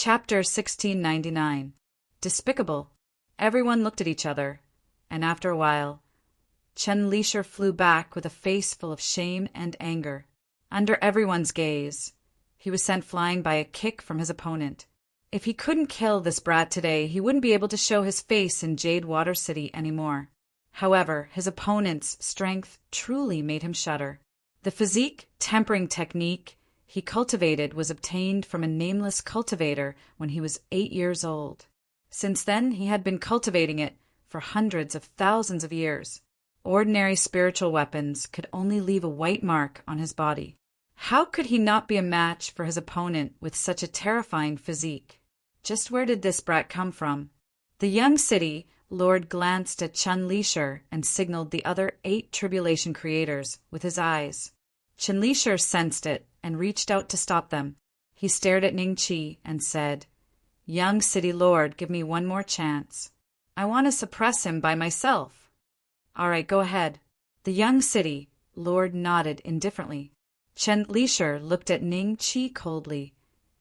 Chapter 1699. Despicable. Everyone looked at each other, and after a while, Chen Lisher flew back with a face full of shame and anger. Under everyone's gaze, he was sent flying by a kick from his opponent. If he couldn't kill this brat today, he wouldn't be able to show his face in Jade Water City anymore. However, his opponent's strength truly made him shudder. The physique tempering technique he cultivated was obtained from a nameless cultivator when he was 8 years old. Since then, he had been cultivating it for hundreds of thousands of years. Ordinary spiritual weapons could only leave a white mark on his body. How could he not be a match for his opponent with such a terrifying physique? Just where did this brat come from? The young city lord glanced at Chen Lisher and signaled the other 8 tribulation creators with his eyes. Chen Lisher sensed it and reached out to stop them. He stared at Ning Qi and said, "Young city lord, give me one more chance. I want to suppress him by myself." "All right, go ahead." The young city lord nodded indifferently. Chen Lisher looked at Ning Qi coldly,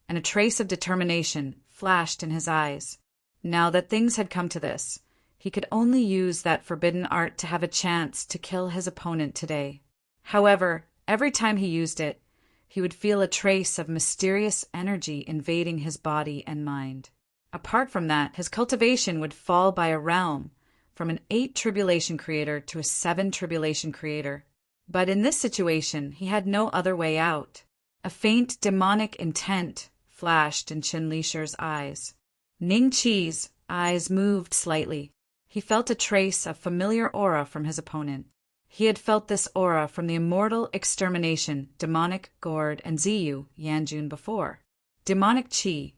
and a trace of determination flashed in his eyes. Now that things had come to this, he could only use that forbidden art to have a chance to kill his opponent today. However, every time he used it, he would feel a trace of mysterious energy invading his body and mind. Apart from that, his cultivation would fall by a realm, from an 8 tribulation creator to a 7 tribulation creator. But in this situation, he had no other way out. A faint demonic intent flashed in Chen Lisher's eyes. Ning Qi's eyes moved slightly. He felt a trace of familiar aura from his opponent. He had felt this aura from the immortal extermination, demonic Gord and Ziyu Yanjun before. Demonic Qi.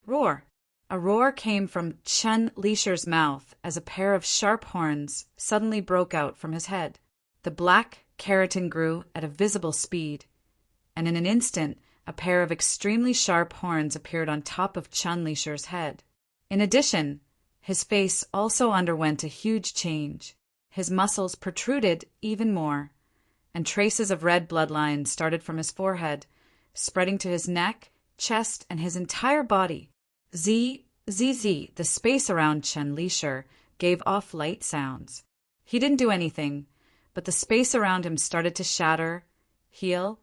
Roar. A roar came from Chen Lisher's mouth as a pair of sharp horns suddenly broke out from his head. The black keratin grew at a visible speed, and in an instant a pair of extremely sharp horns appeared on top of Chen Lisher's head. In addition, his face also underwent a huge change. His muscles protruded even more, and traces of red bloodlines started from his forehead, spreading to his neck, chest, and his entire body. The space around Chen Lisher gave off light sounds. He didn't do anything, but the space around him started to shatter, heal,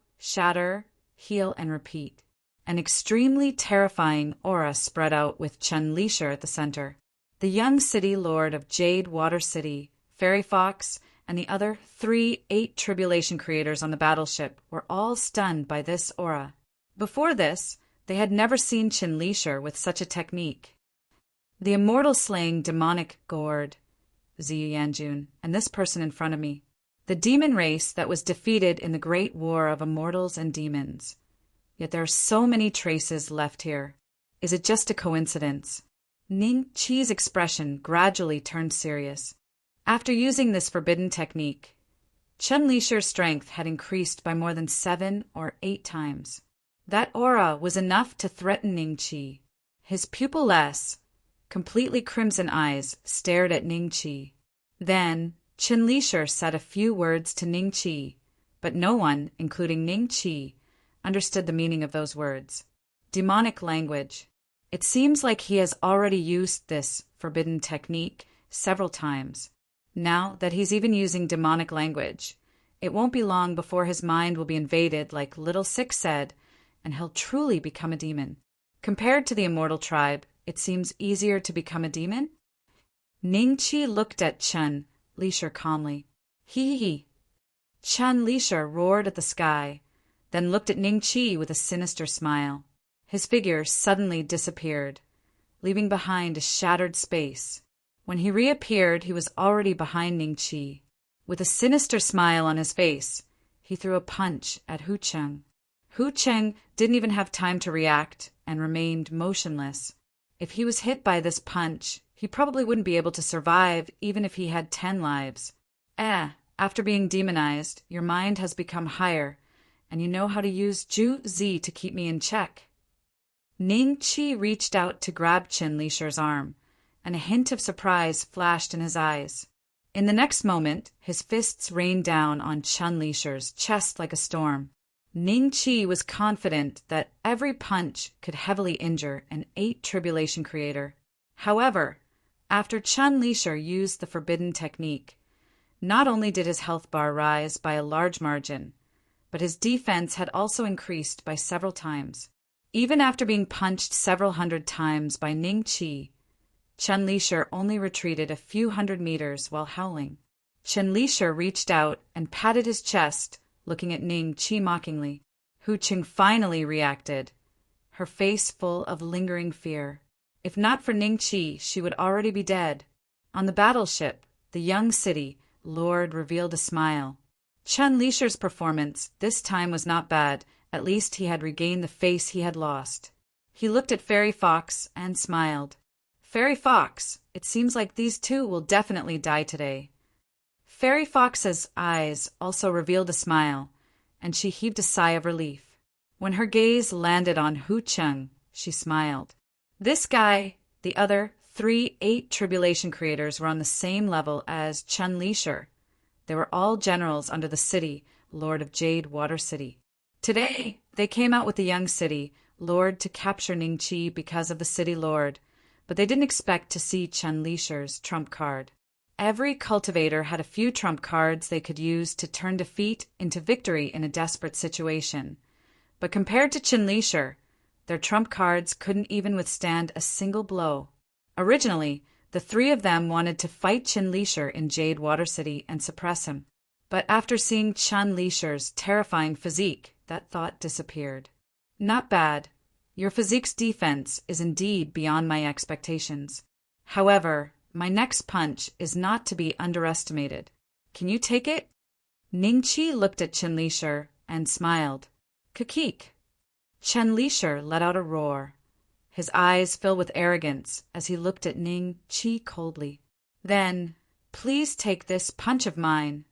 and repeat. An extremely terrifying aura spread out with Chen Lisher at the center. The young city lord of Jade Water City, Fairy Fox, and the other 3 8 tribulation creators on the battleship were all stunned by this aura. Before this, they had never seen Chen Lisher with such a technique. The immortal-slaying demonic Gord, Ziyu Yanjun, and this person in front of me. The demon race that was defeated in the great war of immortals and demons. Yet there are so many traces left here. Is it just a coincidence? Ning Qi's expression gradually turned serious. After using this forbidden technique, Chen Lisher's strength had increased by more than 7 or 8 times. That aura was enough to threaten Ning Qi. His pupilless, completely crimson eyes stared at Ning Qi. Then, Chen Lisher said a few words to Ning Qi, but no one, including Ning Qi, understood the meaning of those words. Demonic language. It seems like he has already used this forbidden technique several times. Now that he's even using demonic language, it won't be long before his mind will be invaded like Little Six said, and he'll truly become a demon. Compared to the immortal tribe, it seems easier to become a demon? Ning Qi looked at Chen Lisher calmly. He. Chen Lisher roared at the sky, then looked at Ning Qi with a sinister smile. His figure suddenly disappeared, leaving behind a shattered space. When he reappeared, he was already behind Ning Qi. With a sinister smile on his face, he threw a punch at Hu Cheng. Hu Cheng didn't even have time to react and remained motionless. If he was hit by this punch, he probably wouldn't be able to survive even if he had 10 lives. After being demonized, your mind has become higher, and you know how to use Ju Zi to keep me in check. Ning Qi reached out to grab Chen Lisher's arm, and a hint of surprise flashed in his eyes. In the next moment, his fists rained down on Chen Lisher's chest like a storm. Ning Qi was confident that every punch could heavily injure an 8 tribulation creator. However, after Chen Lisher used the forbidden technique, not only did his health bar rise by a large margin, but his defense had also increased by several times. Even after being punched several hundred times by Ning Qi, Chen Lisher only retreated a few hundred meters while howling. Chen Lisher reached out and patted his chest, looking at Ning Qi mockingly. Hu Qing finally reacted, her face full of lingering fear. If not for Ning Qi, she would already be dead. On the battleship, the young city, Lord revealed a smile. Chen Lisher's performance this time was not bad. At least he had regained the face he had lost. He looked at Fairy Fox and smiled. Fairy Fox, it seems like these two will definitely die today. Fairy Fox's eyes also revealed a smile, and she heaved a sigh of relief. When her gaze landed on Hu Qing, she smiled. This guy, the other 3 8 tribulation creators were on the same level as Chen Lisher. They were all generals under the city, Lord of Jade Water City. Today, they came out with the young city, Lord, to capture Ning Qi because of the city lord, but they didn't expect to see Chen Lisher's trump card. Every cultivator had a few trump cards they could use to turn defeat into victory in a desperate situation. But compared to Chen Lisher, their trump cards couldn't even withstand a single blow. Originally, the 3 of them wanted to fight Chen Lisher in Jade Water City and suppress him. But after seeing Chen Lisher's terrifying physique, that thought disappeared. Not bad. Your physique's defense is indeed beyond my expectations. However, my next punch is not to be underestimated. Can you take it? Ning Qi looked at Chen Lisher and smiled. Kakik. Chen Lisher let out a roar. His eyes filled with arrogance as he looked at Ning Qi coldly. Then, please take this punch of mine.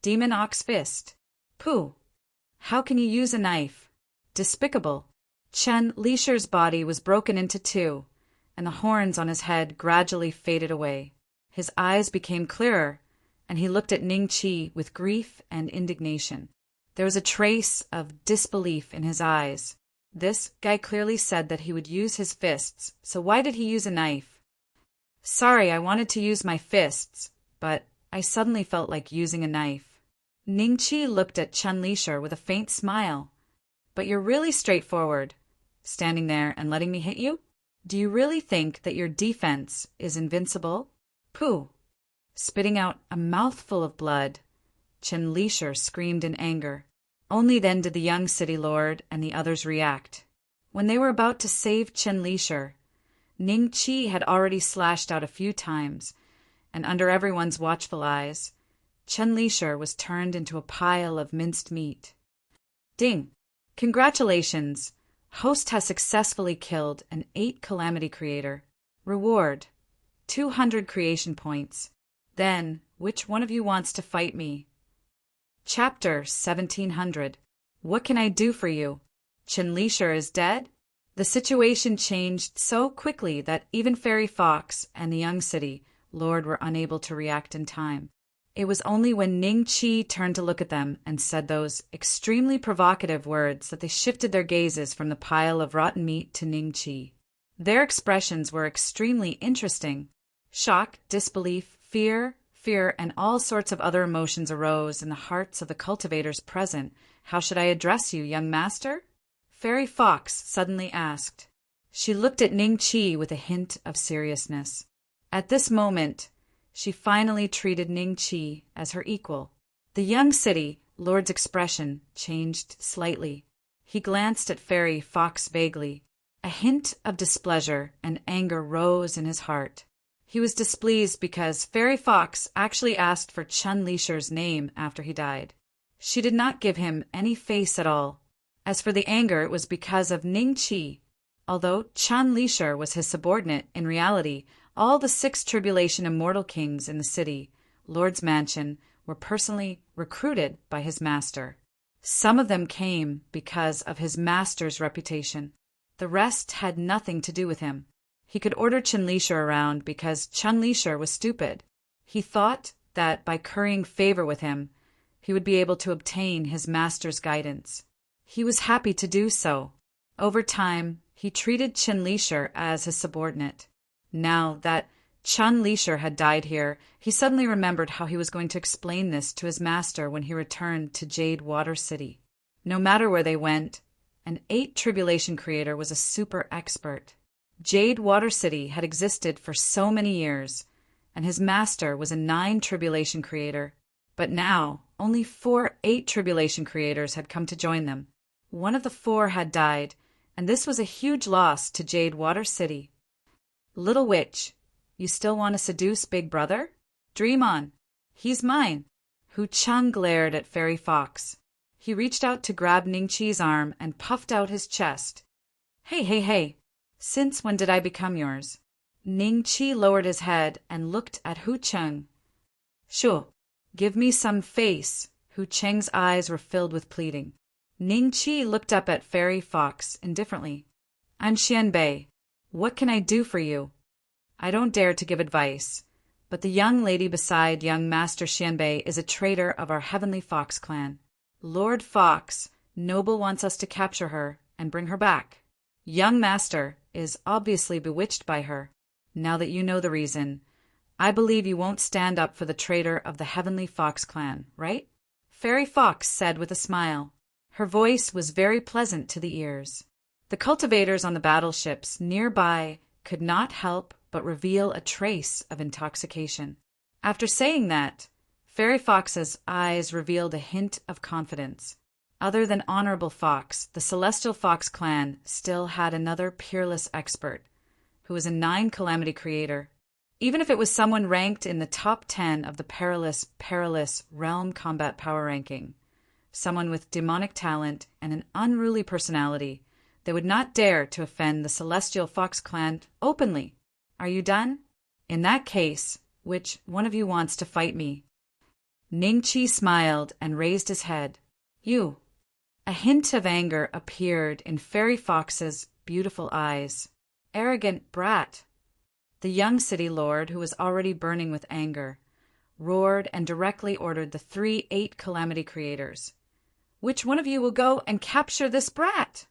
Demon Ox Fist. Pooh. How can you use a knife? Despicable. Chen Lisher's body was broken into 2, and the horns on his head gradually faded away. His eyes became clearer, and he looked at Ning Qi with grief and indignation. There was a trace of disbelief in his eyes. This guy clearly said that he would use his fists, so why did he use a knife? Sorry, I wanted to use my fists, but I suddenly felt like using a knife. Ning Qi looked at Chen Lisher with a faint smile. But you're really straightforward, standing there and letting me hit you? Do you really think that your defense is invincible? Pooh! Spitting out a mouthful of blood, Chen Lisher screamed in anger. Only then did the young city lord and the others react. When they were about to save Chen Lisher, Ning Qi had already slashed out a few times, and under everyone's watchful eyes, Chen Lisher was turned into a pile of minced meat. Ding! Congratulations! Host has successfully killed an 8 calamity creator. Reward: 200 creation points. Then, which one of you wants to fight me? Chapter 1700. What can I do for you? Chen Lisher is dead? The situation changed so quickly that even Fairy Fox and the young city lord were unable to react in time. It was only when Ning Qi turned to look at them and said those extremely provocative words that they shifted their gazes from the pile of rotten meat to Ning Qi. Their expressions were extremely interesting. Shock, disbelief, fear, and all sorts of other emotions arose in the hearts of the cultivators present. How should I address you, young master? Fairy Fox suddenly asked. She looked at Ning Qi with a hint of seriousness. At this moment, she finally treated Ning Qi as her equal. The young city lord's expression changed slightly. He glanced at Fairy Fox vaguely. A hint of displeasure and anger rose in his heart. He was displeased because Fairy Fox actually asked for Chen Lisher's name after he died. She did not give him any face at all. As for the anger, it was because of Ning Qi. Although Chen Lisher was his subordinate, in reality, all the 6 tribulation immortal kings in the city, Lord's mansion, were personally recruited by his master. Some of them came because of his master's reputation. The rest had nothing to do with him. He could order Chen Lisher around because Chen Lisher was stupid. He thought that by currying favor with him, he would be able to obtain his master's guidance. He was happy to do so. Over time, he treated Chen Lishir as his subordinate. Now that Chen Lishir had died here, he suddenly remembered how he was going to explain this to his master when he returned to Jade Water City. No matter where they went, an 8 tribulation creator was a super expert. Jade Water City had existed for so many years, and his master was a 9 tribulation creator. But now, only 4 8 tribulation creators had come to join them. One of the 4 had died, and this was a huge loss to Jade Water City. Little witch, you still want to seduce Big Brother? Dream on. He's mine. Hu Cheng glared at Fairy Fox. He reached out to grab Ningqi's arm and puffed out his chest. Hey. Since when did I become yours? Ningqi lowered his head and looked at Hu Cheng. Sure, give me some face. Hu Cheng's eyes were filled with pleading. Ningqi looked up at Fairy Fox indifferently. I'm Xianbei. What can I do for you? I don't dare to give advice, but the young lady beside young Master Xianbei is a traitor of our Heavenly Fox clan. Lord Fox, Noble wants us to capture her and bring her back. Young Master is obviously bewitched by her. Now that you know the reason, I believe you won't stand up for the traitor of the Heavenly Fox clan, right? Fairy Fox said with a smile. Her voice was very pleasant to the ears. The cultivators on the battleships nearby could not help but reveal a trace of intoxication. After saying that, Fairy Fox's eyes revealed a hint of confidence. Other than Honorable Fox, the Celestial Fox clan still had another peerless expert, who was a 9 calamity creator. Even if it was someone ranked in the top 10 of the perilous realm combat power ranking, someone with demonic talent and an unruly personality, they would not dare to offend the Celestial Fox clan openly. Are you done? In that case, which one of you wants to fight me? Ningqi smiled and raised his head. You. A hint of anger appeared in Fairy Fox's beautiful eyes. Arrogant brat. The young city lord, who was already burning with anger, roared and directly ordered the 3 8 calamity creators. Which one of you will go and capture this brat?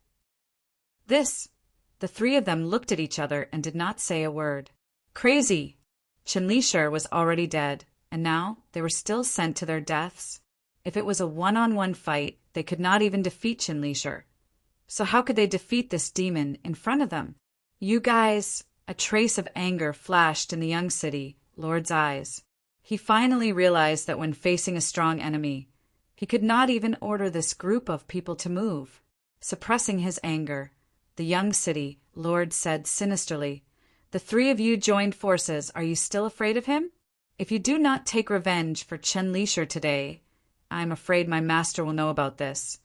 The 3 of them looked at each other and did not say a word. Crazy! Chen Lishir was already dead, and now they were still sent to their deaths. If it was a one-on-one fight, they could not even defeat Chen Lishir. So how could they defeat this demon in front of them? You guys... A trace of anger flashed in the young city lord's eyes. He finally realized that when facing a strong enemy, he could not even order this group of people to move. Suppressing his anger, the young city lord said sinisterly, The 3 of you joined forces. Are you still afraid of him? If you do not take revenge for Chen Lishir today, I am afraid my master will know about this,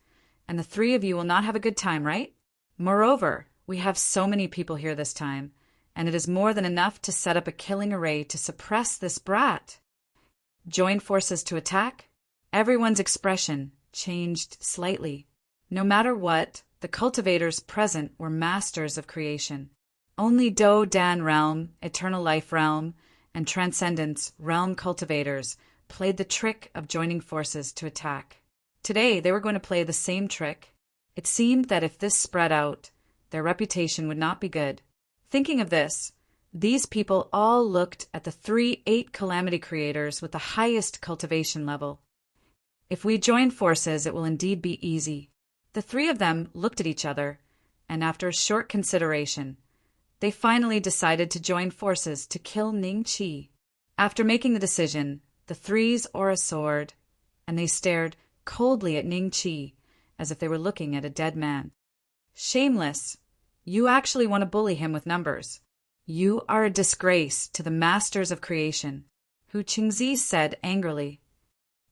and the 3 of you will not have a good time, right? Moreover, we have so many people here this time, and it is more than enough to set up a killing array to suppress this brat. Join forces to attack? Everyone's expression changed slightly. No matter what, the cultivators present were masters of creation. Only Do Dan Realm, Eternal Life Realm, and Transcendence Realm cultivators played the trick of joining forces to attack. Today they were going to play the same trick. It seemed that if this spread out, their reputation would not be good. Thinking of this, these people all looked at the 3 8 calamity creators with the highest cultivation level. If we join forces, it will indeed be easy. The 3 of them looked at each other, and after a short consideration, they finally decided to join forces to kill Ningqi. After making the decision, the 3's aura soared, and they stared coldly at Ningqi as if they were looking at a dead man. Shameless! You actually want to bully him with numbers. You are a disgrace to the masters of creation, Hu Qingzi said angrily.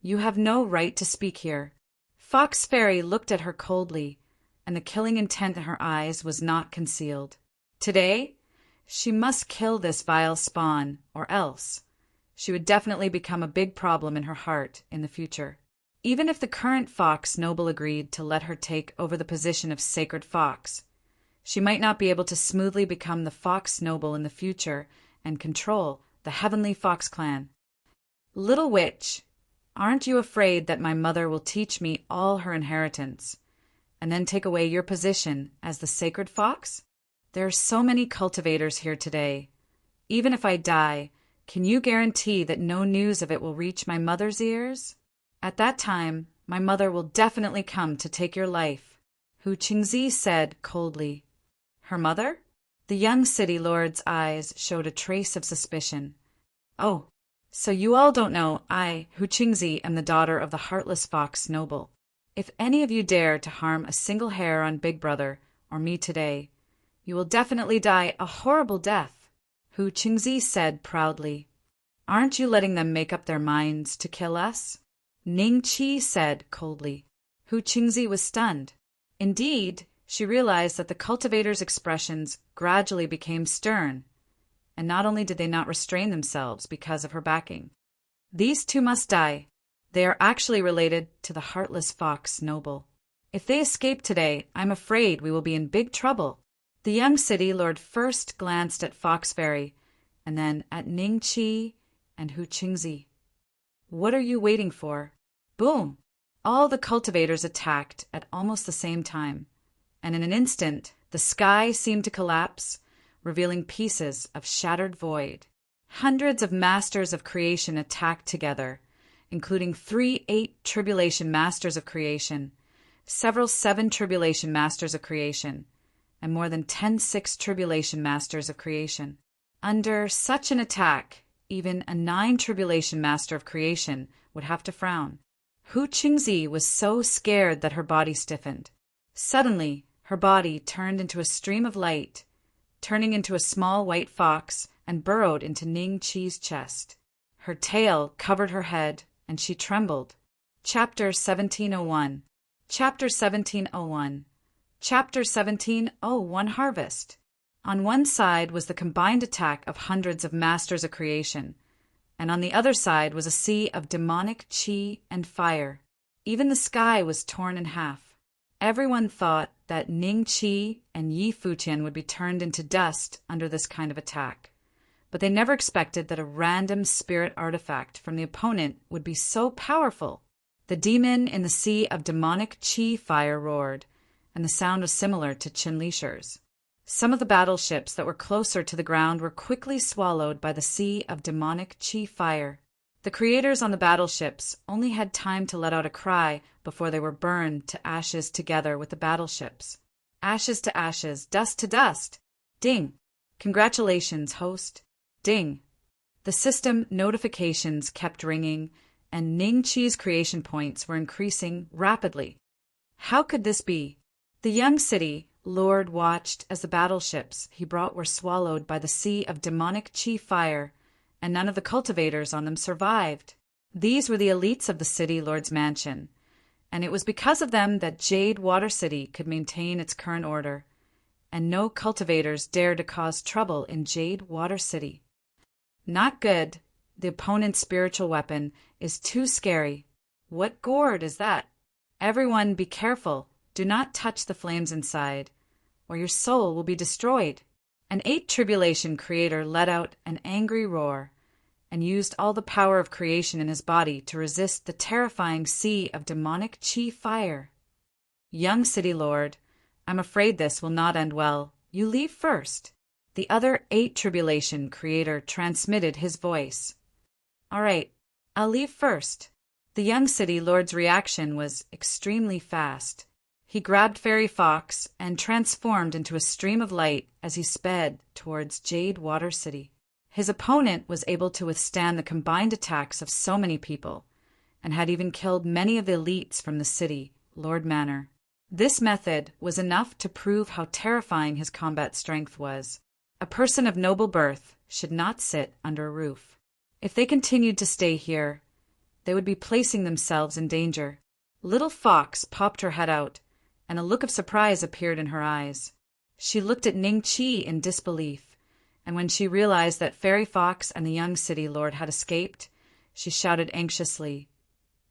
You have no right to speak here. Fox Fairy looked at her coldly, and the killing intent in her eyes was not concealed. Today, she must kill this vile spawn, or else she would definitely become a big problem in her heart in the future. Even if the current Fox Noble agreed to let her take over the position of Sacred Fox, she might not be able to smoothly become the Fox Noble in the future and control the Heavenly Fox clan. Little witch, aren't you afraid that my mother will teach me all her inheritance, and then take away your position as the sacred fox? There are so many cultivators here today. Even if I die, can you guarantee that no news of it will reach my mother's ears? At that time, my mother will definitely come to take your life, Hu Qingzi said coldly. Her mother? The young city lord's eyes showed a trace of suspicion. Oh, so you all don't know I, Hu Qingzi, am the daughter of the heartless fox noble. If any of you dare to harm a single hair on Big Brother or me today, you will definitely die a horrible death, Hu Qingzi said proudly. Aren't you letting them make up their minds to kill us? Ning Qi said coldly. Hu Qingzi was stunned. Indeed, she realized that the cultivator's expressions gradually became stern, and not only did they not restrain themselves because of her backing. These two must die. They are actually related to the heartless fox noble. If they escape today, I'm afraid we will be in big trouble. The young city lord first glanced at Fox Fairy, and then at Ning Qi and Hu Qingzi. What are you waiting for? Boom! All the cultivators attacked at almost the same time, and in an instant the sky seemed to collapse, revealing pieces of shattered void. Hundreds of masters of creation attacked together, including 3 8 tribulation masters of creation, several 7 tribulation masters of creation, and more than 10 6 tribulation masters of creation. Under such an attack, even a 9 tribulation master of creation would have to frown. Hu Qingzi was so scared that her body stiffened. Suddenly, her body turned into a stream of light, turning into a small white fox and burrowed into Ning Qi's chest. Her tail covered her head, and she trembled. Chapter 1701. Chapter 1701. Chapter 1701 Harvest. On one side was the combined attack of hundreds of masters of creation, and on the other side was a sea of demonic qi and fire. Even the sky was torn in half. Everyone thought that Ning Qi and Yi Futian would be turned into dust under this kind of attack, but they never expected that a random spirit artifact from the opponent would be so powerful. The demon in the sea of demonic qi fire roared, and the sound was similar to Qin Lisher's. Some of the battleships that were closer to the ground were quickly swallowed by the sea of demonic qi fire. The creators on the battleships only had time to let out a cry before they were burned to ashes together with the battleships. Ashes to ashes, dust to dust. Ding! Congratulations, host. Ding! The system notifications kept ringing, and Ning Qi's creation points were increasing rapidly. How could this be? The young city lord watched as the battleships he brought were swallowed by the sea of demonic qi fire, and none of the cultivators on them survived. These were the elites of the city lord's mansion, and it was because of them that Jade Water City could maintain its current order, and no cultivators dared to cause trouble in Jade Water City. Not good. The opponent's spiritual weapon is too scary. What gourd is that? Everyone be careful. Do not touch the flames inside, or your soul will be destroyed. An 8 tribulation creator let out an angry roar and used all the power of creation in his body to resist the terrifying sea of demonic qi fire. Young city lord, I'm afraid this will not end well. You leave first. The other 8 tribulation creator transmitted his voice. All right, I'll leave first. The young city lord's reaction was extremely fast. He grabbed Fairy Fox and transformed into a stream of light as he sped towards Jade Water City. His opponent was able to withstand the combined attacks of so many people, and had even killed many of the elites from the city, Lord Manor. This method was enough to prove how terrifying his combat strength was. A person of noble birth should not sit under a roof. If they continued to stay here, they would be placing themselves in danger. Little Fox popped her head out, and a look of surprise appeared in her eyes. She looked at Ning Qi in disbelief, and when she realized that Fairy Fox and the young city lord had escaped, she shouted anxiously,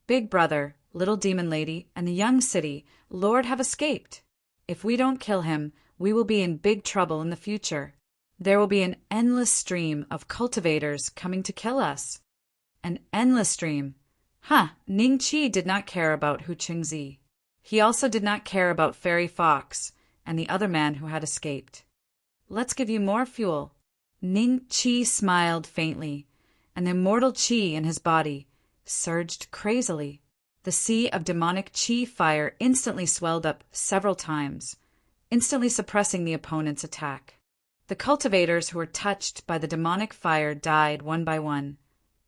"Big Brother, Little Demon Lady, and the young city lord have escaped. If we don't kill him, we will be in big trouble in the future. There will be an endless stream of cultivators coming to kill us." An endless stream. Ning Qi did not care about Hu Qingzi. He also did not care about Fairy Fox and the other man who had escaped. "Let's give you more fuel." Ning Chi smiled faintly, and the immortal Chi in his body surged crazily. The sea of demonic Chi fire instantly swelled up several times, instantly suppressing the opponent's attack. The cultivators who were touched by the demonic fire died one by one,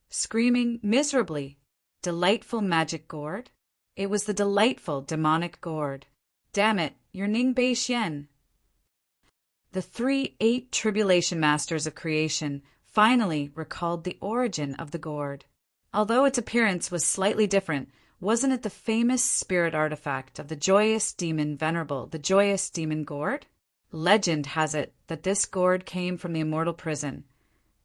screaming miserably. Delightful magic gourd? It was the delightful demonic gourd. Damn it, you're Ning Bei Xian. The 8 tribulation masters of creation finally recalled the origin of the gourd. Although its appearance was slightly different, wasn't it the famous spirit artifact of the joyous demon Venerable, the joyous demon gourd? Legend has it that this gourd came from the immortal prison,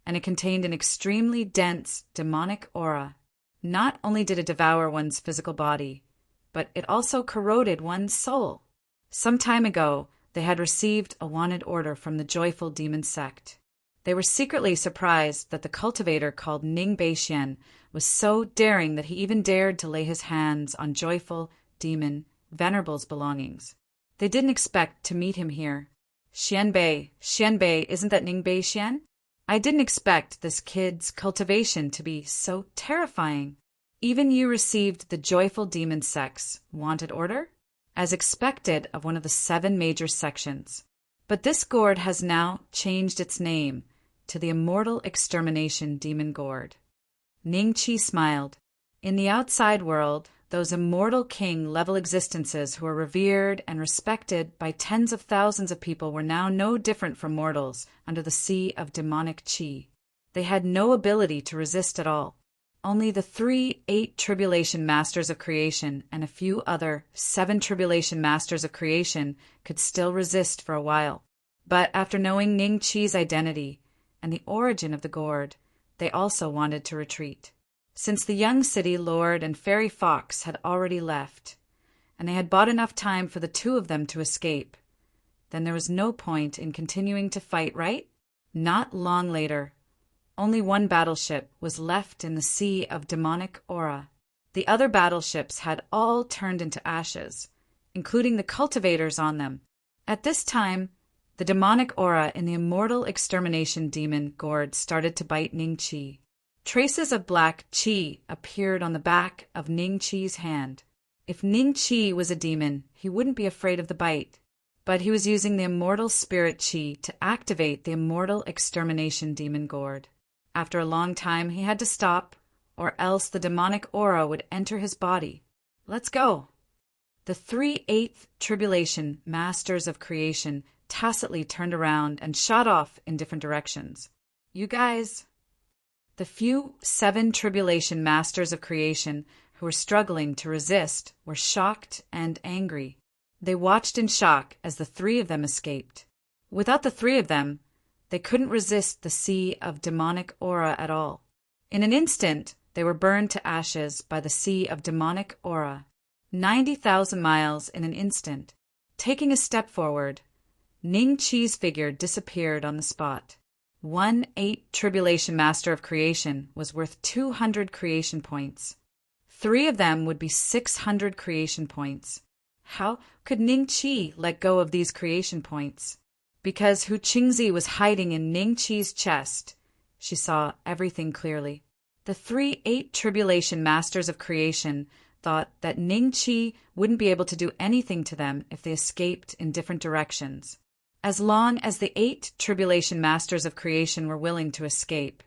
and it contained an extremely dense demonic aura. Not only did it devour one's physical body, but it also corroded one's soul. Some time ago, they had received a wanted order from the joyful demon sect. They were secretly surprised that the cultivator called Ning Bei Xian was so daring that he even dared to lay his hands on joyful demon Venerable's belongings. They didn't expect to meet him here. Xian Bei, isn't that Ning Bei Xian? I didn't expect this kid's cultivation to be so terrifying. Even you received the joyful demon sect's wanted order? As expected of one of the 7 major sections. But this gourd has now changed its name to the Immortal Extermination Demon Gourd. Ning Chi smiled. In the outside world, those immortal king-level existences who were revered and respected by tens of thousands of people were now no different from mortals under the sea of demonic Chi. They had no ability to resist at all. Only the 8 tribulation masters of creation and a few other 7 tribulation masters of creation could still resist for a while. But after knowing Ning Chi's identity and the origin of the gourd, they also wanted to retreat. Since the young city lord and Fairy Fox had already left, and they had bought enough time for the 2 of them to escape, then there was no point in continuing to fight, right? Not long later, only one battleship was left in the sea of demonic aura. The other battleships had all turned into ashes, including the cultivators on them. At this time, the demonic aura in the Immortal Extermination Demon Gourd started to bite Ning Chi. Traces of black Chi appeared on the back of Ning Chi's hand. If Ning Chi was a demon, he wouldn't be afraid of the bite. But he was using the immortal spirit Chi to activate the Immortal Extermination Demon Gourd. After a long time, he had to stop, or else the demonic aura would enter his body. Let's go. The 8th tribulation masters of creation tacitly turned around and shot off in different directions. You guys. The few 7 tribulation masters of creation who were struggling to resist were shocked and angry. They watched in shock as the 3 of them escaped. Without the 3 of them, they couldn't resist the sea of demonic aura at all. In an instant, they were burned to ashes by the sea of demonic aura. 90,000 miles in an instant. Taking a step forward, Ning Chi's figure disappeared on the spot. 8 tribulation master of creation was worth 200 creation points. 3 of them would be 600 creation points. How could Ning Chi let go of these creation points? Because Hu Qingzi was hiding in Ning Chi's chest, she saw everything clearly. The 8 tribulation masters of creation thought that Ning Chi wouldn't be able to do anything to them if they escaped in different directions. As long as the 8 tribulation masters of creation were willing to escape,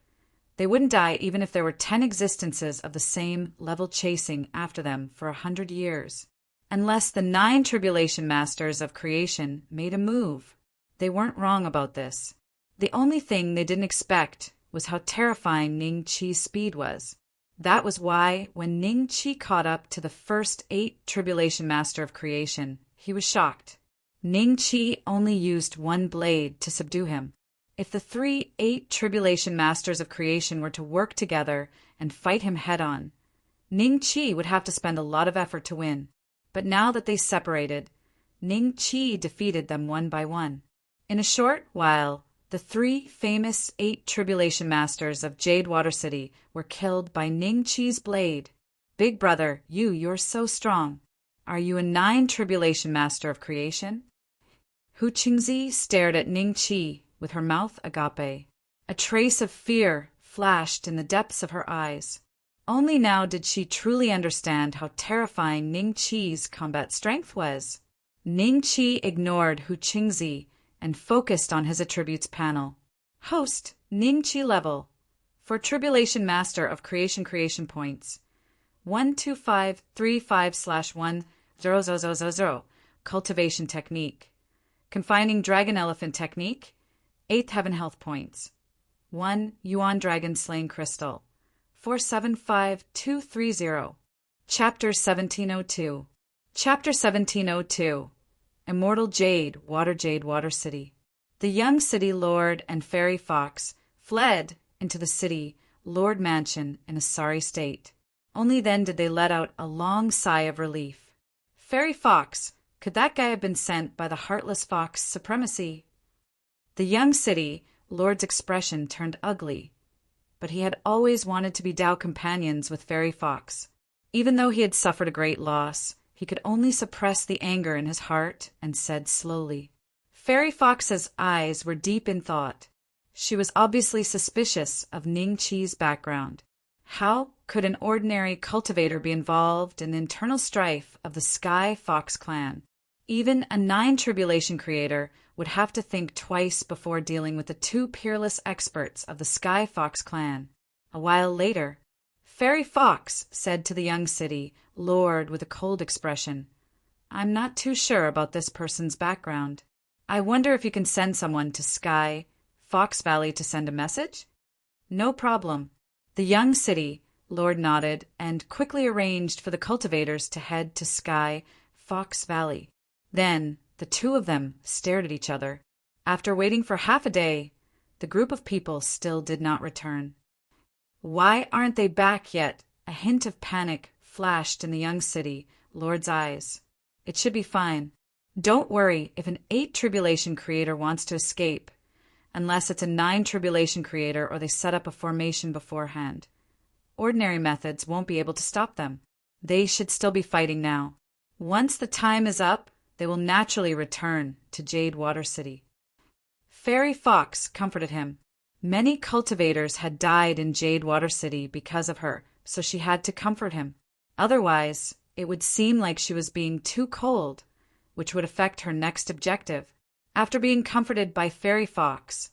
they wouldn't die even if there were 10 existences of the same level chasing after them for 100 years. Unless the 9 tribulation masters of creation made a move. They weren't wrong about this. The only thing they didn't expect was how terrifying Ning Chi's speed was. That was why, when Ning Chi caught up to the first 8 tribulation master of creation, he was shocked. Ning Chi only used 1 blade to subdue him. If the 8 tribulation masters of creation were to work together and fight him head-on, Ning Chi would have to spend a lot of effort to win. But now that they separated, Ning Chi defeated them one by one. In a short while, the 3 famous 8 tribulation masters of Jade Water City were killed by Ning Chi's blade. Big brother, you're so strong. Are you a 9 tribulation master of creation? Hu Qingzi stared at Ning Qi with her mouth agape. A trace of fear flashed in the depths of her eyes. Only now did she truly understand how terrifying Ning Qi's combat strength was. Ning Qi ignored Hu Qingzi and focused on his attributes panel. Host, Ning Qi level. For Tribulation Master of Creation points. 12535/100000. Cultivation Technique. Confining Dragon Elephant Technique. 8th Heaven Health Points. 1 Yuan Dragon Slaying Crystal. 475230. Chapter 1702. Chapter 1702. Immortal Jade, Water City. The young city lord and Fairy Fox fled into the city lord mansion in a sorry state. Only then did they let out a long sigh of relief. Fairy Fox, could that guy have been sent by the heartless fox supremacy? The young city lord's expression turned ugly, but he had always wanted to be Tao companions with Fairy Fox. Even though he had suffered a great loss, he could only suppress the anger in his heart and said slowly. Fairy Fox's eyes were deep in thought. She was obviously suspicious of Ning Qi's background. How could an ordinary cultivator be involved in the internal strife of the Sky Fox clan? Even a 9 tribulation creator would have to think twice before dealing with the 2 peerless experts of the Sky Fox clan. A while later, Fairy Fox said to the young city lord with a cold expression, I'm not too sure about this person's background. I wonder if you can send someone to Sky Fox Valley to send a message? No problem. The young city lord nodded and quickly arranged for the cultivators to head to Sky Fox Valley. Then the 2 of them stared at each other. After waiting for half a day, the group of people still did not return. Why aren't they back yet? A hint of panic flashed in the young city lord's eyes. It should be fine. Don't worry if an 8 tribulation creator wants to escape, unless it's a 9 tribulation creator or they set up a formation beforehand. Ordinary methods won't be able to stop them. They should still be fighting now. Once the time is up, they will naturally return to Jade Water City. Fairy Fox comforted him. Many cultivators had died in Jade Water City because of her, so she had to comfort him. Otherwise, it would seem like she was being too cold, which would affect her next objective. After being comforted by Fairy Fox,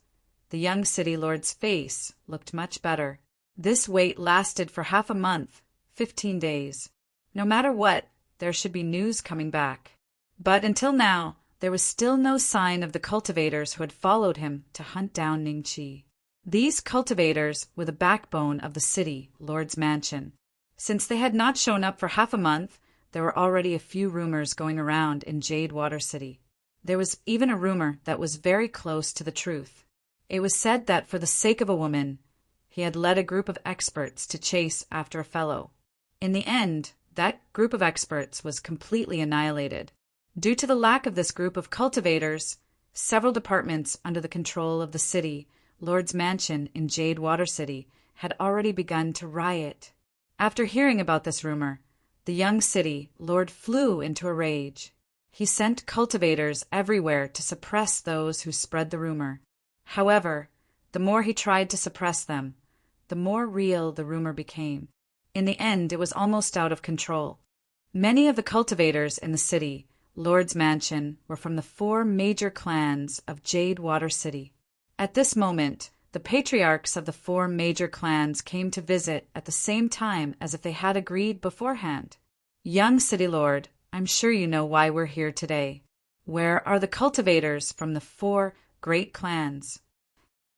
the young city lord's face looked much better. This wait lasted for half a month, 15 days. No matter what, there should be news coming back. But until now, there was still no sign of the cultivators who had followed him to hunt down Ning Qi. These cultivators were the backbone of the city lord's mansion. Since they had not shown up for half a month, there were already a few rumors going around in Jade Water City. There was even a rumor that was very close to the truth. It was said that for the sake of a woman, he had led a group of experts to chase after a fellow. In the end, that group of experts was completely annihilated. Due to the lack of this group of cultivators, several departments under the control of the city lord's mansion in Jade Water City had already begun to riot. After hearing about this rumor, the young city lord flew into a rage. He sent cultivators everywhere to suppress those who spread the rumor. However, the more he tried to suppress them, the more real the rumor became. In the end, it was almost out of control. Many of the cultivators in the city lord's mansion were from the 4 major clans of Jade Water City. At this moment, the patriarchs of the 4 major clans came to visit at the same time as if they had agreed beforehand. Young City Lord, I'm sure you know why we're here today. Where are the cultivators from the 4 great clans?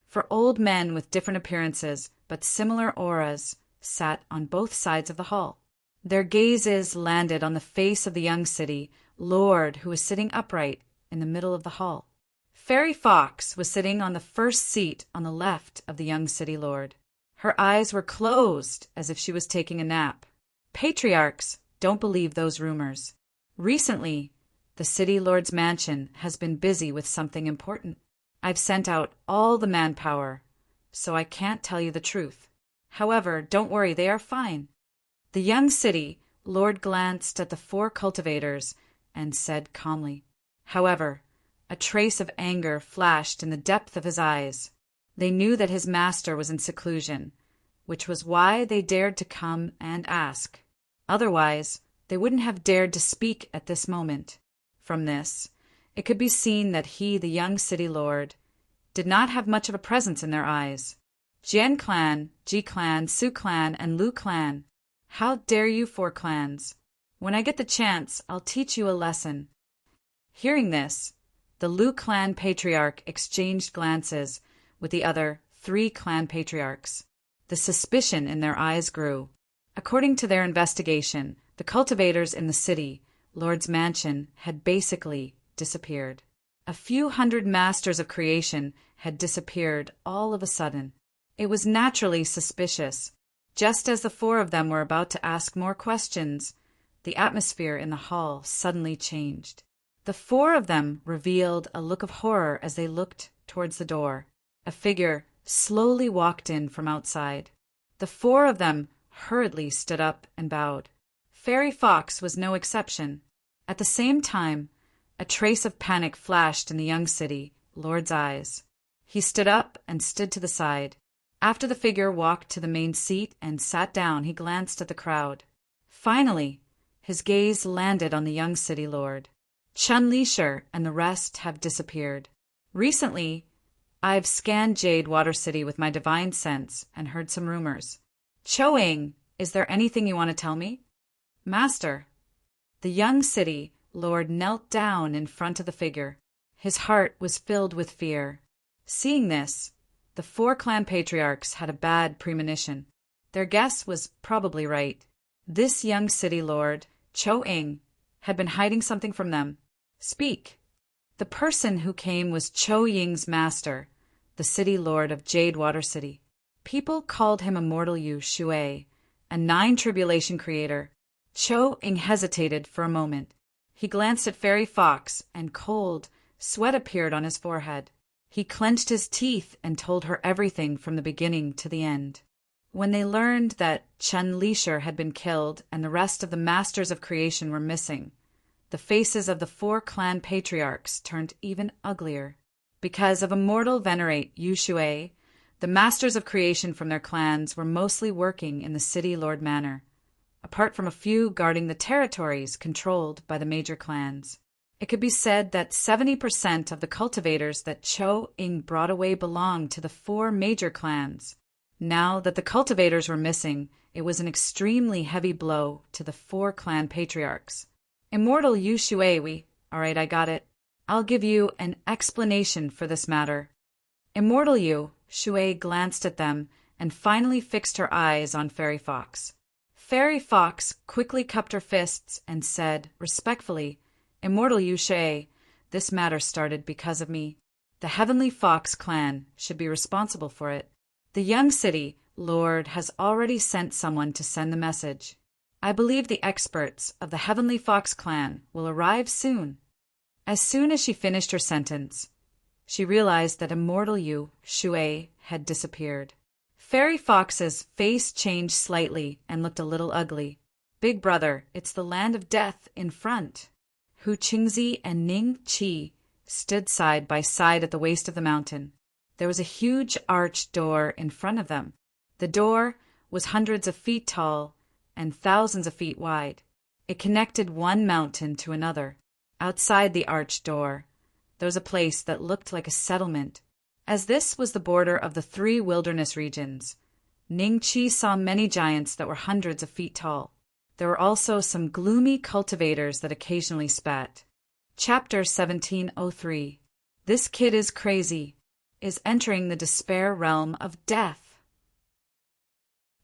For old men with different appearances but similar auras sat on both sides of the hall. Their gazes landed on the face of the young city lord who was sitting upright in the middle of the hall. Fairy Fox was sitting on the first seat on the left of the young city lord. Her eyes were closed as if she was taking a nap. Patriarchs don't believe those rumors. Recently, the city lord's mansion has been busy with something important. I've sent out all the manpower, so I can't tell you the truth. However, don't worry, they are fine. The young city Lord glanced at the 4 cultivators and said calmly. However, a trace of anger flashed in the depth of his eyes. They knew that his master was in seclusion, which was why they dared to come and ask. Otherwise, they wouldn't have dared to speak at this moment. From this, it could be seen that he, the young city lord, did not have much of a presence in their eyes. Jian clan, Ji clan, Su clan, and Lu clan. How dare you 4 clans? When I get the chance, I'll teach you a lesson. Hearing this, the Lu clan patriarch exchanged glances with the other 3 clan patriarchs. The suspicion in their eyes grew. According to their investigation, the cultivators in the city, Lord's mansion, had basically disappeared. A few hundred masters of creation had disappeared all of a sudden. It was naturally suspicious. Just as the 4 of them were about to ask more questions, the atmosphere in the hall suddenly changed. The 4 of them revealed a look of horror as they looked towards the door. A figure slowly walked in from outside. The 4 of them hurriedly stood up and bowed. Fairy Fox was no exception. At the same time, a trace of panic flashed in the young city lord's eyes. He stood up and stood to the side. After the figure walked to the main seat and sat down, he glanced at the crowd. Finally, his gaze landed on the young city lord. Chun Lisher and the rest have disappeared. Recently, I've scanned Jade Water City with my divine sense and heard some rumors. Choing, is there anything you want to tell me? Master. The young city lord knelt down in front of the figure. His heart was filled with fear. Seeing this, the 4 clan patriarchs had a bad premonition. Their guess was probably right. This young city lord, Cho-ing, had been hiding something from them. Speak. The person who came was Cho-ying's master, the city lord of Jade Water City. People called him Immortal Yu Shui, a 9 tribulation creator. Cho-ing hesitated for a moment. He glanced at Fairy Fox, and cold sweat appeared on his forehead. He clenched his teeth and told her everything from the beginning to the end. When they learned that Chun Lisher had been killed and the rest of the Masters of Creation were missing, the faces of the 4 clan patriarchs turned even uglier. Because of Immortal Venerate Yu Shui, the Masters of Creation from their clans were mostly working in the City Lord Manor, apart from a few guarding the territories controlled by the major clans. It could be said that 70% of the cultivators that Cho-ing brought away belonged to the 4 major clans. Now that the cultivators were missing, it was an extremely heavy blow to the 4 clan patriarchs. Immortal Yu Shui, all right, I got it. I'll give you an explanation for this matter. Immortal Yu Shui glanced at them and finally fixed her eyes on Fairy Fox. Fairy Fox quickly cupped her fists and said, respectfully, Immortal Yu Shui, this matter started because of me. The Heavenly Fox clan should be responsible for it. The young city lord has already sent someone to send the message. I believe the experts of the Heavenly Fox clan will arrive soon. As soon as she finished her sentence, she realized that Immortal Yu Shui had disappeared. Fairy Fox's face changed slightly and looked a little ugly. Big brother, it's the land of death in front. Hu Qingzi and Ning Qi stood side by side at the waist of the mountain. There was a huge arched door in front of them. The door was hundreds of feet tall and thousands of feet wide. It connected one mountain to another. Outside the arched door, there was a place that looked like a settlement. As this was the border of the 3 wilderness regions, Ning Qi saw many giants that were hundreds of feet tall. There were also some gloomy cultivators that occasionally spat. Chapter 1703. This kid is crazy, is entering the despair realm of death.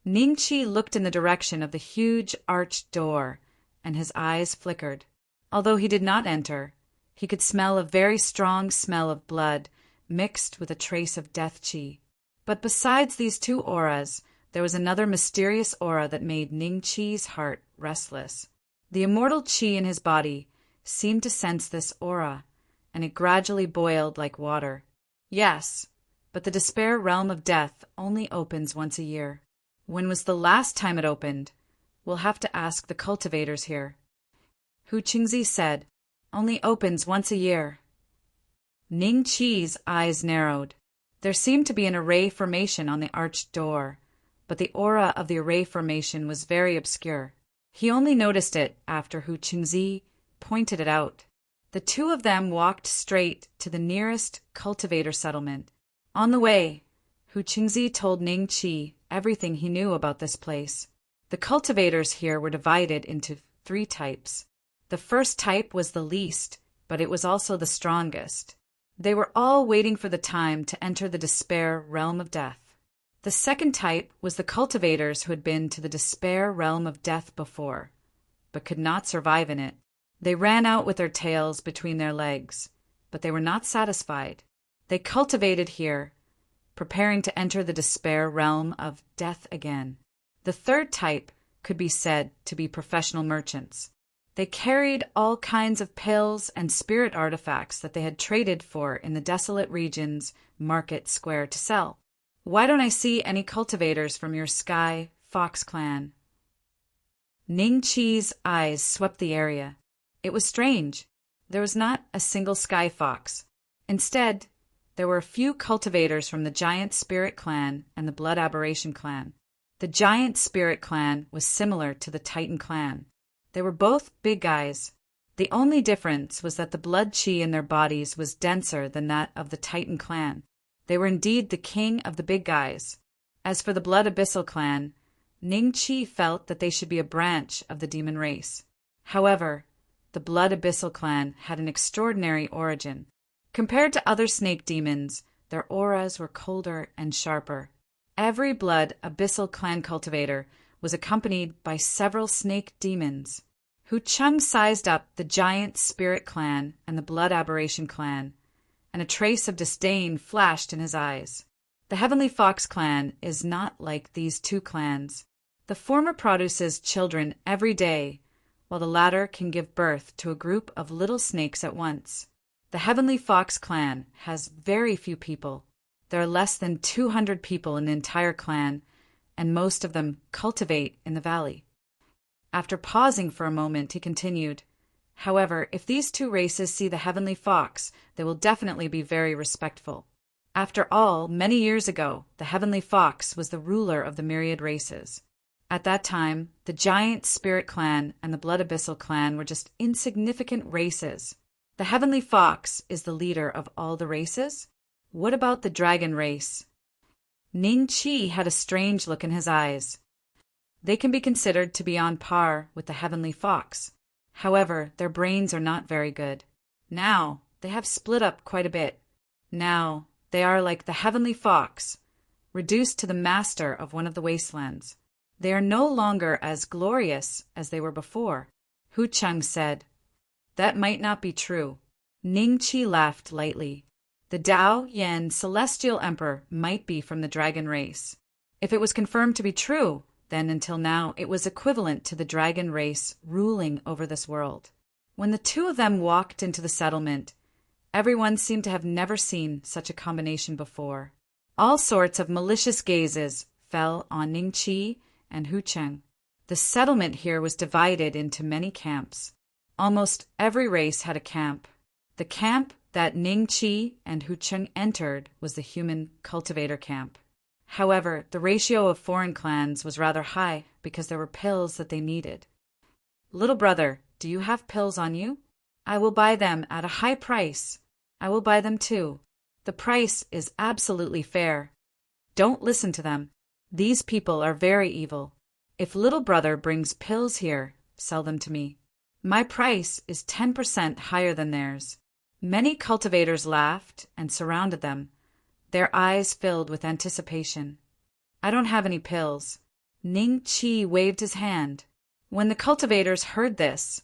Ning Qi looked in the direction of the huge arched door, and his eyes flickered. Although he did not enter, he could smell a very strong smell of blood mixed with a trace of death qi. But besides these 2 auras, there was another mysterious aura that made Ning Qi's heart restless. The immortal qi in his body seemed to sense this aura, and it gradually boiled like water. Yes, but the despair realm of death only opens once a year. When was the last time it opened? We'll have to ask the cultivators here. Hu Qingzi said, "Only opens once a year." Ning Qi's eyes narrowed. There seemed to be an array formation on the arched door, but the aura of the array formation was very obscure. He only noticed it after Hu Qingzi pointed it out. The two of them walked straight to the nearest cultivator settlement. On the way, Hu Qingzi told Ning Qi everything he knew about this place. The cultivators here were divided into 3 types. The first type was the least, but it was also the strongest. They were all waiting for the time to enter the despair realm of death. The second type was the cultivators who had been to the despair realm of death before, but could not survive in it. They ran out with their tails between their legs, but they were not satisfied. They cultivated here, preparing to enter the despair realm of death again. The third type could be said to be professional merchants. They carried all kinds of pills and spirit artifacts that they had traded for in the desolate region's market square to sell. Why don't I see any cultivators from your Sky Fox clan? Ning Qi's eyes swept the area. It was strange. There was not a single Sky Fox. Instead, there were a few cultivators from the Giant Spirit clan and the Blood Aberration clan. The Giant Spirit clan was similar to the Titan clan. They were both big guys. The only difference was that the blood qi in their bodies was denser than that of the Titan clan. They were indeed the king of the big guys. As for the Blood Abyssal clan, Ning Qi felt that they should be a branch of the demon race. However, the Blood Abyssal clan had an extraordinary origin. Compared to other snake demons, their auras were colder and sharper. Every Blood Abyssal clan cultivator was accompanied by several snake demons. Hu Chung sized up the Giant Spirit clan and the Blood Aberration clan, and a trace of disdain flashed in his eyes. The Heavenly Fox clan is not like these 2 clans. The former produces children every day, while the latter can give birth to a group of little snakes at once. The Heavenly Fox clan has very few people. There are less than 200 people in the entire clan, and most of them cultivate in the valley. After pausing for a moment, he continued, "However, if these 2 races see the Heavenly Fox, they will definitely be very respectful. After all, many years ago, the Heavenly Fox was the ruler of the myriad races. At that time, the Giant Spirit clan and the Blood Abyssal clan were just insignificant races. The Heavenly Fox is the leader of all the races? What about the dragon race?" Ning Qi had a strange look in his eyes. They can be considered to be on par with the Heavenly Fox. However, their brains are not very good. Now, they have split up quite a bit. Now, they are like the Heavenly Fox, reduced to the master of one of the wastelands. They are no longer as glorious as they were before. Hu Chung said, "That might not be true." Ning Qi laughed lightly. The Dao Yan Celestial Emperor might be from the dragon race. If it was confirmed to be true, then until now it was equivalent to the dragon race ruling over this world. When the 2 of them walked into the settlement, everyone seemed to have never seen such a combination before. All sorts of malicious gazes fell on Ning Qi and Hu Cheng. The settlement here was divided into many camps. Almost every race had a camp. The camp that Ning Qi and Hu Cheng entered was the human cultivator camp. However, the ratio of foreign clans was rather high because there were pills that they needed. "Little brother, do you have pills on you? I will buy them at a high price. I will buy them too. The price is absolutely fair. Don't listen to them. These people are very evil. If little brother brings pills here, sell them to me. My price is 10% higher than theirs." Many cultivators laughed and surrounded them, their eyes filled with anticipation. "I don't have any pills." Ning Qi waved his hand. When the cultivators heard this,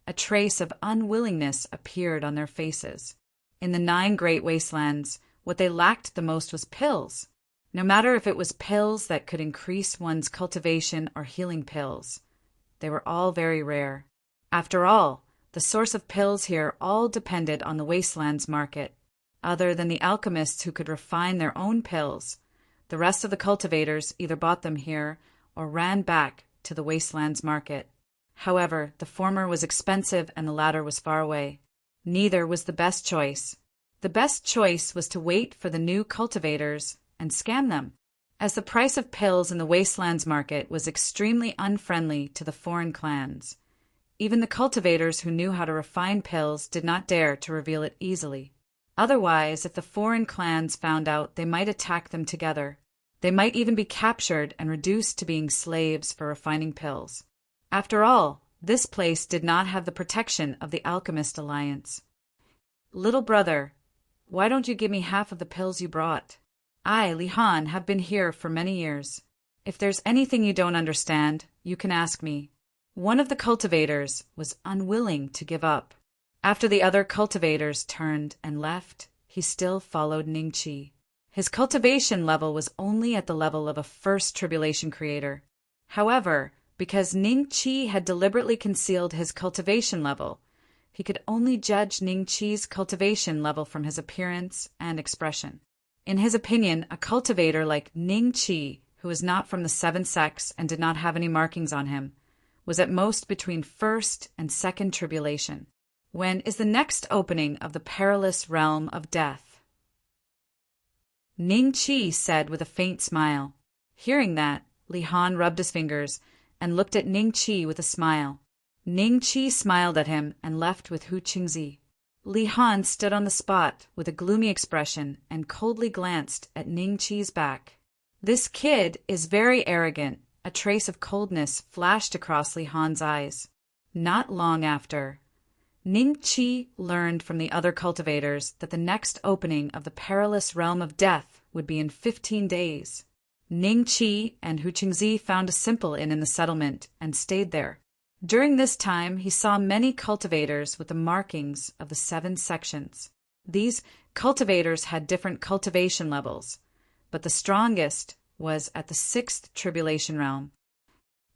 a trace of unwillingness appeared on their faces. In the 9 great wastelands, what they lacked the most was pills. No matter if it was pills that could increase one's cultivation or healing pills, they were all very rare. After all, the source of pills here all depended on the wastelands market. Other than the alchemists who could refine their own pills, the rest of the cultivators either bought them here or ran back to the Wastelands market. However, the former was expensive and the latter was far away. Neither was the best choice. The best choice was to wait for the new cultivators and scam them, as the price of pills in the Wastelands market was extremely unfriendly to the foreign clans. Even the cultivators who knew how to refine pills did not dare to reveal it easily. Otherwise, if the foreign clans found out, they might attack them together. They might even be captured and reduced to being slaves for refining pills. After all, this place did not have the protection of the Alchemist Alliance. "Little brother, why don't you give me half of the pills you brought? I, Li Han, have been here for many years. If there's anything you don't understand, you can ask me." One of the cultivators was unwilling to give up. After the other cultivators turned and left, he still followed Ningqi. His cultivation level was only at the level of a first tribulation creator. However, because Ningqi had deliberately concealed his cultivation level, he could only judge Ningqi's cultivation level from his appearance and expression. In his opinion, a cultivator like Ningqi, who was not from the seven sects and did not have any markings on him, was at most between first and second tribulation. When is the next opening of the perilous realm of death? Ningqi said with a faint smile. Hearing that, Li Han rubbed his fingers and looked at Ningqi with a smile. Ningqi smiled at him and left with Hu Qingzi. Li Han stood on the spot with a gloomy expression and coldly glanced at Ningqi's back. "This kid is very arrogant." A trace of coldness flashed across Li Han's eyes. Not long after, Ningqi learned from the other cultivators that the next opening of the perilous realm of death would be in 15 days. Ningqi and Hu Qingzi found a simple inn in the settlement and stayed there. During this time, he saw many cultivators with the markings of the 7 sections. These cultivators had different cultivation levels, but the strongest was at the 6th tribulation realm.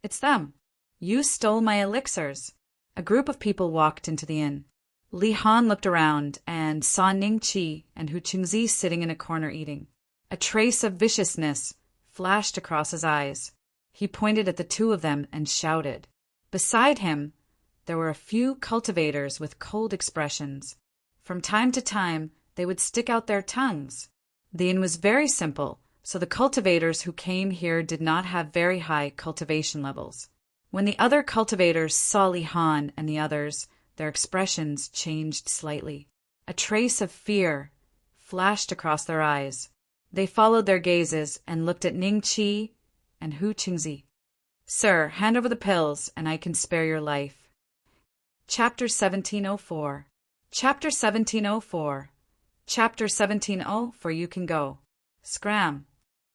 "It's them. You stole my elixirs." A group of people walked into the inn. Li Han looked around and saw Ningqi and Hu Qingzi sitting in a corner eating. A trace of viciousness flashed across his eyes. He pointed at the two of them and shouted. Beside him, there were a few cultivators with cold expressions. From time to time, they would stick out their tongues. The inn was very simple, so the cultivators who came here did not have very high cultivation levels. When the other cultivators saw Li Han and the others, their expressions changed slightly. A trace of fear flashed across their eyes. They followed their gazes and looked at Ningqi and Hu Qingzi. "Sir, hand over the pills, and I can spare your life." Chapter 1704. Chapter 1704. Chapter 1704. You can go. Scram.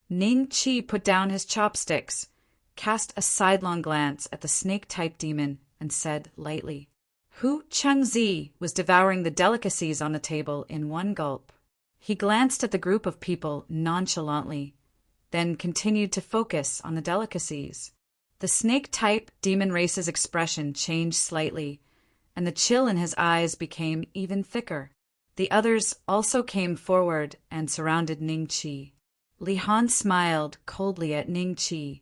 Ningqi put down his chopsticks, cast a sidelong glance at the snake-type demon, and said lightly. Hu Qingzi was devouring the delicacies on the table in one gulp. He glanced at the group of people nonchalantly, then continued to focus on the delicacies. The snake-type demon race's expression changed slightly, and the chill in his eyes became even thicker. The others also came forward and surrounded Ningqi. Li Han smiled coldly at Ningqi,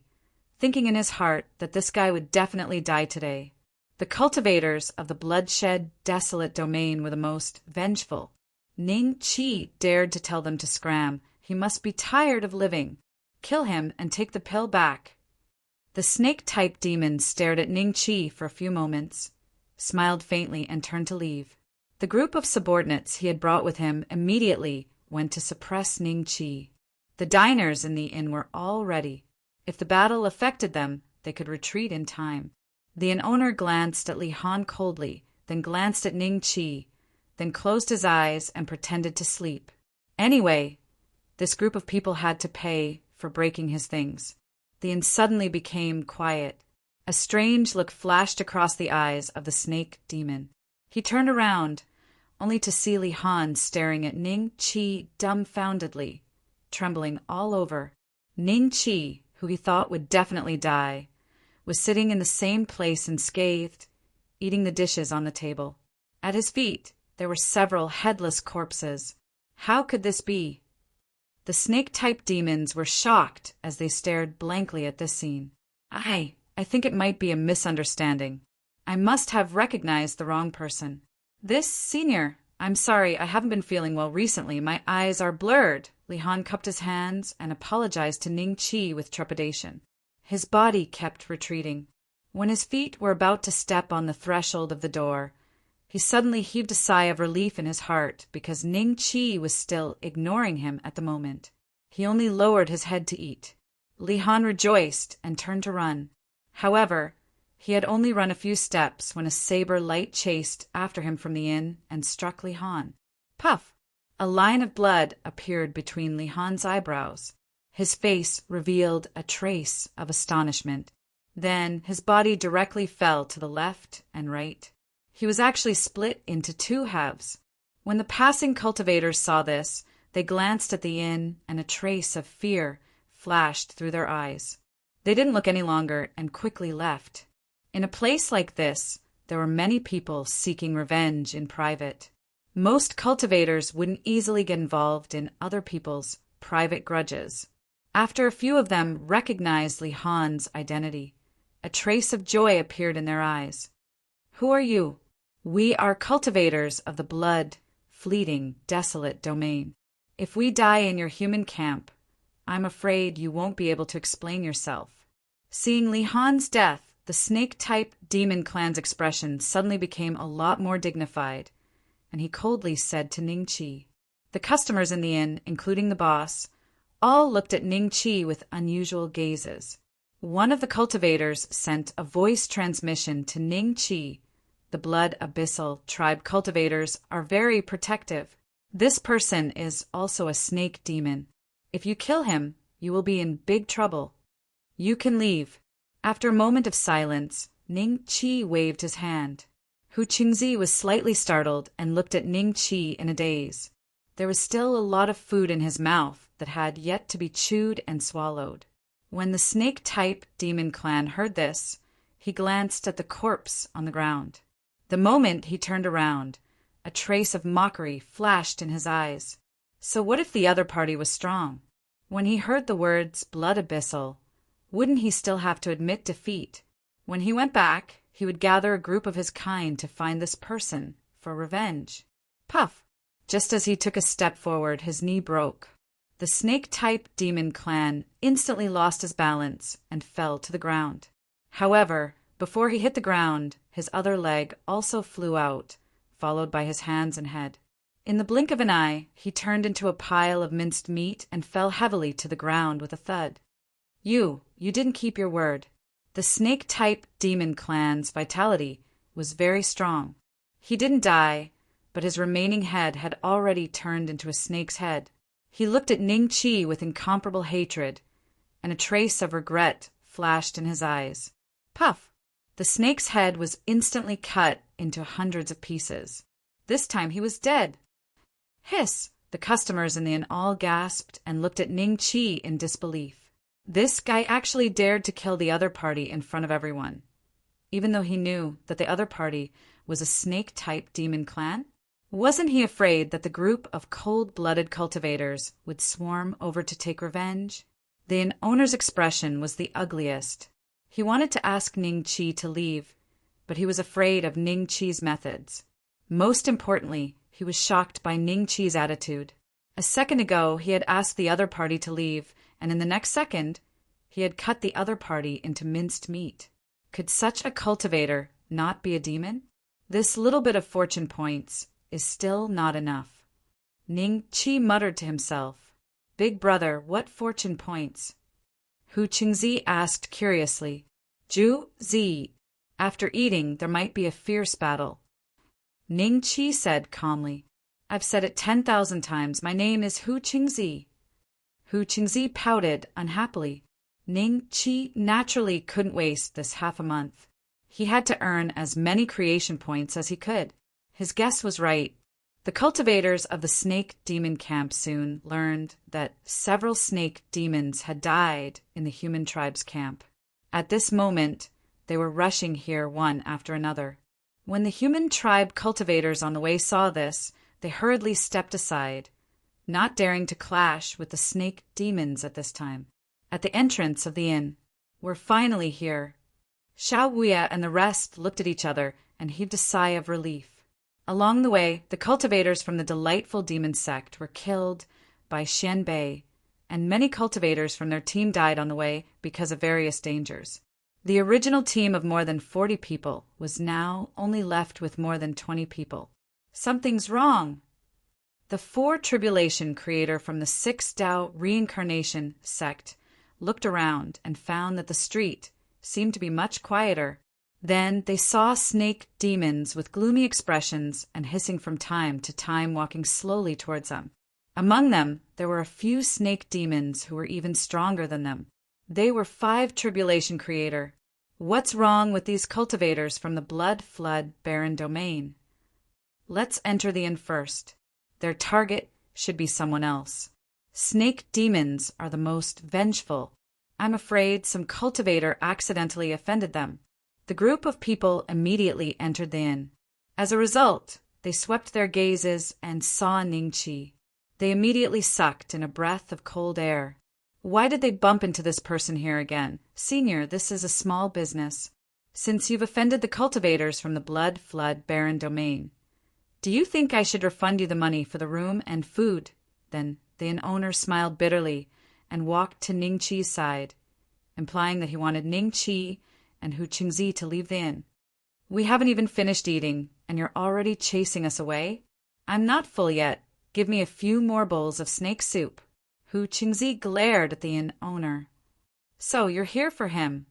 thinking in his heart that this guy would definitely die today. The cultivators of the bloodshed, desolate domain were the most vengeful. Ningqi dared to tell them to scram. He must be tired of living. Kill him and take the pill back. The snake-type demon stared at Ningqi for a few moments, smiled faintly, and turned to leave. The group of subordinates he had brought with him immediately went to suppress Ningqi. The diners in the inn were all ready. If the battle affected them, they could retreat in time. The inn owner glanced at Li Han coldly, then glanced at Ningqi, then closed his eyes and pretended to sleep. Anyway, this group of people had to pay for breaking his things. The inn suddenly became quiet. A strange look flashed across the eyes of the snake demon. He turned around, only to see Li Han staring at Ningqi dumbfoundedly, trembling all over. Ningqi, who he thought would definitely die, was sitting in the same place unscathed, eating the dishes on the table. At his feet, there were several headless corpses. How could this be? The snake-type demons were shocked as they stared blankly at this scene. I I think it might be a misunderstanding. I must have recognized the wrong person. This, senior. I'm sorry, I haven't been feeling well recently. My eyes are blurred. Li Han cupped his hands and apologized to Ning Chi with trepidation. His body kept retreating. When his feet were about to step on the threshold of the door, he suddenly heaved a sigh of relief in his heart because Ning Chi was still ignoring him at the moment. He only lowered his head to eat. Li Han rejoiced and turned to run. However, he had only run a few steps when a saber light chased after him from the inn and struck Li Han. Puff! A line of blood appeared between Li Han's eyebrows. His face revealed a trace of astonishment. Then his body directly fell to the left and right. He was actually split into two halves. When the passing cultivators saw this, they glanced at the inn and a trace of fear flashed through their eyes. They didn't look any longer and quickly left. In a place like this, there were many people seeking revenge in private. Most cultivators wouldn't easily get involved in other people's private grudges. After a few of them recognized Li Han's identity, a trace of joy appeared in their eyes. Who are you? We are cultivators of the blood-fleeting, desolate domain. If we die in your human camp, I'm afraid you won't be able to explain yourself. Seeing Li Han's death, the snake-type demon clan's expression suddenly became a lot more dignified, and he coldly said to Ning Chi. The customers in the inn, including the boss, all looked at Ning Chi with unusual gazes. One of the cultivators sent a voice transmission to Ning Chi. The Blood Abyssal tribe cultivators are very protective. This person is also a snake demon. If you kill him, you will be in big trouble. You can leave. After a moment of silence, Ning Chi waved his hand. Hu Qingzi was slightly startled and looked at Ning Chi in a daze. There was still a lot of food in his mouth that had yet to be chewed and swallowed. When the snake-type demon clan heard this, he glanced at the corpse on the ground. The moment he turned around, a trace of mockery flashed in his eyes. So what if the other party was strong? When he heard the words Blood Abyssal, wouldn't he still have to admit defeat? When he went back, he would gather a group of his kind to find this person for revenge. Puff! Just as he took a step forward, his knee broke. The snake-type demon clan instantly lost his balance and fell to the ground. However, before he hit the ground, his other leg also flew out, followed by his hands and head. In the blink of an eye, he turned into a pile of minced meat and fell heavily to the ground with a thud. You didn't keep your word. The snake-type demon clan's vitality was very strong. He didn't die, but his remaining head had already turned into a snake's head. He looked at Ning Chi with incomparable hatred, and a trace of regret flashed in his eyes. Puff! The snake's head was instantly cut into hundreds of pieces. This time he was dead. Hiss! The customers in the inn all gasped and looked at Ning Chi in disbelief. This guy actually dared to kill the other party in front of everyone, even though he knew that the other party was a snake-type demon clan? Wasn't he afraid that the group of cold-blooded cultivators would swarm over to take revenge? The inn owner's expression was the ugliest. He wanted to ask Ning Chi to leave, but he was afraid of Ning Chi's methods. Most importantly, he was shocked by Ning Chi's attitude. A second ago, he had asked the other party to leave, and in the next second, he had cut the other party into minced meat. Could such a cultivator not be a demon? This little bit of fortune points is still not enough. Ning Chi muttered to himself. Big brother, what fortune points? Hu Qingzi asked curiously. Ju Zi. After eating, there might be a fierce battle. Ning Chi said calmly. I've said it 10,000 times. My name is Hu Qingzi. Hu Qingzi pouted unhappily. Ning Chi naturally couldn't waste this half a month. He had to earn as many creation points as he could. His guess was right. The cultivators of the snake demon camp soon learned that several snake demons had died in the human tribe's camp. At this moment, they were rushing here one after another. When the human tribe cultivators on the way saw this, they hurriedly stepped aside, not daring to clash with the snake demons at this time. At the entrance of the inn, we're finally here. Xiao Wuya and the rest looked at each other and heaved a sigh of relief. Along the way, the cultivators from the delightful demon sect were killed by Xian Bei, and many cultivators from their team died on the way because of various dangers. The original team of more than 40 people was now only left with more than 20 people. Something's wrong. The Four Tribulation creator from the Six Tao Reincarnation sect looked around and found that the street seemed to be much quieter. Then they saw snake demons with gloomy expressions and hissing from time to time walking slowly towards them. Among them, there were a few snake demons who were even stronger than them. They were 5 Tribulation creator. What's wrong with these cultivators from the Blood Flood Barren Domain? Let's enter the inn first. Their target should be someone else. Snake demons are the most vengeful. I'm afraid some cultivator accidentally offended them. The group of people immediately entered the inn. As a result, they swept their gazes and saw Ningqi. They immediately sucked in a breath of cold air. Why did they bump into this person here again? Senior, this is a small business. Since you've offended the cultivators from the Blood Flood Barren Domain, do you think I should refund you the money for the room and food? Then the inn owner smiled bitterly and walked to Ningqi's side, implying that he wanted Ningqi and Hu Qingzi to leave the inn. We haven't even finished eating, and you're already chasing us away? I'm not full yet. Give me a few more bowls of snake soup. Hu Qingzi glared at the inn owner. So you're here for him.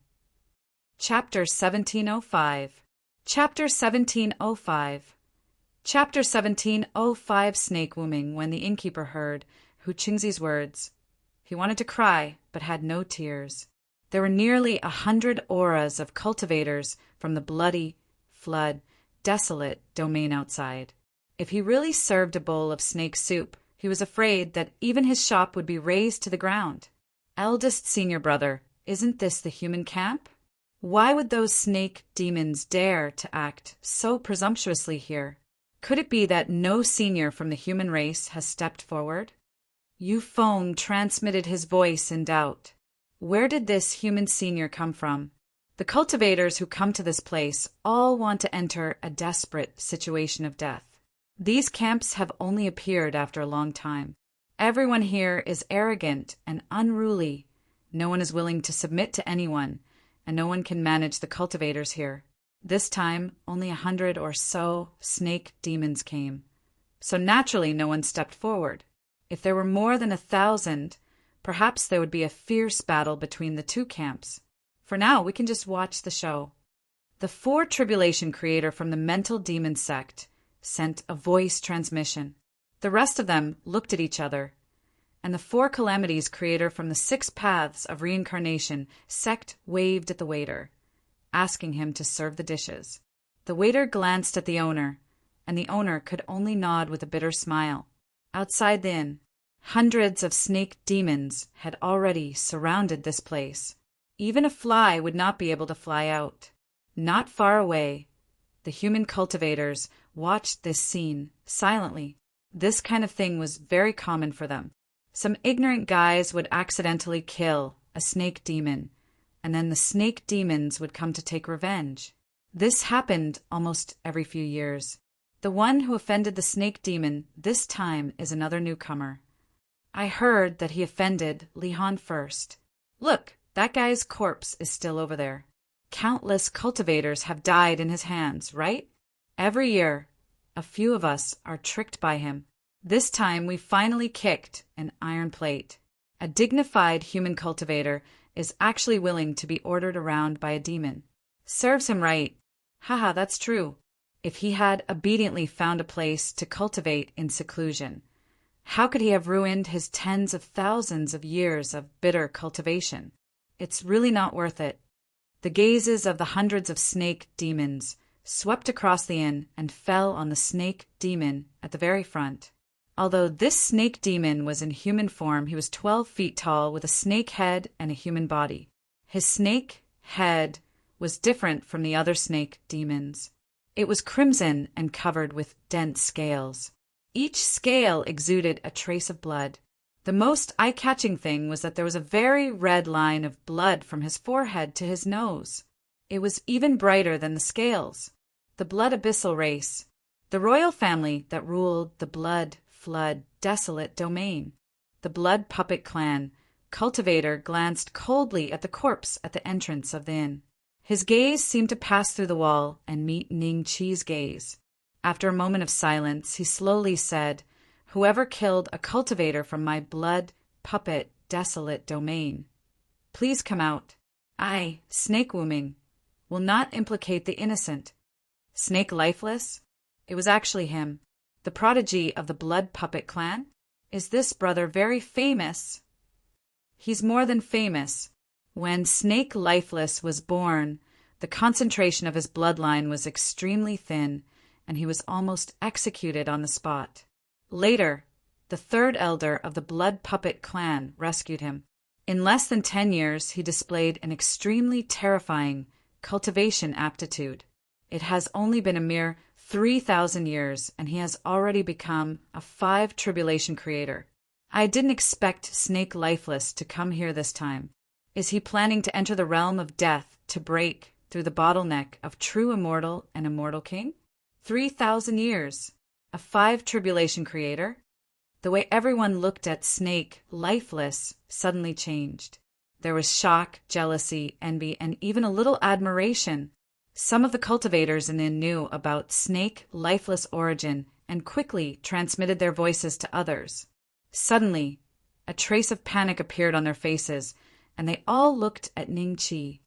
Chapter 1705. Chapter 1705. Chapter 1705. Snake wombing. When the innkeeper heard Hu Qingzi's words, he wanted to cry, but had no tears. There were nearly 100 auras of cultivators from the bloody, flood, desolate domain outside. If he really served a bowl of snake soup, he was afraid that even his shop would be razed to the ground. Eldest senior brother, isn't this the human camp? Why would those snake demons dare to act so presumptuously here? Could it be that no senior from the human race has stepped forward? Yu Feng transmitted his voice in doubt. Where did this human senior come from? The cultivators who come to this place all want to enter a desperate situation of death. These camps have only appeared after a long time. Everyone here is arrogant and unruly. No one is willing to submit to anyone, and no one can manage the cultivators here. This time, only 100 or so snake demons came. So naturally, no one stepped forward. If there were more than 1,000, perhaps there would be a fierce battle between the two camps. For now, we can just watch the show. The Four Tribulation creator from the mental demon sect sent a voice transmission. The rest of them looked at each other, and the Four Calamities creator from the 6 Paths of Reincarnation sect waved at the waiter, asking him to serve the dishes. The waiter glanced at the owner, and the owner could only nod with a bitter smile. Outside the inn, hundreds of snake demons had already surrounded this place. Even a fly would not be able to fly out. Not far away, the human cultivators watched this scene silently. This kind of thing was very common for them. Some ignorant guys would accidentally kill a snake demon, and then the snake demons would come to take revenge. This happened almost every few years. The one who offended the snake demon this time is another newcomer. I heard that he offended Li Han first. Look, that guy's corpse is still over there. Countless cultivators have died in his hands, right? Every year, a few of us are tricked by him. This time we finally kicked an iron plate. A dignified human cultivator is actually willing to be ordered around by a demon. Serves him right. Haha, that's true. If he had obediently found a place to cultivate in seclusion, how could he have ruined his tens of thousands of years of bitter cultivation? It's really not worth it. The gazes of the hundreds of snake demons swept across the inn and fell on the snake demon at the very front. Although this snake demon was in human form, he was 12 feet tall with a snake head and a human body. His snake head was different from the other snake demons. It was crimson and covered with dense scales. Each scale exuded a trace of blood. The most eye-catching thing was that there was a very red line of blood from his forehead to his nose. It was even brighter than the scales. The blood abyssal race. The royal family that ruled the blood, flood, desolate domain. The blood puppet clan. Cultivator glanced coldly at the corpse at the entrance of the inn. His gaze seemed to pass through the wall and meet Ning Chi's gaze. After a moment of silence, he slowly said, "Whoever killed a cultivator from my blood, puppet, desolate domain, please come out. I, Snake Wooming, will not implicate the innocent." Snake Lifeless? It was actually him, the prodigy of the blood puppet clan? Is this brother very famous? He's more than famous. When Snake Lifeless was born, the concentration of his bloodline was extremely thin, and he was almost executed on the spot. Later, the third elder of the blood puppet clan rescued him. In less than 10 years, he displayed an extremely terrifying cultivation aptitude. It has only been a mere 3,000 years, and he has already become a 5 tribulation creator. I didn't expect Snake Lifeless to come here this time. Is he planning to enter the realm of death to break through the bottleneck of true immortal and immortal king? 3,000 years. A 5 tribulation creator? The way everyone looked at Snake Lifeless suddenly changed. There was shock, jealousy, envy, and even a little admiration. Some of the cultivators in the inn knew about Snake Lifeless' origin and quickly transmitted their voices to others. Suddenly, a trace of panic appeared on their faces, and they all looked at Ning Chi.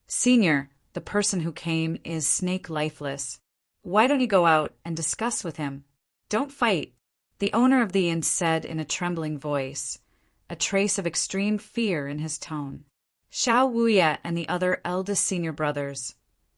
"Senior, the person who came is Snake Lifeless. Why don't you go out and discuss with him? Don't fight," the owner of the inn said in a trembling voice, a trace of extreme fear in his tone. Xiao Wuye and the other eldest senior brothers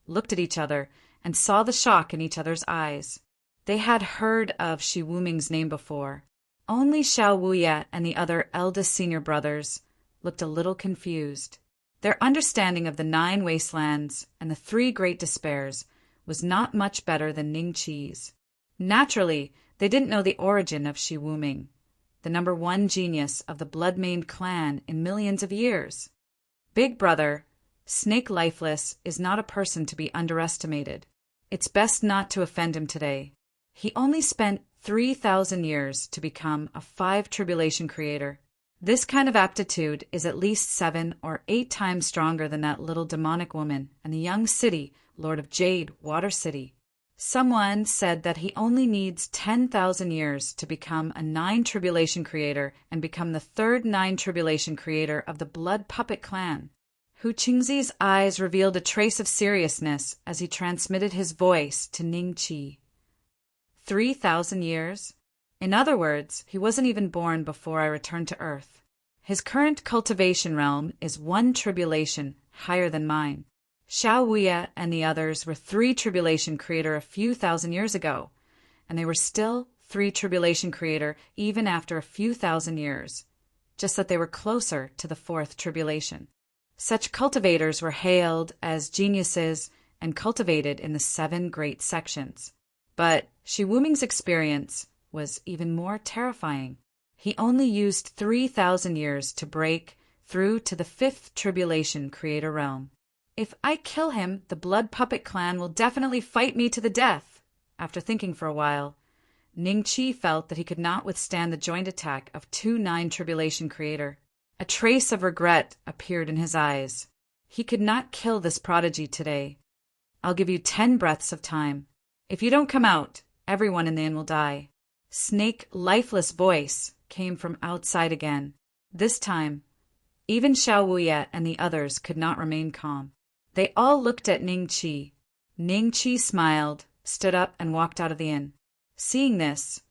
looked at each other and saw the shock in each other's eyes. They had heard of Shi Wuming's name before. Only Xiao Wuye and the other eldest senior brothers looked a little confused. Their understanding of the 9 wastelands and the 3 great despairs was not much better than Ning Chi's. Naturally, they didn't know the origin of Shi Wuming, the number 1 genius of the blood-maned clan in millions of years. Big brother, Snake Lifeless is not a person to be underestimated. It's best not to offend him today. He only spent 3,000 years to become a 5 tribulation creator. This kind of aptitude is at least 7 or 8 times stronger than that little demonic woman and the young city, Lord of Jade, Water City. Someone said that he only needs 10,000 years to become a 9 tribulation creator and become the 3rd 9 tribulation creator of the blood puppet clan. Hu Qingzi's eyes revealed a trace of seriousness as he transmitted his voice to Ning Chi. 3,000 years? In other words, he wasn't even born before I returned to Earth. His current cultivation realm is 1 tribulation higher than mine. Xiao Wuye and the others were 3 tribulation creator a few thousand years ago, and they were still 3 tribulation creator even after a few thousand years, just that they were closer to the 4th tribulation. Such cultivators were hailed as geniuses and cultivated in the 7 great sections. But Shi Wuming's experience was even more terrifying. He only used 3,000 years to break through to the 5th tribulation creator realm. If I kill him, the blood puppet clan will definitely fight me to the death. After thinking for a while, Ning Chi felt that he could not withstand the joint attack of 2 9 tribulation creator. A trace of regret appeared in his eyes. He could not kill this prodigy today. "I'll give you 10 breaths of time. If you don't come out, everyone in the inn will die." Snake Lifeless' voice came from outside again. This time, even Xiao Wuye and the others could not remain calm. They all looked at Ning Chi. Ning Chi smiled, stood up, and walked out of the inn. Seeing this,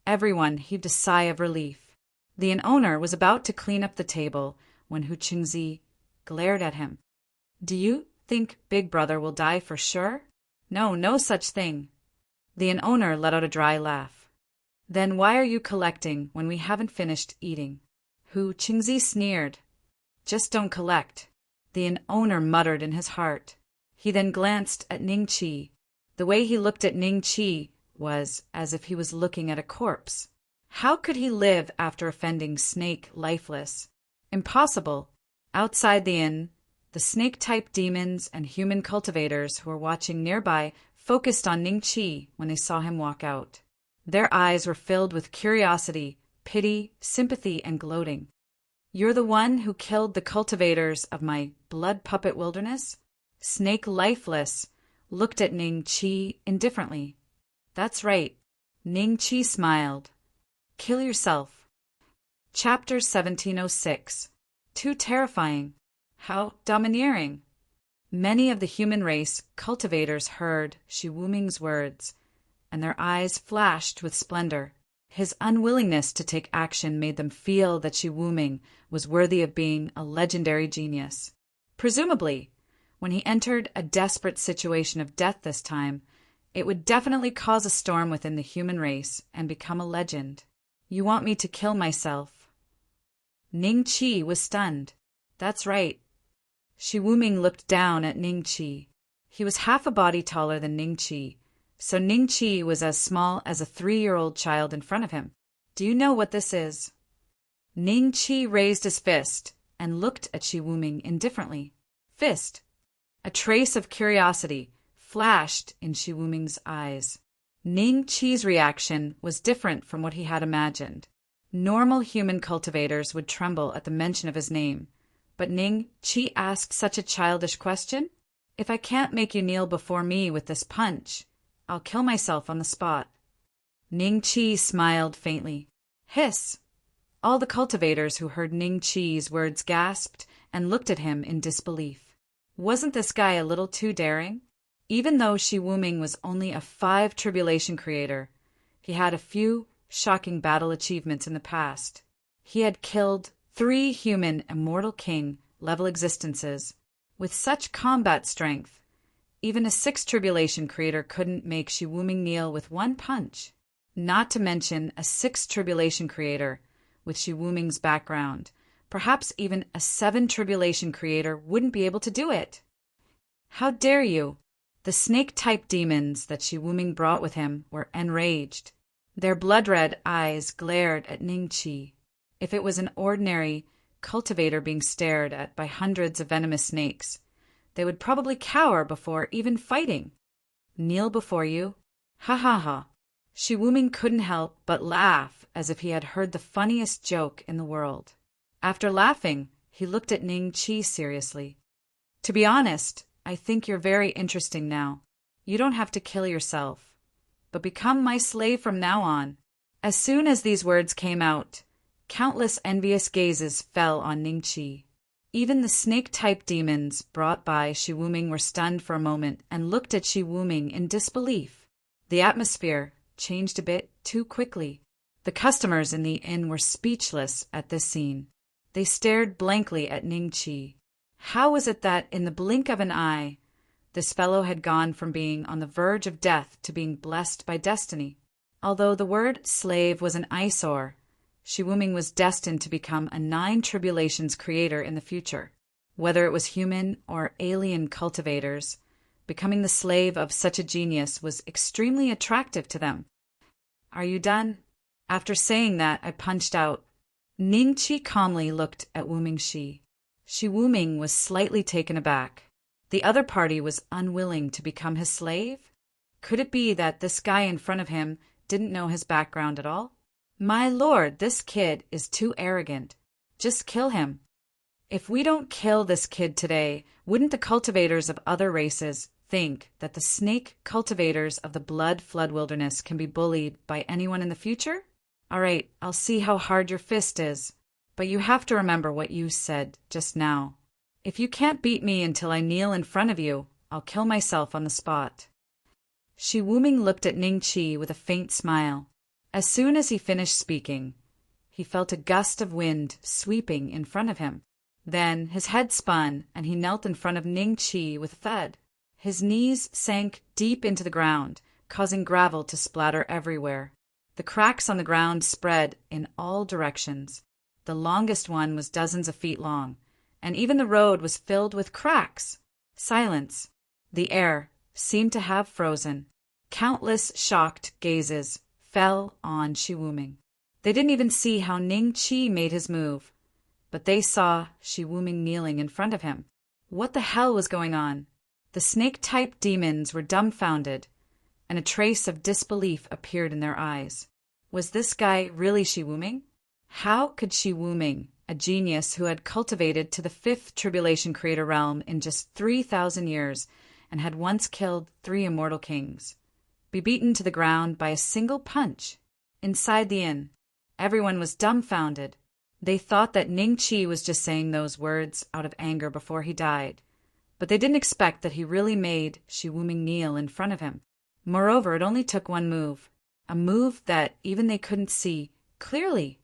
everyone heaved a sigh of relief. The inn owner was about to clean up the table when Hu Qingzi glared at him. "Do you think Big Brother will die for sure?" "No, no such thing." The inn owner let out a dry laugh. "Then why are you collecting when we haven't finished eating?" Hu Qingzi sneered. "Just don't collect," the inn owner muttered in his heart. He then glanced at Ning Chi. The way he looked at Ning Chi was as if he was looking at a corpse. How could he live after offending Snake Lifeless? Impossible. Outside the inn, The snake-type demons and human cultivators who were watching nearby focused on Ning-Chi when they saw him walk out. Their eyes were filled with curiosity, pity, sympathy, and gloating. "You're the one who killed the cultivators of my blood puppet wilderness?" Snake Lifeless looked at Ning-Chi indifferently. "That's right." Ning-Chi smiled. "Kill yourself." Chapter 1706. Too terrifying. How domineering. Many of the human race cultivators heard Shi Wuming's words, and their eyes flashed with splendor. His unwillingness to take action made them feel that Shi Wuming was worthy of being a legendary genius. Presumably, when he entered a desperate situation of death this time, it would definitely cause a storm within the human race and become a legend. "You want me to kill myself?" Ning-Chi was stunned. That's right. Shi Wuming looked down at Ning-Chi. He was half a body taller than Ning-Chi, so Ning-Chi was as small as a 3-year-old child in front of him. "Do you know what this is?" Ning-Chi raised his fist and looked at Shi Wuming indifferently. Fist. A trace of curiosity flashed in Shi Wuming's eyes. Ning-Chi's reaction was different from what he had imagined. Normal human cultivators would tremble at the mention of his name, but Ning-Chi asked such a childish question? "If I can't make you kneel before me with this punch, I'll kill myself on the spot." Ning-Chi smiled faintly. Hiss! All the cultivators who heard Ning-Chi's words gasped and looked at him in disbelief. Wasn't this guy a little too daring? Even though Shi Wuming was only a 5 tribulation creator, he had a few shocking battle achievements in the past. He had killed 3 human immortal king-level existences. With such combat strength, even a 6 tribulation creator couldn't make Shi Wuming kneel with one punch. Not to mention a 6 tribulation creator with Shi Wuming's background. Perhaps even a 7 tribulation creator wouldn't be able to do it. "How dare you!" The snake-type demons that Shi Wuming brought with him were enraged. Their blood-red eyes glared at Ning-Chi. If it was an ordinary cultivator being stared at by hundreds of venomous snakes, they would probably cower before even fighting. "Kneel before you? Ha ha ha." Shi Wuming couldn't help but laugh as if he had heard the funniest joke in the world. After laughing, he looked at Ning-Chi seriously. "To be honest, I think you're very interesting now. You don't have to kill yourself, but become my slave from now on." As soon as these words came out, countless envious gazes fell on Ning-Chi. Even the snake-type demons brought by Shi Wuming were stunned for a moment and looked at Shi Wuming in disbelief. The atmosphere changed a bit too quickly. The customers in the inn were speechless at this scene. They stared blankly at Ning-Chi. How was it that, in the blink of an eye, this fellow had gone from being on the verge of death to being blessed by destiny? Although the word slave was an eyesore, Shi Wuming was destined to become a 9 tribulations creator in the future. Whether it was human or alien cultivators, becoming the slave of such a genius was extremely attractive to them. "Are you done?" After saying that, I punched out. Ning-Chi calmly looked at Wuming-Shi. Shi Wuming was slightly taken aback. The other party was unwilling to become his slave? Could it be that this guy in front of him didn't know his background at all? "My lord, this kid is too arrogant. Just kill him." "If we don't kill this kid today, wouldn't the cultivators of other races think that the snake cultivators of the blood flood wilderness can be bullied by anyone in the future? All right, I'll see how hard your fist is. But you have to remember what you said just now. If you can't beat me until I kneel in front of you, I'll kill myself on the spot." Shi Wuming looked at Ning-Chi with a faint smile. As soon as he finished speaking, he felt a gust of wind sweeping in front of him. Then his head spun and he knelt in front of Ning-Chi with a thud. His knees sank deep into the ground, causing gravel to splatter everywhere. The cracks on the ground spread in all directions. The longest one was dozens of feet long, and even the road was filled with cracks. Silence. The air seemed to have frozen. Countless shocked gazes fell on Shi Wuming. They didn't even see how Ning-Chi made his move, but they saw Shi Wuming kneeling in front of him. What the hell was going on? The snake-type demons were dumbfounded, and a trace of disbelief appeared in their eyes. Was this guy really Shi Wuming? How could Shi Wuming, a genius who had cultivated to the 5th Tribulation Creator realm in just 3,000 years and had once killed 3 immortal kings, be beaten to the ground by a single punch? Inside the inn, everyone was dumbfounded. They thought that Ning Qi was just saying those words out of anger before he died, but they didn't expect that he really made Shi Wuming kneel in front of him. Moreover, it only took one move, a move that even they couldn't see clearly.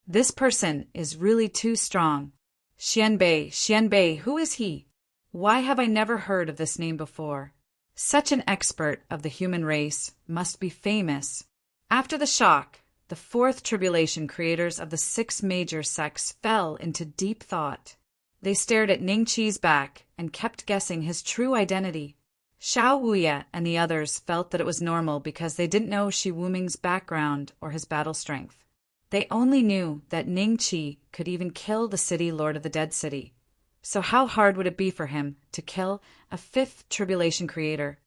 This person is really too strong. Xianbei, who is he? Why have I never heard of this name before? Such an expert of the human race must be famous. After the shock, the 4th Tribulation Creators of the 6 major sects fell into deep thought. They stared at Ning Qi's back and kept guessing his true identity. Xiao Wuye and the others felt that it was normal because they didn't know Shi Wuming's background or his battle strength. They only knew that Ning Qi could even kill the city lord of the Dead City. So how hard would it be for him to kill a 5th Tribulation Creator?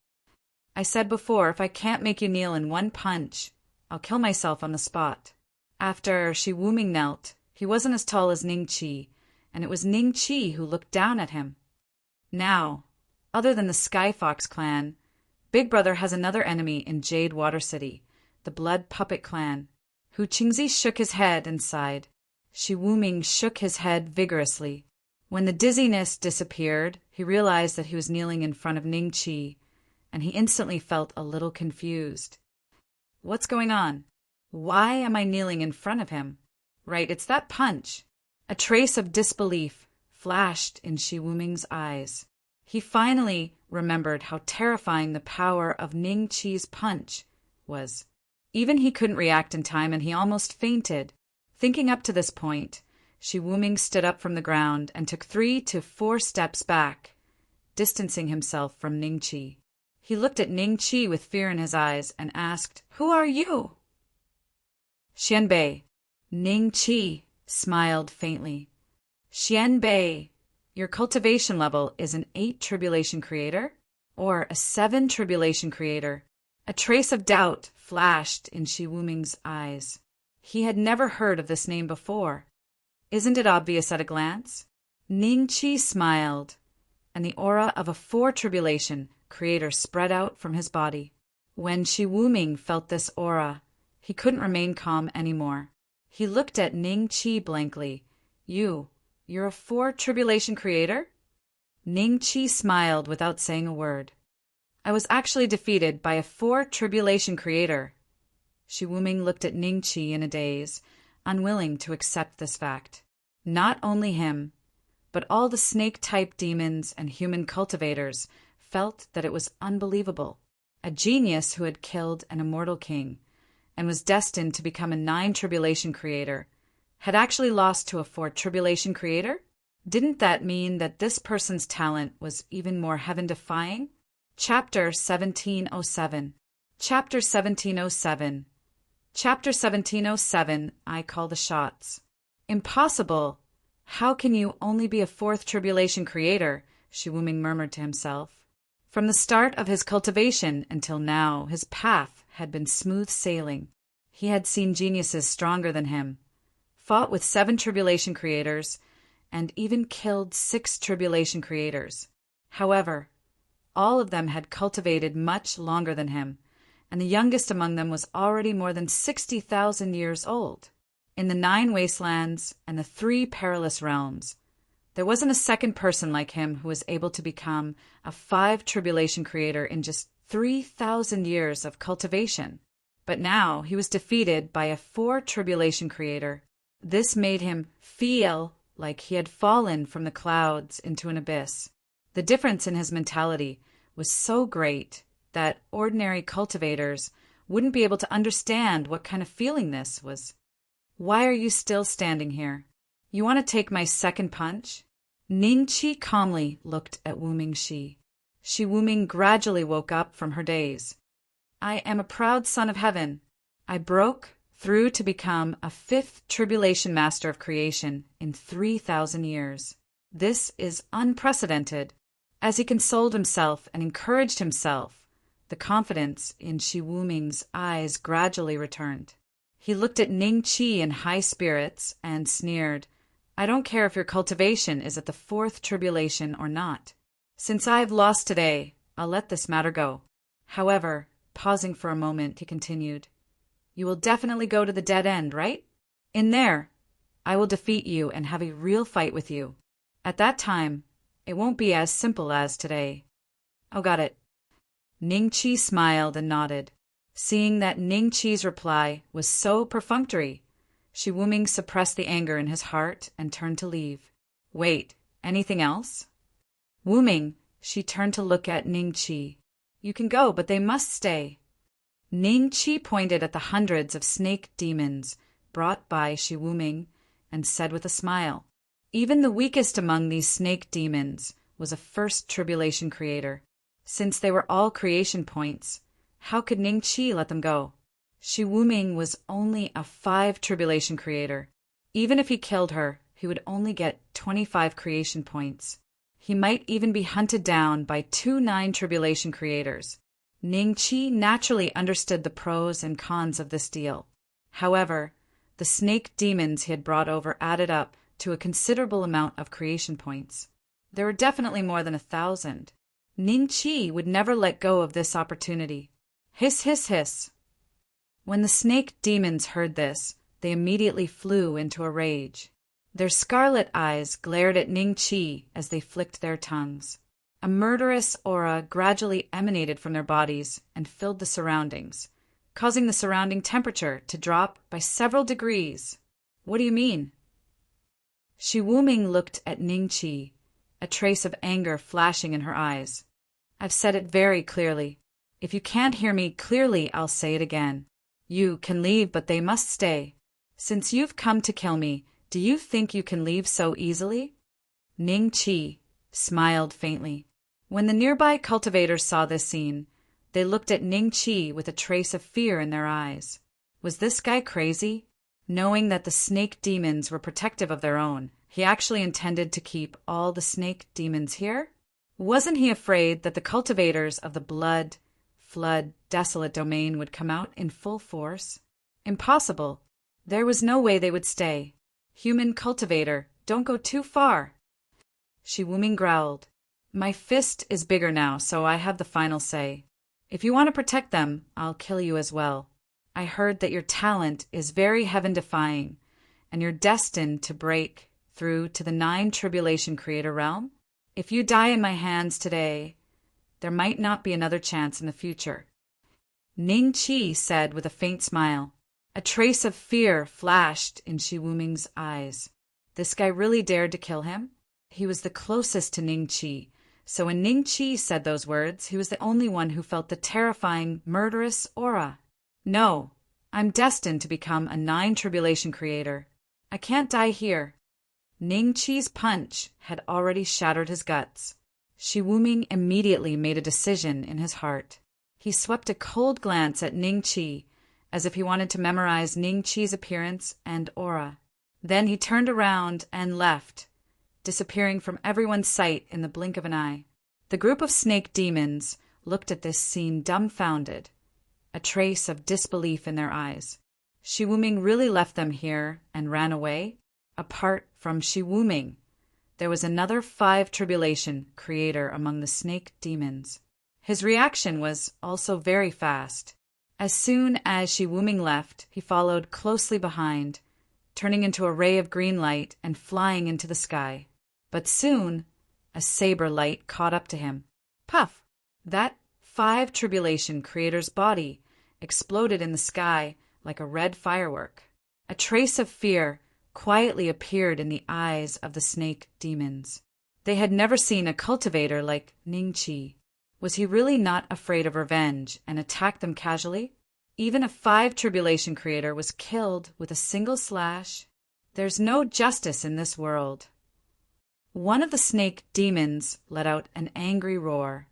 I said before, if I can't make you kneel in one punch, I'll kill myself on the spot. After Shi Wuming knelt, he wasn't as tall as Ning Qi, and it was Ning Qi who looked down at him. Now, other than the Sky Fox clan, Big Brother has another enemy in Jade Water City, the Blood Puppet clan. Hu Qingzi shook his head and sighed. Shi Wuming shook his head vigorously. When the dizziness disappeared, he realized that he was kneeling in front of Ning Qi, and he instantly felt a little confused. What's going on? Why am I kneeling in front of him? Right, it's that punch. A trace of disbelief flashed in Shi Wuming's eyes. He finally remembered how terrifying the power of Ning Qi's punch was. Even he couldn't react in time, and he almost fainted. Thinking up to this point, Shi Wuming stood up from the ground and took 3 to 4 steps back, distancing himself from Ning Qi. He looked at Ning Qi with fear in his eyes and asked, "Who are you?" "Xianbei." Ning Qi smiled faintly. "Xianbei, your cultivation level is an 8 Tribulation Creator or a 7 Tribulation Creator?" A trace of doubt flashed in Shi Wuming's eyes. He had never heard of this name before. Isn't it obvious at a glance? Ning Qi smiled, and the aura of a 4 Tribulation Creator spread out from his body. When Shi Wuming felt this aura, he couldn't remain calm anymore. He looked at Ning Qi blankly. You're a 4 Tribulation Creator?" Ning Qi smiled without saying a word. "I was actually defeated by a 4 Tribulation Creator." Shi Wuming looked at Ning Qi in a daze, unwilling to accept this fact. Not only him, but all the snake-type demons and human cultivators felt that it was unbelievable. A genius who had killed an immortal king and was destined to become a 9 Tribulation Creator had actually lost to a 4 Tribulation Creator? Didn't that mean that this person's talent was even more heaven-defying? Chapter 1707. Chapter 1707. Chapter 1707, I call the shots. "Impossible! How can you only be a 4th Tribulation Creator?" Shi Wuming murmured to himself. From the start of his cultivation until now, his path had been smooth sailing. He had seen geniuses stronger than him, fought with 7 Tribulation Creators, and even killed 6 Tribulation Creators. However, all of them had cultivated much longer than him, and the youngest among them was already more than 60,000 years old. In the 9 wastelands and the 3 perilous realms, there wasn't a second person like him who was able to become a 5 Tribulation Creator in just 3,000 years of cultivation. But now he was defeated by a 4 Tribulation Creator. This made him feel like he had fallen from the clouds into an abyss. The difference in his mentality was so great that ordinary cultivators wouldn't be able to understand what kind of feeling this was. "Why are you still standing here? You want to take my second punch?" Ning Qi calmly looked at Wuming Shi. Shi Wuming gradually woke up from her daze. "I am a proud son of heaven. I broke through to become a 5th Tribulation Master of Creation in 3,000 years. This is unprecedented. As he consoled himself and encouraged himself, the confidence in Shi Wuming's eyes gradually returned. He looked at Ning Qi in high spirits and sneered, "I don't care if your cultivation is at the fourth tribulation or not. Since I have lost today, I'll let this matter go." However, pausing for a moment, he continued, "You will definitely go to the dead end, right? In there, I will defeat you and have a real fight with you. At that time, it won't be as simple as today." "Oh, got it." Ning Qi smiled and nodded. Seeing that Ning Qi's reply was so perfunctory, Shi Wuming suppressed the anger in his heart and turned to leave. "Wait, anything else?" "Wuming," she turned to look at Ning Qi. "You can go, but they must stay." Ning Qi pointed at the hundreds of snake demons brought by Shi Wuming and said with a smile, "Even the weakest among these snake demons was a first tribulation creator. Since they were all creation points, how could Ning Qi let them go? Shi Wuming was only a 5 tribulation creator. Even if he killed her, he would only get 25 creation points. He might even be hunted down by 2 9 tribulation creators. Ning Qi naturally understood the pros and cons of this deal. However, the snake demons he had brought over added up to a considerable amount of creation points. There were definitely more than 1,000. Ning Qi would never let go of this opportunity. Hiss, hiss, hiss. When the snake demons heard this, they immediately flew into a rage. Their scarlet eyes glared at Ning Qi as they flicked their tongues. A murderous aura gradually emanated from their bodies and filled the surroundings, causing the surrounding temperature to drop by several degrees. "What do you mean?" Shi Wuming looked at Ning Qi, a trace of anger flashing in her eyes. "I've said it very clearly. If you can't hear me clearly, I'll say it again. You can leave, but they must stay. Since you've come to kill me, do you think you can leave so easily?" Ning Qi smiled faintly. When the nearby cultivators saw this scene, they looked at Ning Qi with a trace of fear in their eyes. Was this guy crazy? Knowing that the snake demons were protective of their own, he actually intended to keep all the snake demons here? Wasn't he afraid that the cultivators of the blood, flood, desolate domain would come out in full force? Impossible. There was no way they would stay. "Human cultivator, don't go too far." Shi Wuming growled, "My fist is bigger now, so I have the final say. If you want to protect them, I'll kill you as well. I heard that your talent is very heaven-defying, and you're destined to break through to the 9 tribulation creator realm. If you die in my hands today, there might not be another chance in the future." Ning Qi said with a faint smile. A trace of fear flashed in Shi Wuming's eyes. This guy really dared to kill him? He was the closest to Ning Qi, so when Ning Qi said those words, he was the only one who felt the terrifying, murderous aura. "No, I'm destined to become a 9 tribulation creator. I can't die here." Ning Qi's punch had already shattered his guts. Shi Wuming immediately made a decision in his heart. He swept a cold glance at Ning Qi, as if he wanted to memorize Ning Qi's appearance and aura. Then he turned around and left, disappearing from everyone's sight in the blink of an eye. The group of snake demons looked at this scene dumbfounded, a trace of disbelief in their eyes. Shi Wuming really left them here and ran away? Apart from Shi Wuming, there was another 5 tribulation creator among the snake demons. His reaction was also very fast. As soon as Shi Wuming left, he followed closely behind, turning into a ray of green light and flying into the sky. But soon, a saber light caught up to him. Puff! That 5 tribulation creator's body exploded in the sky like a red firework. A trace of fear quietly appeared in the eyes of the snake demons. They had never seen a cultivator like Ning Qi. Was he really not afraid of revenge and attacked them casually? Even a 5 tribulation creator was killed with a single slash. There's no justice in this world. One of the snake demons let out an angry roar,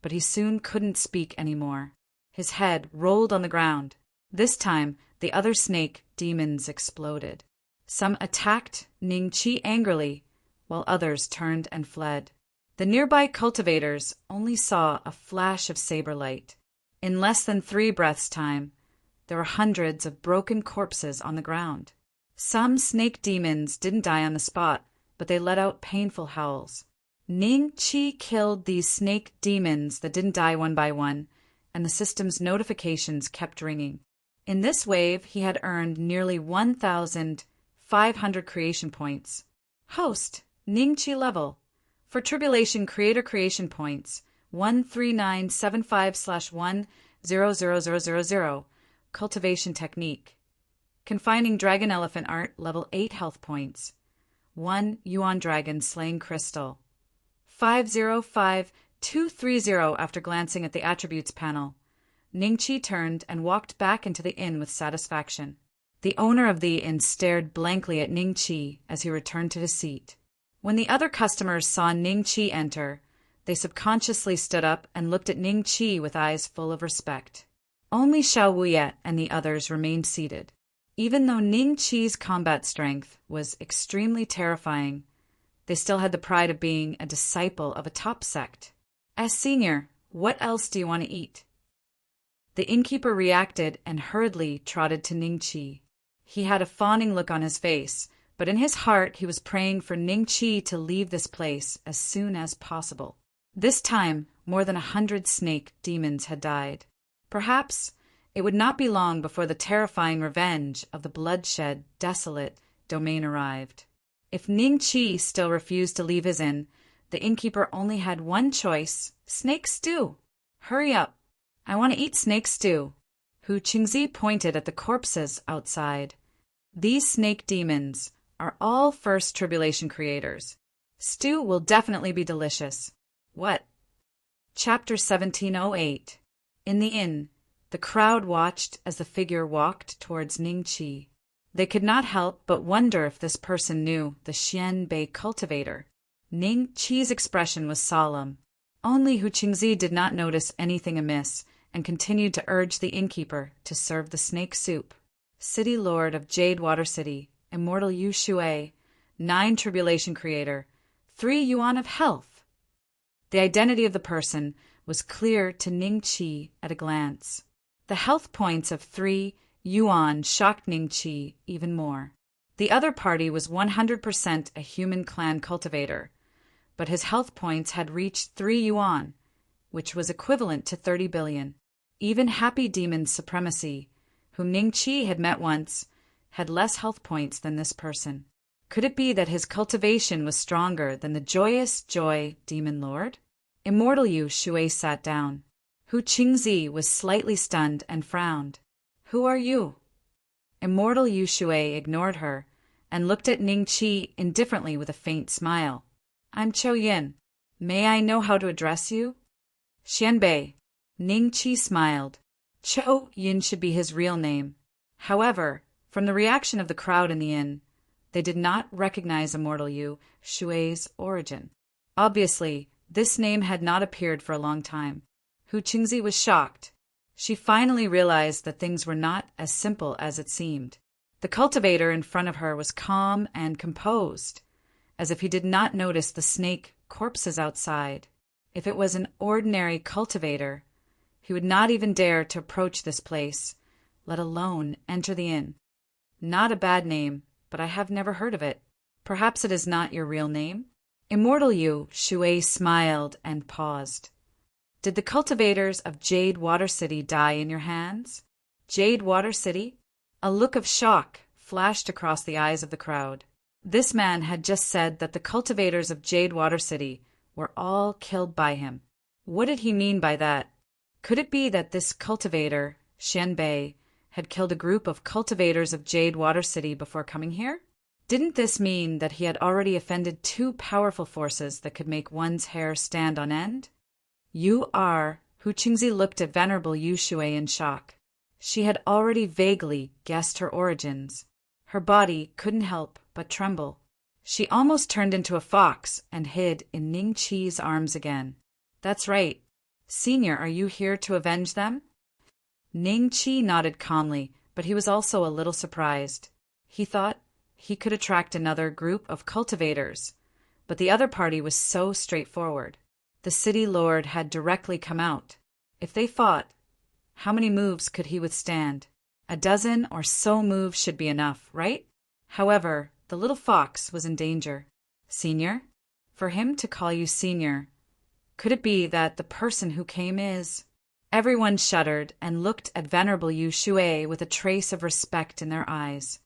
but he soon couldn't speak anymore. His head rolled on the ground. This time, the other snake demons exploded. Some attacked Ning Qi angrily, while others turned and fled. The nearby cultivators only saw a flash of saber light. In less than 3 breaths' time, there were hundreds of broken corpses on the ground. Some snake demons didn't die on the spot, but they let out painful howls. Ning Qi killed these snake demons that didn't die one by one, and the system's notifications kept ringing. In this wave, he had earned nearly 1,500 creation points. Host, Ning Qi level. For Tribulation Creator Creation Points, 13975/1000000. Cultivation Technique. Confining Dragon Elephant Art, level 8 health points. 1 Yuan Dragon Slaying Crystal. 505230. After glancing at the attributes panel, Ningqi turned and walked back into the inn with satisfaction. The owner of the inn stared blankly at Ningqi as he returned to his seat. When the other customers saw Ningqi enter, they subconsciously stood up and looked at Ningqi with eyes full of respect. Only Xiao Wuyet and the others remained seated. Even though Ningqi's combat strength was extremely terrifying, they still had the pride of being a disciple of a top sect. As senior, what else do you want to eat? The innkeeper reacted and hurriedly trotted to Ningqi. He had a fawning look on his face, but in his heart he was praying for Ningqi to leave this place as soon as possible. This time, more than 100 snake demons had died. Perhaps it would not be long before the terrifying revenge of the bloodshed, desolate domain arrived. If Ningqi still refused to leave his inn, the innkeeper only had one choice: snake stew. Hurry up. I want to eat snake stew. Hu Qingzi pointed at the corpses outside. These snake demons are all first tribulation creators. Stew will definitely be delicious. What? Chapter 1708. In the inn, the crowd watched as the figure walked towards Ningqi. They could not help but wonder if this person knew the Xianbei cultivator. Ningqi's expression was solemn. Only Hu Qingzi did not notice anything amiss and continued to urge the innkeeper to serve the snake soup. City Lord of Jade Water City, Immortal Yu Shui, 9 Tribulation Creator, 3 Yuan of Health. The identity of the person was clear to Ningqi at a glance. The health points of 3 Yuan shocked Ningqi even more. The other party was 100% a human clan cultivator, but his health points had reached 3 Yuan, which was equivalent to 30 billion. Even Happy Demon's Supremacy, whom Ningqi had met once, had less health points than this person. Could it be that his cultivation was stronger than the Joyous Joy Demon Lord? Immortal Yu Shui sat down. Hu Qingzi was slightly stunned and frowned. Who are you? Immortal Yu Shui ignored her and looked at Ningqi indifferently with a faint smile. I'm Qiu Yin. May I know how to address you? Xianbei. Ningqi smiled. Qiu Yin should be his real name. However, from the reaction of the crowd in the inn, they did not recognize Immortal Yu Shui's origin. Obviously, this name had not appeared for a long time. Hu Qingzi was shocked. She finally realized that things were not as simple as it seemed. The cultivator in front of her was calm and composed, as if he did not notice the snake corpses outside. If it was an ordinary cultivator, he would not even dare to approach this place, let alone enter the inn. Not a bad name, but I have never heard of it. Perhaps it is not your real name? Immortal Yu Shui smiled and paused. Did the cultivators of Jade Water City die in your hands? Jade Water City? A look of shock flashed across the eyes of the crowd. This man had just said that the cultivators of Jade Water City were all killed by him. What did he mean by that? Could it be that this cultivator, Xianbei, had killed a group of cultivators of Jade Water City before coming here? Didn't this mean that he had already offended 2 powerful forces that could make one's hair stand on end? You are... Hu Qingzi looked at Venerable Yu Shui in shock. She had already vaguely guessed her origins. Her body couldn't help but tremble. She almost turned into a fox and hid in Ningqi's arms again. That's right. Senior, are you here to avenge them? Ningqi nodded calmly, but he was also a little surprised. He thought he could attract another group of cultivators, But the other party was so straightforward. The city lord had directly come out. If they fought, how many moves could he withstand? A dozen or so moves should be enough, right? However, the little fox was in danger. Senior? For him to call you senior. Could it be that the person who came is… Everyone shuddered and looked at Venerable Yu Shui with a trace of respect in their eyes.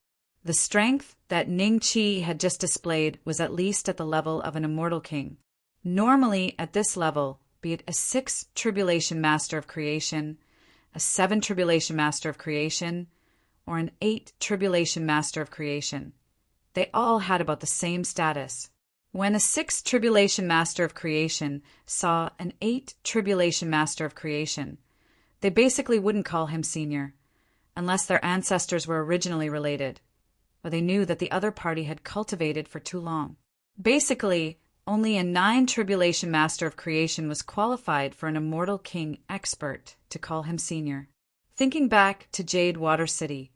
The strength that Ning Qi had just displayed was at least at the level of an immortal king. Normally, at this level, be it a 6 Tribulation Master of Creation, a 7 Tribulation Master of Creation, or an 8 Tribulation Master of Creation, they all had about the same status. When a 6 Tribulation Master of Creation saw an 8 Tribulation Master of Creation, they basically wouldn't call him senior, unless their ancestors were originally related, or they knew that the other party had cultivated for too long. Basically, only a 9 Tribulation Master of Creation was qualified for an immortal king expert to call him senior. Thinking back to Jade Water City,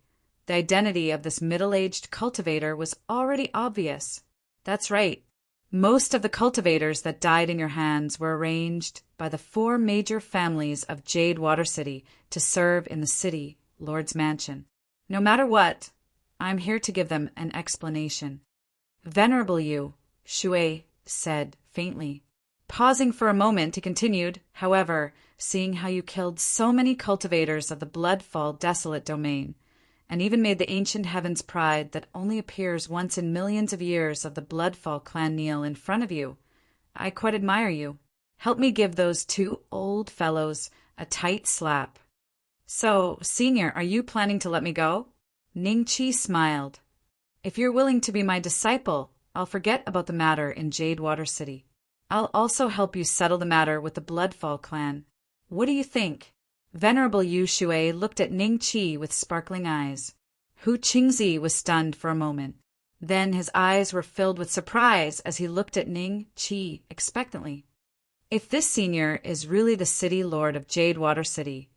the identity of this middle-aged cultivator was already obvious. That's right. Most of the cultivators that died in your hands were arranged by the 4 major families of Jade Water City to serve in the city Lord's Mansion. No matter what, I'm here to give them an explanation. Venerable Yu, Shui said faintly. Pausing for a moment, he continued, however, seeing how you killed so many cultivators of the Bloodfall desolate domain, and even made the ancient heaven's pride that only appears once in millions of years of the Bloodfall clan kneel in front of you, I quite admire you. Help me give those 2 old fellows a tight slap. So, senior, are you planning to let me go? Ning Qi smiled. If you're willing to be my disciple, I'll forget about the matter in Jade Water City. I'll also help you settle the matter with the Bloodfall clan. What do you think? Venerable Yu Shui looked at Ning Qi with sparkling eyes. Hu Qingzi was stunned for a moment. Then his eyes were filled with surprise as he looked at Ning Qi expectantly. If this senior is really the city lord of Jade Water City,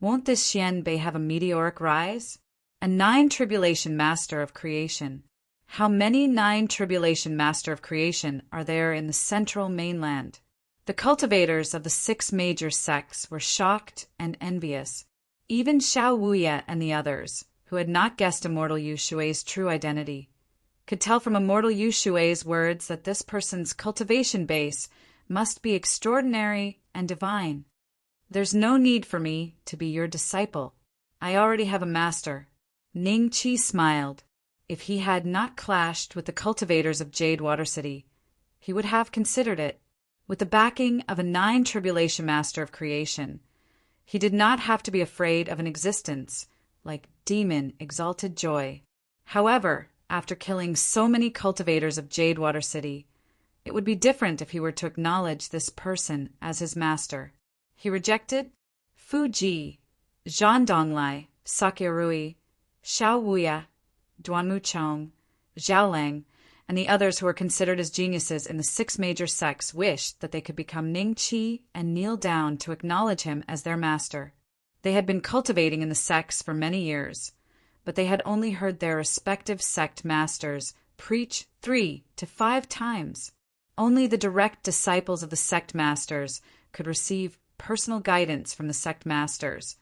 won't this Xianbei have a meteoric rise? A 9 Tribulation Master of Creation. How many 9 Tribulation Master of Creation are there in the central mainland? The cultivators of the 6 major sects were shocked and envious. Even Xiao Wuya and the others, who had not guessed Immortal Yu Shui's true identity, could tell from Immortal Yu Shui's words that this person's cultivation base must be extraordinary and divine. There's no need for me to be your disciple. I already have a master. Ning Qi smiled. If he had not clashed with the cultivators of Jade Water City, he would have considered it. With the backing of a 9 Tribulation Master of Creation, he did not have to be afraid of an existence like demon exalted joy. However, after killing so many cultivators of Jade Water City, it would be different if he were to acknowledge this person as his master. He rejected Fu Ji, Zhan Donglai, Sakyarui, Xiao Wuya, Duanmu Chong, Zhao Lang, and the others who were considered as geniuses in the 6 major sects wished that they could become Ning Qi and kneel down to acknowledge him as their master. They had been cultivating in the sects for many years, but they had only heard their respective sect masters preach 3 to 5 times. Only the direct disciples of the sect masters could receive personal guidance from the sect masters,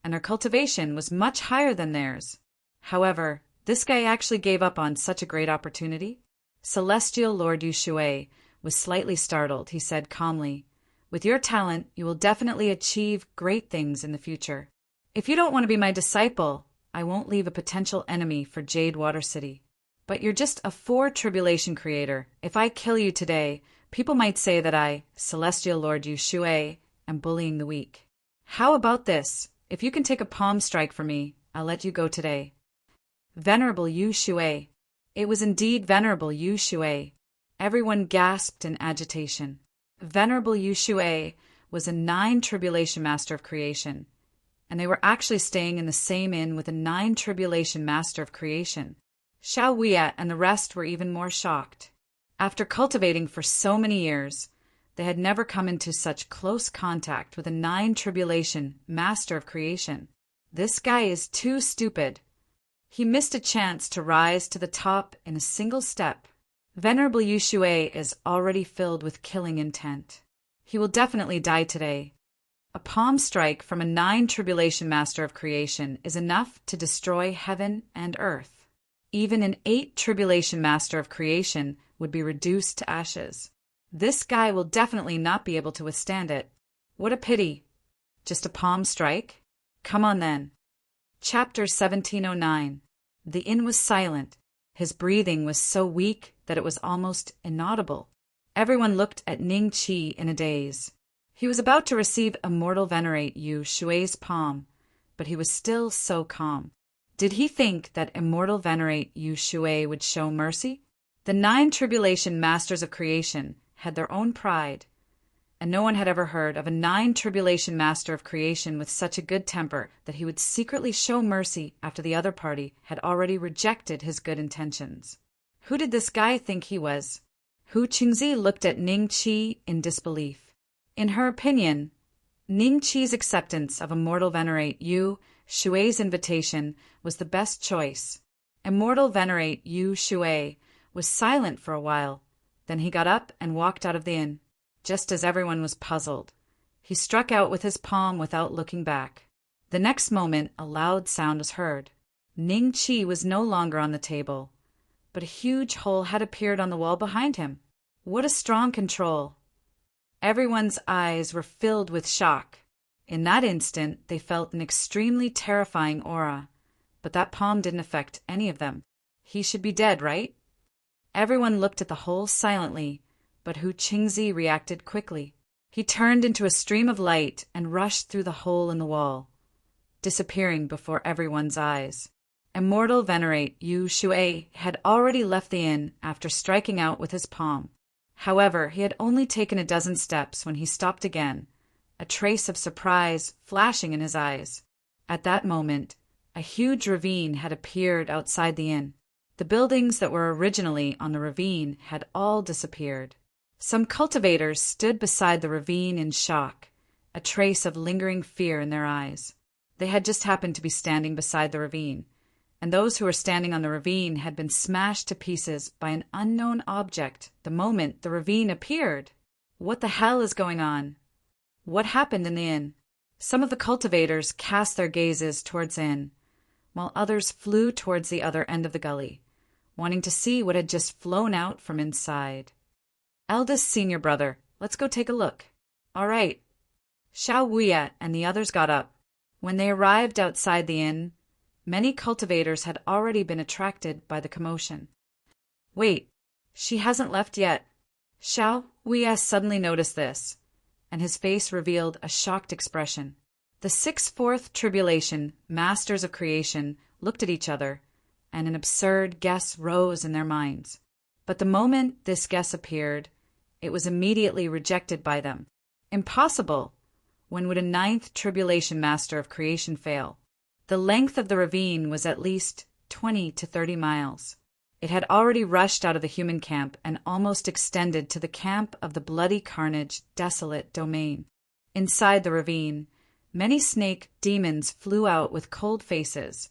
and their cultivation was much higher than theirs. However, this guy actually gave up on such a great opportunity. Celestial Lord Yu Shui was slightly startled. He said calmly, "With your talent, you will definitely achieve great things in the future. If you don't want to be my disciple, I won't leave a potential enemy for Jade Water City. But you're just a 4 Tribulation creator. If I kill you today, people might say that I, Celestial Lord Yu Shui, am bullying the weak. How about this? If you can take a palm strike for me, I'll let you go today." Venerable Yu Shui. It was indeed Venerable Yu Shui. Everyone gasped in agitation. Venerable Yu Shui was a 9 Tribulation Master of Creation, and they were actually staying in the same inn with a 9 Tribulation Master of Creation. Xiao Wuya and the rest were even more shocked. After cultivating for so many years, they had never come into such close contact with a 9 Tribulation Master of Creation. This guy is too stupid. He missed a chance to rise to the top in a single step. Venerable Yu Shui is already filled with killing intent. He will definitely die today. A palm strike from a 9 tribulation master of creation is enough to destroy heaven and earth. Even an 8 tribulation master of creation would be reduced to ashes. This guy will definitely not be able to withstand it. What a pity. Just a palm strike? Come on then. Chapter 1709. The inn was silent. His breathing was so weak that it was almost inaudible. Everyone looked at Ning Qi in a daze. He was about to receive Immortal Venerate Yu Shui's palm, but he was still so calm. Did he think that Immortal Venerate Yu Shui would show mercy? The 9 tribulation masters of creation had their own pride, and no one had ever heard of a 9 tribulation master of creation with such a good temper that he would secretly show mercy after the other party had already rejected his good intentions. Who did this guy think he was? Hu Qingzi looked at Ning Qi in disbelief. In her opinion, Ning Qi's acceptance of Immortal Venerate Yu Shui's invitation was the best choice. Immortal Venerate Yu Shui was silent for a while. Then he got up and walked out of the inn. Just as everyone was puzzled, he struck out with his palm without looking back. The next moment, a loud sound was heard. Ning Qi was no longer on the table, but a huge hole had appeared on the wall behind him. What a strong control! Everyone's eyes were filled with shock. In that instant, they felt an extremely terrifying aura, but that palm didn't affect any of them. He should be dead, right? Everyone looked at the hole silently, but Hu Qingzi reacted quickly. He turned into a stream of light and rushed through the hole in the wall, disappearing before everyone's eyes. Immortal Venerate Yu Shui had already left the inn after striking out with his palm. However, he had only taken a dozen steps when he stopped again, a trace of surprise flashing in his eyes. At that moment, a huge ravine had appeared outside the inn. The buildings that were originally on the ravine had all disappeared. Some cultivators stood beside the ravine in shock, a trace of lingering fear in their eyes. They had just happened to be standing beside the ravine, and those who were standing on the ravine had been smashed to pieces by an unknown object the moment the ravine appeared. What the hell is going on? What happened in the inn? Some of the cultivators cast their gazes towards the inn, while others flew towards the other end of the gully, wanting to see what had just flown out from inside. Eldest senior brother, let's go take a look. All right. Xiao Wuya and the others got up. When they arrived outside the inn, many cultivators had already been attracted by the commotion. Wait, she hasn't left yet. Xiao Wuya suddenly noticed this, and his face revealed a shocked expression. The 6th tribulation masters of creation looked at each other, and an absurd guess rose in their minds. But the moment this guess appeared, it was immediately rejected by them. Impossible! When would a 9th tribulation master of creation fail? The length of the ravine was at least 20 to 30 miles. It had already rushed out of the human camp and almost extended to the camp of the bloody carnage desolate domain. Inside the ravine, many snake demons flew out with cold faces,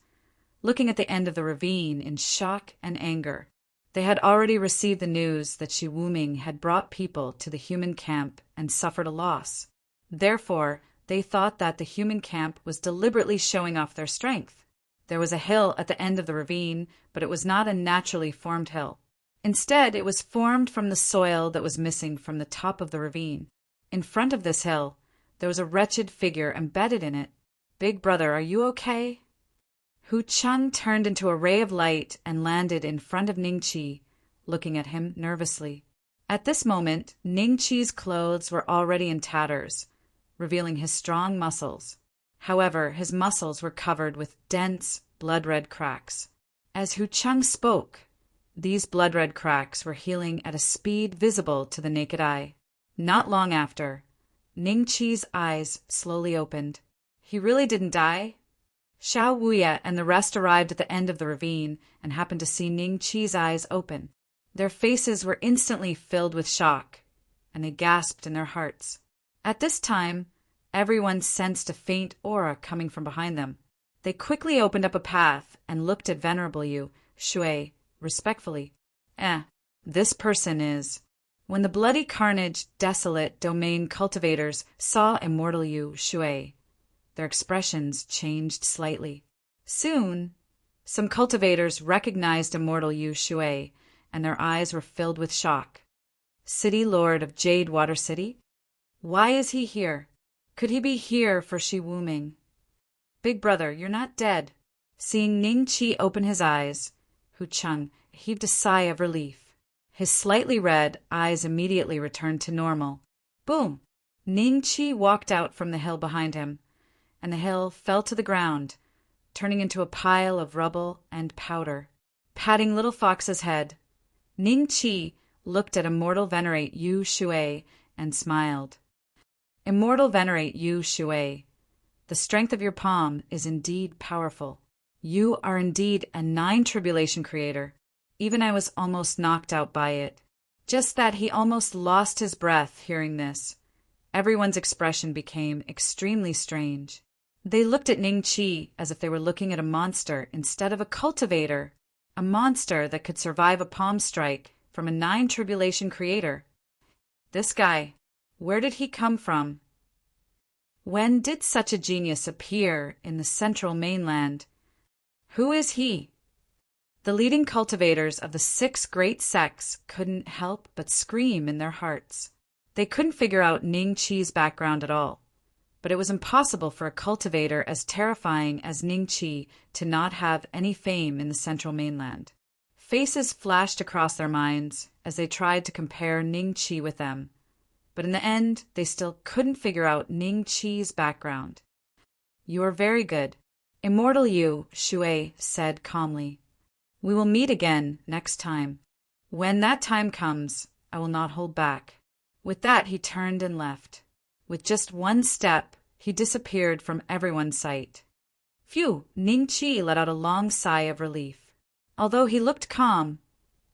looking at the end of the ravine in shock and anger. They had already received the news that Shi Wuming had brought people to the human camp and suffered a loss. Therefore, they thought that the human camp was deliberately showing off their strength. There was a hill at the end of the ravine, but it was not a naturally formed hill. Instead, it was formed from the soil that was missing from the top of the ravine. In front of this hill, there was a wretched figure embedded in it. Big brother, are you okay? Hu Cheng turned into a ray of light and landed in front of Ning Qi, looking at him nervously. At this moment, Ning Qi's clothes were already in tatters, revealing his strong muscles. However, his muscles were covered with dense, blood-red cracks. As Hu Cheng spoke, these blood-red cracks were healing at a speed visible to the naked eye. Not long after, Ning Qi's eyes slowly opened. He really didn't die? Xiao Wuya and the rest arrived at the end of the ravine and happened to see Ning Qi's eyes open. Their faces were instantly filled with shock, and they gasped in their hearts. At this time, everyone sensed a faint aura coming from behind them. They quickly opened up a path and looked at Venerable Yu Shui respectfully. This person is. When the bloody carnage desolate domain cultivators saw immortal Yu Shui, their expressions changed slightly. Soon, some cultivators recognized immortal Yu Shui, and their eyes were filled with shock. City Lord of Jade Water City? Why is he here? Could he be here for Shi Wuming? Big brother, you're not dead. Seeing Ning Qi open his eyes, Hu Cheng heaved a sigh of relief. His slightly red eyes immediately returned to normal. Boom! Ning Qi walked out from the hill behind him, and the hill fell to the ground, turning into a pile of rubble and powder. Patting Little Fox's head, Ning Qi looked at Immortal Venerate Yu Shui and smiled. Immortal Venerate Yu Shui, the strength of your palm is indeed powerful. You are indeed a 9 tribulation creator. Even I was almost knocked out by it. Just that he almost lost his breath hearing this. Everyone's expression became extremely strange. They looked at Ning Qi as if they were looking at a monster instead of a cultivator, a monster that could survive a palm strike from a 9 tribulation creator. This guy, where did he come from? When did such a genius appear in the central mainland? Who is he? The leading cultivators of the 6 great sects couldn't help but scream in their hearts. They couldn't figure out Ning Qi's background at all, but it was impossible for a cultivator as terrifying as Ning Qi to not have any fame in the central mainland. Faces flashed across their minds as they tried to compare Ning Qi with them, but in the end they still couldn't figure out Ning Qi's background. You are very good, Immortal Yu Shui said calmly. We will meet again next time. When that time comes, I will not hold back. With that, he turned and left. With just one step, he disappeared from everyone's sight. Phew! Ning Qi let out a long sigh of relief. Although he looked calm,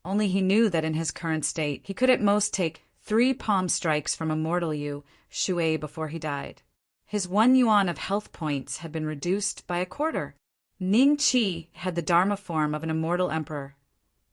only he knew that in his current state, he could at most take 3 palm strikes from Immortal Yu Shui before he died. His 1 yuan of health points had been reduced by a quarter. Ning Qi had the Dharma form of an immortal emperor,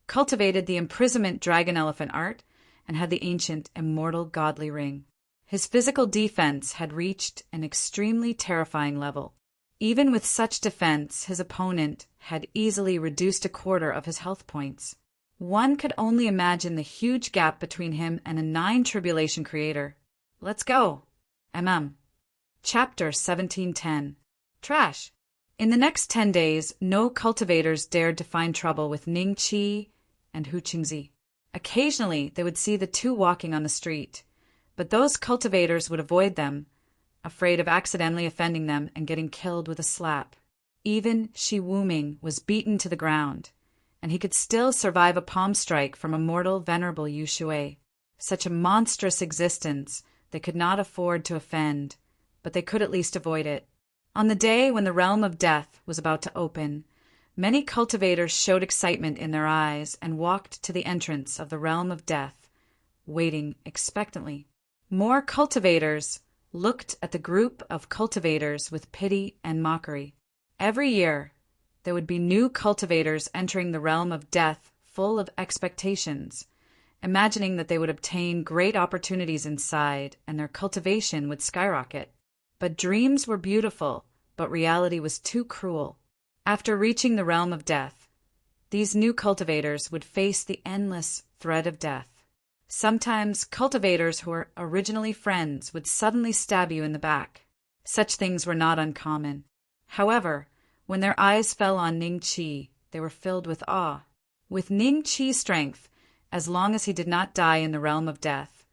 cultivated the imprisonment dragon elephant art, and had the ancient immortal godly ring. His physical defense had reached an extremely terrifying level. Even with such defense, his opponent had easily reduced a quarter of his health points. One could only imagine the huge gap between him and a 9 tribulation creator. Let's go. Chapter 1710. Trash. In the next 10 days, no cultivators dared to find trouble with Ning Qi and Hu Qingzi. Occasionally, they would see the 2 walking on the street, but those cultivators would avoid them, afraid of accidentally offending them and getting killed with a slap. Even Shi Wuming was beaten to the ground, and he could still survive a palm strike from immortal venerable Yu Shui. Such a monstrous existence they could not afford to offend, but they could at least avoid it. On the day when the realm of death was about to open, many cultivators showed excitement in their eyes and walked to the entrance of the realm of death, waiting expectantly. More cultivators looked at the group of cultivators with pity and mockery. Every year, there would be new cultivators entering the realm of death full of expectations, imagining that they would obtain great opportunities inside and their cultivation would skyrocket. But dreams were beautiful, but reality was too cruel. After reaching the realm of death, these new cultivators would face the endless threat of death. Sometimes cultivators who were originally friends would suddenly stab you in the back. Such things were not uncommon. However, when their eyes fell on Ning Qi, they were filled with awe. With Ning Qi's strength, as long as he did not die in the realm of death,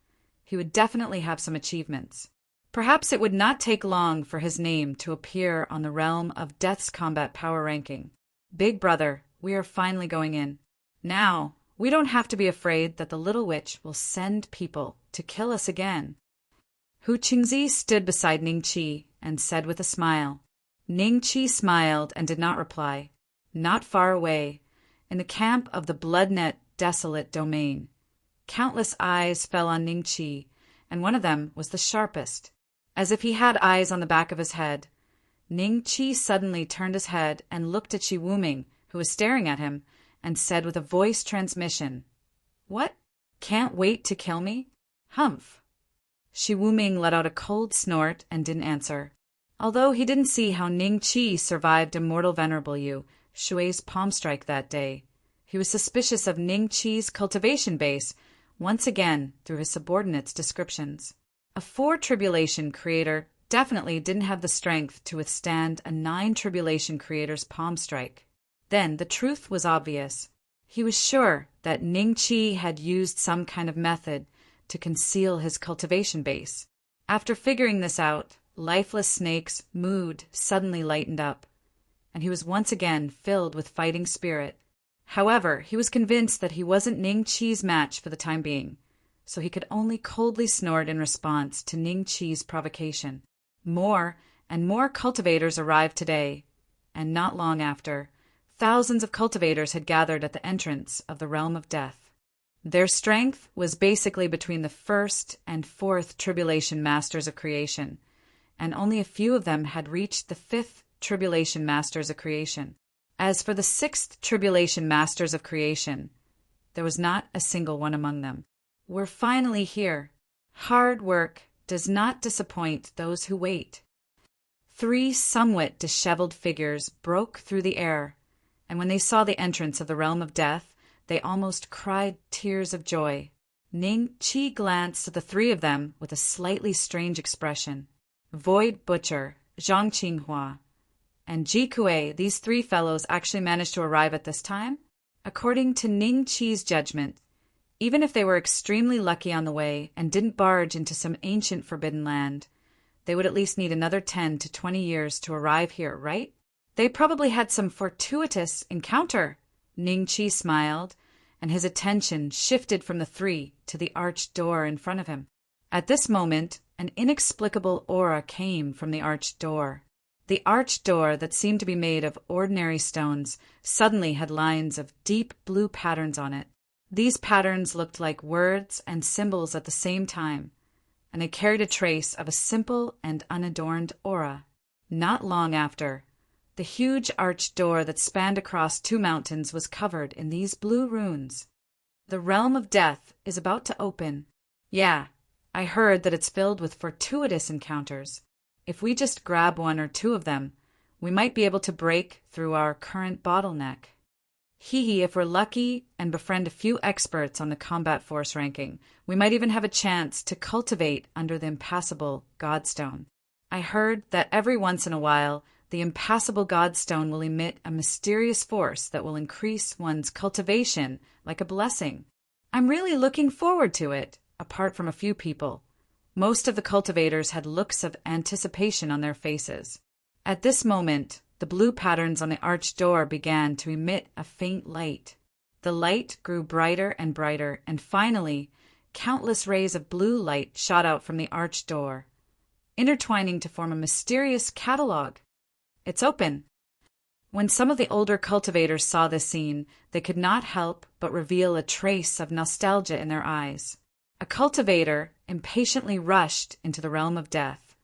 he would definitely have some achievements. Perhaps it would not take long for his name to appear on the realm of death's combat power ranking. Big brother, we are finally going in. Now, we don't have to be afraid that the little witch will send people to kill us again. Hu Qingzi stood beside Ning Qi and said with a smile. Ning Qi smiled and did not reply. Not far away, in the camp of the Bloodnet desolate domain, countless eyes fell on Ning Qi, and one of them was the sharpest. As if he had eyes on the back of his head, Ning Qi suddenly turned his head and looked at Shi Wuming, who was staring at him, and said with a voice transmission, What? Can't wait to kill me? Humph. Shi Wuming let out a cold snort and didn't answer. Although he didn't see how Ning Qi survived Immortal Venerable Yu, Shui's palm strike that day, he was suspicious of Ning Qi's cultivation base, once again through his subordinates' descriptions. A 4-tribulation creator definitely didn't have the strength to withstand a 9-tribulation creator's palm strike. Then the truth was obvious. He was sure that Ning Qi had used some kind of method to conceal his cultivation base. After figuring this out, Lifeless Snake's mood suddenly lightened up, and he was once again filled with fighting spirit. However, he was convinced that he wasn't Ning Qi's match for the time being, so he could only coldly snort in response to Ning Qi's provocation. More and more cultivators arrived today, and not long after, thousands of cultivators had gathered at the entrance of the Realm of Death. Their strength was basically between the 1st and 4th Tribulation Masters of Creation, and only a few of them had reached the 5th Tribulation Masters of Creation. As for the 6th Tribulation Masters of Creation, there was not a single one among them. We're finally here. Hard work does not disappoint those who wait. 3 somewhat disheveled figures broke through the air, and when they saw the entrance of the Realm of Death, they almost cried tears of joy. Ning Qi glanced at the 3 of them with a slightly strange expression. Void Butcher, Zhang Qinghua, and Ji Kue, these 3 fellows actually managed to arrive at this time? According to Ning Qi's judgment, even if they were extremely lucky on the way and didn't barge into some ancient forbidden land, they would at least need another 10 to 20 years to arrive here, right? They probably had some fortuitous encounter. Ning Qi smiled, and his attention shifted from the 3 to the arched door in front of him. At this moment, an inexplicable aura came from the arched door. The arched door that seemed to be made of ordinary stones suddenly had lines of deep blue patterns on it. These patterns looked like words and symbols at the same time, and they carried a trace of a simple and unadorned aura. Not long after, the huge arched door that spanned across 2 mountains was covered in these blue runes. The Realm of Death is about to open. Yeah, I heard that it's filled with fortuitous encounters. If we just grab 1 or 2 of them, we might be able to break through our current bottleneck. Hee, if we're lucky and befriend a few experts on the combat force ranking, we might even have a chance to cultivate under the impassable Godstone. I heard that every once in a while, the impassable Godstone will emit a mysterious force that will increase one's cultivation like a blessing. I'm really looking forward to it, apart from a few people. Most of the cultivators had looks of anticipation on their faces. At this moment, the blue patterns on the arched door began to emit a faint light. The light grew brighter and brighter, and finally, countless rays of blue light shot out from the arched door, intertwining to form a mysterious catalog. It's open. When some of the older cultivators saw this scene, they could not help but reveal a trace of nostalgia in their eyes. A cultivator impatiently rushed into the Realm of Death,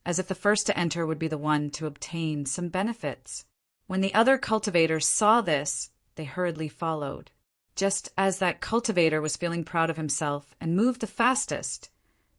as if the first to enter would be the one to obtain some benefits. When the other cultivators saw this, they hurriedly followed. Just as that cultivator was feeling proud of himself and moved the fastest,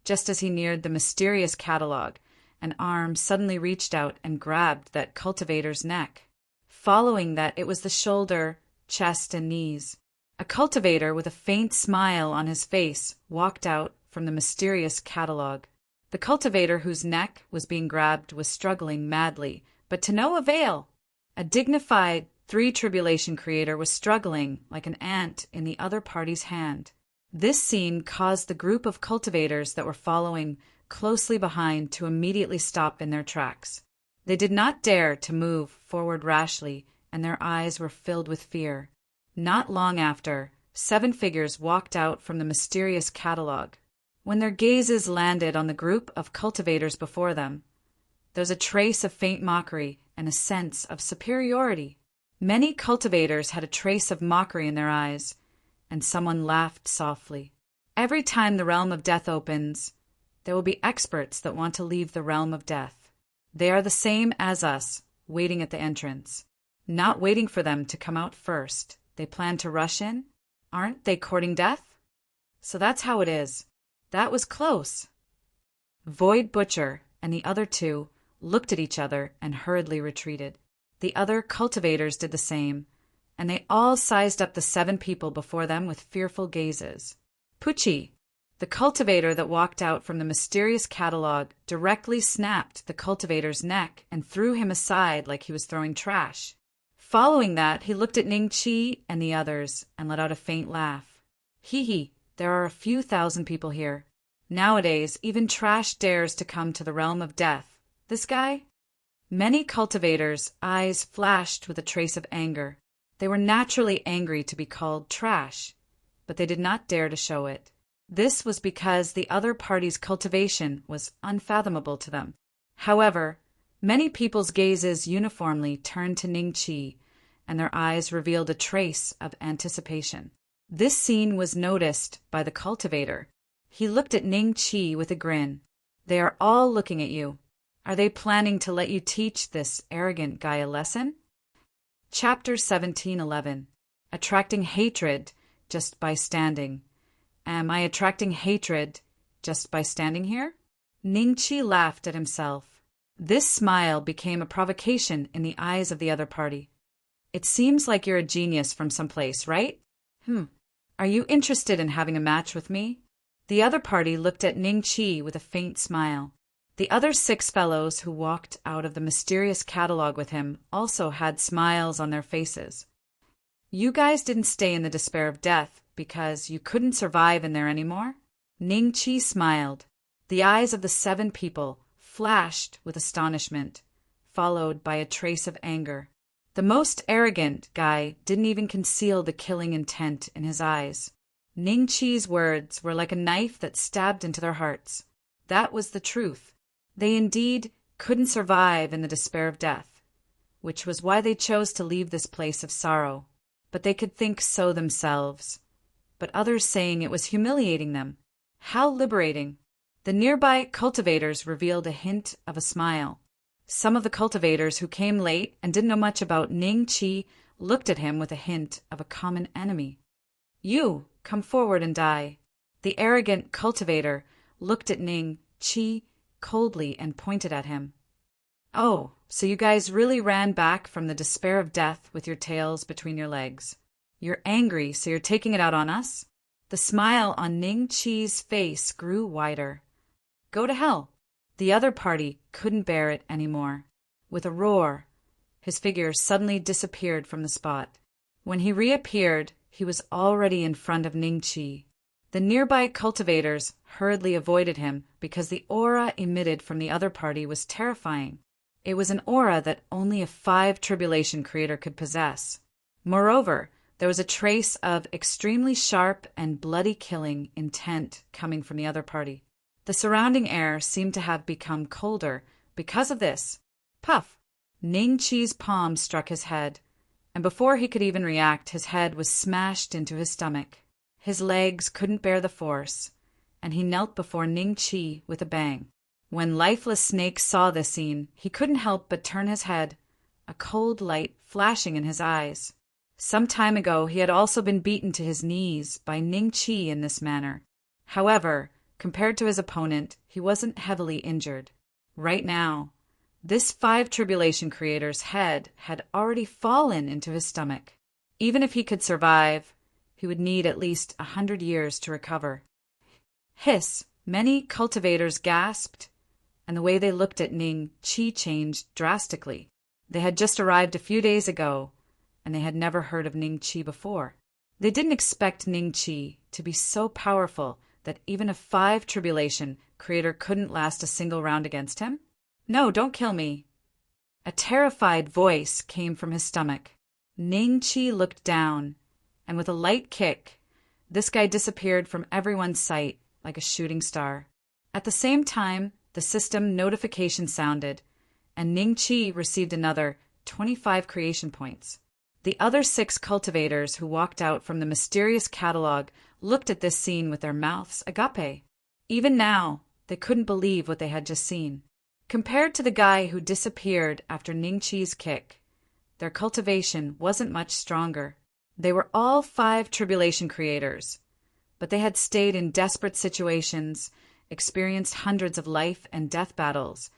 just as he neared the mysterious catalog, an arm suddenly reached out and grabbed that cultivator's neck. Following that, it was the shoulder, chest, and knees. A cultivator with a faint smile on his face walked out from the mysterious catalog. The cultivator whose neck was being grabbed was struggling madly, but to no avail. A dignified 3-tribulation creator was struggling like an ant in the other party's hand. This scene caused the group of cultivators that were following closely behind to immediately stop in their tracks. They did not dare to move forward rashly, and their eyes were filled with fear. Not long after, 7 figures walked out from the mysterious catalog. When their gazes landed on the group of cultivators before them, there was a trace of faint mockery and a sense of superiority. Many cultivators had a trace of mockery in their eyes, and someone laughed softly. Every time the Realm of Death opens, there will be experts that want to leave the Realm of Death. They are the same as us, waiting at the entrance. Not waiting for them to come out first, they plan to rush in. Aren't they courting death? So that's how it is. That was close. Void Butcher and the other two looked at each other and hurriedly retreated. The other cultivators did the same, and they all sized up the 7 people before them with fearful gazes. Pucci, the cultivator that walked out from the mysterious catalog, directly snapped the cultivator's neck and threw him aside like he was throwing trash. Following that, he looked at Ning Chi and the others and let out a faint laugh. Hee, there are a few thousand people here. Nowadays, even trash dares to come to the realm of death. This guy? Many cultivators' eyes flashed with a trace of anger. They were naturally angry to be called trash, but they did not dare to show it. This was because the other party's cultivation was unfathomable to them. However, many people's gazes uniformly turned to Ning Chi, and their eyes revealed a trace of anticipation. This scene was noticed by the cultivator. He looked at Ning Chi with a grin. They are all looking at you. Are they planning to let you teach this arrogant guy a lesson? Chapter 17:11. Attracting hatred just by standing. Am I attracting hatred just by standing here? Ning Chi laughed at himself. This smile became a provocation in the eyes of the other party. It seems like you're a genius from someplace, right? Are you interested in having a match with me? The other party looked at Ning Chi with a faint smile. The other 6 fellows who walked out of the mysterious catalog with him also had smiles on their faces. You guys didn't stay in the despair of death because you couldn't survive in there anymore? Ning Chi smiled. The eyes of the 7 people flashed with astonishment, followed by a trace of anger. The most arrogant guy didn't even conceal the killing intent in his eyes. Ning Chi's words were like a knife that stabbed into their hearts. That was the truth. They indeed couldn't survive in the despair of death, which was why they chose to leave this place of sorrow. But they could think so themselves. But others saying it was humiliating them. How liberating! The nearby cultivators revealed a hint of a smile. Some of the cultivators who came late and didn't know much about Ning Chi looked at him with a hint of a common enemy. You, come forward and die. The arrogant cultivator looked at Ning Chi coldly and pointed at him. Oh, so you guys really ran back from the despair of death with your tails between your legs. You're angry, so you're taking it out on us? The smile on Ning Chi's face grew wider. Go to hell. The other party couldn't bear it anymore. With a roar, his figure suddenly disappeared from the spot. When he reappeared, he was already in front of Ning Chi. The nearby cultivators hurriedly avoided him because the aura emitted from the other party was terrifying. It was an aura that only a 5 tribulation creator could possess. Moreover, there was a trace of extremely sharp and bloody killing intent coming from the other party. The surrounding air seemed to have become colder because of this. Puff! Ning Chi's palm struck his head, and before he could even react, his head was smashed into his stomach. His legs couldn't bear the force, and he knelt before Ning Chi with a bang. When Lifeless Snake saw this scene, he couldn't help but turn his head, a cold light flashing in his eyes. Some time ago, he had also been beaten to his knees by Ning Chi in this manner. However, compared to his opponent, he wasn't heavily injured. Right now, this 5 tribulation creator's head had already fallen into his stomach. Even if he could survive, he would need at least 100 years to recover. Hiss! Many cultivators gasped, and the way they looked at Ning Chi changed drastically. They had just arrived a few days ago, and they had never heard of Ning Chi before. They didn't expect Ning Chi to be so powerful that even a 5 tribulation creator couldn't last a single round against him. No, don't kill me. A terrified voice came from his stomach. Ning Chi looked down, and with a light kick, this guy disappeared from everyone's sight like a shooting star. At the same time, the system notification sounded, and Ning Chi received another 25 creation points. The other 6 cultivators who walked out from the mysterious catalog looked at this scene with their mouths agape. Even now, they couldn't believe what they had just seen. Compared to the guy who disappeared after Ning Chi's kick, their cultivation wasn't much stronger. They were all 5 tribulation creators, but they had stayed in desperate situations, experienced hundreds of life and death battles,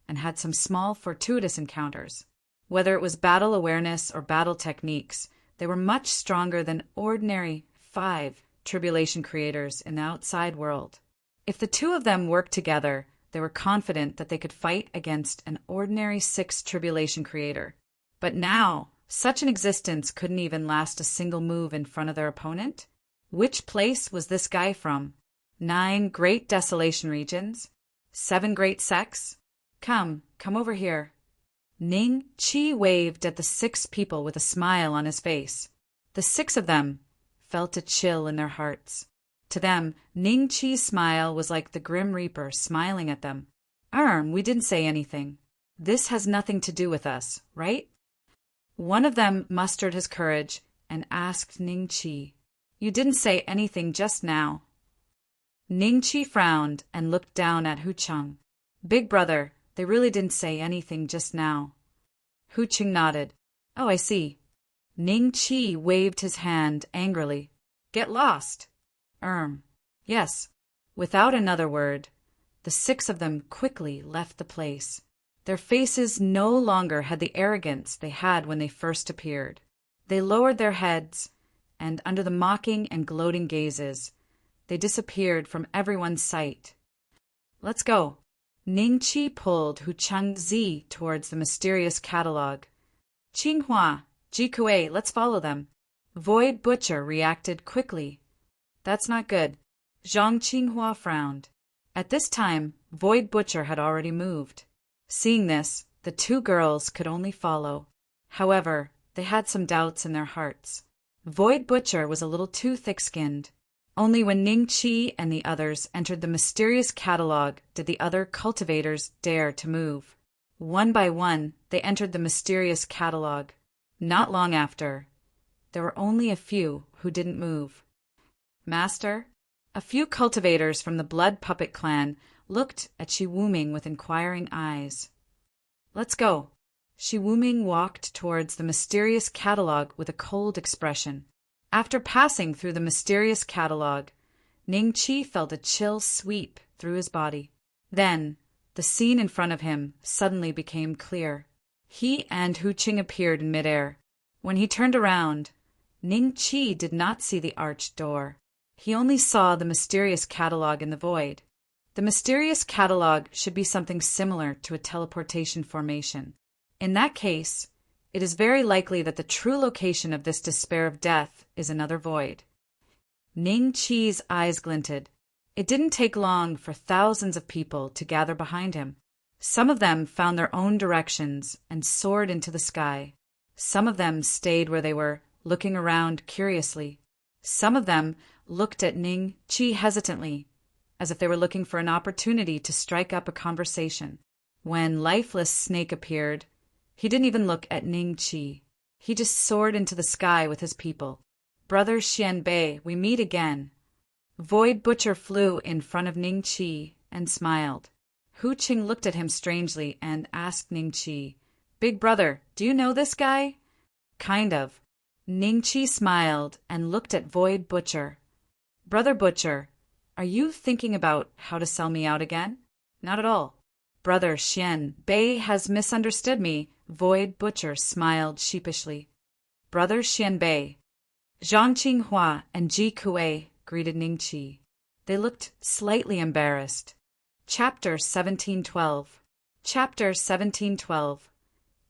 and had some small fortuitous encounters. Whether it was battle awareness or battle techniques, they were much stronger than ordinary 5 tribulation creators in the outside world. If the 2 of them worked together, they were confident that they could fight against an ordinary 6 tribulation creator. But now, such an existence couldn't even last a single move in front of their opponent. Which place was this guy from? 9 great desolation regions? 7 great sects? Come over here. Ning Qi waved at the 6 people with a smile on his face. The 6 of them felt a chill in their hearts. To them, Ning Qi's smile was like the Grim Reaper smiling at them. We didn't say anything. This has nothing to do with us, right? One of them mustered his courage and asked Ning Qi, "You didn't say anything just now." Ning Qi frowned and looked down at Hu Cheng. "Big brother, they really didn't say anything just now." Hu Cheng nodded. "Oh, I see." Ning Qi waved his hand angrily. "Get lost." Yes." Without another word, the 6 of them quickly left the place. Their faces no longer had the arrogance they had when they first appeared. They lowered their heads, and under the mocking and gloating gazes, they disappeared from everyone's sight. "Let's go." Ning Qi pulled Hu Chengzi towards the mysterious catalog. "Qinghua, Jikue, let's follow them." Void Butcher reacted quickly. "That's not good." Zhang Qinghua frowned. At this time, Void Butcher had already moved. Seeing this, the 2 girls could only follow. However, they had some doubts in their hearts. Void Butcher was a little too thick-skinned. Only when Ning Qi and the others entered the mysterious catalog did the other cultivators dare to move. One by one, they entered the mysterious catalog. Not long after, there were only a few who didn't move. "Master?" A few cultivators from the Blood Puppet clan looked at Shi Wuming with inquiring eyes. "Let's go." Shi Wuming walked towards the mysterious catalog with a cold expression. After passing through the mysterious catalog, Ning Qi felt a chill sweep through his body. Then, the scene in front of him suddenly became clear. He and Hu Qing appeared in midair. When he turned around, Ning Qi did not see the arched door. He only saw the mysterious catalog in the void. The mysterious catalog should be something similar to a teleportation formation. In that case, it is very likely that the true location of this despair of death is another void. Ning Qi's eyes glinted. It didn't take long for thousands of people to gather behind him. Some of them found their own directions and soared into the sky. Some of them stayed where they were, looking around curiously. Some of them looked at Ning Qi hesitantly, as if they were looking for an opportunity to strike up a conversation. When Lifeless Snake appeared, he didn't even look at Ning Qi. He just soared into the sky with his people. "Brother Xian Bei, we meet again." Void Butcher flew in front of Ning Qi and smiled. Hu Qing looked at him strangely and asked Ning Qi, "Big brother, do you know this guy?" "Kind of." Ning Qi smiled and looked at Void Butcher. "Brother Butcher, are you thinking about how to sell me out again?" "Not at all." "Brother Xian Bei has misunderstood me." Void Butcher smiled sheepishly. "Brother Xian Bei." Zhang Qinghua and Ji Kue greeted Ning Qi. They looked slightly embarrassed. Chapter 1712. Chapter 1712.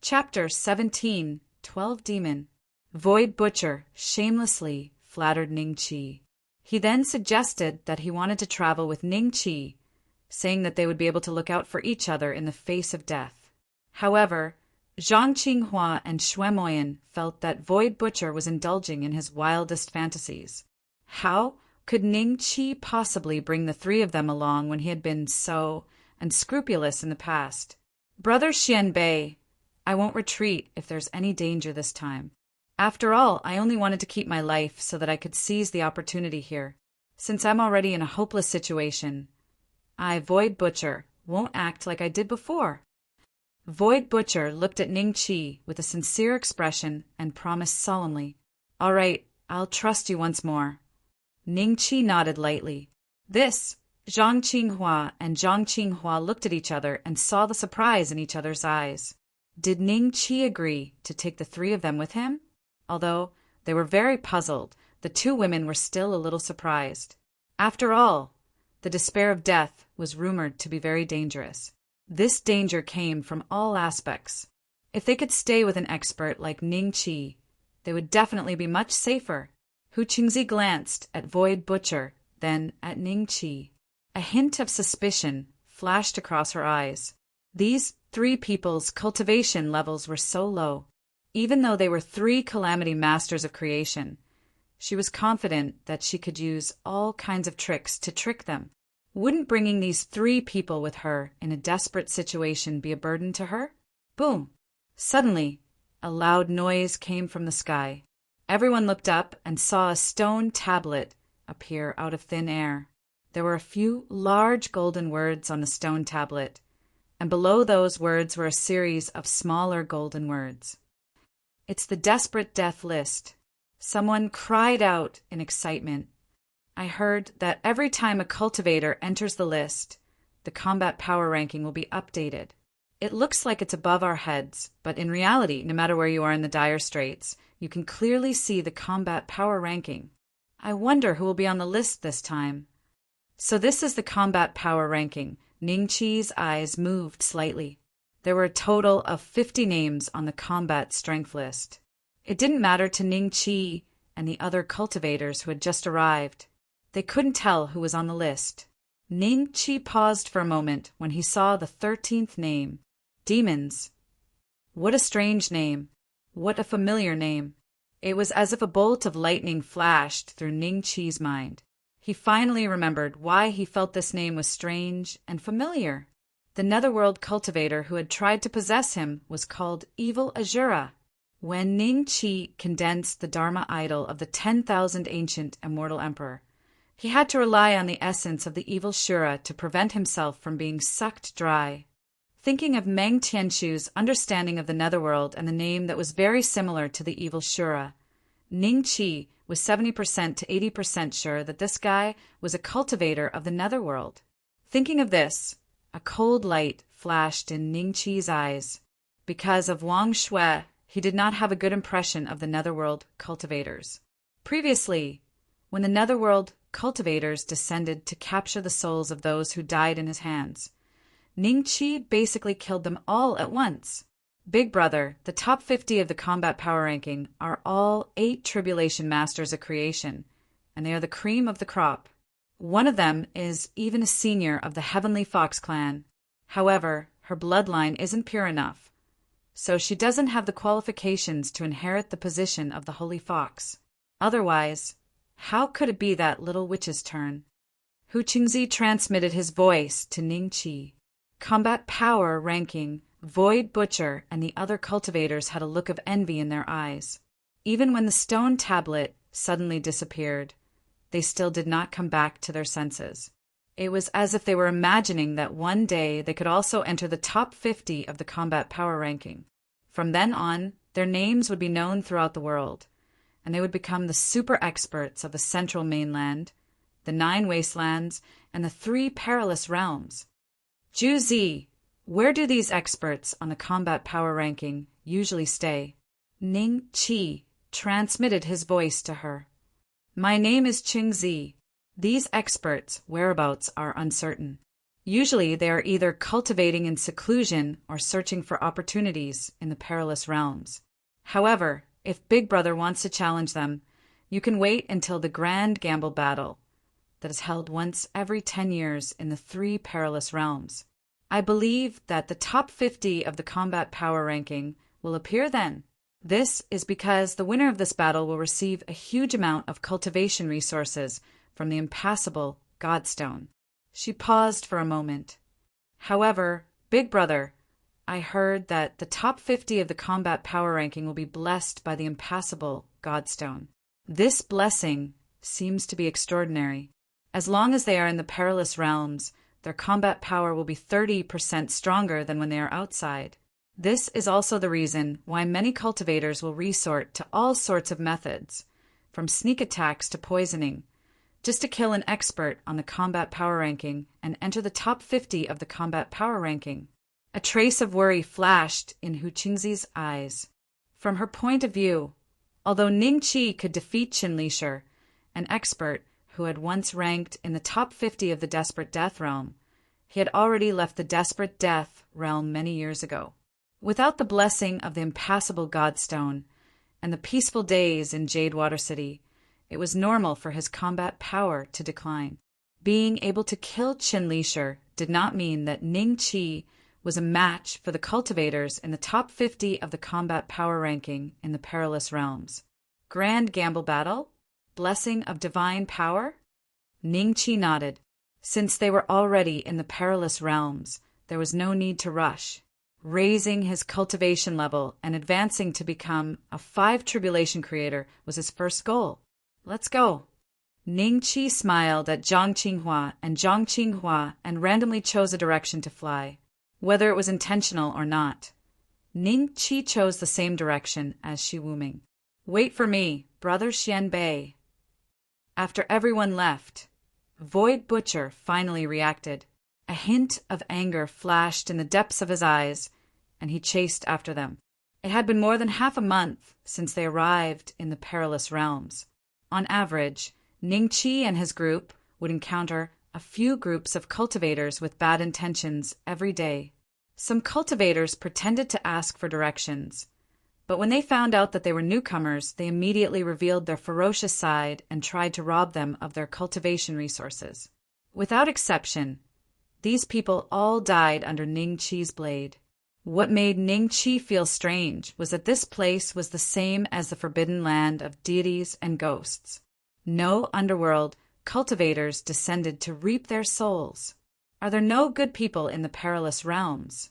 Chapter 17. 12 Demon. Void Butcher shamelessly flattered Ning Qi. He then suggested that he wanted to travel with Ning Qi, saying that they would be able to look out for each other in the face of death. However, Zhang Qinghua and Xuemoyan felt that Void Butcher was indulging in his wildest fantasies. How could Ning Qi possibly bring the 3 of them along when he had been so unscrupulous in the past? "Brother Xian Bei, I won't retreat if there's any danger this time. After all, I only wanted to keep my life so that I could seize the opportunity here. Since I'm already in a hopeless situation, I, Void Butcher, won't act like I did before." Void Butcher looked at Ning Qi with a sincere expression and promised solemnly, All right, I'll trust you once more. Ning Qi nodded lightly. This, Zhang Qinghua and Zhang Qinghua looked at each other and saw the surprise in each other's eyes. Did Ning Qi agree to take the three of them with him? Although they were very puzzled, the two women were still a little surprised. After all, the despair of death was rumored to be very dangerous. This danger came from all aspects. If they could stay with an expert like Ning Qi, they would definitely be much safer. Hu Qingzi glanced at Void Butcher, then at Ning Qi. A hint of suspicion flashed across her eyes. These three people's cultivation levels were so low. Even though they were three calamity masters of creation, she was confident that she could use all kinds of tricks to trick them. Wouldn't bringing these three people with her in a desperate situation be a burden to her? Boom! Suddenly, a loud noise came from the sky. Everyone looked up and saw a stone tablet appear out of thin air. There were a few large golden words on the stone tablet, and below those words were a series of smaller golden words. It's the desperate death list. Someone cried out in excitement. I heard that every time a cultivator enters the list, the combat power ranking will be updated. It looks like it's above our heads, but in reality, no matter where you are in the dire straits, you can clearly see the combat power ranking. I wonder who will be on the list this time. So this is the combat power ranking. Ning Qi's eyes moved slightly. There were a total of 50 names on the combat strength list. It didn't matter to Ning Qi and the other cultivators who had just arrived. They couldn't tell who was on the list. Ning Qi paused for a moment when he saw the 13th name. Demons. What a strange name. What a familiar name. It was as if a bolt of lightning flashed through Ning Qi's mind. He finally remembered why he felt this name was strange and familiar. The Netherworld cultivator who had tried to possess him was called Evil Azura. When Ning Qi condensed the Dharma idol of the 10,000 ancient immortal emperor, he had to rely on the essence of the evil Shura to prevent himself from being sucked dry. Thinking of Meng Tianshu's understanding of the Netherworld and the name that was very similar to the evil Shura, Ning Qi was 70% to 80% sure that this guy was a cultivator of the Netherworld. Thinking of this, a cold light flashed in Ning Qi's eyes. Because of Wang Shui, he did not have a good impression of the Netherworld cultivators. Previously, when the Netherworld cultivators descended to capture the souls of those who died in his hands, Ning Qi basically killed them all at once. Big Brother, the top 50 of the combat power ranking, are all 8 tribulation masters of creation, and they are the cream of the crop. One of them is even a senior of the Heavenly Fox clan. However, her bloodline isn't pure enough, so she doesn't have the qualifications to inherit the position of the Holy Fox. Otherwise, how could it be that little witch's turn? Hu Qingzi transmitted his voice to Ning Qi. Combat power ranking, Void Butcher and the other cultivators had a look of envy in their eyes. Even when the stone tablet suddenly disappeared, they still did not come back to their senses. It was as if they were imagining that one day they could also enter the top 50 of the combat power ranking. From then on, their names would be known throughout the world, and they would become the super experts of the Central Mainland, the 9 Wastelands, and the 3 Perilous Realms. Zhu Zi, where do these experts on the combat power ranking usually stay? Ning Qi transmitted his voice to her. My name is Qingzi. These experts' whereabouts are uncertain. Usually they are either cultivating in seclusion or searching for opportunities in the Perilous Realms. However, if Big Brother wants to challenge them, you can wait until the Grand Gamble Battle that is held once every 10 years in the 3 Perilous Realms. I believe that the top 50 of the combat power ranking will appear then. This is because the winner of this battle will receive a huge amount of cultivation resources from the impassable Godstone. She paused for a moment. However, Big Brother, I heard that the top 50 of the combat power ranking will be blessed by the impassable Godstone. This blessing seems to be extraordinary. As long as they are in the Perilous Realms, their combat power will be 30% stronger than when they are outside. This is also the reason why many cultivators will resort to all sorts of methods, from sneak attacks to poisoning, just to kill an expert on the combat power ranking and enter the top 50 of the combat power ranking. A trace of worry flashed in Hu Qingzi's eyes. From her point of view, although Ning Qi could defeat Qin Lishir, an expert who had once ranked in the top 50 of the Desperate Death realm, he had already left the Desperate Death realm many years ago. Without the blessing of the impassable Godstone and the peaceful days in Jadewater City, it was normal for his combat power to decline. Being able to kill Qin Lishir did not mean that Ning Qi was a match for the cultivators in the top 50 of the combat power ranking in the Perilous Realms. Grand gamble battle? Blessing of divine power? Ning Qi nodded. Since they were already in the Perilous Realms, there was no need to rush. Raising his cultivation level and advancing to become a 5 tribulation creator was his first goal. Let's go. Ning Qi smiled at Zhang Qinghua and randomly chose a direction to fly. Whether it was intentional or not, Ning Qi chose the same direction as Shi Wuming. Wait for me, brother Xianbei. After everyone left, Void Butcher finally reacted. A hint of anger flashed in the depths of his eyes, and he chased after them. It had been more than half a month since they arrived in the Perilous Realms. On average, Ning Qi and his group would encounter a few groups of cultivators with bad intentions every day. Some cultivators pretended to ask for directions, but when they found out that they were newcomers, they immediately revealed their ferocious side and tried to rob them of their cultivation resources. Without exception, these people all died under Ning Qi's blade. What made Ning Qi feel strange was that this place was the same as the forbidden land of deities and ghosts. No underworld cultivators descended to reap their souls. Are there no good people in the Perilous Realms?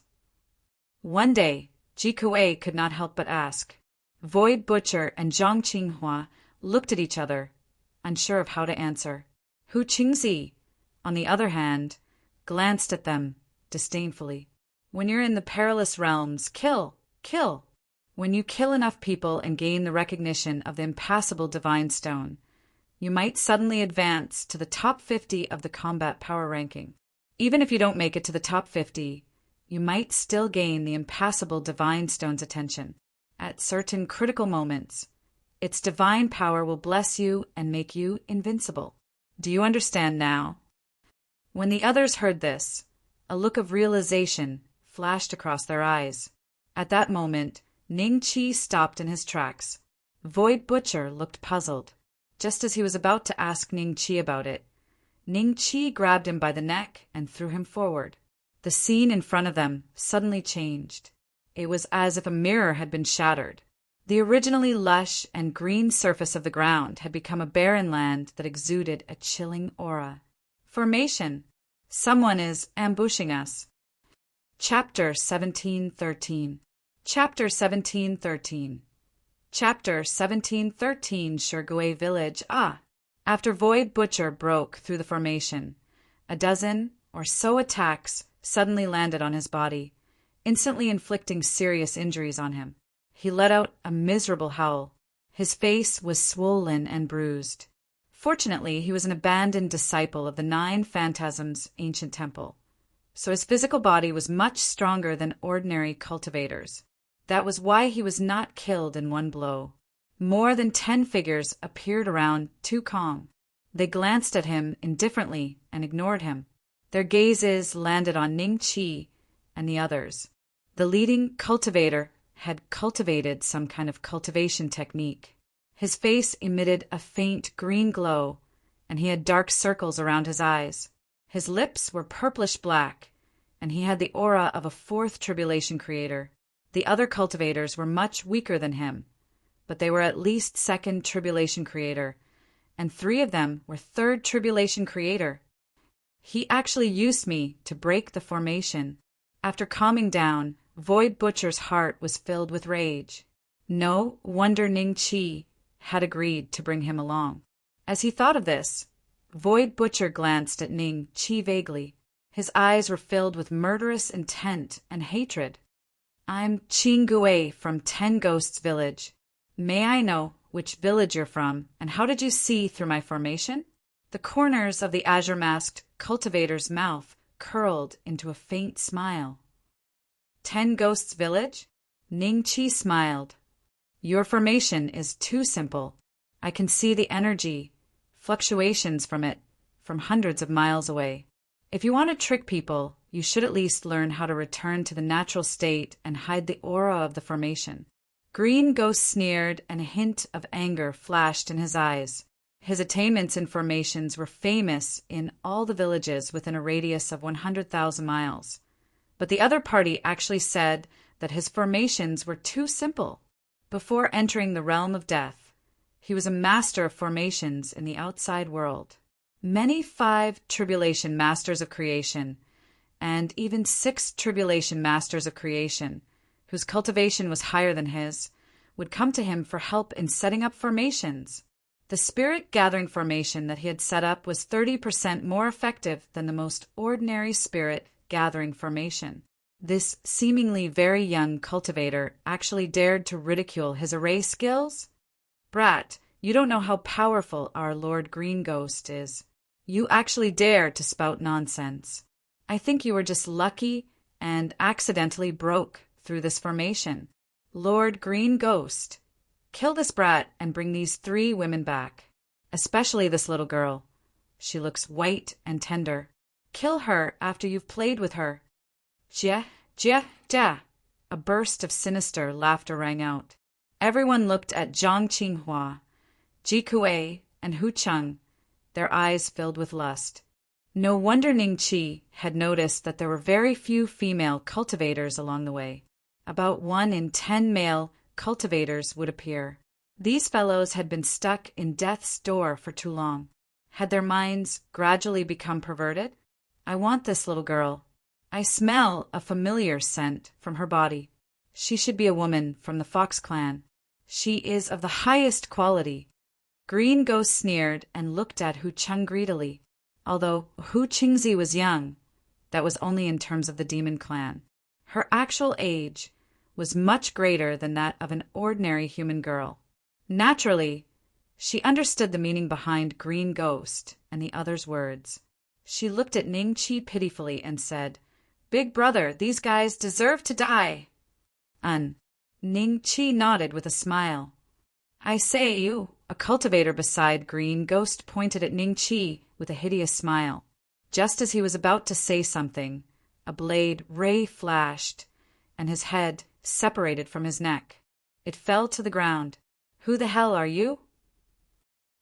One day, Ji Kuei could not help but ask. Void Butcher and Zhang Qinghua looked at each other, unsure of how to answer. Hu Qingzi, on the other hand, glanced at them disdainfully. When you're in the Perilous Realms, kill. When you kill enough people and gain the recognition of the impassable Divine Stone, you might suddenly advance to the top 50 of the combat power ranking. Even if you don't make it to the top 50, you might still gain the impassable Divine Stone's attention. At certain critical moments, its divine power will bless you and make you invincible. Do you understand now? When the others heard this, a look of realization flashed across their eyes. At that moment, Ning Qi stopped in his tracks. Void Butcher looked puzzled. Just as he was about to ask Ning Qi about it, Ning Qi grabbed him by the neck and threw him forward. The scene in front of them suddenly changed. It was as if a mirror had been shattered. The originally lush and green surface of the ground had become a barren land that exuded a chilling aura. Formation. Someone is ambushing us. Chapter 1713. Chapter 1713. Chapter 1713 Shirgui Village. After Void Butcher broke through the formation, a dozen or so attacks suddenly landed on his body, instantly inflicting serious injuries on him. He let out a miserable howl. His face was swollen and bruised. Fortunately, he was an abandoned disciple of the 9 Phantasms' ancient temple, so his physical body was much stronger than ordinary cultivators. That was why he was not killed in one blow. More than 10 figures appeared around Tu Kong. They glanced at him indifferently and ignored him. Their gazes landed on Ning Qi and the others. The leading cultivator had cultivated some kind of cultivation technique. His face emitted a faint green glow, and he had dark circles around his eyes. His lips were purplish black, and he had the aura of a 4th tribulation creator. The other cultivators were much weaker than him, but they were at least 2nd tribulation creator, and 3 of them were 3rd tribulation creator. He actually used me to break the formation. After calming down, Void Butcher's heart was filled with rage. No wonder Ning Qi had agreed to bring him along. As he thought of this, Void Butcher glanced at Ning Qi vaguely. His eyes were filled with murderous intent and hatred. I'm Qing Gui from 10 Ghosts Village. May I know which village you're from, and how did you see through my formation?" The corners of the azure-masked cultivator's mouth curled into a faint smile. 10 Ghosts Village? Ning Chi smiled. "Your formation is too simple. I can see the energy, fluctuations from it, from hundreds of miles away. If you want to trick people, you should at least learn how to return to the natural state and hide the aura of the formation." Green Ghost sneered, and a hint of anger flashed in his eyes. His attainments in formations were famous in all the villages within a radius of 100,000 miles. But the other party actually said that his formations were too simple. Before entering the realm of death, he was a master of formations in the outside world. Many 5 Tribulation Masters of Creation, and even 6 Tribulation Masters of Creation, whose cultivation was higher than his, would come to him for help in setting up formations. The spirit-gathering formation that he had set up was 30% more effective than the most ordinary spirit-gathering formation. This seemingly very young cultivator actually dared to ridicule his array skills? "Brat, you don't know how powerful our Lord Green Ghost is. You actually dare to spout nonsense. I think you were just lucky and accidentally broke through this formation. Lord Green Ghost, kill this brat and bring these 3 women back. Especially this little girl. She looks white and tender. Kill her after you've played with her." "Jia, jia, jia!" A burst of sinister laughter rang out. Everyone looked at Zhang Qinghua, Ji Kuei, and Hu Cheng, their eyes filled with lust. No wonder Ning Chi had noticed that there were very few female cultivators along the way. About 1 in 10 male cultivators would appear. These fellows had been stuck in death's door for too long. Had their minds gradually become perverted? "I want this little girl. I smell a familiar scent from her body. She should be a woman from the Fox clan. She is of the highest quality." Green Ghost sneered and looked at Hu Cheng greedily. Although Hu Qingzi was young, that was only in terms of the demon clan. Her actual age was much greater than that of an ordinary human girl. Naturally, she understood the meaning behind Green Ghost and the other's words. She looked at Ning Chi pitifully and said, "Big brother, these guys deserve to die." Ning Chi nodded with a smile. "I say, you." A cultivator beside Green Ghost pointed at Ning Chi with a hideous smile. Just as he was about to say something, a blade ray flashed, and his head separated from his neck. It fell to the ground. "Who the hell are you?"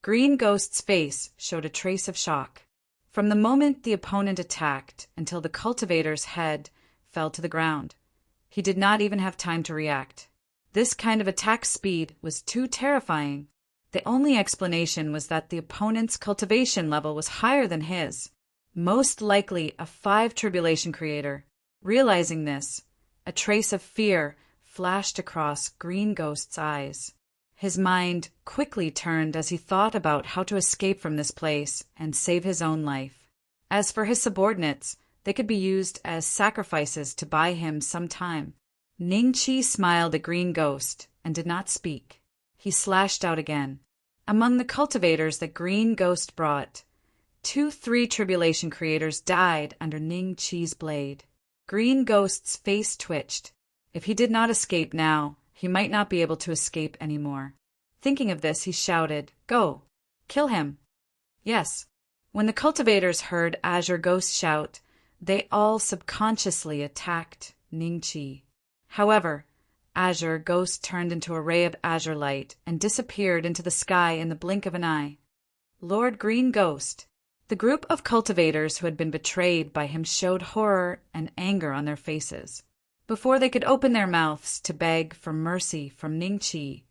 Green Ghost's face showed a trace of shock. From the moment the opponent attacked until the cultivator's head fell to the ground, he did not even have time to react. This kind of attack speed was too terrifying. The only explanation was that the opponent's cultivation level was higher than his, most likely a 5 Tribulation creator. Realizing this, a trace of fear flashed across Green Ghost's eyes. His mind quickly turned as he thought about how to escape from this place and save his own life. As for his subordinates, they could be used as sacrifices to buy him some time. Ning Chi smiled at Green Ghost and did not speak. He slashed out again. Among the cultivators that Green Ghost brought, 2 3 Tribulation creators died under Ning Chi's blade. Green Ghost's face twitched. If he did not escape now, he might not be able to escape anymore. Thinking of this, he shouted, "Go! Kill him!" Yes. When the cultivators heard Azure Ghost shout, they all subconsciously attacked Ning Chi. However, Azure Ghost turned into a ray of azure light and disappeared into the sky in the blink of an eye. Lord Green Ghost. The group of cultivators who had been betrayed by him showed horror and anger on their faces. Before they could open their mouths to beg for mercy from Ning Chi,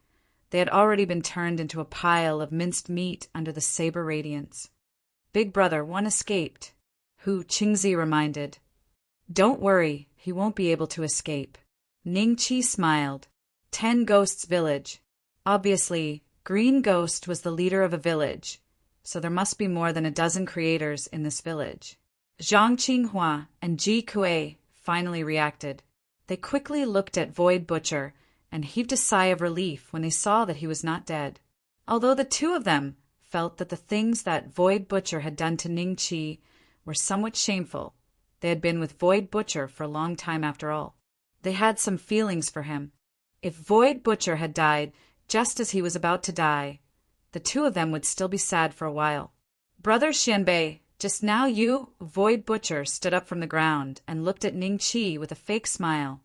they had already been turned into a pile of minced meat under the saber radiance. "Big brother, one escaped," Hu Qingzi reminded. "Don't worry, he won't be able to escape." Ning Chi smiled. 10 Ghosts Village. Obviously, Green Ghost was the leader of a village, so there must be more than a dozen creators in this village. Zhang Qinghua and Ji Kuei finally reacted. They quickly looked at Void Butcher and heaved a sigh of relief when they saw that he was not dead. Although the two of them felt that the things that Void Butcher had done to Ning Chi were somewhat shameful, they had been with Void Butcher for a long time after all. They had some feelings for him. If Void Butcher had died just as he was about to die, the two of them would still be sad for a while. Brother Xianbei, just now you, Void Butcher, stood up from the ground and looked at Ning Chi with a fake smile.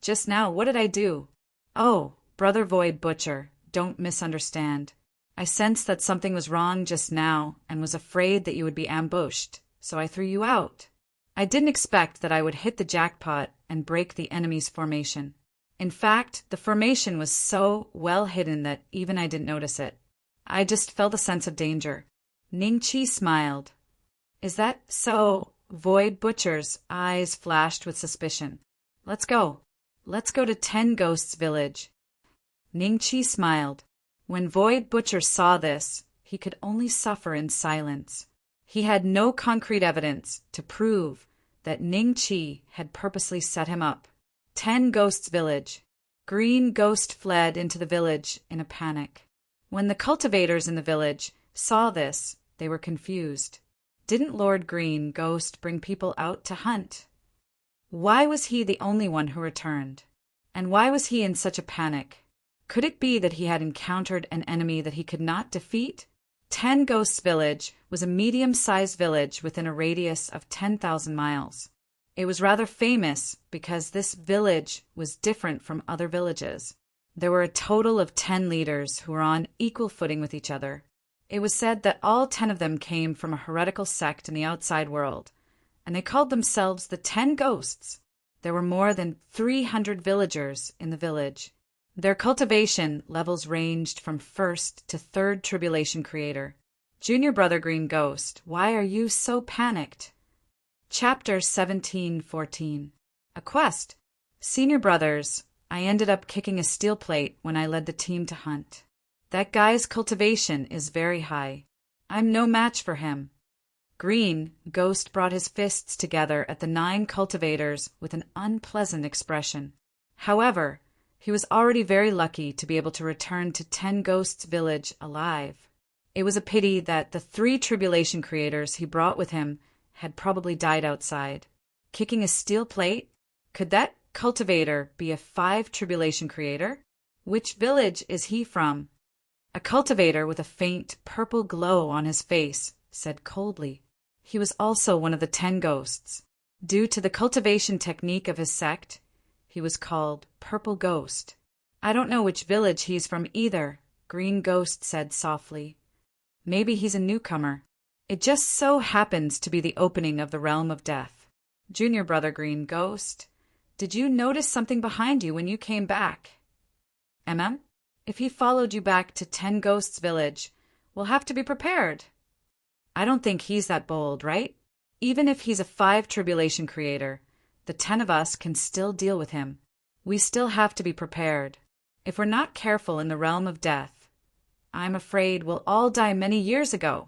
Just now, what did I do? Oh, Brother Void Butcher, don't misunderstand. I sensed that something was wrong just now and was afraid that you would be ambushed, so I threw you out. I didn't expect that I would hit the jackpot and break the enemy's formation. In fact, the formation was so well hidden that even I didn't notice it. I just felt a sense of danger. Ning Chi smiled. Is that so? Void Butcher's eyes flashed with suspicion. Let's go. Let's go to 10 Ghosts Village. Ning Chi smiled. When Void Butcher saw this, he could only suffer in silence. He had no concrete evidence to prove that Ning Chi had purposely set him up. 10 Ghosts Village. Green Ghost fled into the village in a panic. When the cultivators in the village saw this, they were confused. Didn't Lord Green Ghost bring people out to hunt? Why was he the only one who returned? And why was he in such a panic? Could it be that he had encountered an enemy that he could not defeat? 10 Ghosts Village was a medium-sized village within a radius of 10,000 miles. It was rather famous because this village was different from other villages. There were a total of 10 leaders who were on equal footing with each other. It was said that all 10 of them came from a heretical sect in the outside world, and they called themselves the 10 Ghosts. There were more than 300 villagers in the village. Their cultivation levels ranged from 1st to 3rd Tribulation Creator. Junior Brother Green Ghost, why are you so panicked? Chapter 17:14. A quest. Senior Brothers, I ended up kicking a steel plate when I led the team to hunt. That guy's cultivation is very high. I'm no match for him. Green Ghost brought his fists together at the 9 cultivators with an unpleasant expression. However, he was already very lucky to be able to return to 10 Ghosts Village alive. It was a pity that the 3 Tribulation Creators he brought with him had probably died outside. Kicking a steel plate? Could that cultivator be a 5 Tribulation Creator? Which village is he from? A cultivator with a faint purple glow on his face said coldly. He was also one of the 10 Ghosts. Due to the cultivation technique of his sect, he was called Purple Ghost. I don't know which village he's from either, Green Ghost said softly. Maybe he's a newcomer. It just so happens to be the opening of the Realm of Death. Junior Brother Green Ghost, did you notice something behind you when you came back? If he followed you back to 10 Ghosts Village, we'll have to be prepared. I don't think he's that bold, right? Even if he's a 5 Tribulation Creator, the 10 of us can still deal with him. We still have to be prepared. If we're not careful in the Realm of Death, I'm afraid we'll all die many years ago.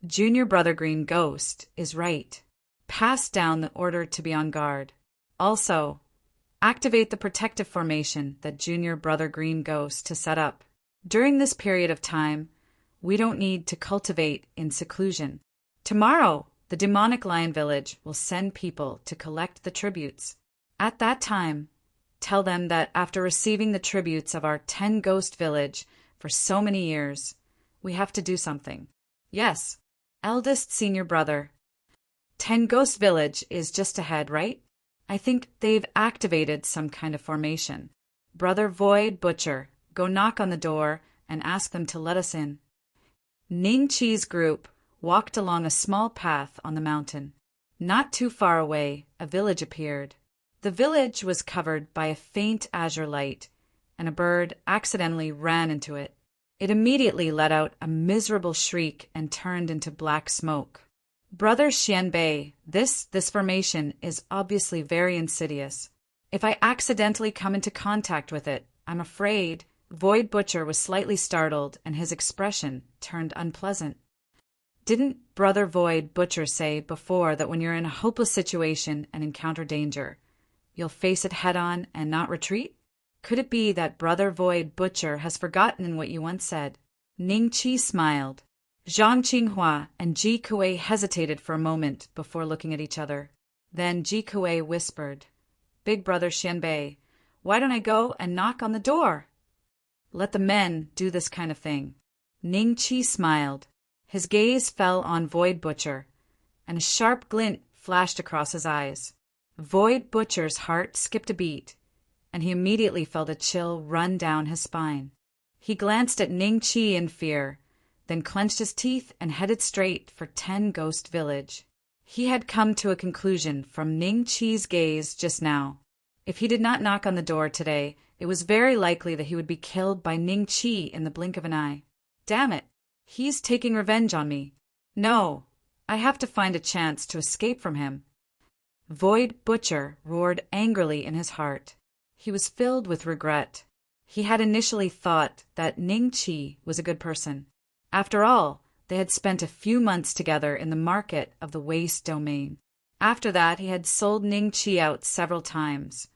Junior Brother Green Ghost is right. Pass down the order to be on guard. Also, activate the protective formation that Junior Brother Green Ghost to set up. During this period of time, we don't need to cultivate in seclusion. Tomorrow, the demonic lion village will send people to collect the tributes. At that time, tell them that after receiving the tributes of our 10 Ghost Village for so many years, we have to do something. Yes, eldest senior brother. 10 Ghost Village is just ahead, right? I think they've activated some kind of formation. Brother Void Butcher, go knock on the door and ask them to let us in. Ning Chi's group walked along a small path on the mountain. Not too far away, a village appeared. The village was covered by a faint azure light, and a bird accidentally ran into it. It immediately let out a miserable shriek and turned into black smoke. Brother Xianbei, this formation is obviously very insidious. If I accidentally come into contact with it, I'm afraid. Void Butcher was slightly startled and his expression turned unpleasant. Didn't Brother Void Butcher say before that when you're in a hopeless situation and encounter danger, you'll face it head-on and not retreat? Could it be that Brother Void Butcher has forgotten what you once said? Ning Qi smiled. Zhang Qinghua and Ji Kuei hesitated for a moment before looking at each other. Then Ji Kuei whispered, "Big brother Xianbei, why don't I go and knock on the door?" "Let the men do this kind of thing." Ning Qi smiled. His gaze fell on Void Butcher, and a sharp glint flashed across his eyes. Void Butcher's heart skipped a beat, and he immediately felt a chill run down his spine. He glanced at Ning Qi in fear, then clenched his teeth and headed straight for 10 Ghost Village. He had come to a conclusion from Ning Qi's gaze just now. If he did not knock on the door today, it was very likely that he would be killed by Ning Qi in the blink of an eye. Damn it! He's taking revenge on me. No, I have to find a chance to escape from him. Void Butcher roared angrily in his heart. He was filled with regret. He had initially thought that Ning Qi was a good person. After all, they had spent a few months together in the market of the Waste Domain. After that, he had sold Ning Qi out several times,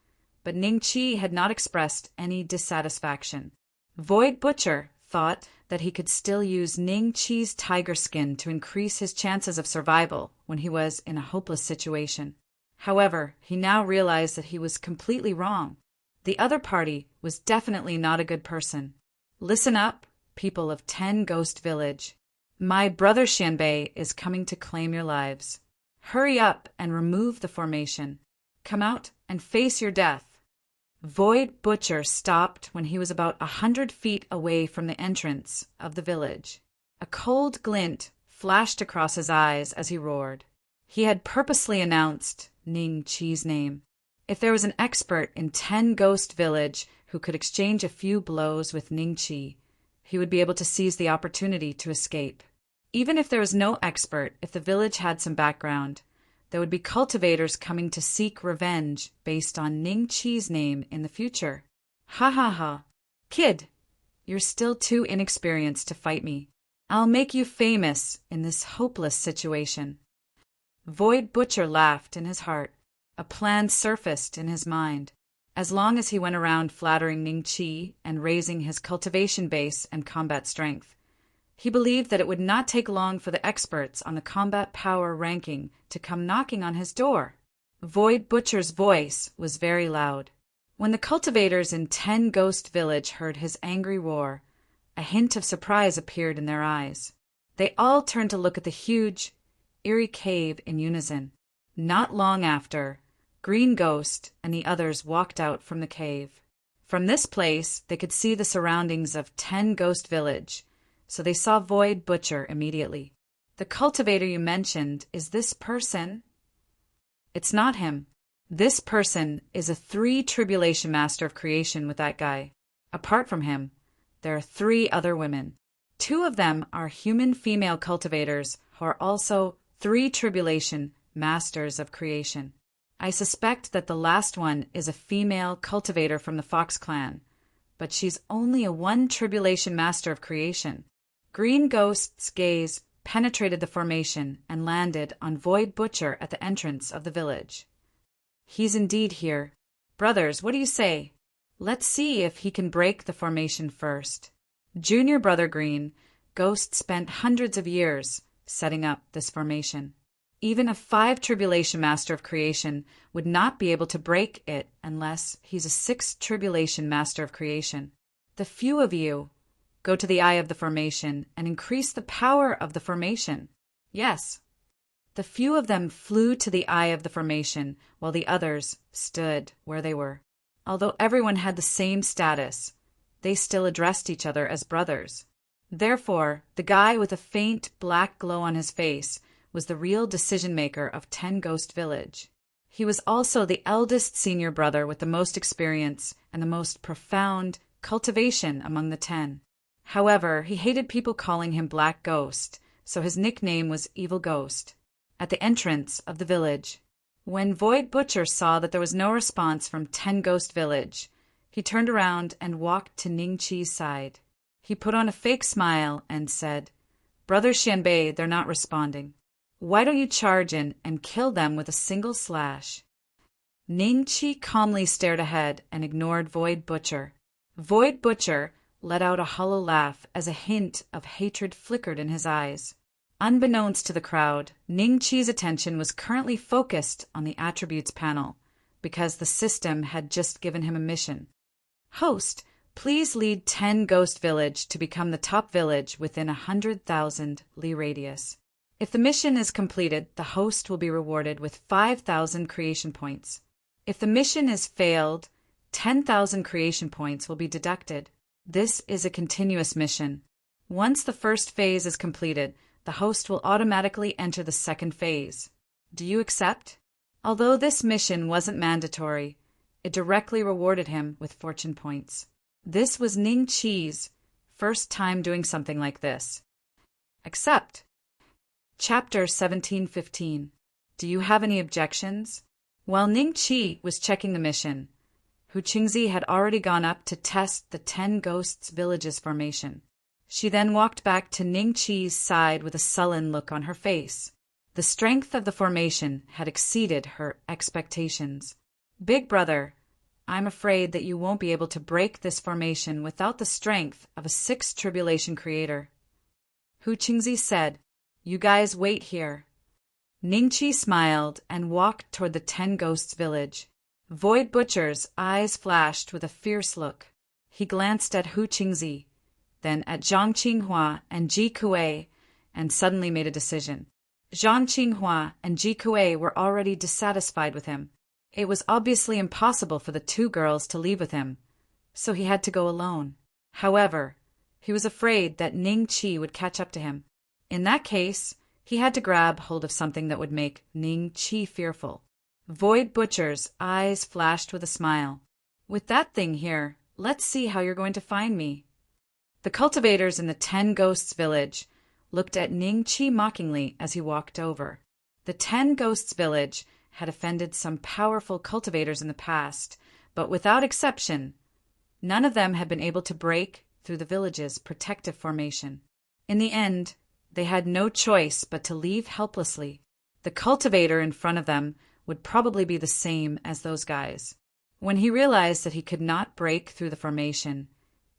but Ning Qi had not expressed any dissatisfaction. Void Butcher thought that he could still use Ning Qi's tiger skin to increase his chances of survival when he was in a hopeless situation. However, he now realized that he was completely wrong. The other party was definitely not a good person. Listen up, people of 10 Ghost Village. My brother Xianbei is coming to claim your lives. Hurry up and remove the formation. Come out and face your death. Void Butcher stopped when he was about 100 feet away from the entrance of the village. A cold glint flashed across his eyes as he roared. He had purposely announced Ning Qi's name. If there was an expert in 10 Ghost Village who could exchange a few blows with Ning Qi, he would be able to seize the opportunity to escape. Even if there was no expert, if the village had some background, there would be cultivators coming to seek revenge based on Ning Qi's name in the future. Ha ha ha. Kid, you're still too inexperienced to fight me. I'll make you famous in this hopeless situation. Void Butcher laughed in his heart. A plan surfaced in his mind. As long as he went around flattering Ning Qi and raising his cultivation base and combat strength, he believed that it would not take long for the experts on the combat power ranking to come knocking on his door. Void Butcher's voice was very loud. When the cultivators in 10 Ghost Village heard his angry roar, a hint of surprise appeared in their eyes. They all turned to look at the huge, eerie cave in unison. Not long after, Green Ghost and the others walked out from the cave. From this place, they could see the surroundings of 10 Ghost Village, so they saw Void Butcher immediately. The cultivator you mentioned, is this person? It's not him. This person is a 3 Tribulation Master of Creation with that guy. Apart from him, there are 3 other women. 2 of them are human female cultivators who are also 3 Tribulation Masters of Creation. I suspect that the last one is a female cultivator from the Fox clan, but she's only a 1 Tribulation Master of Creation. Green Ghost's gaze penetrated the formation and landed on Void Butcher at the entrance of the village. He's indeed here. Brothers, what do you say? Let's see if he can break the formation first. Junior Brother Green, Ghost spent hundreds of years setting up this formation. Even a 5 Tribulation Master of Creation would not be able to break it unless he's a 6 Tribulation Master of Creation. The few of you go to the eye of the formation and increase the power of the formation. Yes. The few of them flew to the eye of the formation while the others stood where they were. Although everyone had the same status, they still addressed each other as brothers. Therefore, the guy with a faint black glow on his face was the real decision-maker of 10 Ghost Village. He was also the eldest senior brother with the most experience and the most profound cultivation among the 10. However, he hated people calling him Black Ghost, so his nickname was Evil Ghost. At the entrance of the village, when Void Butcher saw that there was no response from 10 Ghost Village, he turned around and walked to Ning Qi's side. He put on a fake smile and said, "Brother Xianbei, they're not responding. Why don't you charge in and kill them with a single slash?" Ning Qi calmly stared ahead and ignored Void Butcher. Void Butcher let out a hollow laugh as a hint of hatred flickered in his eyes. Unbeknownst to the crowd, Ning Chi's attention was currently focused on the attributes panel, because the system had just given him a mission. Host, please lead 10 Ghost Village to become the top village within 100,000 li radius. If the mission is completed, the host will be rewarded with 5,000 creation points. If the mission is failed, 10,000 creation points will be deducted. This is a continuous mission. Once the first phase is completed, the host will automatically enter the second phase. Do you accept? Although this mission wasn't mandatory, it directly rewarded him with fortune points. This was Ning Chi's first time doing something like this. Accept. Chapter 1715. Do you have any objections? While Ning Chi was checking the mission, Hu Qingzi had already gone up to test the 10 Ghosts Villages formation. She then walked back to Ning Chi's side with a sullen look on her face. The strength of the formation had exceeded her expectations. Big brother, I'm afraid that you won't be able to break this formation without the strength of a 6th tribulation creator. Hu Qingzi said, You guys wait here. Ning Chi smiled and walked toward the 10 Ghosts Village. Void Butcher's eyes flashed with a fierce look. He glanced at Hu Qingzi, then at Zhang Qinghua and Ji Kuei, and suddenly made a decision. Zhang Qinghua and Ji Kuei were already dissatisfied with him. It was obviously impossible for the 2 girls to leave with him, so he had to go alone. However, he was afraid that Ning Chi would catch up to him. In that case, he had to grab hold of something that would make Ning Chi fearful. Void Butcher's eyes flashed with a smile. With that thing here, let's see how you're going to find me. The cultivators in the 10 Ghosts Village looked at Ning Chi mockingly as he walked over. The 10 Ghosts Village had offended some powerful cultivators in the past, but without exception, none of them had been able to break through the village's protective formation. In the end, they had no choice but to leave helplessly. The cultivator in front of them would probably be the same as those guys. When he realized that he could not break through the formation,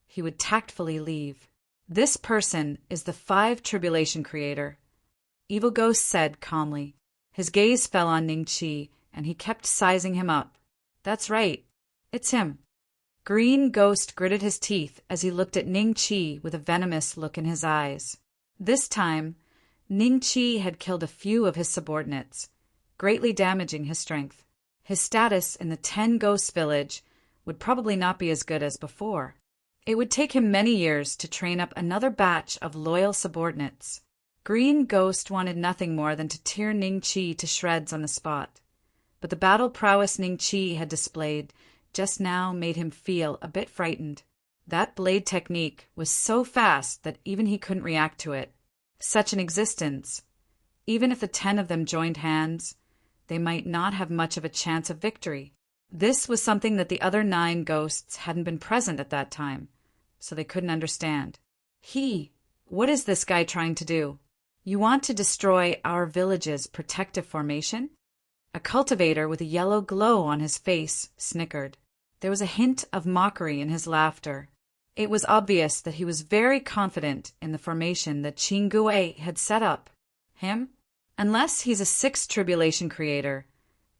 he would tactfully leave. This person is the 5 Tribulation Creator, Evil Ghost said calmly. His gaze fell on Ning Chi, and he kept sizing him up. That's right, it's him. Green Ghost gritted his teeth as he looked at Ning Chi with a venomous look in his eyes. This time, Ning Chi had killed a few of his subordinates, greatly damaging his strength. His status in the 10 Ghosts Village would probably not be as good as before. It would take him many years to train up another batch of loyal subordinates. Green Ghost wanted nothing more than to tear Ning Chi to shreds on the spot. But the battle prowess Ning Chi had displayed just now made him feel a bit frightened. That blade technique was so fast that even he couldn't react to it. Such an existence, even if the 10 of them joined hands, they might not have much of a chance of victory. This was something that the other 9 ghosts hadn't been present at that time, so they couldn't understand. What is this guy trying to do? You want to destroy our village's protective formation? A cultivator with a yellow glow on his face snickered. There was a hint of mockery in his laughter. It was obvious that he was very confident in the formation that Qing Gui had set up. Him? Unless he's a 6th Tribulation Creator,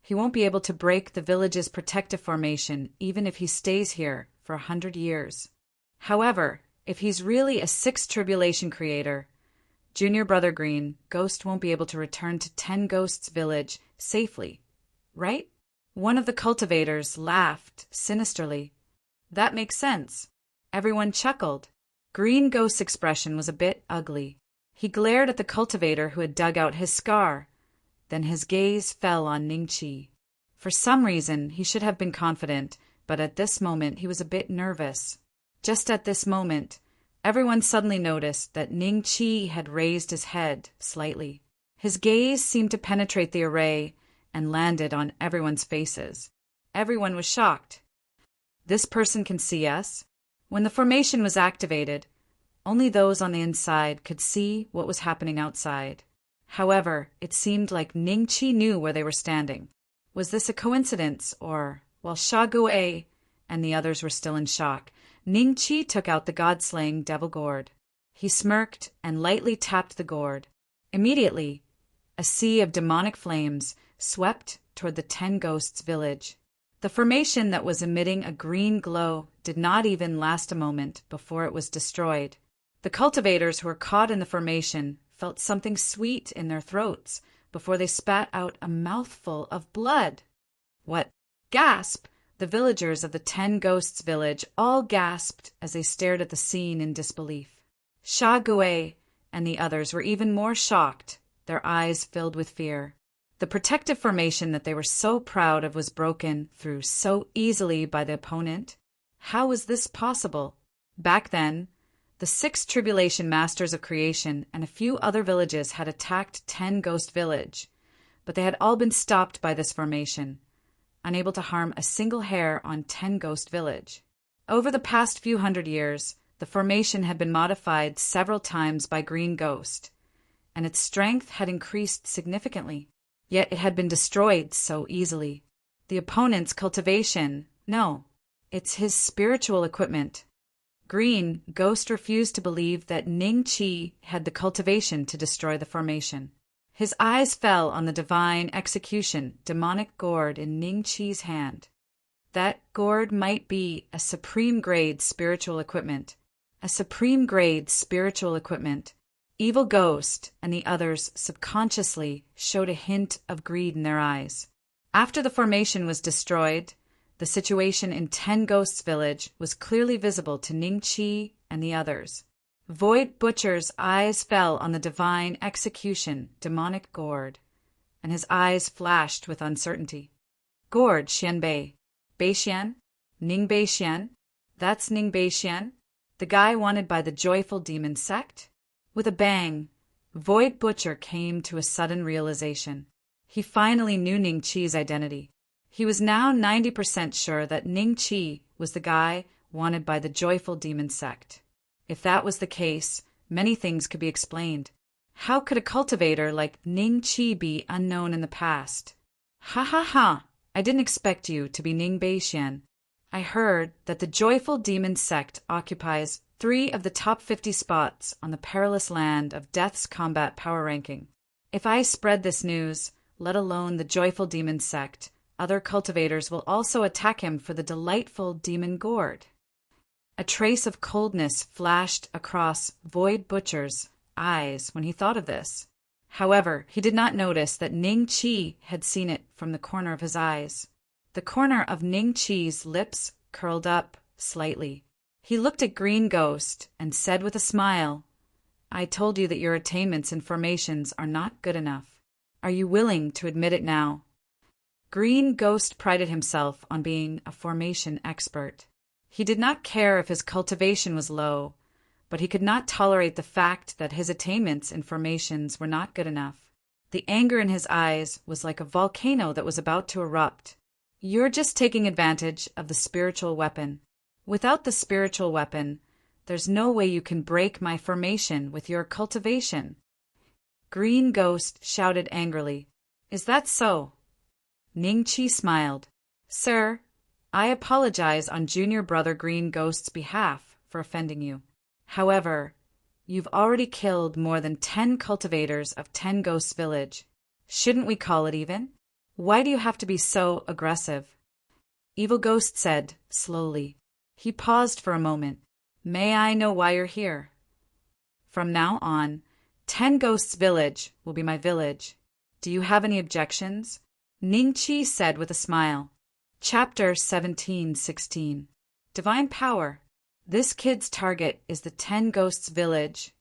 he won't be able to break the village's protective formation even if he stays here for 100 years. However, if he's really a 6th Tribulation Creator, Junior Brother Green Ghost won't be able to return to 10 Ghosts Village safely, right? One of the cultivators laughed sinisterly. That makes sense. Everyone chuckled. Green Ghost's expression was a bit ugly. He glared at the cultivator who had dug out his scar. Then his gaze fell on Ning Chi. For some reason, he should have been confident, but at this moment he was a bit nervous. Just at this moment, everyone suddenly noticed that Ning Chi had raised his head slightly. His gaze seemed to penetrate the array and landed on everyone's faces. Everyone was shocked. This person can see us? When the formation was activated, only those on the inside could see what was happening outside. However, it seemed like Ning Chi knew where they were standing. Was this a coincidence, or, while Sha Gui and the others were still in shock, Ning Chi took out the god-slaying devil gourd. He smirked and lightly tapped the gourd. Immediately, a sea of demonic flames swept toward the 10 Ghosts village. The formation that was emitting a green glow did not even last a moment before it was destroyed. The cultivators who were caught in the formation felt something sweet in their throats before they spat out a mouthful of blood. What? Gasp! The villagers of the 10 Ghosts village all gasped as they stared at the scene in disbelief. Sha Gui and the others were even more shocked, their eyes filled with fear. The protective formation that they were so proud of was broken through so easily by the opponent. How was this possible? Back then, the 6 Tribulation Masters of Creation and a few other villages had attacked 10 Ghost Village, but they had all been stopped by this formation, unable to harm a single hair on 10 Ghost Village. Over the past few hundred years, the formation had been modified several times by Green Ghost, and its strength had increased significantly. Yet it had been destroyed so easily. The opponent's cultivation, no, it's his spiritual equipment. Green Ghost refused to believe that Ning Chi had the cultivation to destroy the formation. His eyes fell on the divine execution demonic gourd in Ning Chi's hand. That gourd might be a supreme-grade spiritual equipment. A supreme-grade spiritual equipment. Evil Ghost and the others subconsciously showed a hint of greed in their eyes. After the formation was destroyed, the situation in 10 Ghosts Village was clearly visible to Ning Chi and the others. Void Butcher's eyes fell on the divine execution demonic gourd, and his eyes flashed with uncertainty. Gourd Xianbei. Beixian? Ning Beixian? That's Ning Beixian? The guy wanted by the joyful demon sect? With a bang, Void Butcher came to a sudden realization. He finally knew Ning Chi's identity. He was now 90% sure that Ning Chi was the guy wanted by the joyful demon sect. If that was the case, many things could be explained. How could a cultivator like Ning Chi be unknown in the past? Ha ha ha! I didn't expect you to be Ning Beixian. I heard that the joyful demon sect occupies 3 of the top 50 spots on the perilous land of Death's combat power ranking. If I spread this news, let alone the joyful demon sect, other cultivators will also attack him for the delightful demon gourd. A trace of coldness flashed across Void Butcher's eyes when he thought of this. However, he did not notice that Ning Chi had seen it from the corner of his eyes. The corner of Ning Chi's lips curled up slightly. He looked at Green Ghost and said with a smile, I told you that your attainments and formations are not good enough. Are you willing to admit it now? Green Ghost prided himself on being a formation expert. He did not care if his cultivation was low, but he could not tolerate the fact that his attainments and formations were not good enough. The anger in his eyes was like a volcano that was about to erupt. You're just taking advantage of the spiritual weapon. Without the spiritual weapon, there's no way you can break my formation with your cultivation. Green Ghost shouted angrily. Is that so? Ning Chi smiled. Sir, I apologize on Junior Brother Green Ghost's behalf for offending you. However, you've already killed more than 10 cultivators of 10 Ghosts Village. Shouldn't we call it even? Why do you have to be so aggressive? Evil Ghost said, slowly. He paused for a moment. May I know why you're here? From now on, 10 Ghosts Village will be my village. Do you have any objections? Ning Chi said with a smile. Chapter 17:16. Divine Power. This kid's target is the 10 Ghosts Village.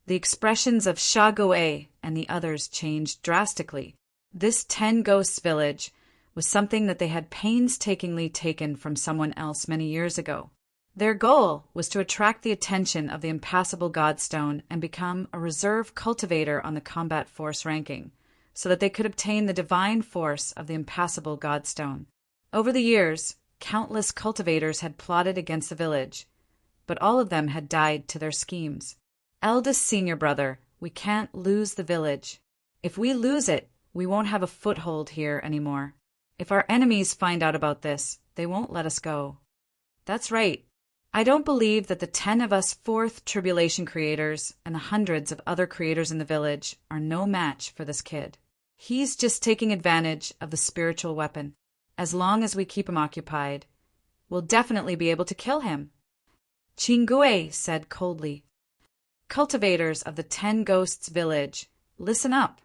The expressions of Sha Gui and the others changed drastically. This 10 Ghosts Village was something that they had painstakingly taken from someone else many years ago. Their goal was to attract the attention of the Impassable Godstone and become a reserve cultivator on the combat force ranking, so that they could obtain the divine force of the Impassable Godstone. Over the years, countless cultivators had plotted against the village, but all of them had died to their schemes. Eldest senior brother, we can't lose the village. If we lose it, we won't have a foothold here anymore. If our enemies find out about this, they won't let us go. That's right. I don't believe that the 10 of us fourth tribulation creators and the hundreds of other creators in the village are no match for this kid. He's just taking advantage of the spiritual weapon. As long as we keep him occupied, we'll definitely be able to kill him. Chingue said coldly. Cultivators of the 10 Ghosts village, listen up.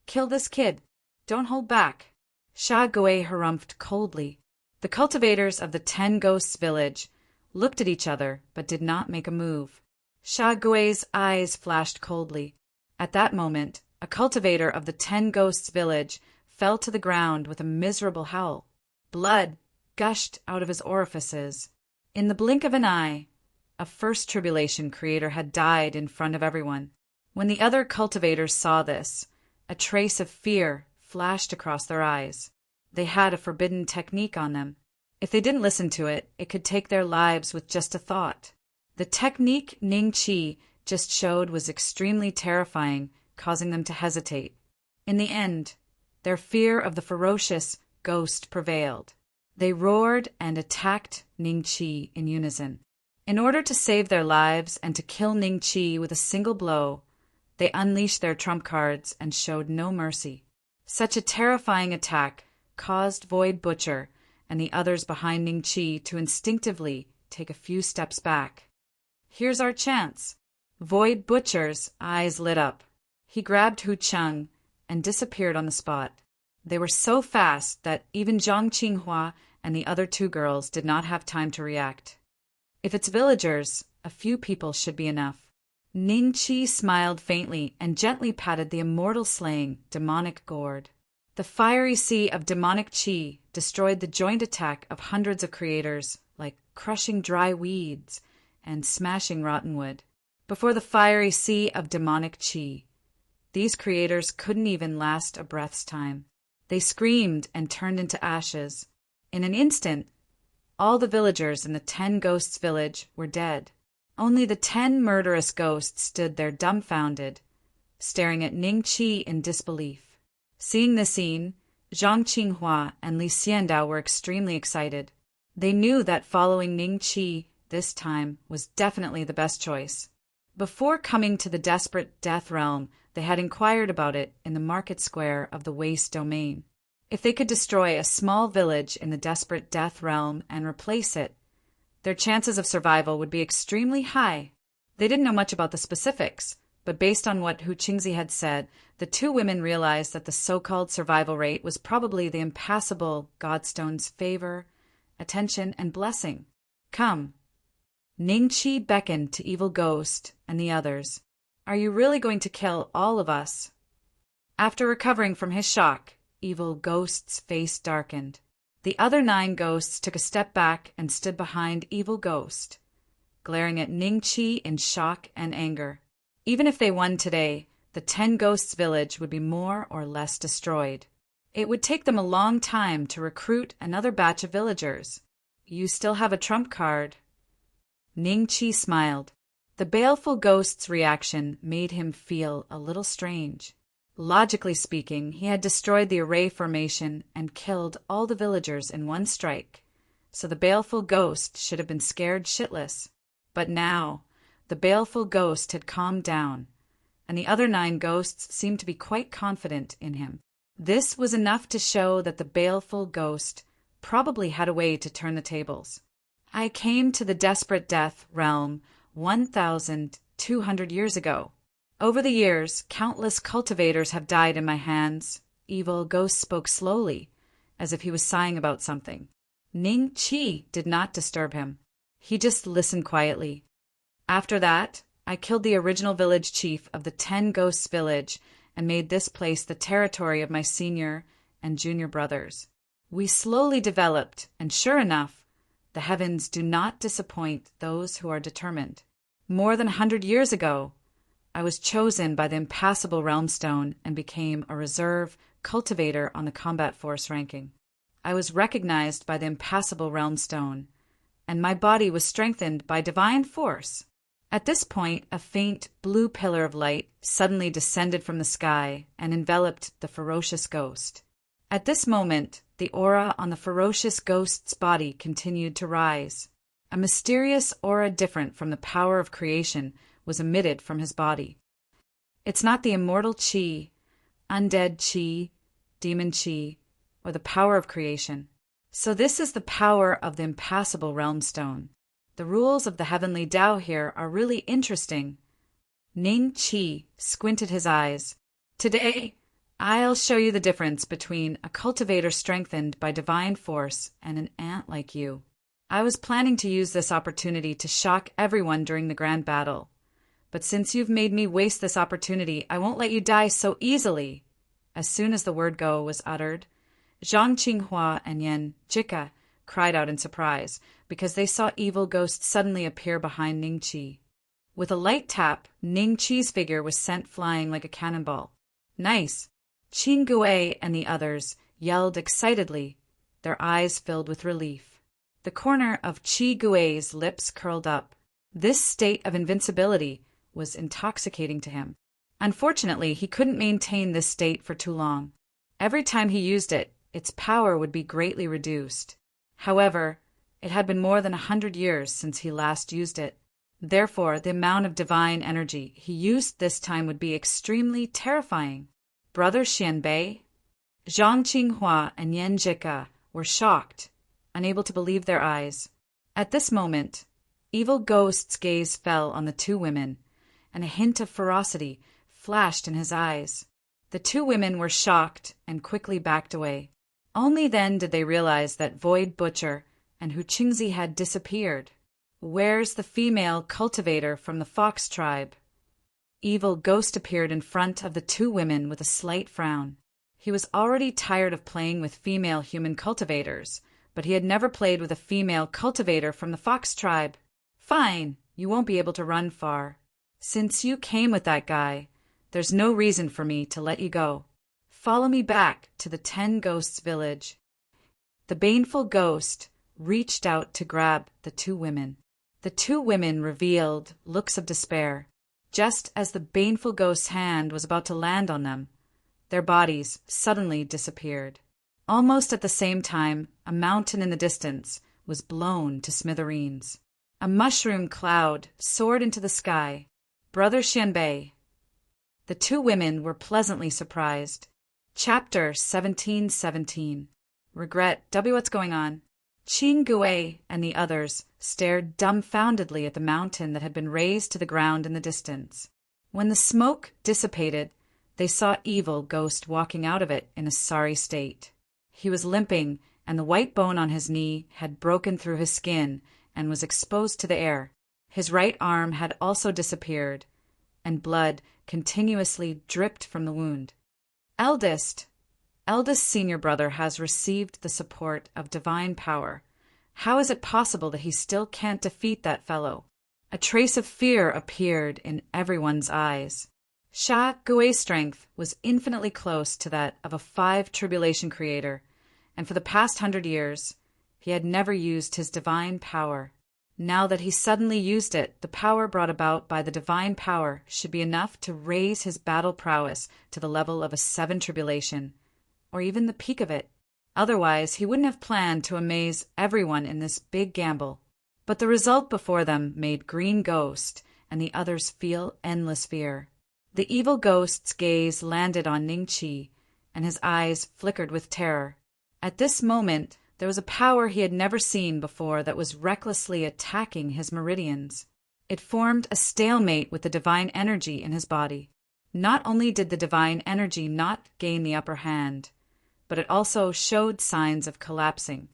Kill this kid. Don't hold back. Sha Gui harumphed coldly. The cultivators of the 10 Ghosts village looked at each other but did not make a move. Sha Gui's eyes flashed coldly. At that moment, a cultivator of the 10 Ghosts village fell to the ground with a miserable howl. Blood gushed out of his orifices. In the blink of an eye, a first tribulation creator had died in front of everyone. When the other cultivators saw this, a trace of fear flashed across their eyes. They had a forbidden technique on them. If they didn't listen to it, it could take their lives with just a thought. The technique Ning Qi just showed was extremely terrifying, causing them to hesitate. In the end, their fear of the ferocious ghost prevailed. They roared and attacked Ning Qi in unison. In order to save their lives and to kill Ning Qi with a single blow, they unleashed their trump cards and showed no mercy. Such a terrifying attack caused Void Butcher and the others behind Ning Qi to instinctively take a few steps back. Here's our chance. Void Butcher's eyes lit up. He grabbed Hu Cheng and disappeared on the spot. They were so fast that even Zhang Qinghua and the other 2 girls did not have time to react. If it's villagers, a few people should be enough. Ning Qi smiled faintly and gently patted the immortal-slaying demonic gourd. The fiery sea of demonic qi destroyed the joint attack of hundreds of creators, like crushing dry weeds and smashing rotten wood. Before the fiery sea of demonic qi, these creators couldn't even last a breath's time. They screamed and turned into ashes. In an instant, all the villagers in the 10 Ghosts village were dead. Only the 10 murderous ghosts stood there dumbfounded, staring at Ning Qi in disbelief. Seeing the scene, Zhang Qinghua and Li Xiandao were extremely excited. They knew that following Ning Qi this time was definitely the best choice. Before coming to the desperate death realm, they had inquired about it in the market square of the waste domain. If they could destroy a small village in the desperate death realm and replace it, their chances of survival would be extremely high. They didn't know much about the specifics, but based on what Hu Qingzi had said, the 2 women realized that the so-called survival rate was probably the impassable Godstone's favor, attention, and blessing. Come. Ning Qi beckoned to Evil Ghost and the others. Are you really going to kill all of us? After recovering from his shock, Evil Ghost's face darkened. The other 9 ghosts took a step back and stood behind Evil Ghost, glaring at Ning Qi in shock and anger. Even if they won today, the 10 Ghosts village would be more or less destroyed. It would take them a long time to recruit another batch of villagers. You still have a trump card. Ning Qi smiled. The baleful ghost's reaction made him feel a little strange. Logically speaking, he had destroyed the array formation and killed all the villagers in one strike, so the baleful ghost should have been scared shitless. But now, the baleful ghost had calmed down, and the other 9 ghosts seemed to be quite confident in him. This was enough to show that the baleful ghost probably had a way to turn the tables. I came to the desperate death realm 1,200 years ago. Over the years, countless cultivators have died in my hands. Evil Ghost spoke slowly, as if he was sighing about something. Ning Qi did not disturb him. He just listened quietly. After that, I killed the original village chief of the 10 Ghosts village and made this place the territory of my senior and junior brothers. We slowly developed, and sure enough, the heavens do not disappoint those who are determined. More than 100 years ago, I was chosen by the impassable realm stone and became a reserve cultivator on the combat force ranking. I was recognized by the impassable realm stone, and my body was strengthened by divine force. At this point, a faint blue pillar of light suddenly descended from the sky and enveloped the ferocious ghost. At this moment, the aura on the ferocious ghost's body continued to rise. A mysterious aura different from the power of creation was emitted from his body. It's not the immortal chi, undead chi, demon chi, or the power of creation. So this is the power of the impassable realm stone. The rules of the heavenly Tao here are really interesting. Ning Qi squinted his eyes. Today, I'll show you the difference between a cultivator strengthened by divine force and an ant like you. I was planning to use this opportunity to shock everyone during the grand battle. But since you've made me waste this opportunity, I won't let you die so easily. As soon as the word go was uttered, Zhang Qinghua and Yan Jika cried out in surprise because they saw evil ghosts suddenly appear behind Ning Qi. With a light tap, Ning Qi's figure was sent flying like a cannonball. Nice! Qin Gui and the others yelled excitedly, their eyes filled with relief. The corner of Qi Gui's lips curled up. This state of invincibility was intoxicating to him. Unfortunately, he couldn't maintain this state for too long. Every time he used it, its power would be greatly reduced. However, it had been more than 100 years since he last used it. Therefore, the amount of divine energy he used this time would be extremely terrifying. Brother Xianbei, Zhang Qinghua, and Yan Jika were shocked, unable to believe their eyes. At this moment, evil ghost's gaze fell on the two women, and a hint of ferocity flashed in his eyes. The two women were shocked and quickly backed away. Only then did they realize that Void Butcher and Hu Qingzi had disappeared. Where's the female cultivator from the fox tribe? Evil Ghost appeared in front of the two women with a slight frown. He was already tired of playing with female human cultivators, but he had never played with a female cultivator from the fox tribe. Fine, you won't be able to run far. Since you came with that guy, there's no reason for me to let you go. Follow me back to the 10 Ghosts village. The baneful ghost reached out to grab the two women. The two women revealed looks of despair. Just as the baneful ghost's hand was about to land on them, their bodies suddenly disappeared. Almost at the same time, a mountain in the distance was blown to smithereens. A mushroom cloud soared into the sky. Brother Xianbei. The two women were pleasantly surprised. Chapter 1717. Regret. What's going on? Qin Gui and the others stared dumbfoundedly at the mountain that had been raised to the ground in the distance. When the smoke dissipated, they saw Evil Ghost walking out of it in a sorry state. He was limping, and the white bone on his knee had broken through his skin and was exposed to the air. His right arm had also disappeared, and blood continuously dripped from the wound. Eldest senior brother has received the support of divine power. How is it possible that he still can't defeat that fellow? A trace of fear appeared in everyone's eyes. Sha Gui's strength was infinitely close to that of a 5 tribulation creator, and for the past 100 years, he had never used his divine power. Now that he suddenly used it, the power brought about by the divine power should be enough to raise his battle prowess to the level of a 7 tribulation, or even the peak of it. Otherwise, he wouldn't have planned to amaze everyone in this big gamble. But the result before them made Green Ghost and the others feel endless fear. The evil ghost's gaze landed on Ning Qi, and his eyes flickered with terror. At this moment, there was a power he had never seen before that was recklessly attacking his meridians. It formed a stalemate with the divine energy in his body. Not only did the divine energy not gain the upper hand, but it also showed signs of collapsing.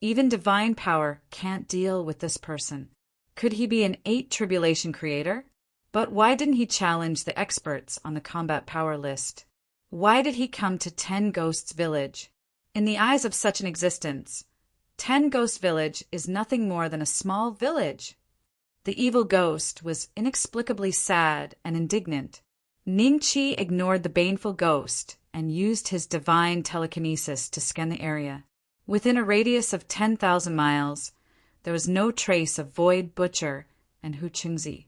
Even divine power can't deal with this person. Could he be an 8 tribulation creator? But why didn't he challenge the experts on the combat power list? Why did he come to 10 Ghosts Village? In the eyes of such an existence, 10 Ghost Village is nothing more than a small village. The evil ghost was inexplicably sad and indignant. Ning Qi ignored the baneful ghost and used his divine telekinesis to scan the area. Within a radius of 10,000 miles, there was no trace of Void Butcher and Hu Qingzi.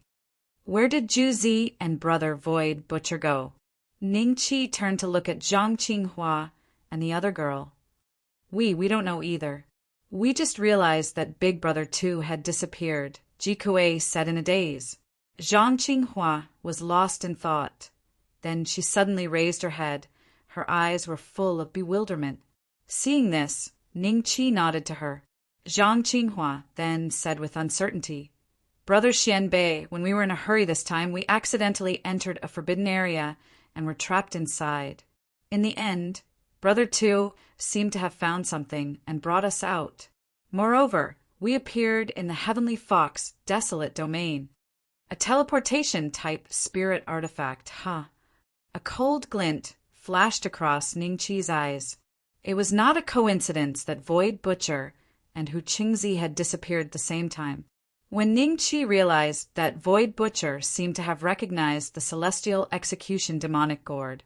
Where did Zhu Zi and brother Void Butcher go? Ning Qi turned to look at Zhang Qinghua and the other girl. We don't know either. We just realized that Big Brother 2 had disappeared, Ji Kuei said in a daze. Zhang Qinghua was lost in thought. Then she suddenly raised her head. Her eyes were full of bewilderment. Seeing this, Ning Qi nodded to her. Zhang Qinghua then said with uncertainty, Brother Xianbei, when we were in a hurry this time, we accidentally entered a forbidden area and were trapped inside. In the end, Brother Tu seemed to have found something and brought us out. Moreover, we appeared in the Heavenly Fox desolate domain. A teleportation-type spirit artifact, huh? A cold glint flashed across Ning Qi's eyes. It was not a coincidence that Void Butcher and Hu Qingzi had disappeared at the same time. When Ning Qi realized that Void Butcher seemed to have recognized the Celestial Execution demonic gourd,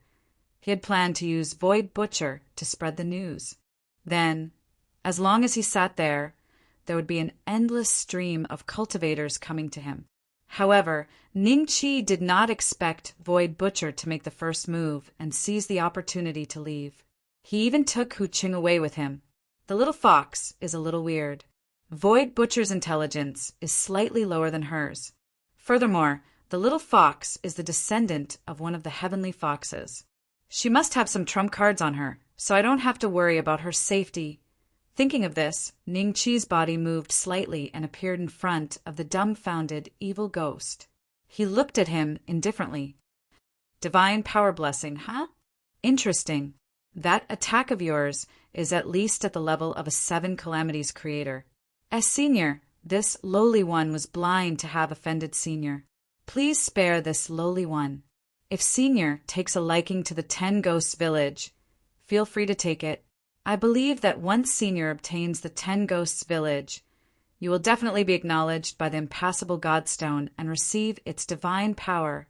he had planned to use Void Butcher to spread the news. Then, as long as he sat there would be an endless stream of cultivators coming to him. However, Ning Qi did not expect Void Butcher to make the first move and seize the opportunity to leave. He even took Hu Qing away with him. The little fox is a little weird. Void Butcher's intelligence is slightly lower than hers. Furthermore, the little fox is the descendant of one of the heavenly foxes. She must have some trump cards on her, so I don't have to worry about her safety. Thinking of this, Ning Qi's body moved slightly and appeared in front of the dumbfounded evil ghost. He looked at him indifferently. Divine power blessing, huh? Interesting. That attack of yours is at least at the level of a 7 calamities creator. As senior, this lowly one was blind to have offended senior. Please spare this lowly one. If senior takes a liking to the 10 Ghosts Village, feel free to take it. I believe that once senior obtains the 10 Ghosts Village, you will definitely be acknowledged by the impassable Godstone and receive its divine power.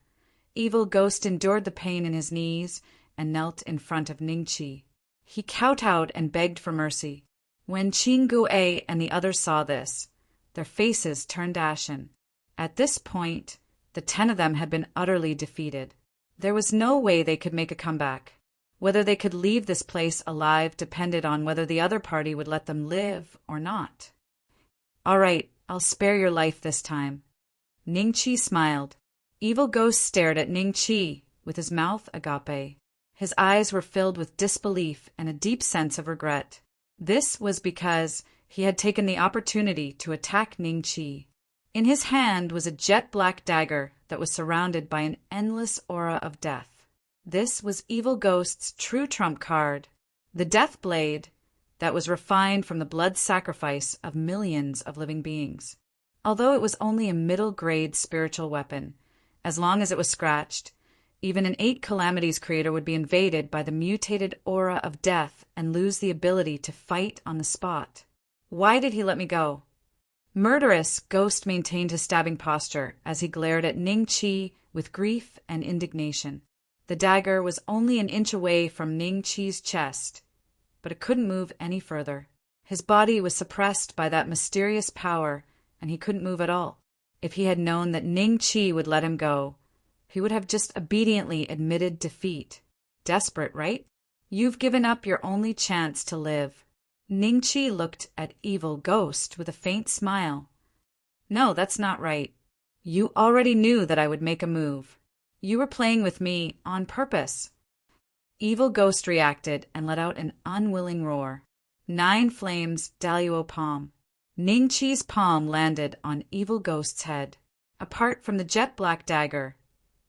Evil Ghost endured the pain in his knees and knelt in front of Ning Qi. He kowtowed and begged for mercy. When Qing Guei and the others saw this, their faces turned ashen. At this point, the 10 of them had been utterly defeated. There was no way they could make a comeback. Whether they could leave this place alive depended on whether the other party would let them live or not. All right, I'll spare your life this time. Ning Qi smiled. Evil Ghost stared at Ning Qi with his mouth agape. His eyes were filled with disbelief and a deep sense of regret. This was because he had taken the opportunity to attack Ning Qi. In his hand was a jet-black dagger that was surrounded by an endless aura of death. This was Evil Ghost's true trump card, the Death Blade that was refined from the blood sacrifice of millions of living beings. Although it was only a middle-grade spiritual weapon, as long as it was scratched, even an 8 calamities creator would be invaded by the mutated aura of death and lose the ability to fight on the spot. Why did he let me go? Murderous Ghost maintained his stabbing posture as he glared at Ning Qi with grief and indignation. The dagger was only an inch away from Ning Qi's chest, but it couldn't move any further. His body was suppressed by that mysterious power, and he couldn't move at all. If he had known that Ning Qi would let him go, he would have just obediently admitted defeat. Desperate, right? You've given up your only chance to live. Ning Qi looked at Evil Ghost with a faint smile. No, that's not right. You already knew that I would make a move. You were playing with me on purpose. Evil Ghost reacted and let out an unwilling roar. 9 flames Daluo palm. Ning Qi's palm landed on Evil Ghost's head. Apart from the jet-black dagger,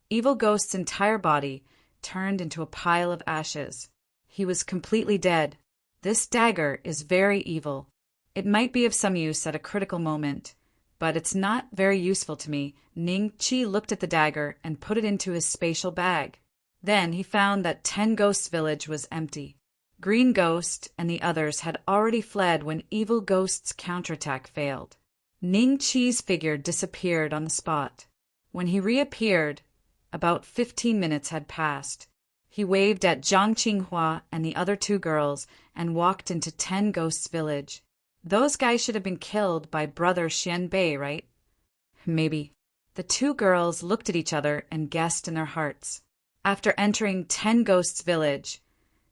Evil Ghost's entire body turned into a pile of ashes. He was completely dead. This dagger is very evil. It might be of some use at a critical moment, but it's not very useful to me. Ning Qi looked at the dagger and put it into his spatial bag. Then he found that 10 Ghosts Village was empty. Green Ghost and the others had already fled when Evil Ghost's counterattack failed. Ning Qi's figure disappeared on the spot. When he reappeared, about 15 minutes had passed. He waved at Zhang Qinghua and the other 2 girls and walked into 10 Ghosts Village. Those guys should have been killed by Brother Xianbei, right? Maybe. The 2 girls looked at each other and guessed in their hearts. After entering 10 Ghosts Village,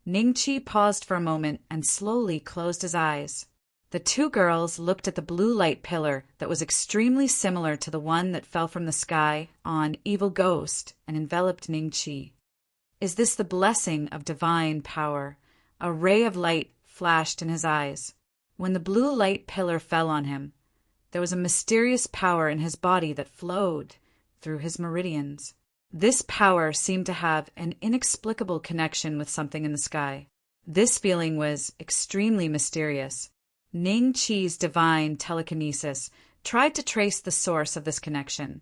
Ning Qi paused for a moment and slowly closed his eyes. The two girls looked at the blue light pillar that was extremely similar to the one that fell from the sky on Evil Ghost and enveloped Ningqi. Is this the blessing of divine power? A ray of light flashed in his eyes. When the blue light pillar fell on him, there was a mysterious power in his body that flowed through his meridians. This power seemed to have an inexplicable connection with something in the sky. This feeling was extremely mysterious. Ningqi's divine telekinesis tried to trace the source of this connection,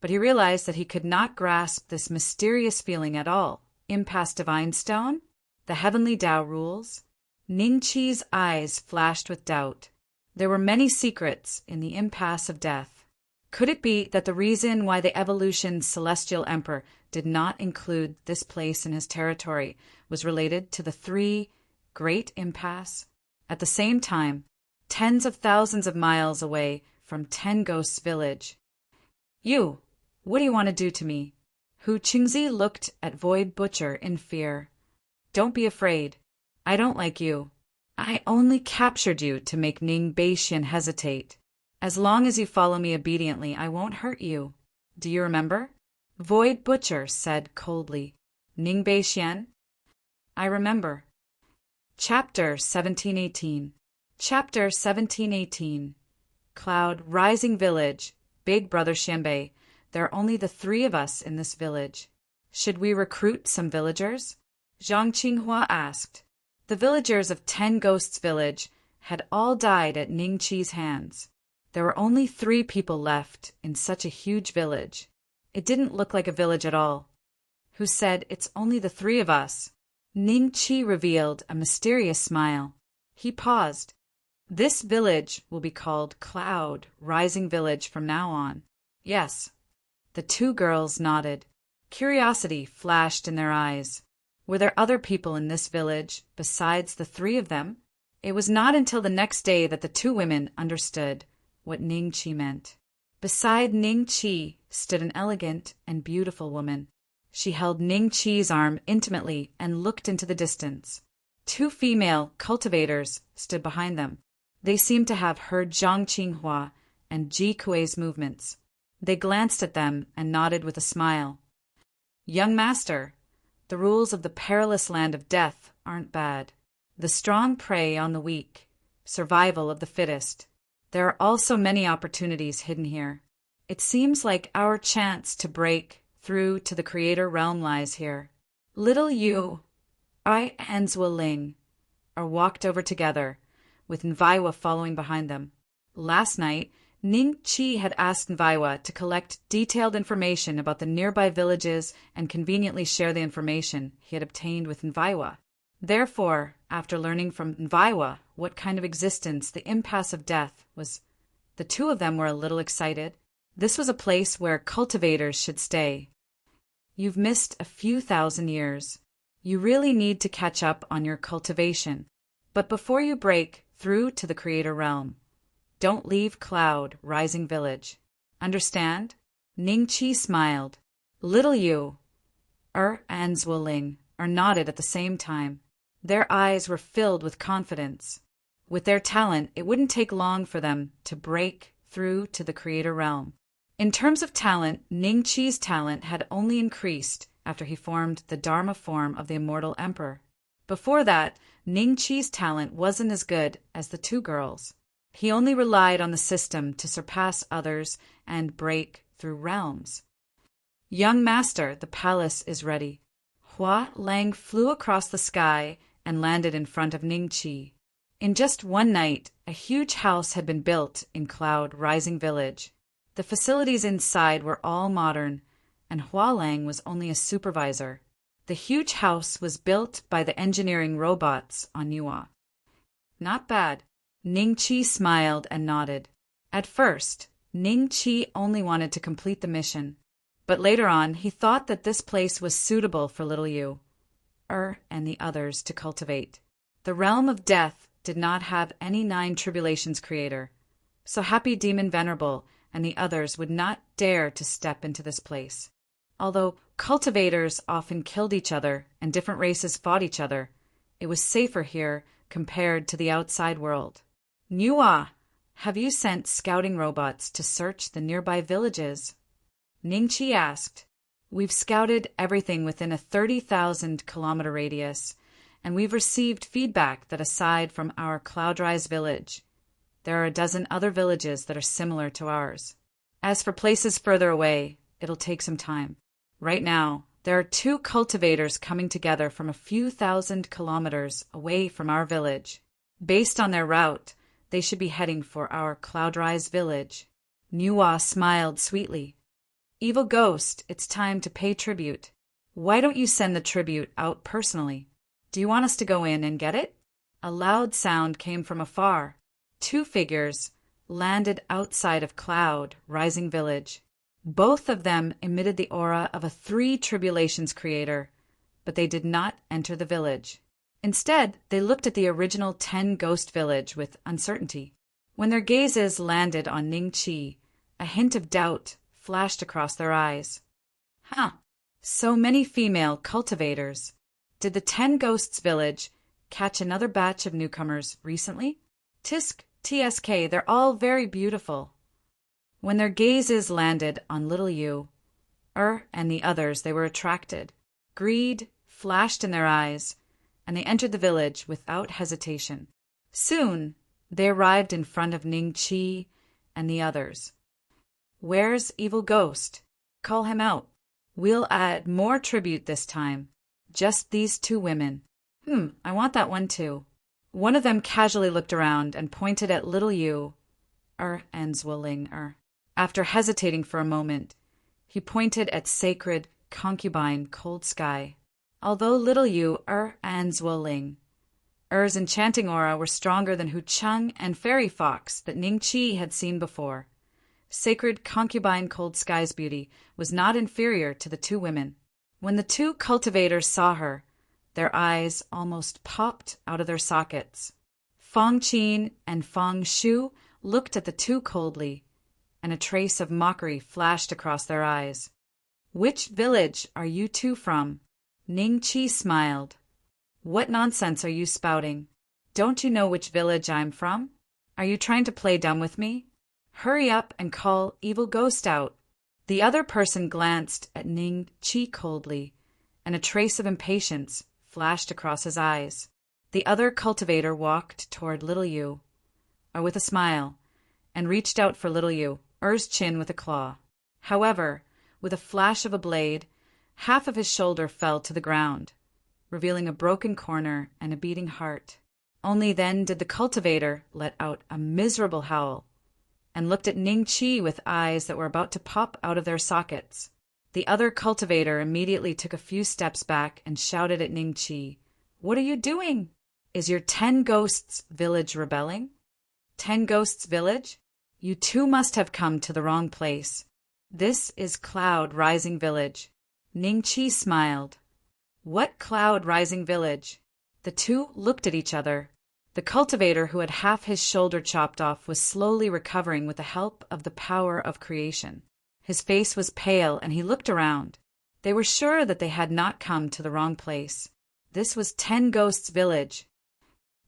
but he realized that he could not grasp this mysterious feeling at all. Impasse Divine Stone? The heavenly Tao rules? Ningqi's eyes flashed with doubt. There were many secrets in the impasse of death. Could it be that the reason why the Evolution's Celestial Emperor did not include this place in his territory was related to the three great impasse? At the same time, tens of thousands of miles away from Ten Ghosts Village. You, what do you want to do to me? Hu Qingzi looked at Void Butcher in fear. Don't be afraid. I don't like you. I only captured you to make Ning Beixian hesitate. As long as you follow me obediently, I won't hurt you. Do you remember? Void Butcher said coldly. Ning Beixian? I remember. Chapter 1718. Chapter 1718. Cloud Rising Village. Big Brother Xianbei. There are only the three of us in this village. Should we recruit some villagers? Zhang Qinghua asked. The villagers of Ten Ghosts Village had all died at Ningqi's hands. There were only 3 people left in such a huge village. It didn't look like a village at all. Who said, it's only the 3 of us? Ningqi revealed a mysterious smile. He paused. This village will be called Cloud Rising Village from now on. Yes. The 2 girls nodded. Curiosity flashed in their eyes. Were there other people in this village besides the 3 of them? It was not until the next day that the 2 women understood what Ningqi meant. Beside Ningqi stood an elegant and beautiful woman. She held Ningqi's arm intimately and looked into the distance. 2 female cultivators stood behind them. They seemed to have heard Zhang Qinghua and Ji Kuei's movements. They glanced at them and nodded with a smile. Young master, the rules of the perilous land of death aren't bad. The strong prey on the weak, survival of the fittest. There are also many opportunities hidden here. It seems like our chance to break through to the creator realm lies here. Little Yu, and Zueling are walked over together, with Nvaiwa following behind them. Last night, Ningqi had asked Nvaiwa to collect detailed information about the nearby villages and conveniently share the information he had obtained with Nvaiwa. Therefore, after learning from Nvaiwa what kind of existence the impasse of death was, the 2 of them were a little excited. This was a place where cultivators should stay. You've missed a few thousand years. You really need to catch up on your cultivation. But before you break through to the creator realm, don't leave Cloud Rising Village. Understand? Ningqi smiled. Little Yu, and Zueling nodded at the same time. Their eyes were filled with confidence. With their talent, it wouldn't take long for them to break through to the creator realm. In terms of talent, Ningqi's talent had only increased after he formed the Dharma form of the immortal emperor. Before that, Ningqi's talent wasn't as good as the 2 girls. He only relied on the system to surpass others and break through realms. Young master, the palace is ready. Hua Lang flew across the sky and landed in front of Ningqi. In just one night, a huge house had been built in Cloud Rising Village. The facilities inside were all modern, and Hua Lang was only a supervisor. The huge house was built by the engineering robots on Yua. Not bad. Ningqi smiled and nodded. At first, Ningqi only wanted to complete the mission, but later on he thought that this place was suitable for little Yu, and the others to cultivate. The realm of death did not have any 9 tribulations creator, so Happy Demon Venerable and the others would not dare to step into this place. Although cultivators often killed each other and different races fought each other, it was safer here compared to the outside world. Nua, have you sent scouting robots to search the nearby villages? Ningqi asked. We've scouted everything within a 30,000-kilometer radius, and we've received feedback that aside from our Cloudrise village, there are a dozen other villages that are similar to ours. As for places further away, it'll take some time. Right now, there are 2 cultivators coming together from a few thousand kilometers away from our village. Based on their route, they should be heading for our Cloudrise village. Nua smiled sweetly. Evil Ghost, it's time to pay tribute. Why don't you send the tribute out personally? Do you want us to go in and get it? A loud sound came from afar. 2 figures landed outside of Cloud Rising Village. Both of them emitted the aura of a 3 Tribulations creator, but they did not enter the village. Instead, they looked at the original 10 Ghost Village with uncertainty. When their gazes landed on Ningqi, a hint of doubt flashed across their eyes. So many female cultivators. Did the 10 Ghosts Village catch another batch of newcomers recently? TSK, they're all very beautiful. When their gazes landed on little you, and the others, they were attracted. Greed flashed in their eyes, and they entered the village without hesitation. Soon, they arrived in front of Ningqi and the others. Where's Evil Ghost? Call him out. We'll add more tribute this time. Just these 2 women. I want that one too. One of them casually looked around and pointed at little you, and Zwilling. After hesitating for a moment, he pointed at sacred concubine Cold Sky. Although little you, and Zwilling, enchanting aura were stronger than Hu Cheng and Fairy Fox that Ningqi had seen before. Sacred concubine Cold Sky's beauty was not inferior to the 2 women. When the 2 cultivators saw her, their eyes almost popped out of their sockets. Fong Qin and Fong Shu looked at the 2 coldly, and a trace of mockery flashed across their eyes. Which village are you 2 from? Ningqi smiled. What nonsense are you spouting? Don't you know which village I'm from? Are you trying to play dumb with me? Hurry up and call Evil Ghost out. The other person glanced at Ningqi coldly, and a trace of impatience flashed across his eyes. The other cultivator walked toward little you, with a smile, and reached out for little you's chin with a claw. However, with a flash of a blade, half of his shoulder fell to the ground, revealing a broken corner and a beating heart. Only then did the cultivator let out a miserable howl, and looked at Ningqi with eyes that were about to pop out of their sockets. The other cultivator immediately took a few steps back and shouted at Ningqi, "What are you doing? Is your 10 Ghosts village rebelling? 10 Ghosts village? You 2 must have come to the wrong place. This is Cloud Rising Village." Ningqi smiled. What Cloud Rising Village? The 2 looked at each other. The cultivator who had half his shoulder chopped off was slowly recovering with the help of the power of creation. His face was pale and he looked around. They were sure that they had not come to the wrong place. This was 10 Ghosts Village.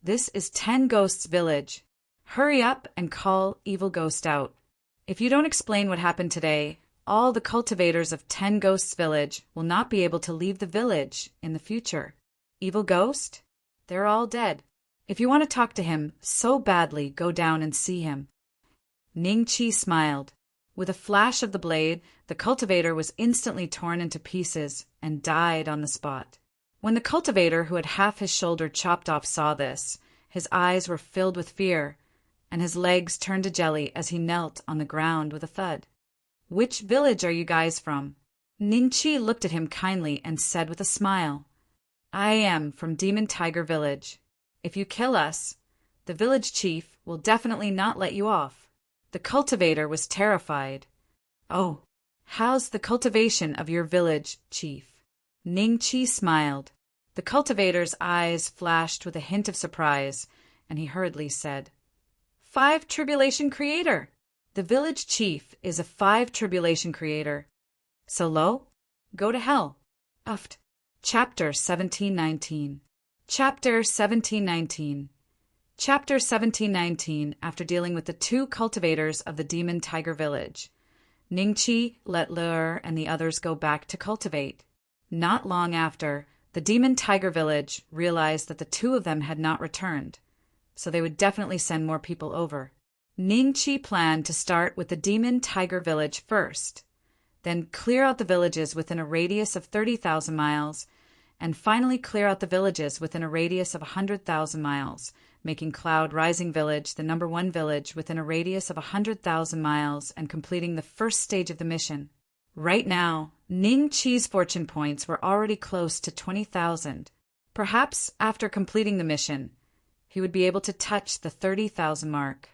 This is 10 Ghosts Village. Hurry up and call Evil Ghost out. If you don't explain what happened today, all the cultivators of 10 Ghosts Village will not be able to leave the village in the future. Evil Ghost? They're all dead. If you want to talk to him so badly, go down and see him. Ningqi smiled. With a flash of the blade, the cultivator was instantly torn into pieces and died on the spot. When the cultivator who had half his shoulder chopped off saw this, his eyes were filled with fear, and his legs turned to jelly as he knelt on the ground with a thud. Which village are you guys from? Ningqi looked at him kindly and said with a smile, I am from Demon Tiger Village. If you kill us, the village chief will definitely not let you off. The cultivator was terrified. Oh, how's the cultivation of your village, chief? Ningqi smiled. The cultivator's eyes flashed with a hint of surprise, and he hurriedly said, 5 Tribulation Creator. The village chief is a 5 Tribulation Creator. So low? Go to hell. Uft. Chapter 1719. Chapter 1719. Chapter 1719. After dealing with the two cultivators of the demon tiger village, Ningqi let Lur and the others go back to cultivate. Not long after, the demon tiger village realized that the two of them had not returned, so they would definitely send more people over. Ningqi planned to start with the demon tiger village first, then clear out the villages within a radius of 30,000 miles, and finally clear out the villages within a radius of 100,000 miles, making Cloud Rising Village the number one village within a radius of 100,000 miles and completing the first stage of the mission. Right now, Ning Qi's fortune points were already close to 20,000. Perhaps after completing the mission, he would be able to touch the 30,000 mark.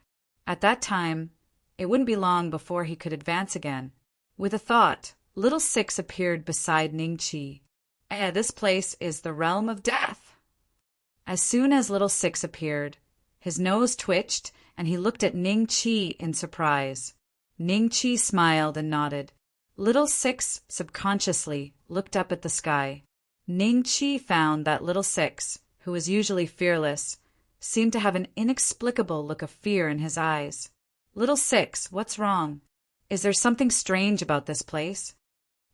At that time, it wouldn't be long before he could advance again. With a thought, Little Six appeared beside Ning Qi. This place is the realm of death. As soon as Little Six appeared, his nose twitched and he looked at Ning Qi in surprise. Ning Qi smiled and nodded. Little Six subconsciously looked up at the sky. Ning Qi found that Little Six, who was usually fearless, seemed to have an inexplicable look of fear in his eyes. Little Six, what's wrong? Is there something strange about this place?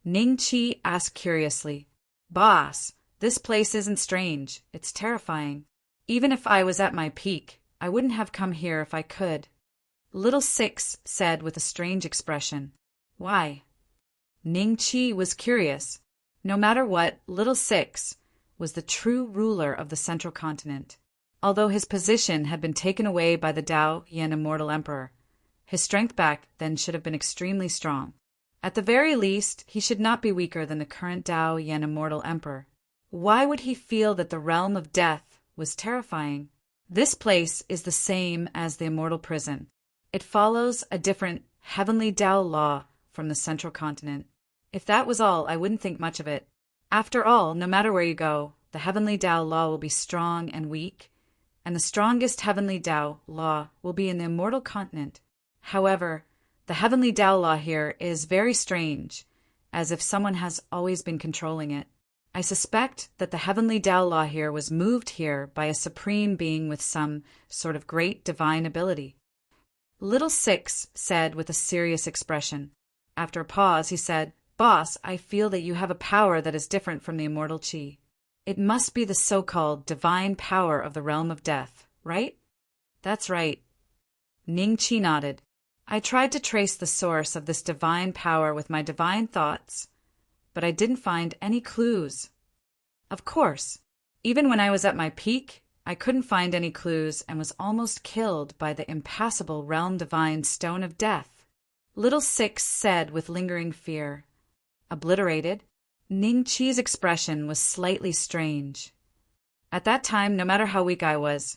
Ning Qi asked curiously. Boss, this place isn't strange. It's terrifying. Even if I was at my peak, I wouldn't have come here if I could. Little Six said with a strange expression. Why? Ning Qi was curious. No matter what, Little Six was the true ruler of the Central Continent. Although his position had been taken away by the Dao Yan Immortal Emperor, his strength back then should have been extremely strong. At the very least, he should not be weaker than the current Dao Yan Immortal Emperor. Why would he feel that the realm of death was terrifying? This place is the same as the Immortal Prison. It follows a different heavenly Dao law from the Central Continent. If that was all, I wouldn't think much of it. After all, no matter where you go, the heavenly Dao law will be strong and weak, and the strongest heavenly Dao law will be in the Immortal Continent. However, the heavenly Dao law here is very strange, as if someone has always been controlling it. I suspect that the heavenly Dao law here was moved here by a supreme being with some sort of great divine ability. Little Six said with a serious expression. After a pause, he said, Boss, I feel that you have a power that is different from the immortal Qi. It must be the so-called divine power of the realm of death, right? That's right. Ning Qi nodded. I tried to trace the source of this divine power with my divine thoughts, but I didn't find any clues. Of course, even when I was at my peak, I couldn't find any clues and was almost killed by the impassable realm divine stone of death. Little Six said with lingering fear. Obliterated? Ning Qi's expression was slightly strange. At that time, no matter how weak I was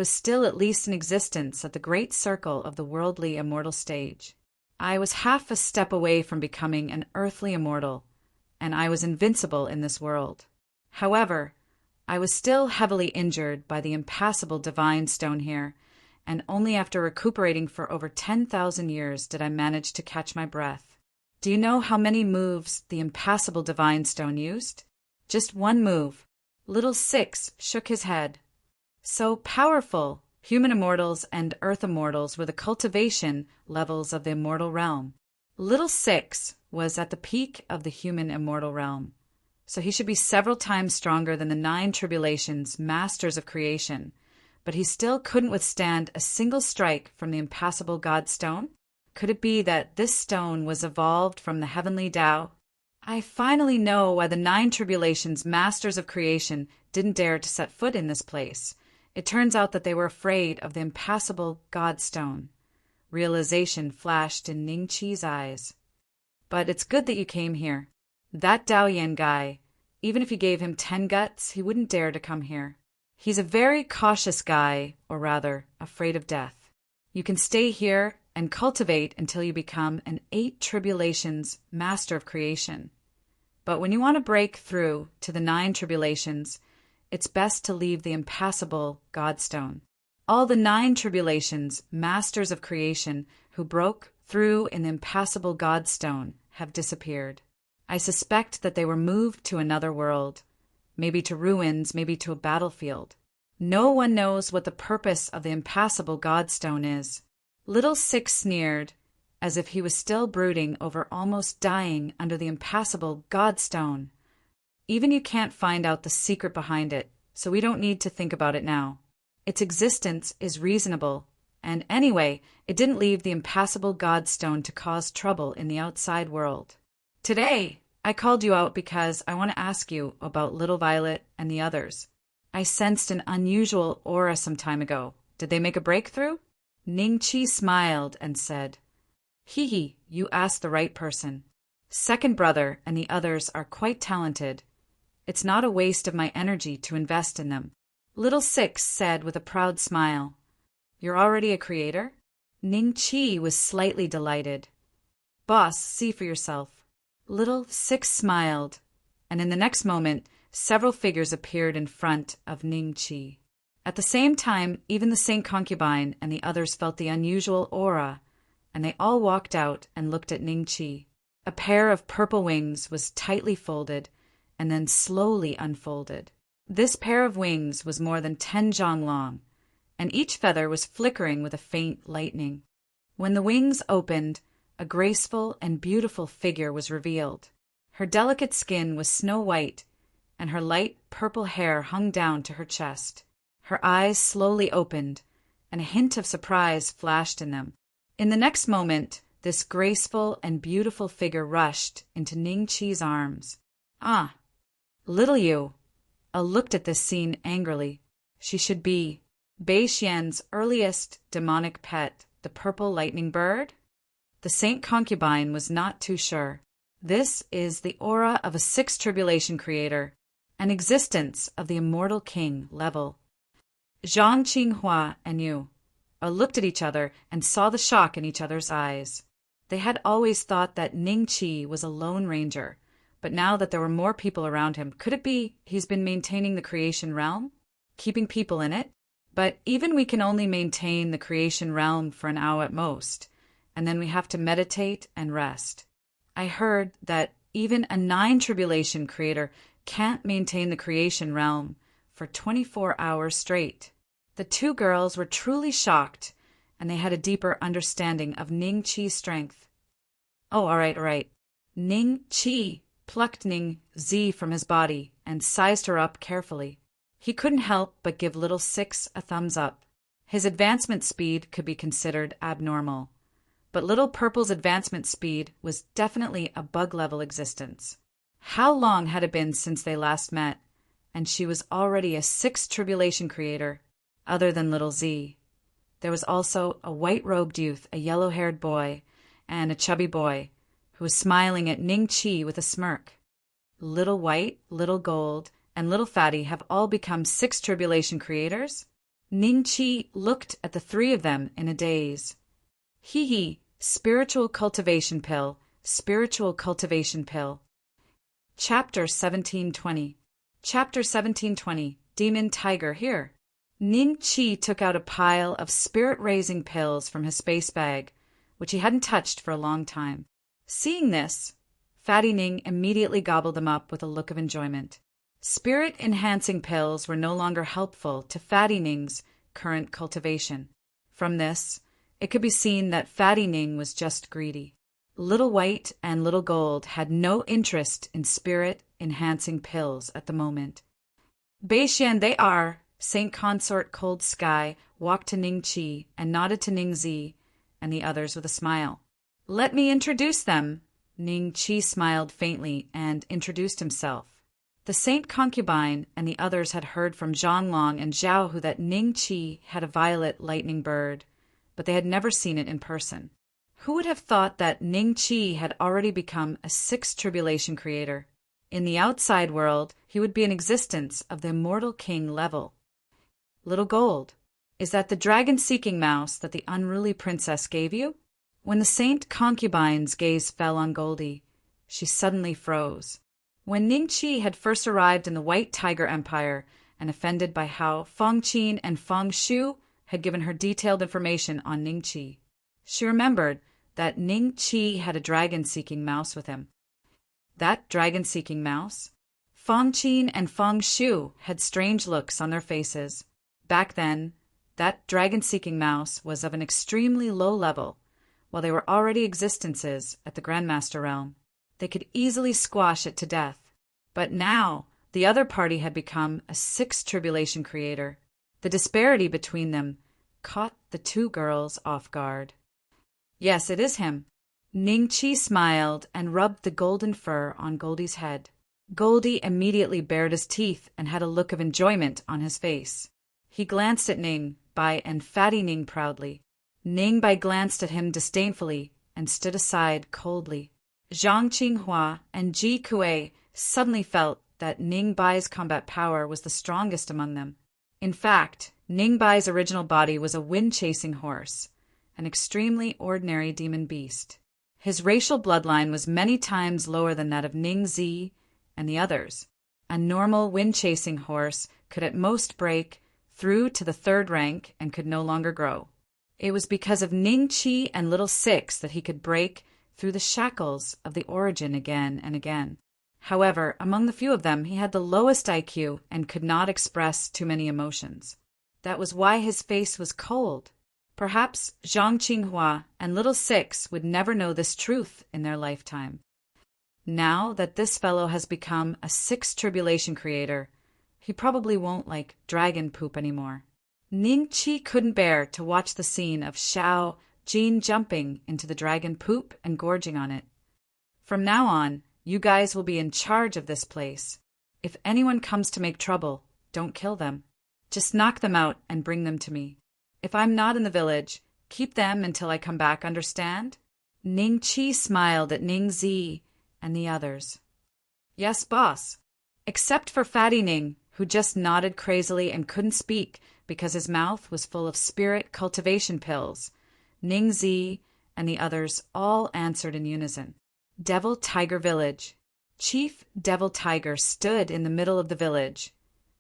still at least in existence at the great circle of the worldly immortal stage. I was half a step away from becoming an earthly immortal, and I was invincible in this world. However, I was still heavily injured by the impassable divine stone here, and only after recuperating for over 10,000 years did I manage to catch my breath. Do you know how many moves the impassable divine stone used? Just one move. Little Six shook his head. So powerful, human immortals and earth immortals were the cultivation levels of the immortal realm. Little Six was at the peak of the human immortal realm, so he should be several times stronger than the 9 tribulations, masters of creation, but he still couldn't withstand a single strike from the impassable God stone? Could it be that this stone was evolved from the heavenly Tao? I finally know why the 9 tribulations, masters of creation, didn't dare to set foot in this place. It turns out that they were afraid of the impassable God stone. Realization flashed in Ning Qi's eyes. But it's good that you came here. That Dao Yan guy, even if you gave him 10 guts, he wouldn't dare to come here. He's a very cautious guy, or rather, afraid of death. You can stay here and cultivate until you become an 8 tribulations master of creation. But when you want to break through to the 9 tribulations, it's best to leave the impassable Godstone. All the 9 tribulations, masters of creation, who broke through in the impassable Godstone have disappeared. I suspect that they were moved to another world, maybe to ruins, maybe to a battlefield. No one knows what the purpose of the impassable Godstone is. Little Six sneered, as if he was still brooding over almost dying under the impassable Godstone. Even you can't find out the secret behind it, so we don't need to think about it now. Its existence is reasonable, and anyway, it didn't leave the impassable Godstone to cause trouble in the outside world. Today, I called you out because I want to ask you about Little Violet and the others. I sensed an unusual aura some time ago. Did they make a breakthrough? Ning-Chi smiled and said, Hee, you asked the right person. Second brother and the others are quite talented. It's not a waste of my energy to invest in them. Little Six said with a proud smile. You're already a creator? Ning-Chi was slightly delighted. Boss, see for yourself. Little Six smiled, and in the next moment, several figures appeared in front of Ning-Chi. At the same time, even the Saint Concubine and the others felt the unusual aura, and they all walked out and looked at Ning-Chi. A pair of purple wings was tightly folded and then slowly unfolded. This pair of wings was more than 10 zhang long, and each feather was flickering with a faint lightning. When the wings opened, a graceful and beautiful figure was revealed. Her delicate skin was snow-white, and her light purple hair hung down to her chest. Her eyes slowly opened, and a hint of surprise flashed in them. In the next moment, this graceful and beautiful figure rushed into Ning-Chi's arms. Ah, little you! Looked at this scene angrily. She should be Bei Xian's earliest demonic pet, the purple lightning bird? The Saint Concubine was not too sure. This is the aura of a sixth tribulation creator, an existence of the immortal king level. Zhang Qinghua and Yu looked at each other and saw the shock in each other's eyes. They had always thought that Ning-Chi was a lone ranger, but now that there were more people around him, could it be he's been maintaining the creation realm? Keeping people in it? But even we can only maintain the creation realm for an hour at most, and then we have to meditate and rest. I heard that even a 9 tribulation creator can't maintain the creation realm for 24 hours straight. The two girls were truly shocked, and they had a deeper understanding of Ning-Chi's strength. Oh, all right. Ning-Chi plucked Ning-Zi from his body and sized her up carefully. He couldn't help but give Little Six a thumbs up. His advancement speed could be considered abnormal, but Little Purple's advancement speed was definitely a bug-level existence. How long had it been since they last met? And she was already a 6th tribulation creator, other than Little Z. There was also a white-robed youth, a yellow-haired boy, and a chubby boy, who was smiling at Ning-Chi with a smirk. Little White, Little Gold, and Little Fatty have all become 6th tribulation creators? Ning-Chi looked at the 3 of them in a daze. Hee, spiritual cultivation pill, spiritual cultivation pill. Chapter 1720. Chapter 1720, Demon Tiger here. Ning-Chi took out a pile of spirit-raising pills from his space bag, which he hadn't touched for a long time. Seeing this, Fatty Ning immediately gobbled them up with a look of enjoyment. Spirit-enhancing pills were no longer helpful to Fatty Ning's current cultivation. From this, it could be seen that Fatty Ning was just greedy. Little White and Little Gold had no interest in spirit-enhancing pills at the moment. Bei Xian they are, Saint Consort Cold Sky walked to Ning-Chi and nodded to Ning-Zi and the others with a smile. Let me introduce them. Ning-Chi smiled faintly and introduced himself. The Saint Concubine and the others had heard from Zhonglong and Zhaohu that Ning-Chi had a violet lightning bird, but they had never seen it in person. Who would have thought that Ning-Chi had already become a 6th tribulation creator? In the outside world, he would be an existence of the immortal king level. Little Gold, is that the dragon-seeking mouse that the unruly princess gave you? When the Saint Concubine's gaze fell on Goldie, she suddenly froze. When Ning-Chi had first arrived in the White Tiger Empire and offended by how Feng Qin and Feng Shu had given her detailed information on Ning-Chi, she remembered that Ning-Chi had a dragon-seeking mouse with him. That dragon-seeking mouse? Feng Qin and Feng Shu had strange looks on their faces. Back then, that dragon-seeking mouse was of an extremely low level, while they were already existences at the Grandmaster realm. They could easily squash it to death. But now, the other party had become a sixth tribulation creator. The disparity between them caught the two girls off guard. Yes, it is him. Ning-Chi smiled and rubbed the golden fur on Goldie's head. Goldie immediately bared his teeth and had a look of enjoyment on his face. He glanced at Ning-Bai and Fatty Ning proudly. Ning-Bai glanced at him disdainfully and stood aside coldly. Zhang Qinghua and Ji Kuei suddenly felt that Ning-Bai's combat power was the strongest among them. In fact, Ning-Bai's original body was a wind-chasing horse, an extremely ordinary demon beast. His racial bloodline was many times lower than that of Ning-Zi and the others. A normal wind-chasing horse could at most break through to the third rank and could no longer grow. It was because of Ning-Chi and Little Six that he could break through the shackles of the origin again and again. However, among the few of them, he had the lowest IQ and could not express too many emotions. That was why his face was cold. Perhaps Zhang Qinghua and Little Six would never know this truth in their lifetime. Now that this fellow has become a sixth tribulation creator, he probably won't like dragon poop anymore. Ning-Chi couldn't bear to watch the scene of Xiao Jin jumping into the dragon poop and gorging on it. From now on, you guys will be in charge of this place. If anyone comes to make trouble, don't kill them. Just knock them out and bring them to me. If I'm not in the village, keep them until I come back, understand? Ning-Chi smiled at Ning-Zi and the others. Yes, boss. Except for Fatty Ning, who just nodded crazily and couldn't speak because his mouth was full of spirit cultivation pills. Ning-Zi and the others all answered in unison. Devil Tiger Village. Chief Devil Tiger stood in the middle of the village,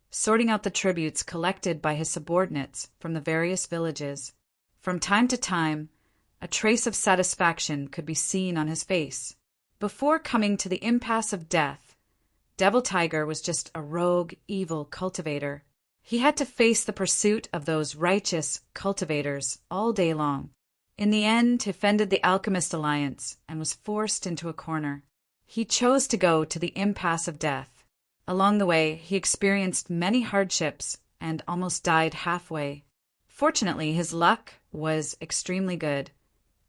sorting out the tributes collected by his subordinates from the various villages. From time to time, a trace of satisfaction could be seen on his face. Before coming to the impasse of death, Devil Tiger was just a rogue, evil cultivator. He had to face the pursuit of those righteous cultivators all day long. In the end, he offended the Alchemist Alliance and was forced into a corner. He chose to go to the impasse of death. Along the way, he experienced many hardships and almost died halfway. Fortunately, his luck was extremely good,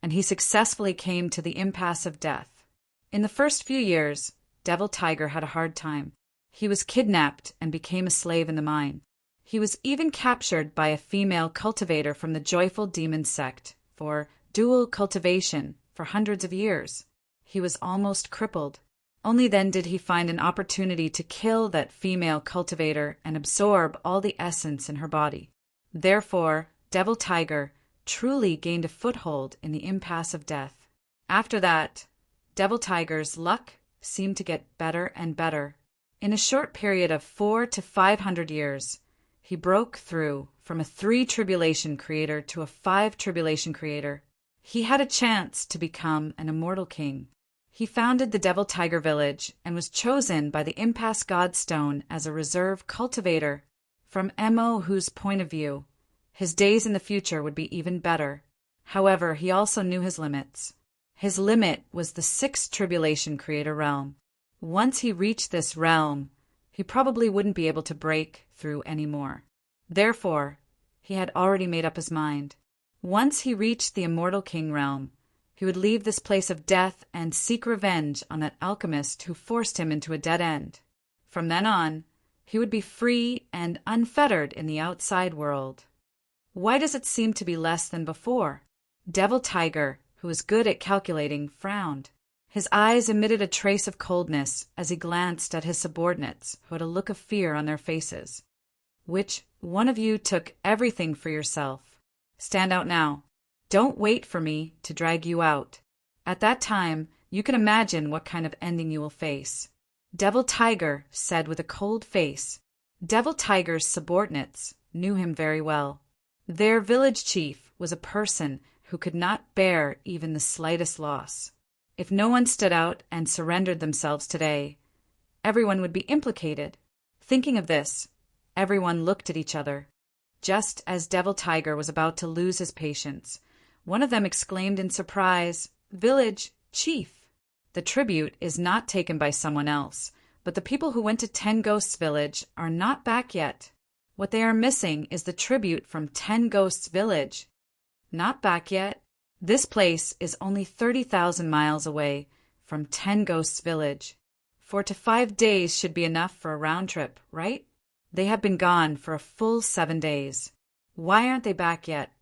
and he successfully came to the impasse of death. In the first few years, Devil Tiger had a hard time. He was kidnapped and became a slave in the mine. He was even captured by a female cultivator from the Joyful Demon sect for dual cultivation for hundreds of years. He was almost crippled. Only then did he find an opportunity to kill that female cultivator and absorb all the essence in her body. Therefore, Devil Tiger truly gained a foothold in the impasse of death. After that, Devil Tiger's luck seemed to get better and better. In a short period of 400 to 500 years, he broke through from a 3 tribulation creator to a 5 tribulation creator. He had a chance to become an immortal king. He founded the Devil Tiger Village and was chosen by the Impasse Godstone as a reserve cultivator. From Mo-Hu's point of view, his days in the future would be even better. However, he also knew his limits. His limit was the 6th tribulation creator realm. Once he reached this realm, he probably wouldn't be able to break through anymore. Therefore, he had already made up his mind. Once he reached the Immortal King realm, he would leave this place of death and seek revenge on that alchemist who forced him into a dead end. From then on, he would be free and unfettered in the outside world. Why does it seem to be less than before? Devil Tiger, who was good at calculating, frowned. His eyes emitted a trace of coldness as he glanced at his subordinates, who had a look of fear on their faces. Which one of you took everything for yourself? Stand out now. Don't wait for me to drag you out. At that time, you can imagine what kind of ending you will face. Devil Tiger said with a cold face. Devil Tiger's subordinates knew him very well. Their village chief was a person who could not bear even the slightest loss. If no one stood out and surrendered themselves today, everyone would be implicated. Thinking of this, everyone looked at each other. Just as Devil Tiger was about to lose his patience, one of them exclaimed in surprise, "Village Chief!" The tribute is not taken by someone else, but the people who went to Ten Ghosts Village are not back yet. What they are missing is the tribute from Ten Ghosts Village. Not back yet. This place is only 30,000 miles away from Ten Ghosts Village. 4 to 5 days should be enough for a round trip, right? They have been gone for a full 7 days. Why aren't they back yet?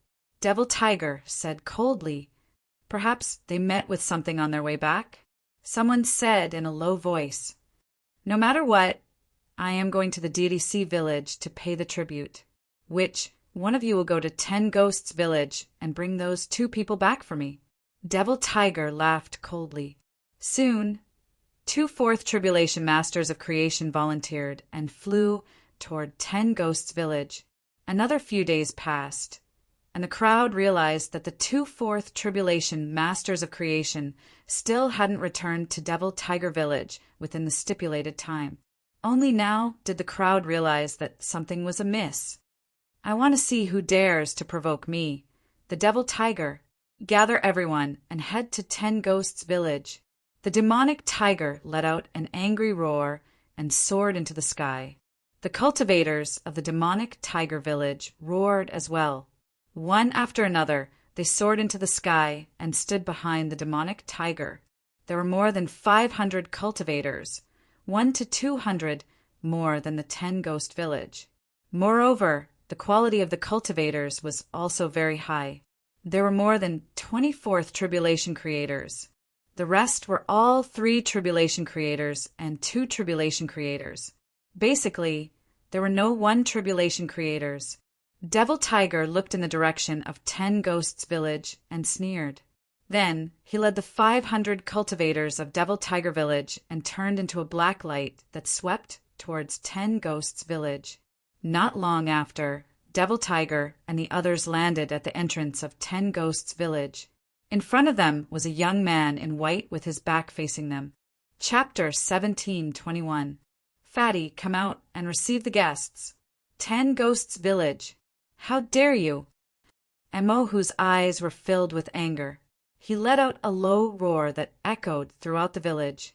Devil Tiger said coldly. Perhaps they met with something on their way back? Someone said in a low voice, "No matter what, I am going to the Deity Sea Village to pay the tribute. Which one of you will go to Ten Ghosts Village and bring those 2 people back for me?" Devil Tiger laughed coldly. Soon, 2 Fourth Tribulation Masters of Creation volunteered and flew toward Ten Ghosts Village. Another few days passed, and the crowd realized that the 2 Fourth Tribulation Masters of Creation still hadn't returned to Devil Tiger Village within the stipulated time. Only now did the crowd realize that something was amiss. "I want to see who dares to provoke me, the Devil Tiger. Gather everyone and head to Ten Ghosts Village." The demonic tiger let out an angry roar and soared into the sky. The cultivators of the demonic tiger village roared as well. One after another, they soared into the sky and stood behind the demonic tiger. There were more than 500 cultivators, 1 to 200 more than the Ten Ghost Village. Moreover, the quality of the cultivators was also very high. There were more than 24th Tribulation creators. The rest were all 3 Tribulation creators and 2 Tribulation creators. Basically, there were no 1 Tribulation creators. Devil Tiger looked in the direction of Ten Ghosts Village and sneered. Then he led the 500 cultivators of Devil Tiger Village and turned into a black light that swept towards Ten Ghosts Village. Not long after, Devil Tiger and the others landed at the entrance of Ten Ghosts Village. In front of them was a young man in white with his back facing them. Chapter 17:21. "Fatty, come out and receive the guests. Ten Ghosts Village. How dare you?" Mo, whose eyes were filled with anger. He let out a low roar that echoed throughout the village.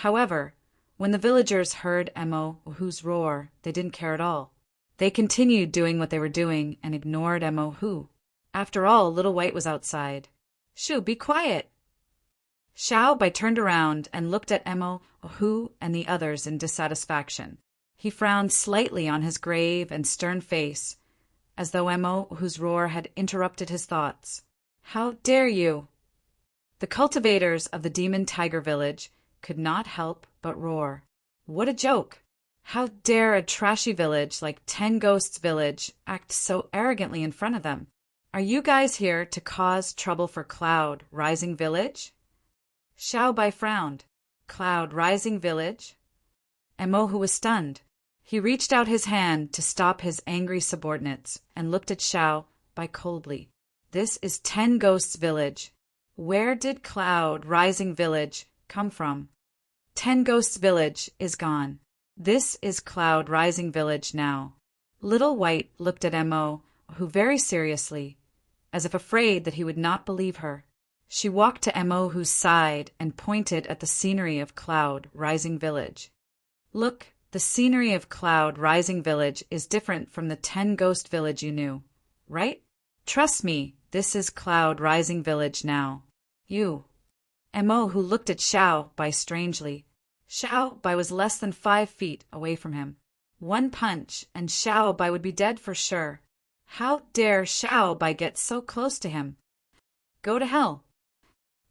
However, when the villagers heard Mo, whose roar, they didn't care at all. They continued doing what they were doing and ignored Mo, who. After all, Little White was outside. "Shoo, be quiet!" Xiao Bai turned around and looked at Mo, Hu, and the others in dissatisfaction. He frowned slightly on his grave and stern face, as though Mo, whose roar had interrupted his thoughts. "How dare you?" The cultivators of the Demon Tiger Village could not help but roar. What a joke! How dare a trashy village like Ten Ghosts Village act so arrogantly in front of them? "Are you guys here to cause trouble for Cloud Rising Village?" Xiao Bai frowned. "Cloud Rising Village?" Mo, who was stunned. He reached out his hand to stop his angry subordinates and looked at Xiao Bai coldly. "This is Ten Ghosts Village. Where did Cloud Rising Village come from? Ten Ghosts Village is gone. This is Cloud Rising Village now." Little White looked at Mo, who very seriously, as if afraid that he would not believe her. She walked to Mo, whose side and pointed at the scenery of Cloud Rising Village. "Look, the scenery of Cloud Rising Village is different from the Ten Ghost Village you knew, right? Trust me, this is Cloud Rising Village now. You." Mo, who looked at Xiao Bai strangely. Xiao Bai was less than 5 feet away from him. One punch, and Xiao Bai would be dead for sure. How dare Xiao Bai get so close to him? "Go to hell."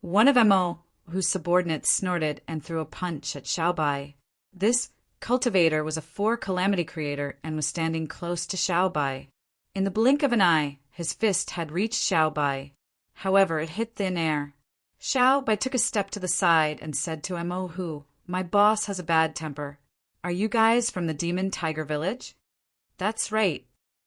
One of Mo, whose subordinates snorted and threw a punch at Xiao Bai. This cultivator was a 4 calamity creator and was standing close to Xiao Bai. In the blink of an eye, his fist had reached Xiao Bai. However, it hit thin air. Xiao Bai took a step to the side and said to Mo, who, "My boss has a bad temper. Are you guys from the Demon Tiger Village?" "That's right.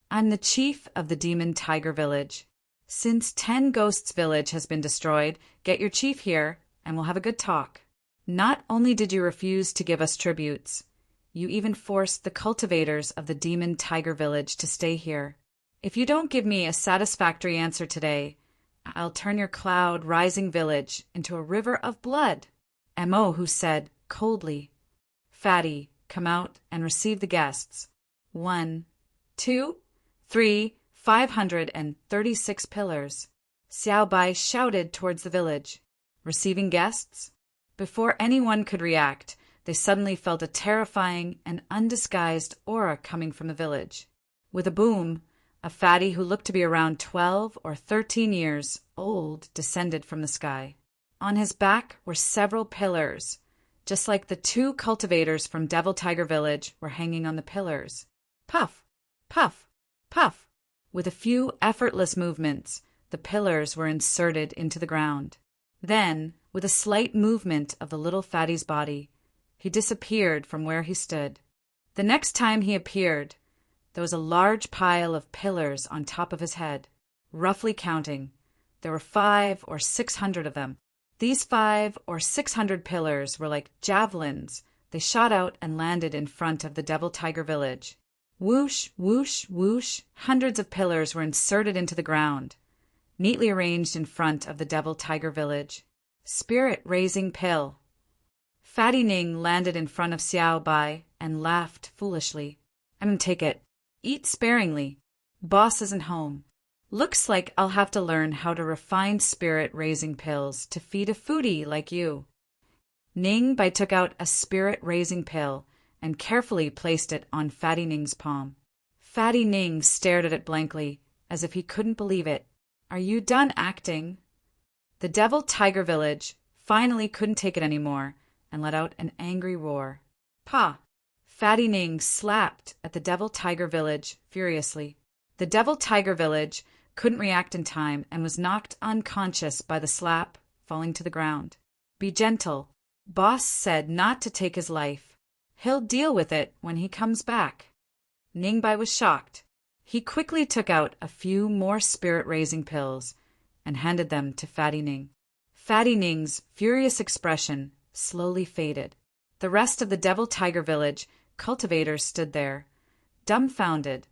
I'm the chief of the Demon Tiger Village. Since Ten Ghosts Village has been destroyed, get your chief here, and we'll have a good talk. Not only did you refuse to give us tributes, you even forced the cultivators of the Demon Tiger Village to stay here. If you don't give me a satisfactory answer today, I'll turn your cloud rising village into a river of blood. Mo, who said coldly, Fatty, come out and receive the guests. 1, 2, 3, 536 pillars. Xiao Bai shouted towards the village. Receiving guests? Before anyone could react, they suddenly felt a terrifying and undisguised aura coming from the village. With a boom, a fatty who looked to be around 12 or 13 years old descended from the sky. On his back were several pillars, just like the 2 cultivators from Devil Tiger Village were hanging on the pillars. Puff, puff, puff. With a few effortless movements, the pillars were inserted into the ground. Then, with a slight movement of the little fatty's body, he disappeared from where he stood. The next time he appeared, there was a large pile of pillars on top of his head. Roughly counting, there were 500 or 600 of them. These 500 or 600 pillars were like javelins. They shot out and landed in front of the Devil Tiger Village. Whoosh, whoosh, whoosh, hundreds of pillars were inserted into the ground, neatly arranged in front of the Devil Tiger Village. Spirit-raising pill. Fatty Ning landed in front of Xiao Bai and laughed foolishly. "I'm gonna take it. Eat sparingly. Boss isn't home. Looks like I'll have to learn how to refine spirit-raising pills to feed a foodie like you." Ning Bai took out a spirit-raising pill and carefully placed it on Fatty Ning's palm. Fatty Ning stared at it blankly, as if he couldn't believe it. "Are you done acting?" The Devil Tiger Village finally couldn't take it anymore and let out an angry roar. "Pa!" Fatty Ning slapped at the Devil Tiger Village furiously. The Devil Tiger Village couldn't react in time and was knocked unconscious by the slap, falling to the ground. "Be gentle. Boss said not to take his life. He'll deal with it when he comes back." Ningbai was shocked. He quickly took out a few more spirit-raising pills and handed them to Fatty Ning. Fatty Ning's furious expression slowly faded. The rest of the Devil Tiger Village cultivators stood there, dumbfounded,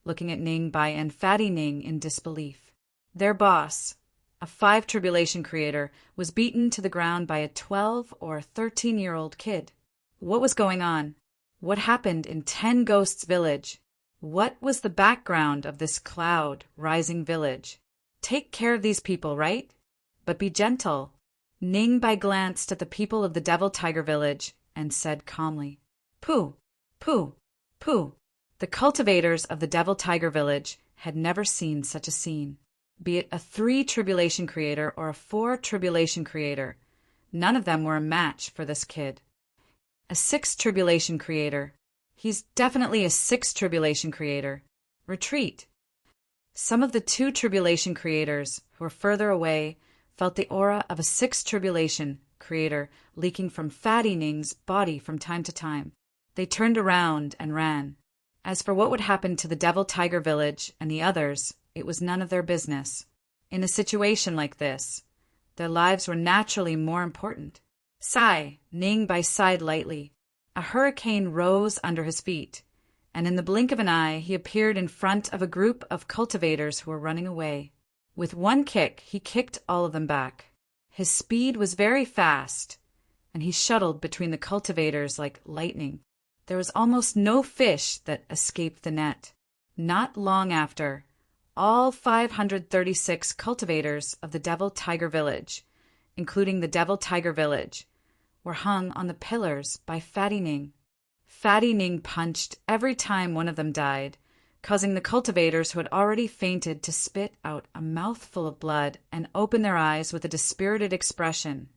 looking at Ningbai and Fatty Ning in disbelief. Their boss, a 5 Tribulation creator, was beaten to the ground by a 12 or 13-year-old kid. What was going on? What happened in 10 Ghosts Village? What was the background of this cloud rising village? Take care of these people, right? But be gentle. Ningbai glanced at the people of the Devil Tiger Village and said calmly, "Pooh, pooh, pooh." The cultivators of the Devil Tiger Village had never seen such a scene. Be it a 3 Tribulation creator or a 4 Tribulation creator, none of them were a match for this kid. A 6 Tribulation creator. He's definitely a 6 Tribulation creator. Retreat. Some of the 2 Tribulation creators who were further away felt the aura of a 6 Tribulation creator leaking from Fatty Ning's body from time to time. They turned around and ran. As for what would happen to the Devil Tiger Village and the others, it was none of their business. In a situation like this, their lives were naturally more important. Sigh, Ningbai sighed lightly. A hurricane rose under his feet, and in the blink of an eye he appeared in front of a group of cultivators who were running away. With one kick, he kicked all of them back. His speed was very fast, and he shuttled between the cultivators like lightning. There was almost no fish that escaped the net. Not long after, all 536 cultivators of the Devil Tiger Village, including the Devil Tiger Village, were hung on the pillars by Fatty Ning. Fatty Ning punched every time one of them died, causing the cultivators who had already fainted to spit out a mouthful of blood and open their eyes with a dispirited expression.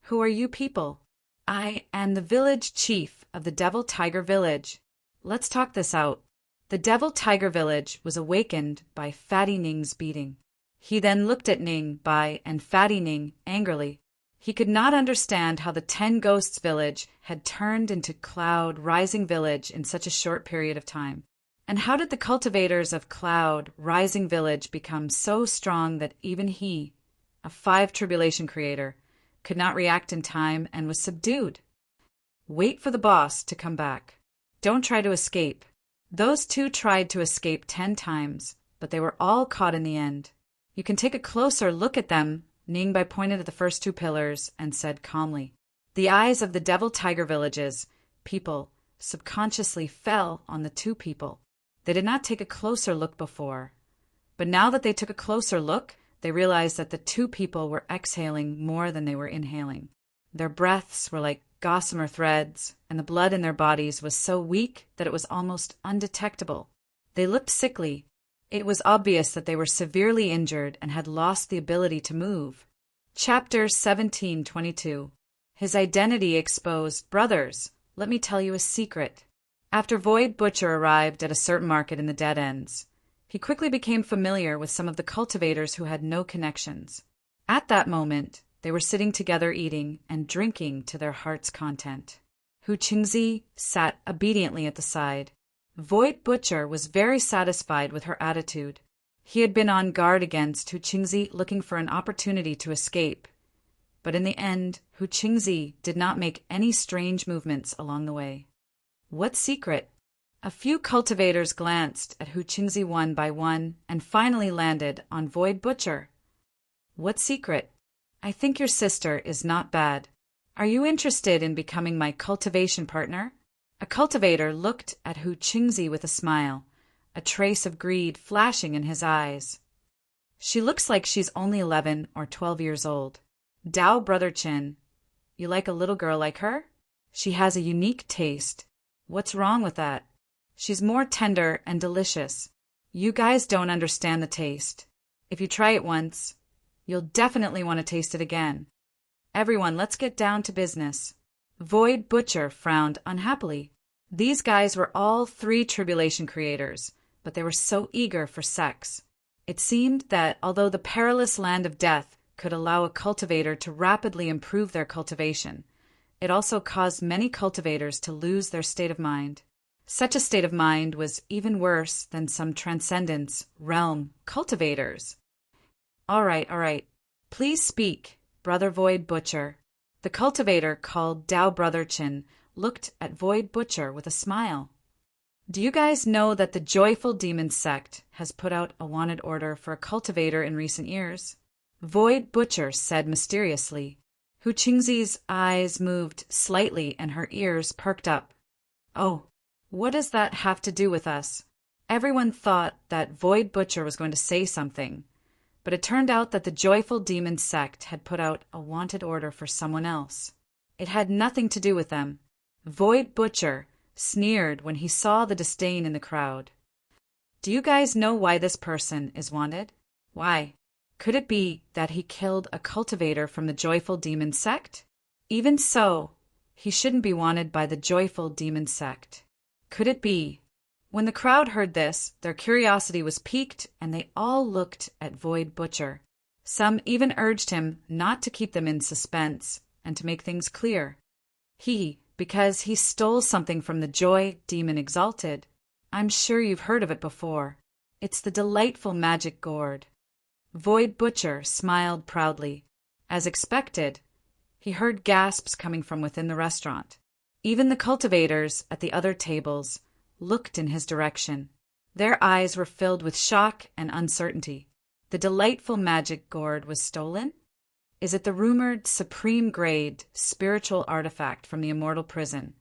"Who are you people?" "I am the village chief of the Devil Tiger Village. Let's talk this out." The Devil Tiger Village was awakened by Fatty Ning's beating. He then looked at Ningbai and Fatty Ning angrily. He could not understand how the 10 Ghosts Village had turned into Cloud Rising Village in such a short period of time. And how did the cultivators of Cloud Rising Village become so strong that even he, a 5 Tribulation creator, could not react in time and was subdued? Wait for the boss to come back. Don't try to escape. Those 2 tried to escape 10 times, but they were all caught in the end. You can take a closer look at them, Ningbai pointed at the first two pillars and said calmly. The eyes of the Devil Tiger Village's people subconsciously fell on the two people. They did not take a closer look before, but now that they took a closer look, they realized that the two people were exhaling more than they were inhaling. Their breaths were like gossamer threads, and the blood in their bodies was so weak that it was almost undetectable. They looked sickly. It was obvious that they were severely injured and had lost the ability to move. Chapter 1722. His identity exposed. Brothers, let me tell you a secret. After Void Butcher arrived at a certain market in the Dead Ends, he quickly became familiar with some of the cultivators who had no connections. At that moment, they were sitting together eating and drinking to their heart's content. Hu Qingzi sat obediently at the side. Void Butcher was very satisfied with her attitude. He had been on guard against Hu Qingzi, looking for an opportunity to escape. But in the end, Hu Qingzi did not make any strange movements along the way. What secret? A few cultivators glanced at Hu Qingzi one by one and finally landed on Void Butcher. What secret? I think your sister is not bad. Are you interested in becoming my cultivation partner? A cultivator looked at Hu Qingzi with a smile, a trace of greed flashing in his eyes. She looks like she's only 11 or 12 years old. Dao Brother Chin, you like a little girl like her? She has a unique taste. What's wrong with that? She's more tender and delicious. You guys don't understand the taste. If you try it once, you'll definitely want to taste it again. Everyone, let's get down to business. Void Butcher frowned unhappily. These guys were all three tribulation creators, but they were so eager for sex. It seemed that although the perilous land of death could allow a cultivator to rapidly improve their cultivation, it also caused many cultivators to lose their state of mind. Such a state of mind was even worse than some transcendence realm cultivators. All right. Please speak, Brother Void Butcher. The cultivator called Dao Brother Chin looked at Void Butcher with a smile. Do you guys know that the Joyful Demon Sect has put out a wanted order for a cultivator in recent years? Void Butcher said mysteriously. Hu Qingzi's eyes moved slightly and her ears perked up. Oh, what does that have to do with us? Everyone thought that Void Butcher was going to say something, but it turned out that the Joyful Demon Sect had put out a wanted order for someone else. It had nothing to do with them. Void Butcher sneered when he saw the disdain in the crowd. Do you guys know why this person is wanted? Why? Could it be that he killed a cultivator from the Joyful Demon Sect? Even so, he shouldn't be wanted by the Joyful Demon Sect. Could it be? When the crowd heard this, their curiosity was piqued and they all looked at Void Butcher. Some even urged him not to keep them in suspense and to make things clear. Because he stole something from the Joy Demon Exalted. I'm sure you've heard of it before. It's the delightful magic gourd. Void Butcher smiled proudly. As expected, he heard gasps coming from within the restaurant. Even the cultivators at the other tables looked in his direction. Their eyes were filled with shock and uncertainty. The delightful magic gourd was stolen? Is it the rumored supreme grade spiritual artifact from the immortal prison?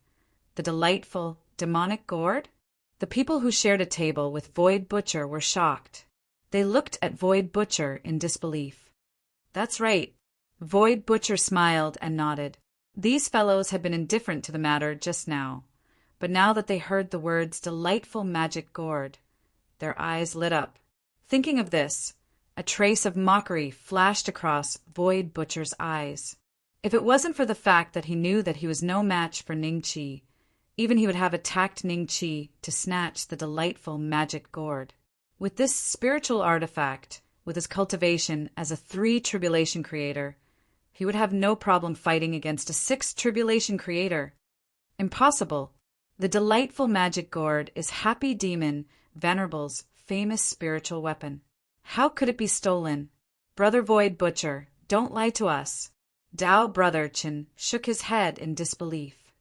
The delightful demonic gourd? The people who shared a table with Void Butcher were shocked. They looked at Void Butcher in disbelief. That's right. Void Butcher smiled and nodded. These fellows had been indifferent to the matter just now, but now that they heard the words delightful magic gourd, their eyes lit up. Thinking of this, a trace of mockery flashed across Void Butcher's eyes. If it wasn't for the fact that he knew that he was no match for Ning Qi, even he would have attacked Ning Qi to snatch the delightful magic gourd. With this spiritual artifact, with his cultivation as a 3 tribulation creator, he would have no problem fighting against a 6 tribulation creator. Impossible. The delightful magic gourd is Happy Demon Venerable's famous spiritual weapon. How could it be stolen? Brother Void Butcher, don't lie to us. Dao Brother Chin shook his head in disbelief.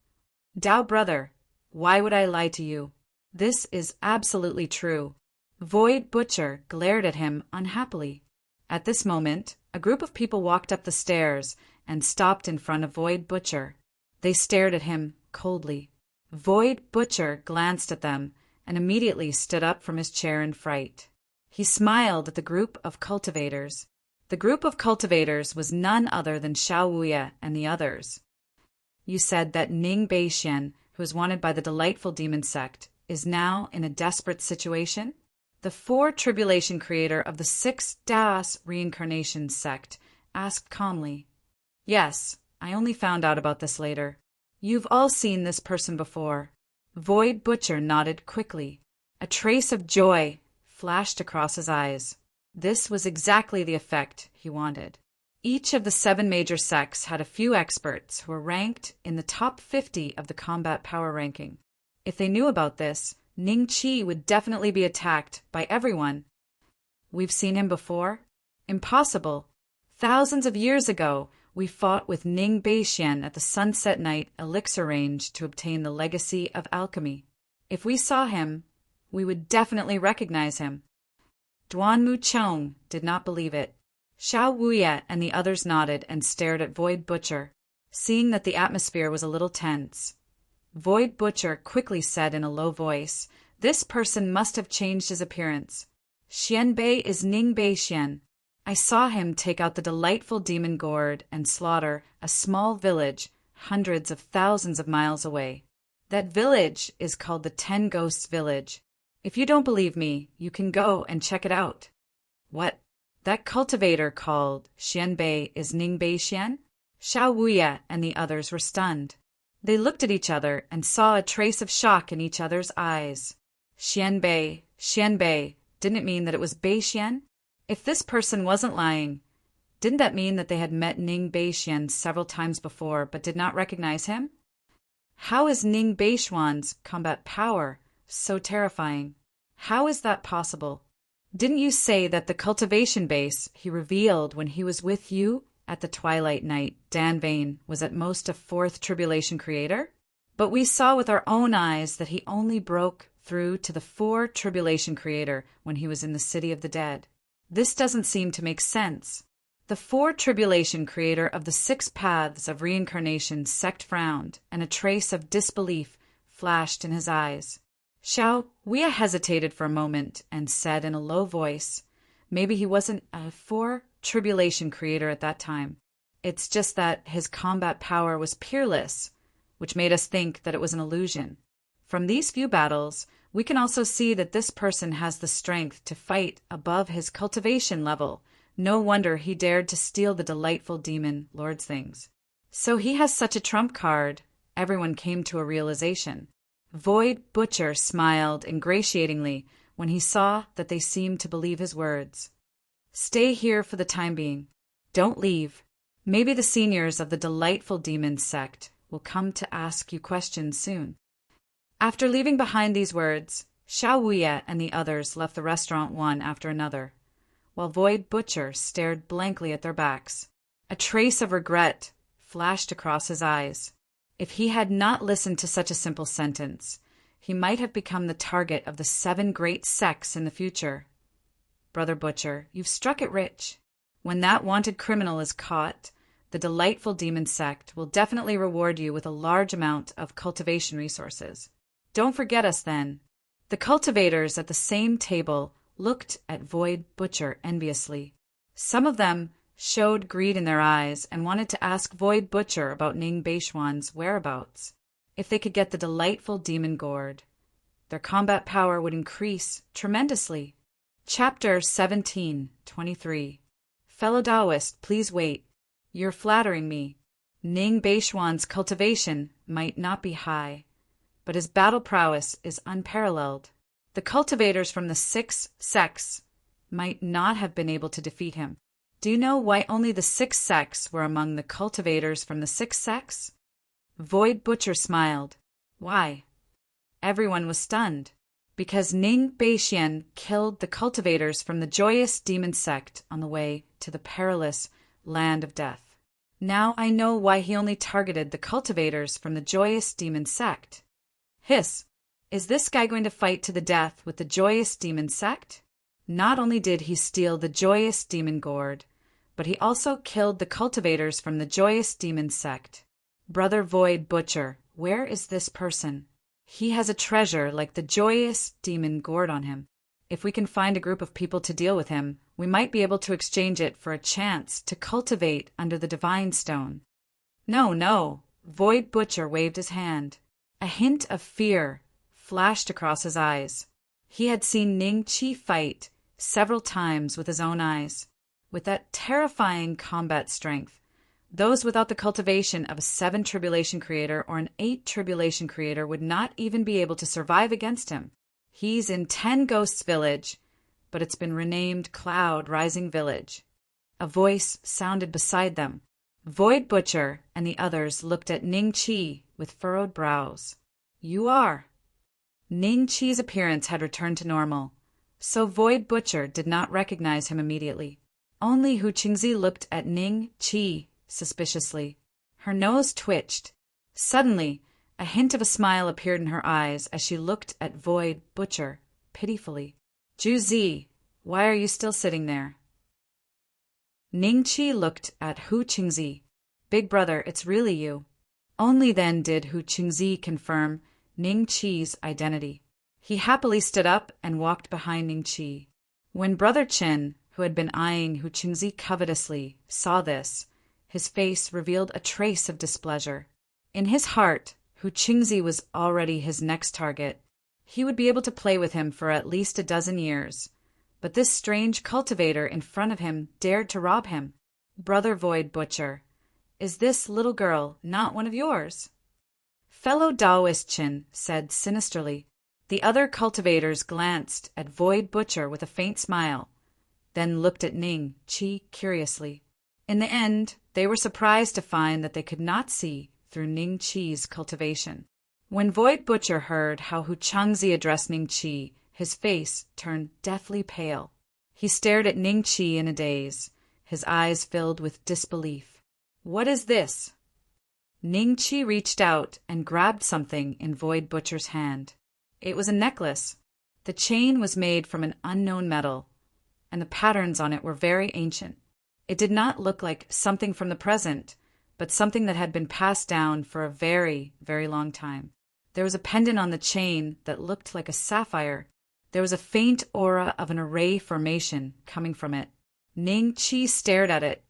Dao Brother, why would I lie to you? This is absolutely true. Void Butcher glared at him unhappily. At this moment, a group of people walked up the stairs and stopped in front of Void Butcher. They stared at him coldly. Void Butcher glanced at them and immediately stood up from his chair in fright. He smiled at the group of cultivators. The group of cultivators was none other than Xiao Wuya and the others. You said that Ning Beixian, who is wanted by the delightful demon sect, is now in a desperate situation? The Four Tribulation creator of the 6 Das Reincarnation sect asked calmly. Yes, I only found out about this later. You've all seen this person before. Void Butcher nodded quickly. A trace of joy flashed across his eyes. This was exactly the effect he wanted. Each of the 7 major sects had a few experts who were ranked in the top 50 of the combat power ranking. If they knew about this, Ning Qi would definitely be attacked by everyone. We've seen him before? Impossible. Thousands of years ago, we fought with Ning Beixian at the Sunset Night elixir range to obtain the legacy of alchemy. If we saw him, we would definitely recognize him. Duanmu Chong did not believe it. Xiao Wuya and the others nodded and stared at Void Butcher, seeing that the atmosphere was a little tense. Void Butcher quickly said in a low voice, "This person must have changed his appearance. Xianbei is Ning Beixian. I saw him take out the delightful demon gourd and slaughter a small village hundreds of thousands of miles away. That village is called the 10 Ghosts Village. If you don't believe me, you can go and check it out." What? That cultivator called Xianbei is Ning Beixian? Xiao Wuya and the others were stunned. They looked at each other and saw a trace of shock in each other's eyes. Xianbei, didn't it mean that it was Beixian? If this person wasn't lying, didn't that mean that they had met Ning Beixian several times before but did not recognize him? How is Ning Beixian's combat power so terrifying? How is that possible? Didn't you say that the cultivation base he revealed when he was with you at the twilight night, Danvane, was at most a 4th Tribulation creator? But we saw with our own eyes that he only broke through to the 4 Tribulation creator when he was in the City of the Dead. This doesn't seem to make sense. The 4 Tribulation creator of the 6 Paths of Reincarnation sect frowned, and a trace of disbelief flashed in his eyes. Xiao Wuya hesitated for a moment and said in a low voice, "Maybe he wasn't a 4 Tribulation creator at that time. It's just that his combat power was peerless, which made us think that it was an illusion. From these few battles, we can also see that this person has the strength to fight above his cultivation level. No wonder he dared to steal the delightful demon lord's things. So he has such a trump card." Everyone came to a realization. Void Butcher smiled ingratiatingly when he saw that they seemed to believe his words. "Stay here for the time being. Don't leave. Maybe the seniors of the delightful demon sect will come to ask you questions soon." After leaving behind these words, Xiao Wuya and the others left the restaurant one after another, while Void Butcher stared blankly at their backs. A trace of regret flashed across his eyes. If he had not listened to such a simple sentence, he might have become the target of the 7 great sects in the future. Brother Butcher, you've struck it rich. When that wanted criminal is caught, the delightful demon sect will definitely reward you with a large amount of cultivation resources. Don't forget us then. The cultivators at the same table looked at Void Butcher enviously. Some of them showed greed in their eyes and wanted to ask Void Butcher about Ning Beixian's whereabouts. If they could get the delightful demon gourd, their combat power would increase tremendously. Chapter 17:23. Fellow Taoist, please wait. You're flattering me. Ning Beixian's cultivation might not be high, but his battle prowess is unparalleled. The cultivators from the 6 sects might not have been able to defeat him. Do you know why only the 6 sects were among the cultivators from the 6 sects? Void Butcher smiled. Why? Everyone was stunned. Because Ning Beixian killed the cultivators from the joyous demon sect on the way to the perilous land of death. Now I know why he only targeted the cultivators from the joyous demon sect. Hiss! Is this guy going to fight to the death with the Joyous Demon sect? Not only did he steal the Joyous Demon gourd, but he also killed the cultivators from the Joyous Demon sect. Brother Void Butcher, where is this person? He has a treasure like the Joyous Demon gourd on him. If we can find a group of people to deal with him, we might be able to exchange it for a chance to cultivate under the Divine Stone. No, no, Void Butcher waved his hand. A hint of fear flashed across his eyes. He had seen Ning Chi fight several times with his own eyes. With that terrifying combat strength, those without the cultivation of a 7 Tribulation Creator or an 8 Tribulation Creator would not even be able to survive against him. He's in 10 Ghosts Village, but it's been renamed Cloud Rising Village. A voice sounded beside them. Void Butcher and the others looked at Ning Chi with furrowed brows. You are. Ning Chi's appearance had returned to normal, so Void Butcher did not recognize him immediately. Only Hu Qingzi looked at Ning Chi suspiciously. Her nose twitched. Suddenly, a hint of a smile appeared in her eyes as she looked at Void Butcher pitifully. Ju Zi, why are you still sitting there? Ning Chi looked at Hu Qingzi. Big brother, it's really you. Only then did Hu Qingzi confirm Ning Chi's identity. He happily stood up and walked behind Ning Chi. When Brother Chen, who had been eyeing Hu Qingzi covetously, saw this, his face revealed a trace of displeasure. In his heart, Hu Qingzi was already his next target. He would be able to play with him for at least a dozen years, but this strange cultivator in front of him dared to rob him. Brother Void Butcher, is this little girl not one of yours? Fellow Taoist Chen said sinisterly. The other cultivators glanced at Void Butcher with a faint smile, then looked at Ning Chi curiously. In the end, they were surprised to find that they could not see through Ning Chi's cultivation. When Void Butcher heard how Hu Changzi addressed Ning Chi, his face turned deathly pale. He stared at Ning Chi in a daze, his eyes filled with disbelief. What is this? Ning Chi reached out and grabbed something in Void Butcher's hand. It was a necklace. The chain was made from an unknown metal, and the patterns on it were very ancient. It did not look like something from the present, but something that had been passed down for a very, very long time. There was a pendant on the chain that looked like a sapphire. There was a faint aura of an array formation coming from it. Ning Chi stared at it,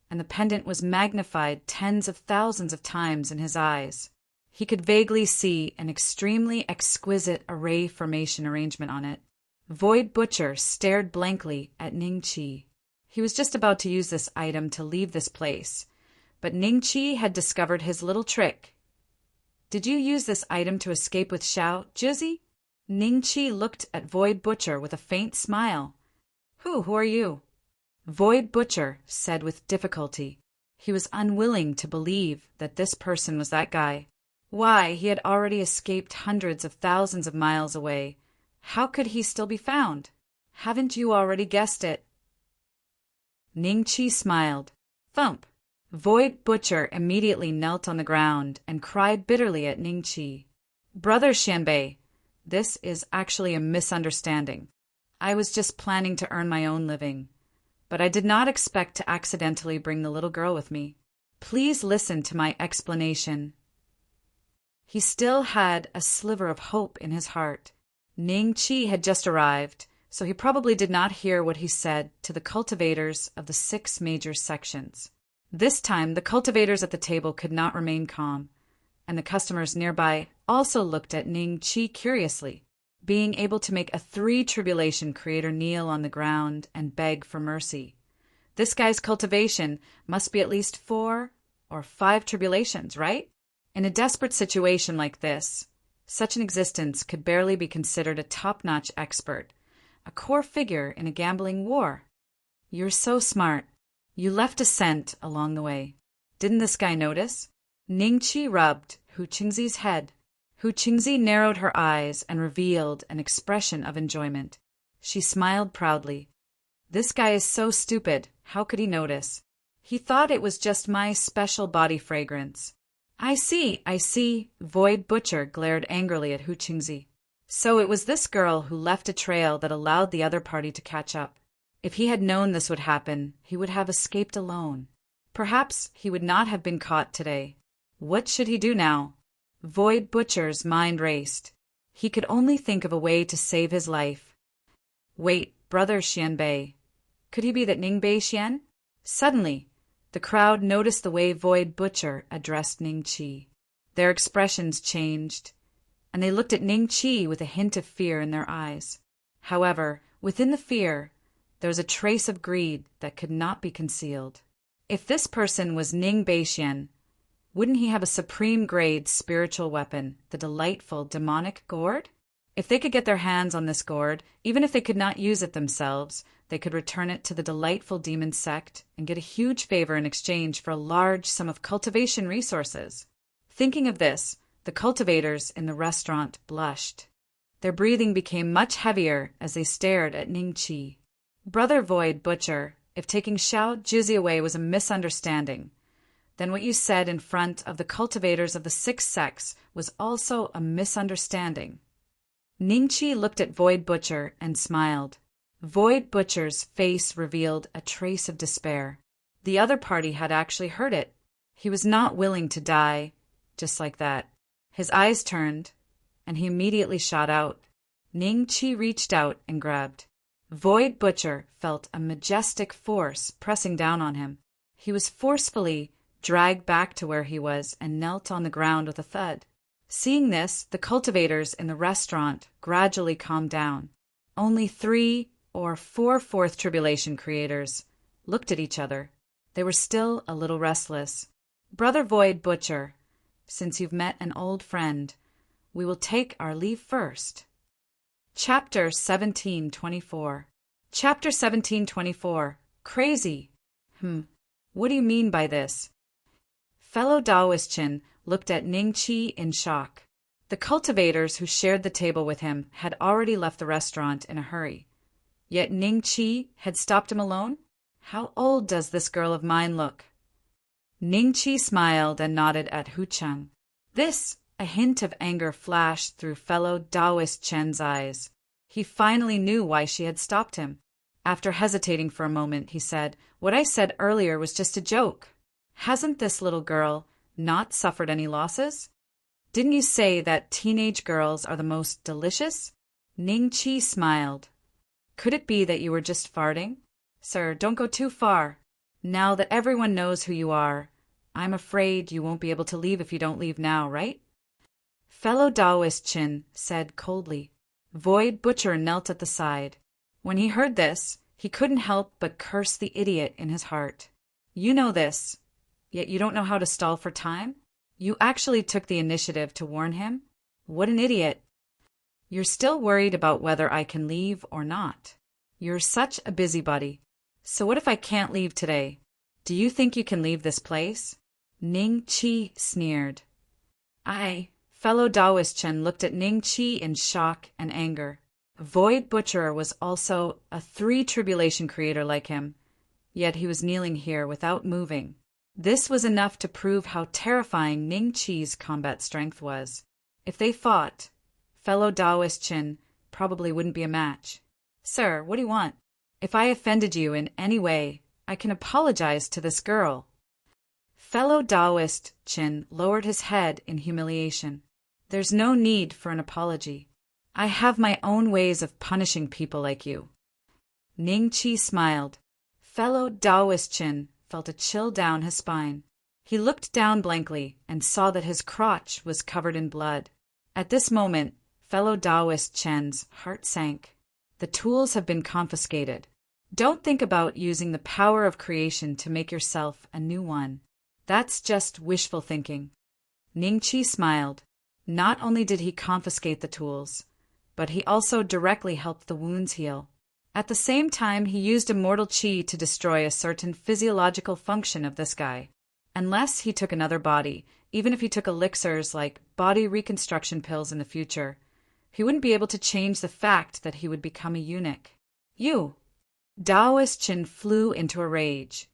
and the pendant was magnified tens of thousands of times in his eyes. He could vaguely see an extremely exquisite array formation arrangement on it. Void Butcher stared blankly at Ning Chi. He was just about to use this item to leave this place, but Ning Chi had discovered his little trick. Did you use this item to escape with Xiao Juzi? Ning Chi looked at Void Butcher with a faint smile. Who are you? Void Butcher said with difficulty. He was unwilling to believe that this person was that guy. Why, he had already escaped hundreds of thousands of miles away. How could he still be found? Haven't you already guessed it? Ning Chi smiled. Thump! Void Butcher immediately knelt on the ground and cried bitterly at Ning Chi. Brother Xianbei, this is actually a misunderstanding. I was just planning to earn my own living, but I did not expect to accidentally bring the little girl with me. Please listen to my explanation. He still had a sliver of hope in his heart. Ning Chi had just arrived, so he probably did not hear what he said to the cultivators of the 6 major sections. This time, the cultivators at the table could not remain calm, and the customers nearby also looked at Ning Chi curiously. Being able to make a 3 Tribulation Creator kneel on the ground and beg for mercy. This guy's cultivation must be at least 4 or 5 tribulations, right? In a desperate situation like this, such an existence could barely be considered a top-notch expert, a core figure in a gambling war. You're so smart. You left a scent along the way. Didn't this guy notice? Ning Chi rubbed Hu Qingzi's head. Hu Qingzi narrowed her eyes and revealed an expression of enjoyment. She smiled proudly. This guy is so stupid. How could he notice? He thought it was just my special body fragrance. I see. Void Butcher glared angrily at Hu Qingzi. So it was this girl who left a trail that allowed the other party to catch up. If he had known this would happen, he would have escaped alone. Perhaps he would not have been caught today. What should he do now? Void Butcher's mind raced. He could only think of a way to save his life. Wait, Brother Xianbei. Could he be that Ningbei Xian? Suddenly, the crowd noticed the way Void Butcher addressed Ning Qi. Their expressions changed, and they looked at Ning Qi with a hint of fear in their eyes. However, within the fear, there was a trace of greed that could not be concealed. If this person was Ning Beixian, wouldn't he have a supreme-grade spiritual weapon, the delightful demonic gourd? If they could get their hands on this gourd, even if they could not use it themselves, they could return it to the delightful demon sect and get a huge favor in exchange for a large sum of cultivation resources. Thinking of this, the cultivators in the restaurant blushed. Their breathing became much heavier as they stared at Ning Qi. Brother Void Butcher, if taking Xiao Juzi away was a misunderstanding, then what you said in front of the cultivators of the 6 sects was also a misunderstanding. Ning Qi looked at Void Butcher and smiled. Void Butcher's face revealed a trace of despair. The other party had actually heard it. He was not willing to die just like that. His eyes turned, and he immediately shot out. Ning Qi reached out and grabbed. Void Butcher felt a majestic force pressing down on him. He was forcefully dragged back to where he was and knelt on the ground with a thud. Seeing this, the cultivators in the restaurant gradually calmed down. Only 3 or 4 fourth tribulation creators looked at each other. They were still a little restless. Brother Void Butcher, since you've met an old friend, we will take our leave first. Chapter 1724. Chapter 1724. Crazy. What do you mean by this? Fellow Taoist Qin looked at Ning Qi in shock. The cultivators who shared the table with him had already left the restaurant in a hurry. Yet Ning Qi had stopped him alone? How old does this girl of mine look? Ning Qi smiled and nodded at Hu Cheng. A hint of anger flashed through fellow Taoist Chen's eyes. He finally knew why she had stopped him. After hesitating for a moment, he said, "What I said earlier was just a joke. Hasn't this little girl not suffered any losses? Didn't you say that teenage girls are the most delicious?" Ning Qi smiled. "Could it be that you were just farting? Sir, don't go too far. Now that everyone knows who you are, I'm afraid you won't be able to leave if you don't leave now, right?" Fellow Taoist Qin said coldly. Void Butcher knelt at the side. When he heard this, he couldn't help but curse the idiot in his heart. You know this, yet you don't know how to stall for time? You actually took the initiative to warn him? What an idiot. You're still worried about whether I can leave or not. You're such a busybody. So what if I can't leave today? Do you think you can leave this place? Ning Qi sneered. Fellow Taoist Chen looked at Ning Qi in shock and anger. Void Butcher was also a 3 tribulation creator like him, yet he was kneeling here without moving. This was enough to prove how terrifying Ning Qi's combat strength was. If they fought, fellow Taoist Chen probably wouldn't be a match. Sir, what do you want? If I offended you in any way, I can apologize to this girl. Fellow Taoist Chen lowered his head in humiliation. There's no need for an apology. I have my own ways of punishing people like you. Ning Qi smiled. Fellow Taoist Chen felt a chill down his spine. He looked down blankly and saw that his crotch was covered in blood. At this moment, fellow Taoist Chen's heart sank. The tools have been confiscated. Don't think about using the power of creation to make yourself a new one. That's just wishful thinking. Ning Qi smiled. Not only did he confiscate the tools, but he also directly helped the wounds heal. At the same time, he used immortal qi to destroy a certain physiological function of this guy. Unless he took another body, even if he took elixirs like body reconstruction pills in the future, he wouldn't be able to change the fact that he would become a eunuch. You! Taoist Qin flew into a rage,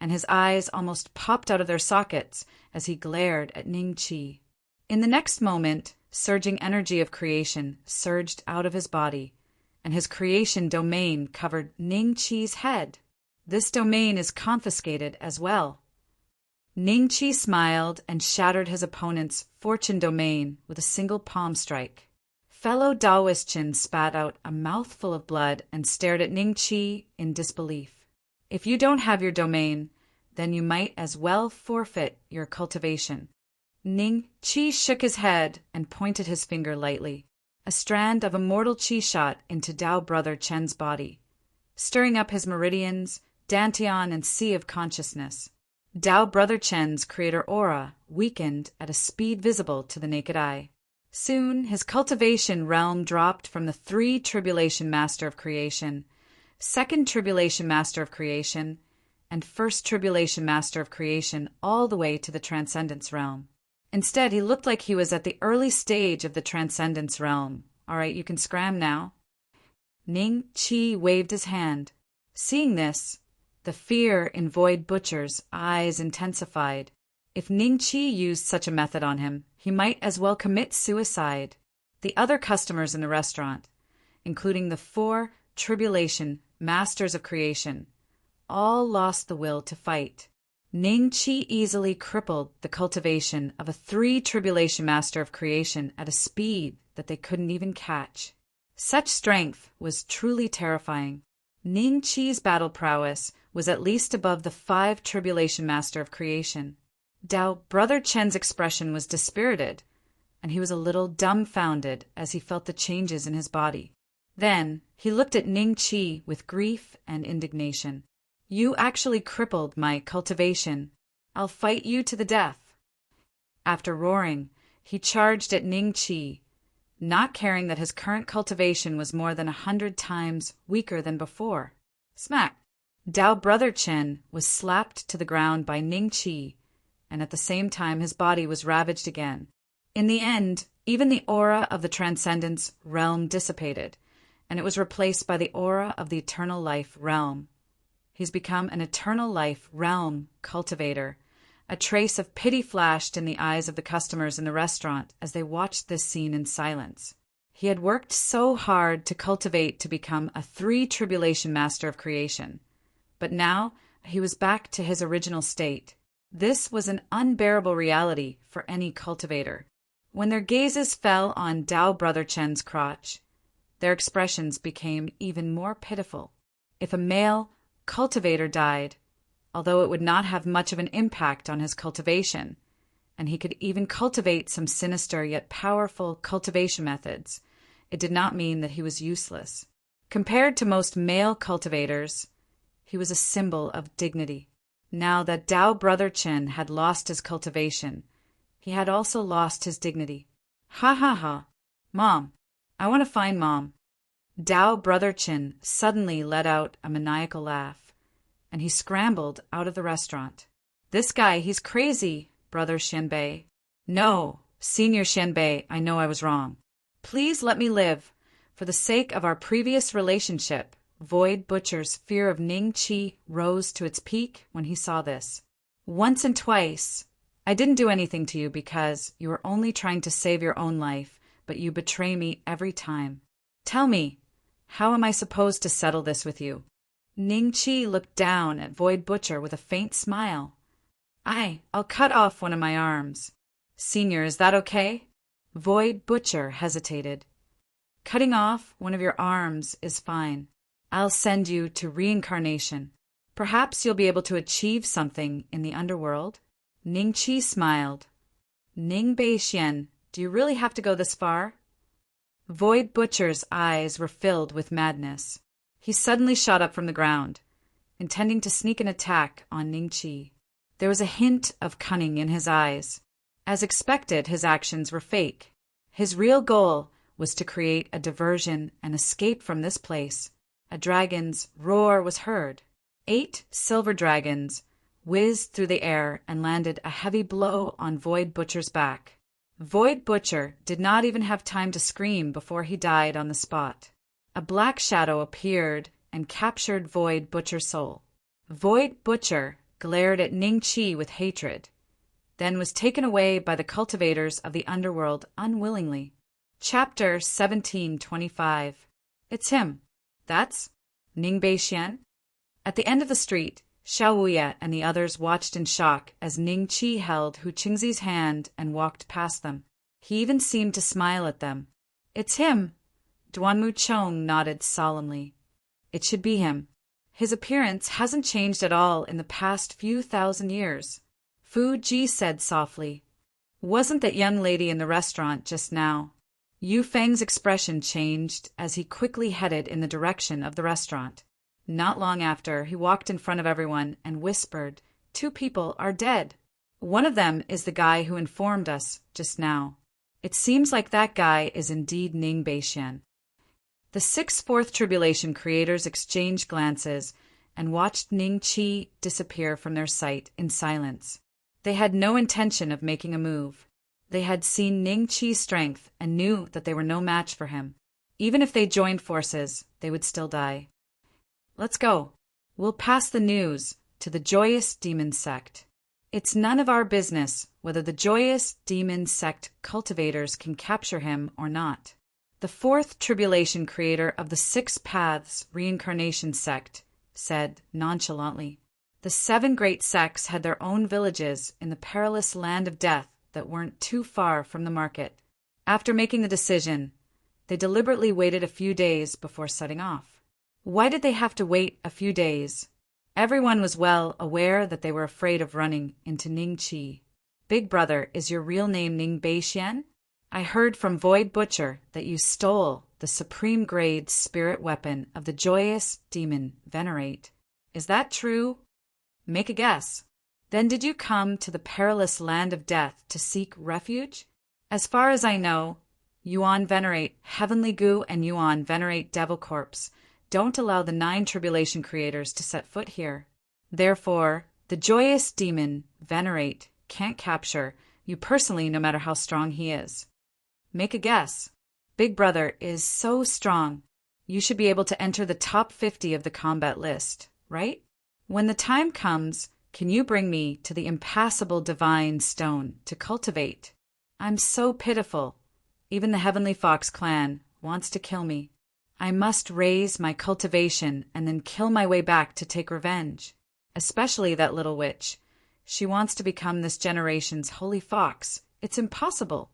and his eyes almost popped out of their sockets as he glared at Ning Qi. In the next moment, Surging energy of creation surged out of his body, and his creation domain covered Ning Qi's head. This domain is confiscated as well. Ning Qi smiled and shattered his opponent's fortune domain with a single palm strike. Fellow Taoist Qin spat out a mouthful of blood and stared at Ning Qi in disbelief. If you don't have your domain, then you might as well forfeit your cultivation. Ning Qi shook his head and pointed his finger lightly. A strand of immortal qi shot into Dao Brother Chen's body, stirring up his meridians, dantian, and sea of consciousness. Dao Brother Chen's creator aura weakened at a speed visible to the naked eye. Soon his cultivation realm dropped from the 3 Tribulation Master of Creation, 2nd Tribulation Master of Creation, and 1st Tribulation Master of Creation all the way to the Transcendence realm. Instead, he looked like he was at the early stage of the Transcendence realm. All right, you can scram now. Ning Qi waved his hand. Seeing this, the fear in Void Butcher's eyes intensified. If Ning Qi used such a method on him, he might as well commit suicide. The other customers in the restaurant, including the 4 Tribulation Masters of Creation, all lost the will to fight. Ning Qi easily crippled the cultivation of a 3 Tribulation Master of Creation at a speed that they couldn't even catch. Such strength was truly terrifying. Ning Qi's battle prowess was at least above the 5 Tribulation Master of Creation. Dao Brother Chen's expression was dispirited, and he was a little dumbfounded as he felt the changes in his body. Then he looked at Ning Qi with grief and indignation. You actually crippled my cultivation. I'll fight you to the death. After roaring, he charged at Ning Qi, not caring that his current cultivation was more than 100 times weaker than before. Smack! Dao Brother Chen was slapped to the ground by Ning Qi, and at the same time his body was ravaged again. In the end, even the aura of the Transcendence realm dissipated, and it was replaced by the aura of the Eternal Life realm. He's become an Eternal Life realm cultivator. A trace of pity flashed in the eyes of the customers in the restaurant as they watched this scene in silence. He had worked so hard to cultivate to become a 3 Tribulation Master of Creation, but now he was back to his original state. This was an unbearable reality for any cultivator. When their gazes fell on Dao Brother Chen's crotch, their expressions became even more pitiful. If a male cultivator died, although it would not have much of an impact on his cultivation, and he could even cultivate some sinister yet powerful cultivation methods, it did not mean that he was useless. Compared to most male cultivators, he was a symbol of dignity. Now that Dao Brother Chen had lost his cultivation, he had also lost his dignity. Ha ha ha! Mom! I want to find Mom. Dao Brother Chen suddenly let out a maniacal laugh, and he scrambled out of the restaurant. This guy, he's crazy, Brother Xianbei. No, Senior Xianbei, I know I was wrong. Please let me live. For the sake of our previous relationship. Void Butcher's fear of Ning Qi rose to its peak when he saw this. Once and twice, I didn't do anything to you because you were only trying to save your own life, but you betray me every time. Tell me, how am I supposed to settle this with you? Ning Qi looked down at Void Butcher with a faint smile. I'll cut off one of my arms. Senior, is that okay? Void Butcher hesitated. Cutting off one of your arms is fine. I'll send you to reincarnation. Perhaps you'll be able to achieve something in the underworld. Ning Qi smiled. Ning Beixian, do you really have to go this far? Void Butcher's eyes were filled with madness. He suddenly shot up from the ground, intending to sneak an attack on Ning Qi. There was a hint of cunning in his eyes. As expected, his actions were fake. His real goal was to create a diversion and escape from this place. A dragon's roar was heard. 8 silver dragons whizzed through the air and landed a heavy blow on Void Butcher's back. Void Butcher did not even have time to scream before he died on the spot. A black shadow appeared and captured Void Butcher's soul. Void Butcher glared at Ning Qi with hatred. then was taken away by the cultivators of the underworld unwillingly. Chapter 1725. It's him. That's Ning Beixian. At the end of the street, Xiao Wuye and the others watched in shock as Ning Qi held Hu Qingzi's hand and walked past them. He even seemed to smile at them. It's him. Duanmu Chong nodded solemnly. It should be him. His appearance hasn't changed at all in the past few thousand years. Fu Ji said softly. Wasn't that young lady in the restaurant just now? Yu Feng's expression changed as he quickly headed in the direction of the restaurant. Not long after, he walked in front of everyone and whispered, 2 people are dead. One of them is the guy who informed us just now. It seems like that guy is indeed Ning Beixian. The 6 Fourth Tribulation creators exchanged glances and watched Ning Qi disappear from their sight in silence. They had no intention of making a move. They had seen Ning Qi's strength and knew that they were no match for him. Even if they joined forces, they would still die. Let's go. We'll pass the news to the Joyous Demon Sect. It's none of our business whether the Joyous Demon Sect cultivators can capture him or not. The 4th Tribulation creator of the 6 Paths Reincarnation Sect said nonchalantly. The 7 great sects had their own villages in the perilous land of death that weren't too far from the market. After making the decision, they deliberately waited a few days before setting off. Why did they have to wait a few days? Everyone was well aware that they were afraid of running into Ning Qi. Big brother, is your real name Ning Beixian? I heard from Void Butcher that you stole the supreme grade spirit weapon of the Joyous Demon Venerate. Is that true? Make a guess. Then did you come to the perilous land of death to seek refuge? As far as I know, Yuan Venerate Heavenly Goo and Yuan Venerate Devil Corpse don't allow the 9 Tribulation creators to set foot here. Therefore, the Joyous Demon Venerate can't capture you personally no matter how strong he is. Make a guess. Big brother is so strong. You should be able to enter the top 50 of the combat list, right? When the time comes, can you bring me to the impassable divine stone to cultivate? I'm so pitiful. Even the Heavenly Fox clan wants to kill me. I must raise my cultivation and then kill my way back to take revenge. Especially that little witch. She wants to become this generation's holy fox. It's impossible.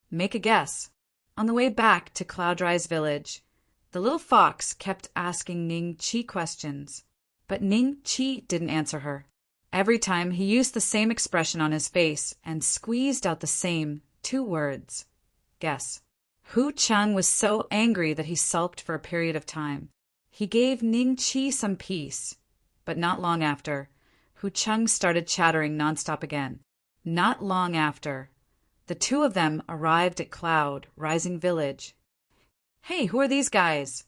Make a guess. On the way back to Cloud Rise village, the little fox kept asking Ning Qi questions, but Ning Qi didn't answer her. Every time he used the same expression on his face and squeezed out the same 2 words. Guess. Hu Cheng was so angry that he sulked for a period of time. He gave Ning Qi some peace, but not long after, Hu Cheng started chattering nonstop again. Not long after, the 2 of them arrived at Cloud Rising Village. Hey, who are these guys?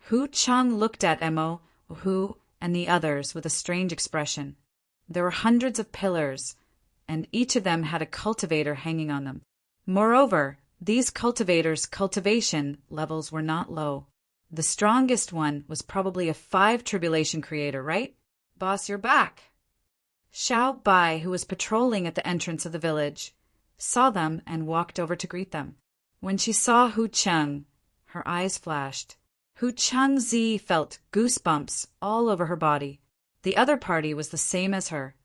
Hu Cheng looked at Mo, Hu, and the others with a strange expression. There were hundreds of pillars, and each of them had a cultivator hanging on them. Moreover, these cultivators' cultivation levels were not low. The strongest one was probably a 5 Tribulation creator, right? Boss, you're back. Xiao Bai, who was patrolling at the entrance of the village, saw them and walked over to greet them. When she saw Hu Cheng, her eyes flashed. Hu Chengzi felt goosebumps all over her body. The other party was the same as her,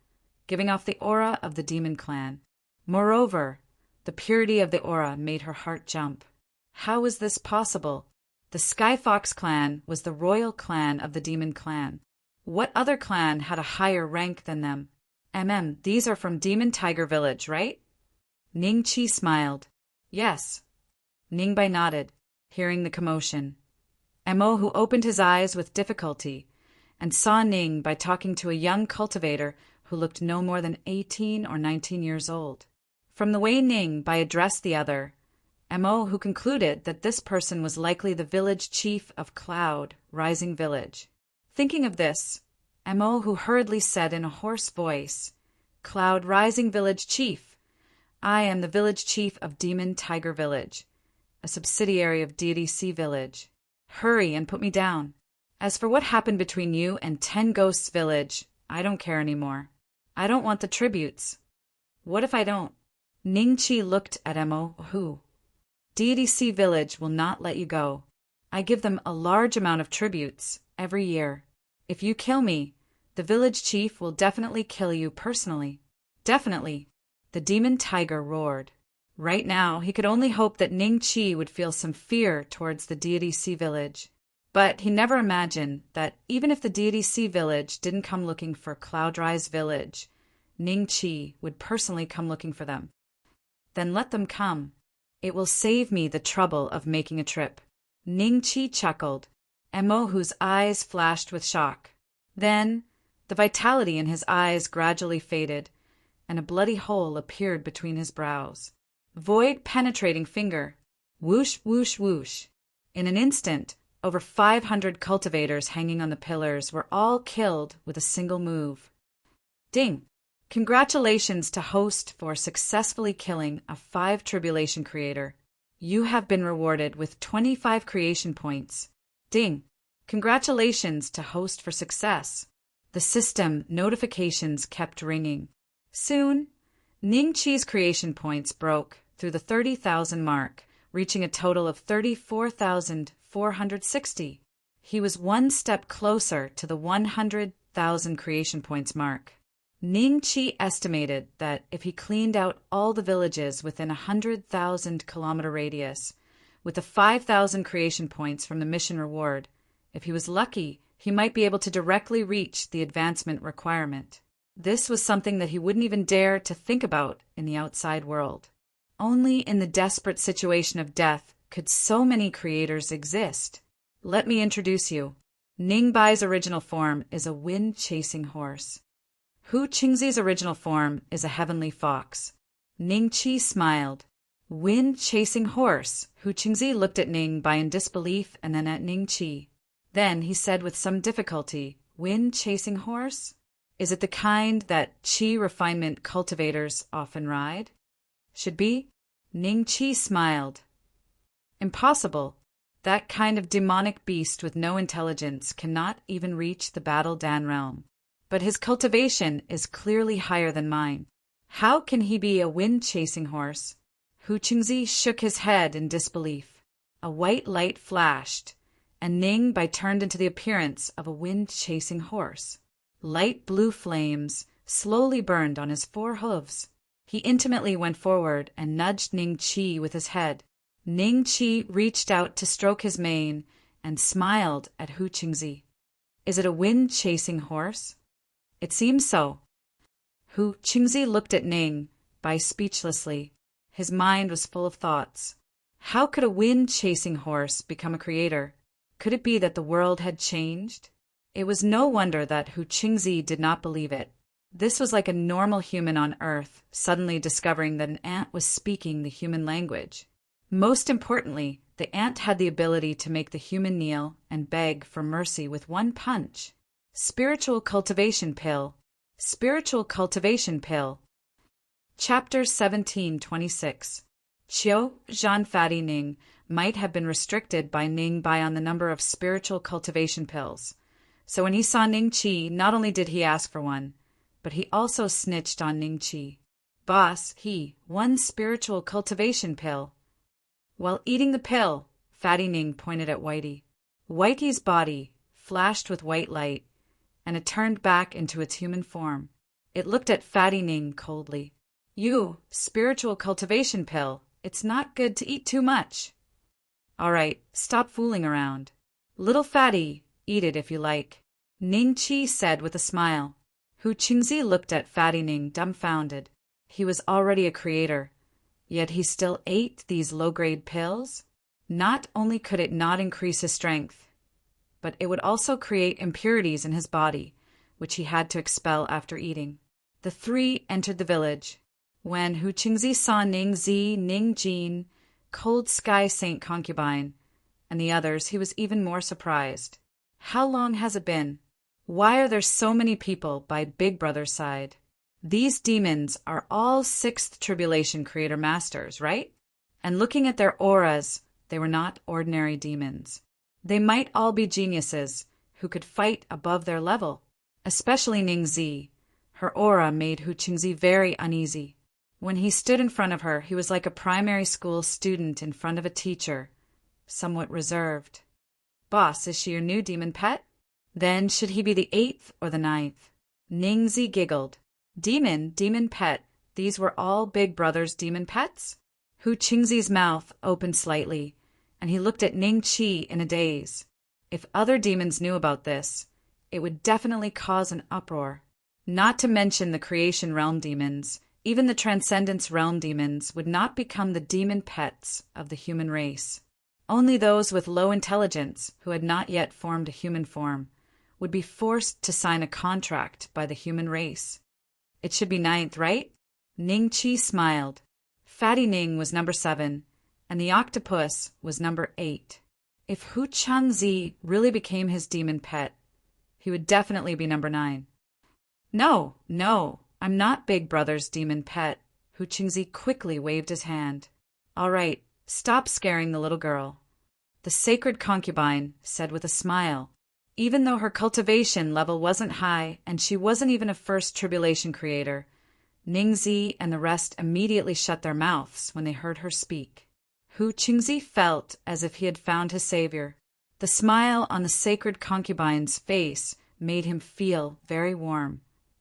giving off the aura of the demon clan. Moreover, the purity of the aura made her heart jump. How was this possible? The Sky Fox clan was the royal clan of the demon clan. What other clan had a higher rank than them? These are from Demon Tiger Village, right? Ning Qi smiled. Yes. Ningbai nodded, hearing the commotion. Mo, who opened his eyes with difficulty, and saw Ning by talking to a young cultivator who looked no more than 18 or 19 years old. From the way Ning Bai addressed the other, Mo, who concluded that this person was likely the village chief of Cloud Rising Village. Thinking of this, Mo, who hurriedly said in a hoarse voice, Cloud Rising Village Chief, I am the village chief of Demon Tiger Village, a subsidiary of Deity Sea Village. Hurry and put me down. As for what happened between you and 10 Ghosts Village, I don't care anymore. I don't want the tributes. What if I don't? Ningqi looked at Emo Hu. Deity Sea Village will not let you go. I give them a large amount of tributes every year. If you kill me, the village chief will definitely kill you personally. Definitely. The demon tiger roared. Right now, he could only hope that Ningqi would feel some fear towards the Deity Sea Village. But he never imagined that even if the Deity Sea Village didn't come looking for Cloudrise Village, Ningqi would personally come looking for them. Then let them come. It will save me the trouble of making a trip. Ningqi chuckled. Emohu's eyes flashed with shock. Then, the vitality in his eyes gradually faded, and a bloody hole appeared between his brows. Void-penetrating finger. Whoosh, whoosh, whoosh. In an instant, over 500 cultivators hanging on the pillars were all killed with a single move. Ding! Congratulations to host for successfully killing a 5 tribulation creator. You have been rewarded with 25 creation points. Ding! Congratulations to host for success. The system notifications kept ringing. Soon, Ningqi's creation points broke through the 30,000 mark, reaching a total of 34,460. He was one step closer to the 100,000 creation points mark. Ningqi estimated that if he cleaned out all the villages within a 100,000-kilometer radius, with the 5,000 creation points from the mission reward, if he was lucky, he might be able to directly reach the advancement requirement. This was something that he wouldn't even dare to think about in the outside world. Only in the desperate situation of death could so many creators exist. Let me introduce you. Ningbai's original form is a wind-chasing horse. Hu Qingzi's original form is a heavenly fox. Ningqi smiled. Wind-chasing horse. Hu Qingzi looked at Ningbai in disbelief and then at Ningqi. Then he said with some difficulty, wind-chasing horse? Is it the kind that qi refinement cultivators often ride? Should be? Ningqi smiled. Impossible. That kind of demonic beast with no intelligence cannot even reach the Battle Dan realm. But his cultivation is clearly higher than mine. How can he be a wind-chasing horse? Hu Qingzi shook his head in disbelief. A white light flashed, and Ningbai turned into the appearance of a wind-chasing horse. Light blue flames slowly burned on his 4 hooves. He intimately went forward and nudged Ningqi with his head. Ningqi reached out to stroke his mane and smiled at Hu Qingzi. Is it a wind-chasing horse? It seems so. Hu Qingzi looked at Ningbai speechlessly. His mind was full of thoughts. How could a wind-chasing horse become a creator? Could it be that the world had changed? It was no wonder that Hu Qingzi did not believe it. This was like a normal human on Earth suddenly discovering that an ant was speaking the human language. Most importantly, the ant had the ability to make the human kneel and beg for mercy with one punch. Spiritual Cultivation Pill. Spiritual Cultivation Pill. Chapter 1726. Qiu Zhan Fatty Ning might have been restricted by Ningbai on the number of spiritual cultivation pills. So when he saw Ningqi, not only did he ask for one, but he also snitched on Ningqi. Boss, one spiritual cultivation pill. While eating the pill, Fatty Ning pointed at Whitey. Whitey's body flashed with white light, and it turned back into its human form. It looked at Fatty Ning coldly. You, spiritual cultivation pill, it's not good to eat too much. All right, stop fooling around. Little Fatty, eat it if you like, Ningqi said with a smile. Hu Qingzi looked at Fatty Ning dumbfounded. He was already a creator, yet he still ate these low-grade pills? Not only could it not increase his strength, but it would also create impurities in his body, which he had to expel after eating. The 3 entered the village. When Hu Qingzi saw Ning Zi, Ning Jin, Cold Sky Saint Concubine, and the others, he was even more surprised. How long has it been? Why are there so many people by Big Brother's side? These demons are all 6th Tribulation Creator Masters, right? And looking at their auras, they were not ordinary demons. They might all be geniuses who could fight above their level, especially Ning Zi. Her aura made Hu Qingzi very uneasy. When he stood in front of her, he was like a primary school student in front of a teacher, somewhat reserved. "Boss, is she your new demon pet?" Then should he be the 8th or the 9th? Ningzi giggled. Demon pet, these were all Big Brother's demon pets? Hu Qingzi's mouth opened slightly, and he looked at Ning Qi in a daze. If other demons knew about this, it would definitely cause an uproar. Not to mention the creation realm demons, even the transcendence realm demons would not become the demon pets of the human race. Only those with low intelligence, who had not yet formed a human form, would be forced to sign a contract by the human race. It should be 9th, right? Ning Qi smiled. Fatty Ning was number 7, and the octopus was number 8. If Hu Chanzi really became his demon pet, he would definitely be number 9. No, I'm not Big Brother's demon pet. Hu Qingzi quickly waved his hand. All right, stop scaring the little girl. The sacred concubine said with a smile. Even though her cultivation level wasn't high and she wasn't even a first tribulation creator, Ningzi and the rest immediately shut their mouths when they heard her speak. Hu Qingzi felt as if he had found his savior. The smile on the sacred concubine's face made him feel very warm,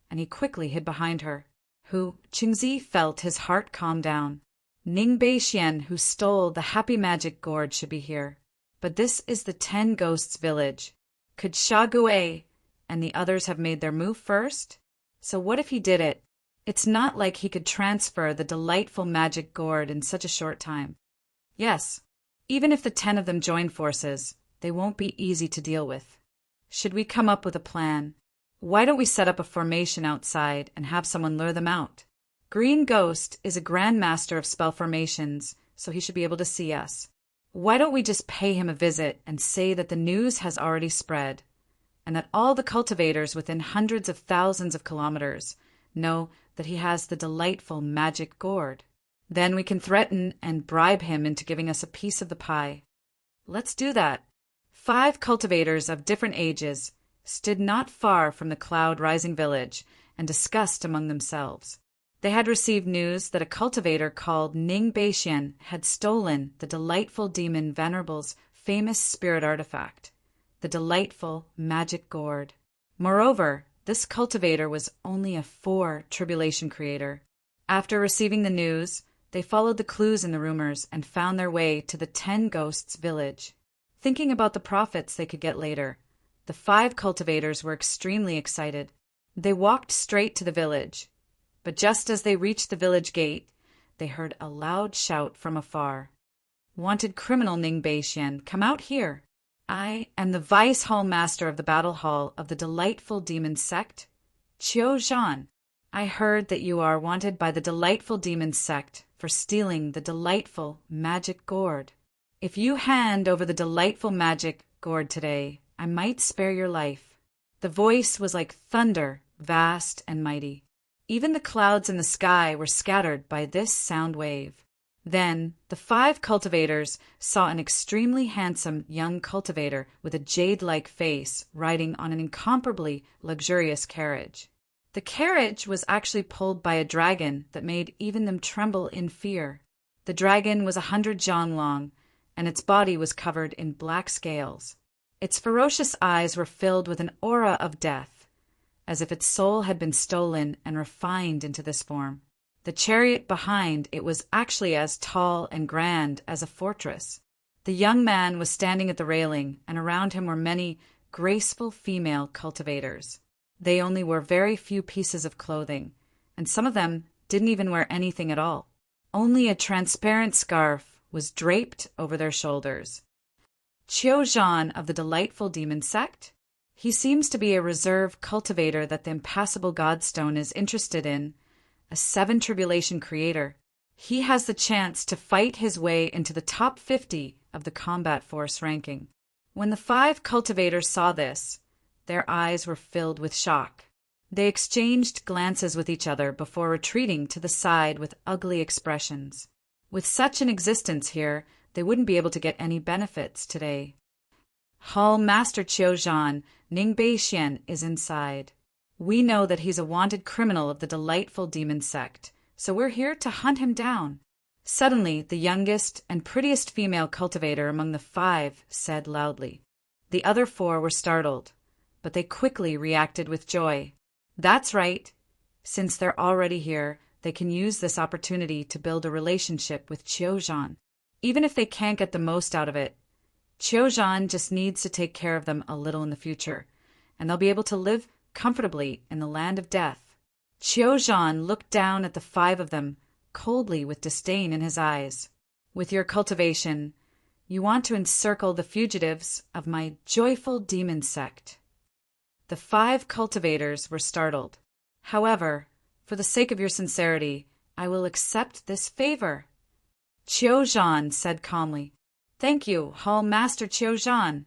and he quickly hid behind her. Hu Qingzi felt his heart calm down. Ning Beixian, who stole the happy magic gourd, should be here. But this is the 10 Ghosts village. Could Sha Gui and the others have made their move first? So what if he did it? It's not like he could transfer the delightful magic gourd in such a short time. Yes, even if the 10 of them join forces, they won't be easy to deal with. Should we come up with a plan? Why don't we set up a formation outside and have someone lure them out? Green Ghost is a grand master of spell formations, so he should be able to see us. Why don't we just pay him a visit and say that the news has already spread, and that all the cultivators within hundreds of thousands of kilometers know that he has the delightful magic gourd? Then we can threaten and bribe him into giving us a piece of the pie. Let's do that. 5 cultivators of different ages stood not far from the cloud-rising village and discussed among themselves. They had received news that a cultivator called Ning Beixian had stolen the delightful demon Venerable's famous spirit artifact, the delightful magic gourd. Moreover, this cultivator was only a 4 tribulation creator. After receiving the news, they followed the clues in the rumors and found their way to the 10 Ghosts village. Thinking about the profits they could get later, the 5 cultivators were extremely excited. They walked straight to the village. But just as they reached the village gate, they heard a loud shout from afar. "Wanted criminal Ning Beixian, come out here. I am the Vice Hall Master of the Battle Hall of the delightful demon sect, Qiu Zhan. I heard that you are wanted by the delightful demon sect for stealing the delightful magic gourd. If you hand over the delightful magic gourd today, I might spare your life." The voice was like thunder, vast and mighty. Even the clouds in the sky were scattered by this sound wave. Then the 5 cultivators saw an extremely handsome young cultivator with a jade-like face riding on an incomparably luxurious carriage. The carriage was actually pulled by a dragon that made even them tremble in fear. The dragon was 100 zhang long, and its body was covered in black scales. Its ferocious eyes were filled with an aura of death, as if its soul had been stolen and refined into this form. The chariot behind it was actually as tall and grand as a fortress. The young man was standing at the railing, and around him were many graceful female cultivators. They only wore very few pieces of clothing, and some of them didn't even wear anything at all. Only a transparent scarf was draped over their shoulders. Qiu Zhan of the delightful demon sect? He seems to be a reserve cultivator that the impassable Godstone is interested in, a 7 tribulation creator. He has the chance to fight his way into the top 50 of the combat force ranking. When the 5 cultivators saw this, their eyes were filled with shock. They exchanged glances with each other before retreating to the side with ugly expressions. With such an existence here, they wouldn't be able to get any benefits today. Hall Master Qiu Zhan, Ning Beixian, is inside. We know that he's a wanted criminal of the delightful demon sect, so we're here to hunt him down." Suddenly, the youngest and prettiest female cultivator among the 5 said loudly. The other 4 were startled, but they quickly reacted with joy. "That's right. Since they're already here, they can use this opportunity to build a relationship with Qiuzhan. Even if they can't get the most out of it, Qiuzhan just needs to take care of them a little in the future, and they'll be able to live comfortably in the land of death." Qiuzhan looked down at the 5 of them, coldly with disdain in his eyes. "With your cultivation, you want to encircle the fugitives of my joyful demon sect." The 5 cultivators were startled. "However, for the sake of your sincerity, I will accept this favor," Qiuzhan said calmly. "Thank you, Hall Master Qiuzhan."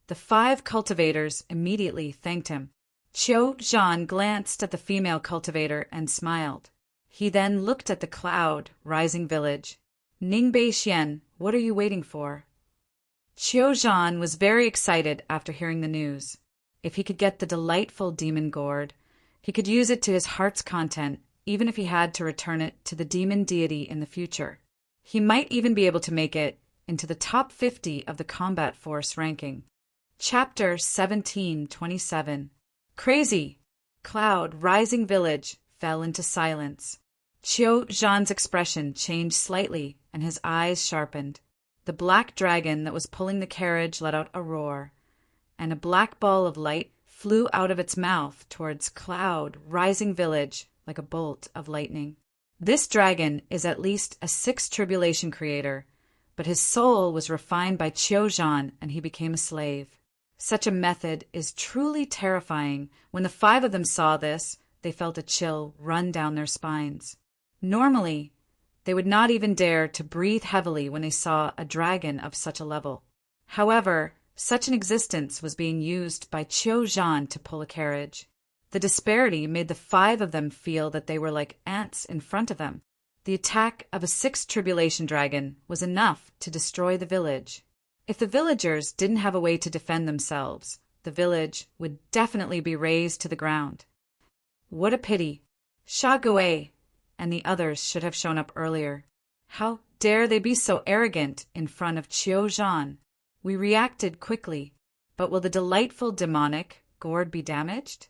The 5 cultivators immediately thanked him. Qiuzhan glanced at the female cultivator and smiled. He then looked at the cloud rising village. "Ningbei Xian, what are you waiting for?" Qiuzhan was very excited after hearing the news. If he could get the delightful demon gourd, he could use it to his heart's content, even if he had to return it to the demon deity in the future. He might even be able to make it into the top 50 of the combat force ranking. Chapter 1727. Crazy! Cloud rising village fell into silence. Qiuzhan's expression changed slightly, and his eyes sharpened. The black dragon that was pulling the carriage let out a roar, and a black ball of light flew out of its mouth towards Cloud rising village like a bolt of lightning. This dragon is at least a 6th tribulation creator, but his soul was refined by Qiuzhan and he became a slave. Such a method is truly terrifying. When the 5 of them saw this, they felt a chill run down their spines. Normally, they would not even dare to breathe heavily when they saw a dragon of such a level. However, such an existence was being used by Qiuzhan to pull a carriage. The disparity made the 5 of them feel that they were like ants in front of them. The attack of a 6th tribulation dragon was enough to destroy the village. If the villagers didn't have a way to defend themselves, the village would definitely be razed to the ground. What a pity! Sha Gui and the others should have shown up earlier. How dare they be so arrogant in front of Qiuzhan? We reacted quickly, but will the delightful demonic gourd be damaged?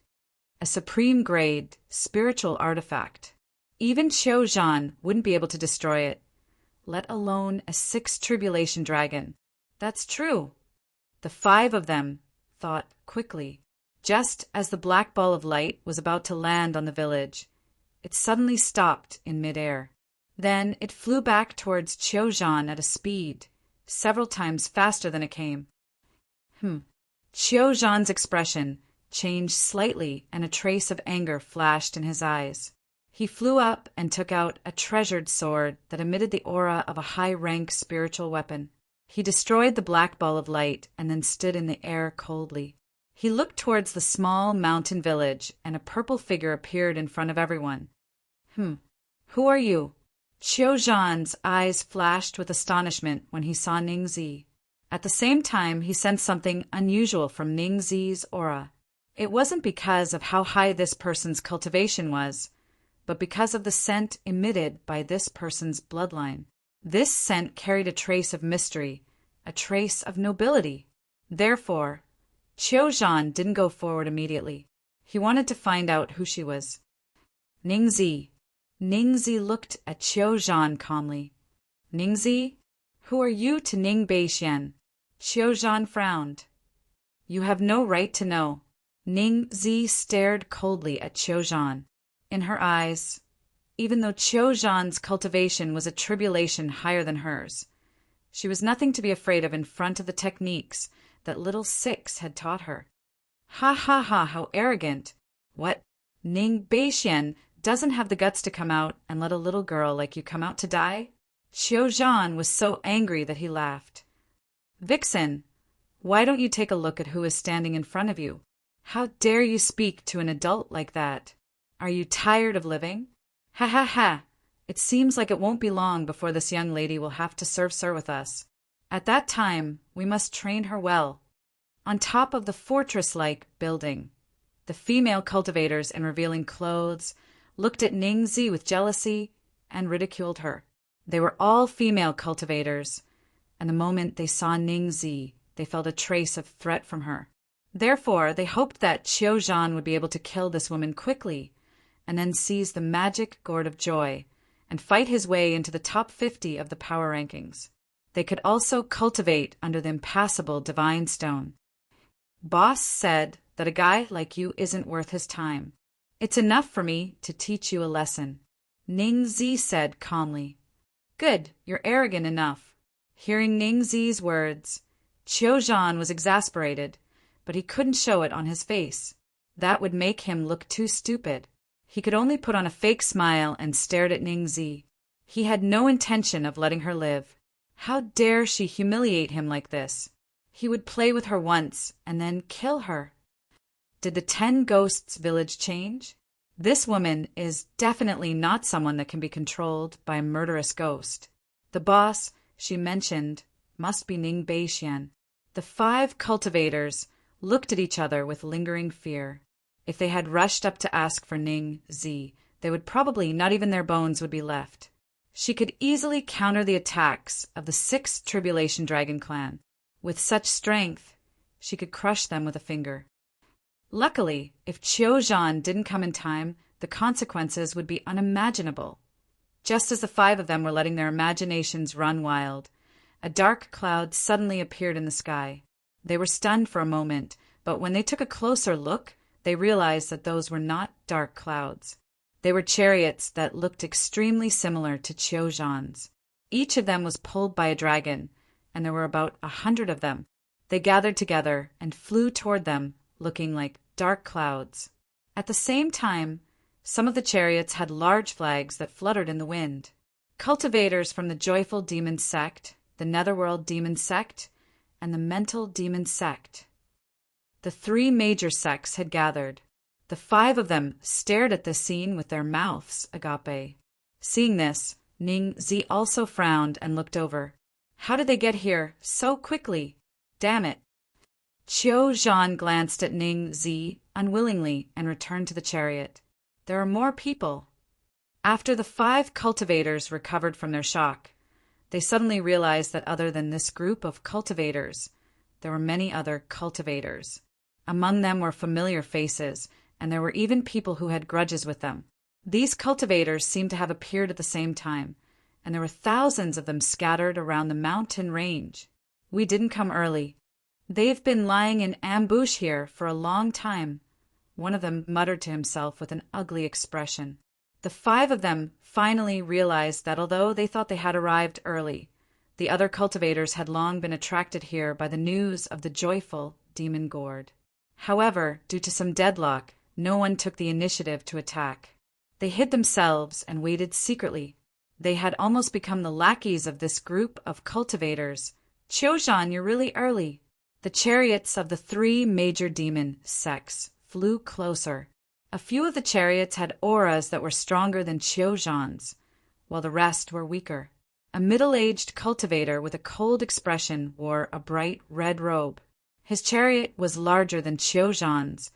A supreme grade spiritual artifact. Even Qiuzhan wouldn't be able to destroy it, let alone a 6th tribulation dragon. That's true. The 5 of them thought quickly. Just as the black ball of light was about to land on the village, it suddenly stopped in midair. Then it flew back towards Qiuzhan at a speed several times faster than it came. Qiuzhan's expression changed slightly and a trace of anger flashed in his eyes. He flew up and took out a treasured sword that emitted the aura of a high-rank spiritual weapon. He destroyed the black ball of light and then stood in the air coldly. He looked towards the small mountain village, and a purple figure appeared in front of everyone. Who are you?" Qiuzhan's eyes flashed with astonishment when he saw Ningzi. At the same time, he sensed something unusual from Ningzi's aura. It wasn't because of how high this person's cultivation was, but because of the scent emitted by this person's bloodline. This scent carried a trace of mystery, a trace of nobility. Therefore, Qiuzhan didn't go forward immediatei. He wanted to find out who she was. Ningzi. Ningzi looked at Qiuzhan calmly. Ningzi, who are you to Ningbei Xian? Qiuzhan frowned. You have no right to know. Ningzi stared coldly at Qiuzhan. In her eyes, even though Qiuzhan's cultivation was a tribulation higher than hers, she was nothing to be afraid of in front of the techniques that little 6 had taught her. Ha ha ha, how arrogant! What? Ningbei Xian doesn't have the guts to come out and let a little girl like you come out to die? Qiuzhan was so angry that he laughed. Vixen, why don't you take a look at who is standing in front of you? How dare you speak to an adult like that? Are you tired of living? Ha ha ha! It seems like it won't be long before this young lady will have to serve sir with us. At that time, we must train her well. On top of the fortress-like building, the female cultivators in revealing clothes looked at Ningzi with jealousy, and ridiculed her. They were all female cultivators, and the moment they saw Ningzi, they felt a trace of threat from her. Therefore, they hoped that Qiuzhan would be able to kill this woman quickly, and then seize the magic gourd of joy, and fight his way into the top 50 of the power rankings. They could also cultivate under the impassable divine stone. Boss said that a guy like you isn't worth his time. It's enough for me to teach you a lesson. Ningzi said calmly. Good, you're arrogant enough. Hearing Ningzi's words, Qiuzhan was exasperated, but he couldn't show it on his face. That would make him look too stupid. He could only put on a fake smile and stared at Ningzi. He had no intention of letting her live. How dare she humiliate him like this? He would play with her once and then kill her. Did the 10 Ghosts village change? This woman is definitely not someone that can be controlled by a murderous ghost. The boss she mentioned must be Ning Beixian. The 5 cultivators looked at each other with lingering fear. If they had rushed up to ask for Ning Zi, they would probably not even their bones would be left. She could easily counter the attacks of the 6th Tribulation Dragon clan. With such strength, she could crush them with a finger. Luckily, if Qiuzhan didn't come in time, the consequences would be unimaginable. Just as the 5 of them were letting their imaginations run wild, a dark cloud suddenly appeared in the sky. They were stunned for a moment, but when they took a closer look, they realized that those were not dark clouds. They were chariots that looked extremely similar to Qiuzhan's. Each of them was pulled by a dragon, and there were about 100 of them. They gathered together and flew toward them, looking like dark clouds. At the same time, some of the chariots had large flags that fluttered in the wind. Cultivators from the Joyful Demon Sect, the Netherworld Demon Sect, and the Mental Demon Sect. The 3 major sects had gathered. The 5 of them stared at this scene with their mouths agape. Seeing this, Ning Zi also frowned and looked over. How did they get here so quickly? Damn it. Qiuzhan glanced at Ning Zi unwillingly and returned to the chariot. There are more people. After the 5 cultivators recovered from their shock, they suddenly realized that other than this group of cultivators, there were many other cultivators. Among them were familiar faces, and there were even people who had grudges with them. These cultivators seemed to have appeared at the same time, and there were thousands of them scattered around the mountain range. We didn't come early. They've been lying in ambush here for a long time. One of them muttered to himself with an ugly expression. The 5 of them finally realized that although they thought they had arrived early, the other cultivators had long been attracted here by the news of the joyful demon gourd. However, due to some deadlock, no one took the initiative to attack. They hid themselves and waited secretly. They had almost become the lackeys of this group of cultivators. Qiuzhan, you're really early. The chariots of the 3 major demon sects flew closer. A few of the chariots had auras that were stronger than Qiuzhan's, while the rest were weaker. A middle-aged cultivator with a cold expression wore a bright red robe. His chariot was larger than Qiuzhan's,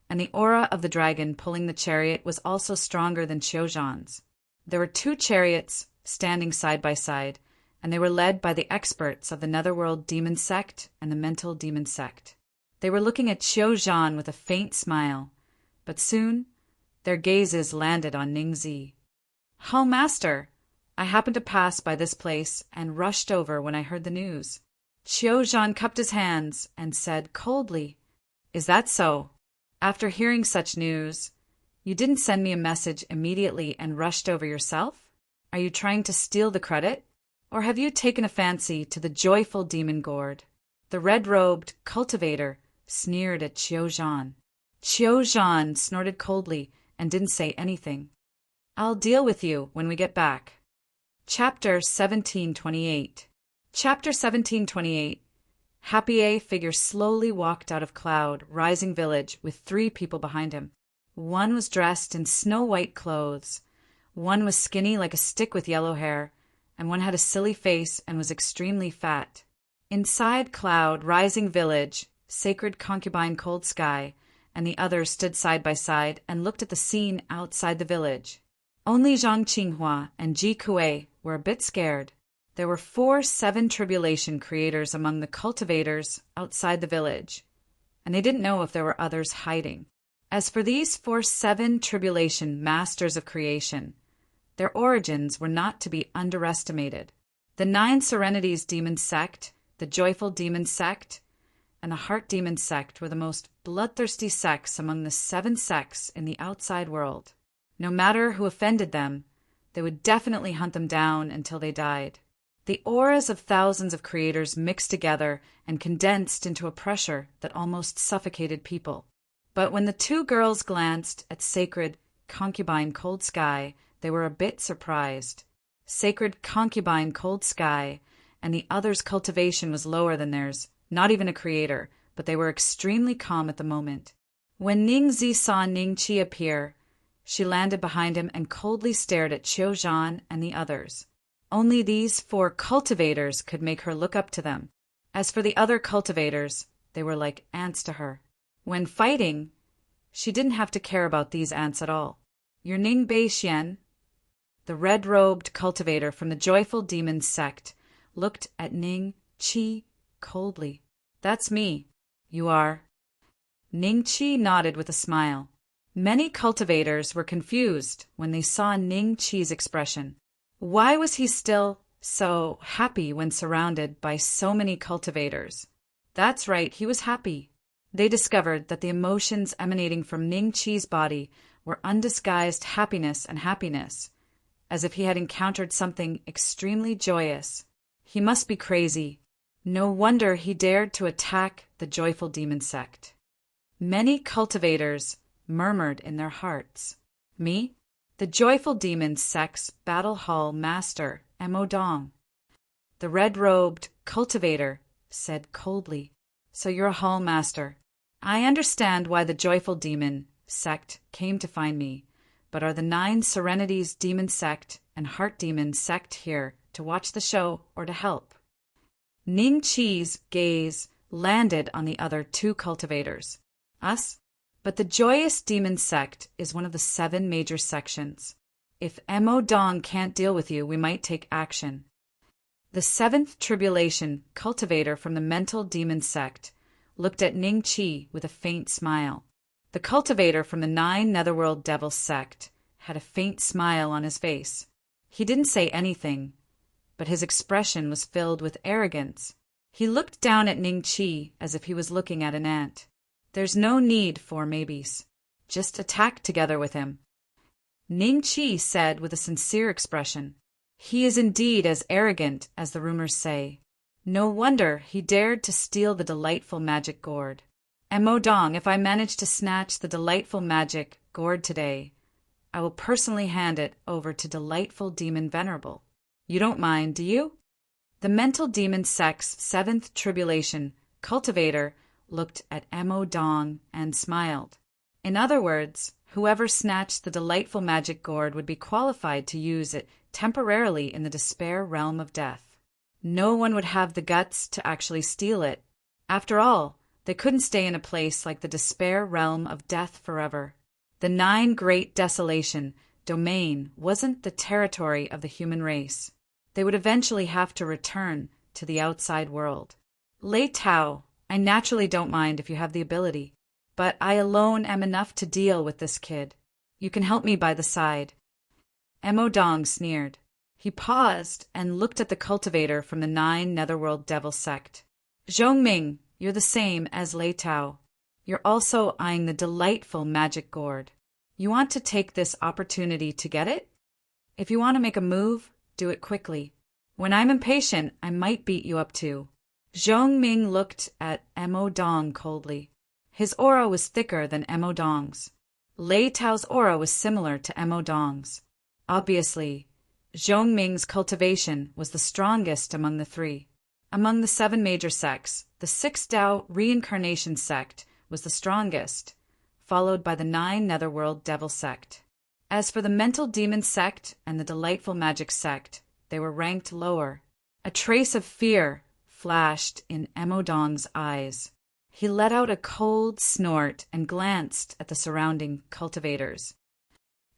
and the aura of the dragon pulling the chariot was also stronger than Qiuzhan's. There were 2 chariots standing side by side, and they were led by the experts of the Netherworld Demon Sect and the Mental Demon Sect. They were looking at Qiuzhan with a faint smile, but soon their gazes landed on Ningzi. "Oh, Master, I happened to pass by this place and rushed over when I heard the news." Qiuzhan cupped his hands and said coldly, "Is that so? After hearing such news, you didn't send me a message immediately and rushed over yourself? Are you trying to steal the credit? Or have you taken a fancy to the joyful demon gourd?" The red-robed cultivator sneered at Qiuzhan. Qiuzhan snorted coldly and didn't say anything. "I'll deal with you when we get back." Chapter 1728. Chapter 1728. Happy A figure slowly walked out of Cloud Rising Village with 3 people behind him. One was dressed in snow-white clothes. One was skinny like a stick with yellow hair, and one had a silly face and was extremely fat. Inside Cloud Rising Village, Sacred Concubine Cold Sky, and the others stood side by side and looked at the scene outside the village. Only Zhang Qinghua and Ji Kuei were a bit scared. There were 4 seven tribulation creators among the cultivators outside the village, and they didn't know if there were others hiding. As for these 4 seven tribulation masters of creation, their origins were not to be underestimated. The 9 Serenities demon sect, the Joyful demon sect, and the Heart demon sect were the most bloodthirsty sects among the 7 sects in the outside world. No matter who offended them, they would definitely hunt them down until they died. The auras of thousands of creators mixed together and condensed into a pressure that almost suffocated people. But when the 2 girls glanced at Sacred Concubine Cold Sky, they were a bit surprised. Sacred Concubine Cold Sky and the others' cultivation was lower than theirs, not even a creator, but they were extremely calm at the moment. When Ning Zi saw Ning Qi appear, she landed behind him and coldly stared at Qiu Zhan and the others. Only these 4 cultivators could make her look up to them. As for the other cultivators, they were like ants to her. When fighting, she didn't have to care about these ants at all. "You're Ning Beixian?" The red-robed cultivator from the Joyful Demon sect looked at Ning Qi coldly. "That's me." "You are?" Ning Qi nodded with a smile. Many cultivators were confused when they saw Ning Qi's expression. Why was he still so happy when surrounded by so many cultivators? That's right, he was happy. They discovered that the emotions emanating from Ning Qi's body were undisguised happiness and happiness, as if he had encountered something extremely joyous. He must be crazy. No wonder he dared to attack the Joyful Demon sect. Many cultivators murmured in their hearts. "Me? The Joyful Demon sect's Battle Hall Master, Mo Dong." The red-robed cultivator said coldly, "So you're a Hall Master. I understand why the Joyful Demon sect came to find me, but are the 9 Serenities demon sect and Heart demon sect here to watch the show or to help?" Ning Qi's gaze landed on the other 2 cultivators. "Us? But the Joyous Demon sect is one of the 7 major sections. If Mo Dong can't deal with you, we might take action." The 7th Tribulation cultivator from the Mental Demon sect looked at Ning Qi with a faint smile. The cultivator from the 9 Netherworld Devil sect had a faint smile on his face. He didn't say anything, but his expression was filled with arrogance. He looked down at Ning Qi as if he was looking at an ant. "There's no need for maybes. Just attack together with him," Ning Qi said with a sincere expression. "He is indeed as arrogant as the rumors say. No wonder he dared to steal the delightful magic gourd. Mo Dong, if I manage to snatch the delightful magic gourd today, I will personally hand it over to Delightful Demon Venerable. You don't mind, do you?" The Mental Demon sect's 7th Tribulation cultivator looked at Mo Dong and smiled. In other words, whoever snatched the delightful magic gourd would be qualified to use it temporarily in the despair realm of death. No one would have the guts to actually steal it. After all, they couldn't stay in a place like the despair realm of death forever. The 9 Great Desolation domain wasn't the territory of the human race. They would eventually have to return to the outside world. "Lei Tao, I naturally don't mind if you have the ability, but I alone am enough to deal with this kid. You can help me by the side." Mo Dong sneered. He paused and looked at the cultivator from the 9 Netherworld Devil sect. "Zhongming, you're the same as Lei Tao. You're also eyeing the delightful magic gourd. You want to take this opportunity to get it? If you want to make a move, do it quickly. When I'm impatient, I might beat you up too." Zhongming looked at Mo Dong coldly. His aura was thicker than Mo Dong's. Lei Tao's aura was similar to Mo Dong's. Obviously, Zhongming's cultivation was the strongest among the 3. Among the 7 major sects, the 6 Dao Reincarnation sect was the strongest, followed by the 9 Netherworld Devil sect. As for the Mental Demon sect and the Delightful Magic sect, they were ranked lower. A trace of fear flashed in Mo Dong's eyes. He let out a cold snort and glanced at the surrounding cultivators.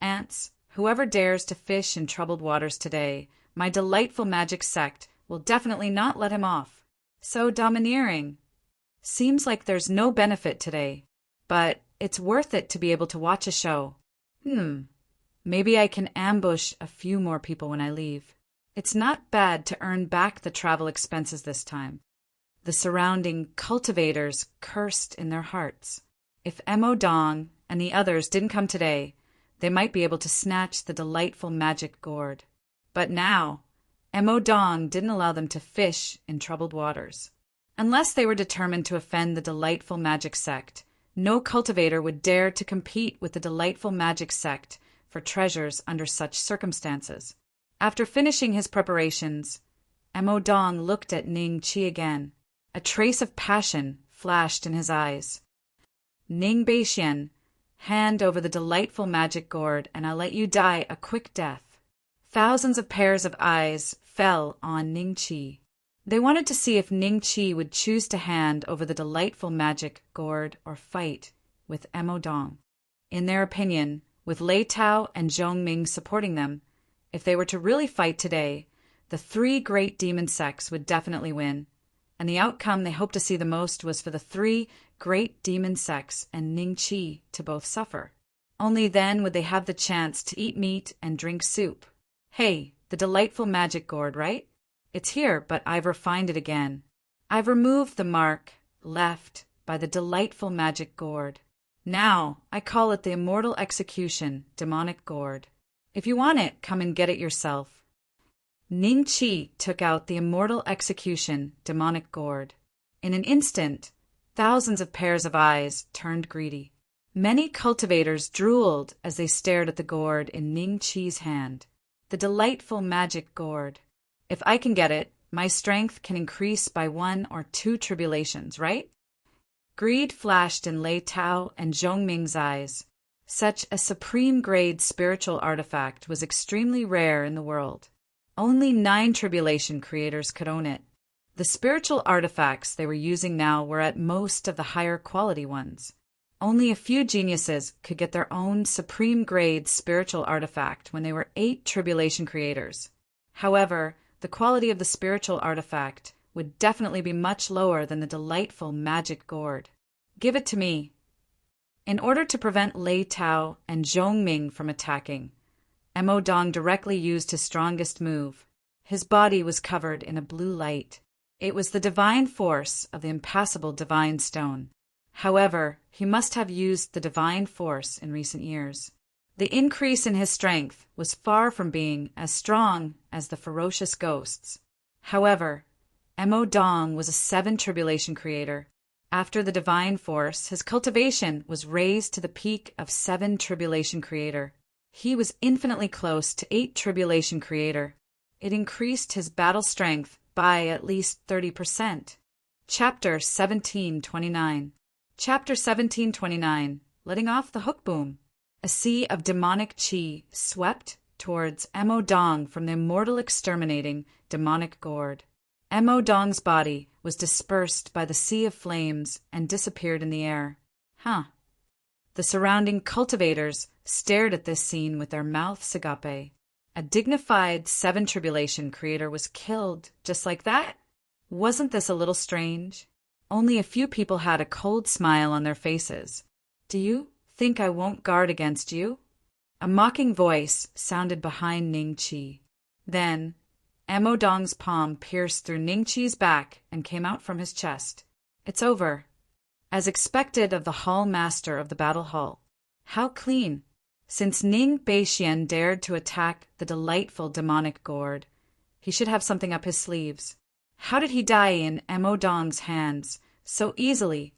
Ants, whoever dares to fish in troubled waters today, my delightful magic sect will definitely not let him off. So domineering. Seems like there's no benefit today, but it's worth it to be able to watch a show. Maybe I can ambush a few more people when I leave. It's not bad to earn back the travel expenses this time. The surrounding cultivators cursed in their hearts. If Mo Dong and the others didn't come today, they might be able to snatch the delightful magic gourd. But now, Mo Dong didn't allow them to fish in troubled waters. Unless they were determined to offend the delightful magic sect, no cultivator would dare to compete with the delightful magic sect for treasures under such circumstances. After finishing his preparations, Mo Dong looked at Ning Chi again. A trace of passion flashed in his eyes. Ning Beixian, hand over the delightful magic gourd and I'll let you die a quick death. Thousands of pairs of eyes fell on Ning Chi. They wanted to see if Ning Chi would choose to hand over the delightful magic gourd or fight with Mo Dong. In their opinion, with Lei Tao and Zhong Ming supporting them, if they were to really fight today, the three great demon sects would definitely win, and the outcome they hoped to see the most was for the three great demon sects and Ning Chi to both suffer. Only then would they have the chance to eat meat and drink soup. Hey, the delightful magic gourd, right? It's here, but I've refined it again. I've removed the mark left by the delightful magic gourd. Now I call it the Immortal Execution Demonic Gourd. If you want it, come and get it yourself. Ning Chi took out the Immortal Execution Demonic Gourd. In an instant, thousands of pairs of eyes turned greedy. Many cultivators drooled as they stared at the gourd in Ning Chi's hand. The delightful magic gourd. If I can get it, my strength can increase by 1 or 2 tribulations, right? Greed flashed in Lei Tao and Zhong Ming's eyes. Such a supreme-grade spiritual artifact was extremely rare in the world. Only 9 tribulation creators could own it. The spiritual artifacts they were using now were at most of the higher quality ones. Only a few geniuses could get their own supreme-grade spiritual artifact when they were 8 tribulation creators. However, the quality of the spiritual artifact would definitely be much lower than the delightful magic gourd. Give it to me. In order to prevent Lei Tao and Zhong Ming from attacking, Mo Dong directly used his strongest move. His body was covered in a blue light. It was the divine force of the impassable divine stone. However, he must have used the divine force in recent years. The increase in his strength was far from being as strong as the ferocious ghosts. However, Mo Dong was a 7 tribulation creator. After the divine force, his cultivation was raised to the peak of 7 tribulation creator. He was infinitely close to 8 tribulation creator. It increased his battle strength by at least 30%. Chapter 1729. Chapter 1729. Letting off the hook boom. A sea of demonic chi swept towards Mo Dong from the immortal exterminating demonic gourd. Mo Dong's body was dispersed by the sea of flames and disappeared in the air. The surrounding cultivators stared at this scene with their mouths agape. A dignified 7 tribulation creator was killed just like that? Wasn't this a little strange? Only a few people had a cold smile on their faces. Do you think I won't guard against you? A mocking voice sounded behind Ning Chi. Then, Mo Dong's palm pierced through Ning Chi's back and came out from his chest. It's over. As expected of the hall master of the battle hall. How clean. Since Ning Beixian dared to attack the delightful demonic gourd, he should have something up his sleeves. How did he die in Mo Dong's hands so easily?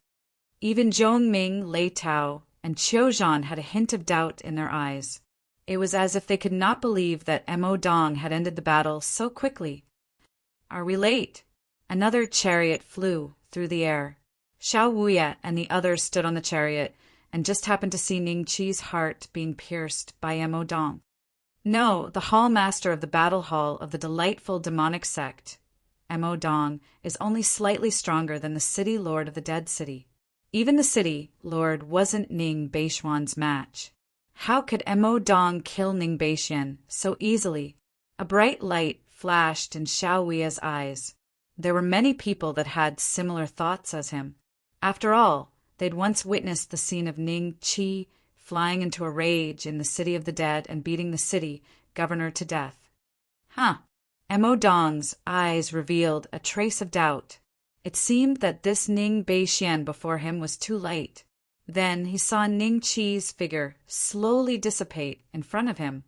Even Zhong Ming, Lei Tao, and Qiu Zhan had a hint of doubt in their eyes. It was as if they could not believe that Mo Dong had ended the battle so quickly. Are we late? Another chariot flew through the air. Xiao Wuya and the others stood on the chariot and just happened to see Ning Chi's heart being pierced by Mo Dong. No, the hall master of the battle hall of the delightful demonic sect, Mo Dong, is only slightly stronger than the city lord of the dead city. Even the city lord wasn't Ning Beishuan's match. How could Mo Dong kill Ning Beishian so easily? A bright light flashed in Xiao Wei's eyes. There were many people that had similar thoughts as him. After all, they'd once witnessed the scene of Ning Qi flying into a rage in the city of the dead and beating the city governor to death. Mo Dong's eyes revealed a trace of doubt. It seemed that this Ning Beishian before him was too light. Then he saw Ning Qi's figure slowly dissipate in front of him,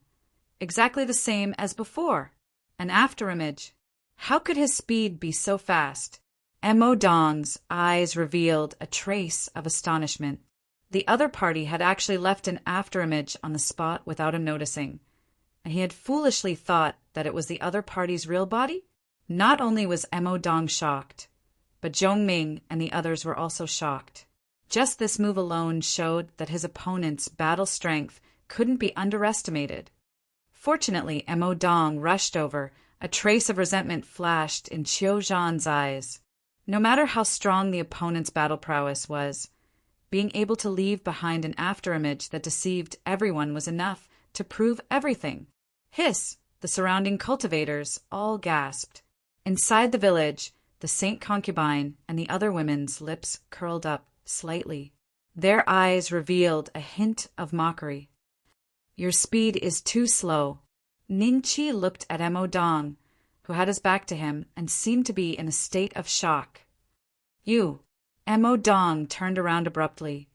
exactly the same as before, an afterimage. How could his speed be so fast? Mo Dong's eyes revealed a trace of astonishment. The other party had actually left an afterimage on the spot without him noticing, and he had foolishly thought that it was the other party's real body? Not only was Mo Dong shocked, but Zhong Ming and the others were also shocked. Just this move alone showed that his opponent's battle strength couldn't be underestimated. Fortunately, Mo Dong rushed over. A trace of resentment flashed in Qiu Zhan's eyes. No matter how strong the opponent's battle prowess was, being able to leave behind an afterimage that deceived everyone was enough to prove everything. Hiss! The surrounding cultivators all gasped. Inside the village, the saint concubine and the other women's lips curled up slightly. Their eyes revealed a hint of mockery. Your speed is too slow. Ning Qi looked at Mo Dong, who had his back to him and seemed to be in a state of shock. You! Mo Dong turned around abruptly,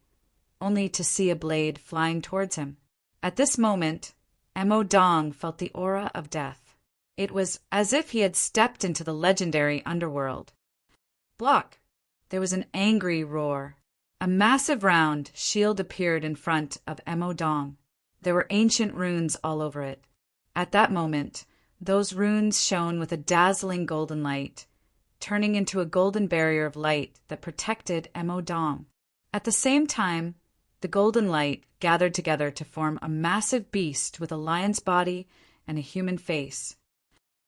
only to see a blade flying towards him. At this moment, Mo Dong felt the aura of death. It was as if he had stepped into the legendary underworld. Block! There was an angry roar. A massive round shield appeared in front of Mo Dong. There were ancient runes all over it. At that moment, those runes shone with a dazzling golden light, turning into a golden barrier of light that protected Mo Dong. At the same time, the golden light gathered together to form a massive beast with a lion's body and a human face.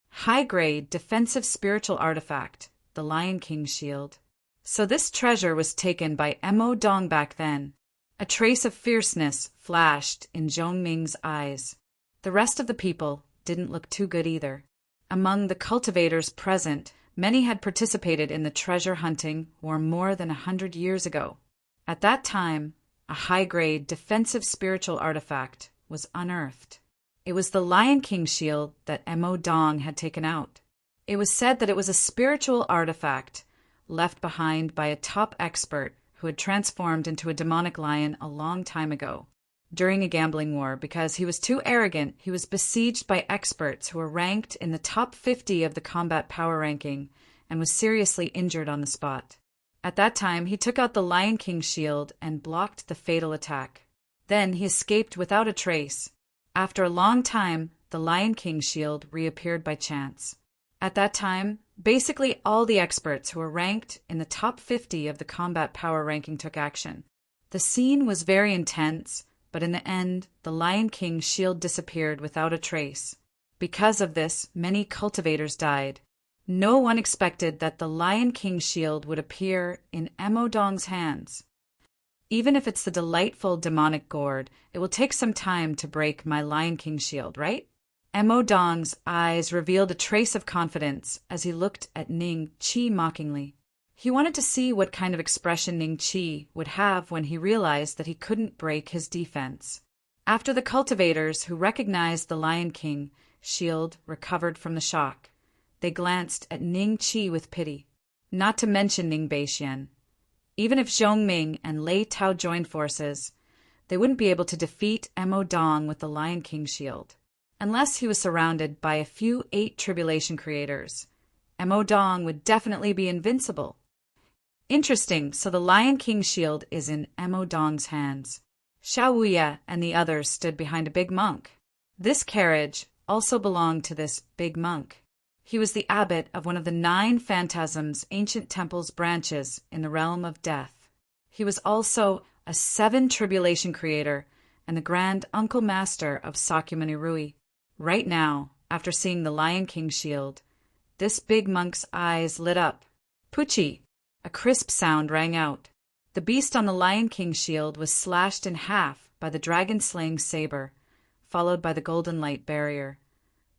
High-grade defensive spiritual artifact, the Lion King shield. So this treasure was taken by Mo Dong back then. A trace of fierceness flashed in Zhong Ming's eyes. The rest of the people didn't look too good either. Among the cultivators present, many had participated in the treasure hunting war more than 100 years ago. At that time, a high-grade defensive spiritual artifact was unearthed. It was the Lion King shield that Mo Dong had taken out. It was said that it was a spiritual artifact left behind by a top expert who had transformed into a demonic lion a long time ago. During a gambling war, because he was too arrogant, he was besieged by experts who were ranked in the top 50 of the combat power ranking and was seriously injured on the spot. At that time, he took out the Lion King shield and blocked the fatal attack. Then he escaped without a trace. After a long time, the Lion King shield reappeared by chance. At that time, basically all the experts who were ranked in the top 50 of the combat power ranking took action. The scene was very intense, but in the end, the Lion King shield disappeared without a trace. Because of this, many cultivators died. No one expected that the Lion King shield would appear in Mo Dong's hands. Even if it's the delightful demonic gourd, it will take some time to break my Lion King shield, right? Mo Dong's eyes revealed a trace of confidence as he looked at Ning Qi mockingly. He wanted to see what kind of expression Ning Qi would have when he realized that he couldn't break his defense. After the cultivators who recognized the Lion King shield recovered from the shock, they glanced at Ning Qi with pity, not to mention Ning Beixian. Even if Zhong Ming and Lei Tao joined forces, they wouldn't be able to defeat Mo Dong with the Lion King shield. Unless he was surrounded by a few 8 tribulation creators, Mo Dong would definitely be invincible. Interesting, so the Lion King shield is in Mo Dong's hands. Xiao Weiya and the others stood behind a big monk. This carriage also belonged to this big monk. He was the abbot of one of the 9 phantasms ancient temple's branches in the realm of death. He was also a 7 tribulation creator and the grand uncle master of Sakyamuni Rui. Right now, after seeing the Lion King shield, This big monk's eyes lit up. Pucci! A crisp sound rang out. The beast on the Lion King's shield was slashed in half by the dragon-slaying saber, followed by the golden light barrier.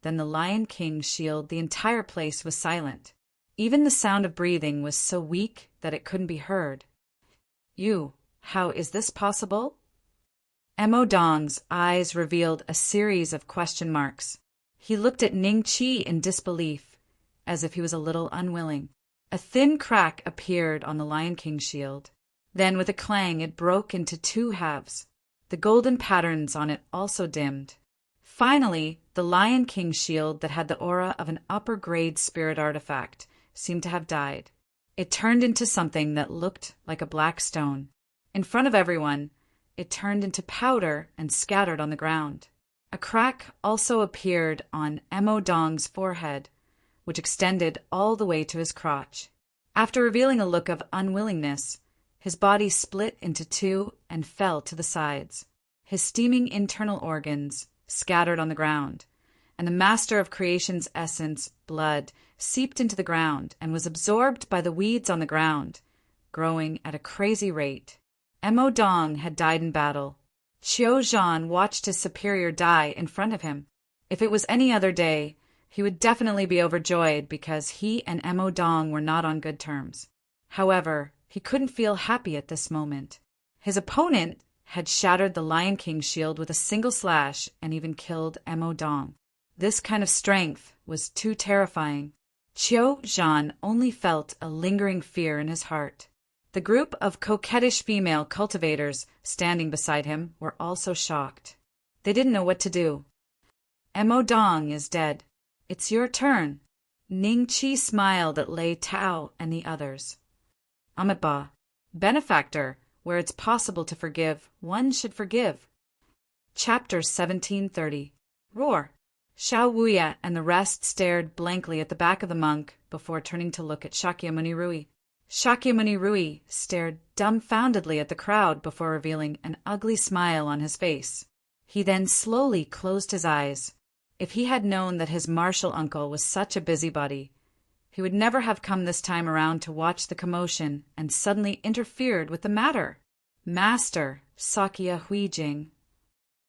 Then the Lion King's shield, the entire place was silent. Even the sound of breathing was so weak that it couldn't be heard. How is this possible? Mo Dong's eyes revealed a series of question marks. He looked at Ning Chi in disbelief, as if he was a little unwilling. A thin crack appeared on the Lion King's shield. Then, with a clang, it broke into two halves. The golden patterns on it also dimmed. Finally, the Lion King's shield that had the aura of an upper-grade spirit artifact seemed to have died. It turned into something that looked like a black stone. In front of everyone, it turned into powder and scattered on the ground. A crack also appeared on Mo Dong's forehead, which extended all the way to his crotch. After revealing a look of unwillingness, his body split into two and fell to the sides. His steaming internal organs scattered on the ground, and the master of creation's essence, blood, seeped into the ground and was absorbed by the weeds on the ground, growing at a crazy rate. Mo Dong had died in battle. Qiu Zhan watched his superior die in front of him. If it was any other day, he would definitely be overjoyed because he and Mo Dong were not on good terms. However, he couldn't feel happy at this moment. His opponent had shattered the Lion King's shield with a single slash and even killed Mo Dong. This kind of strength was too terrifying. Qiu Zhan only felt a lingering fear in his heart. The group of coquettish female cultivators standing beside him were also shocked. They didn't know what to do. Mo Dong is dead. It's your turn. Ning Chi smiled at Lei Tao and the others. Amitabha, benefactor, where it's possible to forgive, one should forgive. Chapter 1730. Roar. Xiao Wuya and the rest stared blankly at the back of the monk before turning to look at Shakyamuni Rui. Shakyamuni Rui stared dumbfoundedly at the crowd before revealing an ugly smile on his face. He then slowly closed his eyes. If he had known that his martial uncle was such a busybody, he would never have come this time around to watch the commotion and suddenly interfered with the matter. Master Sakya Huijing.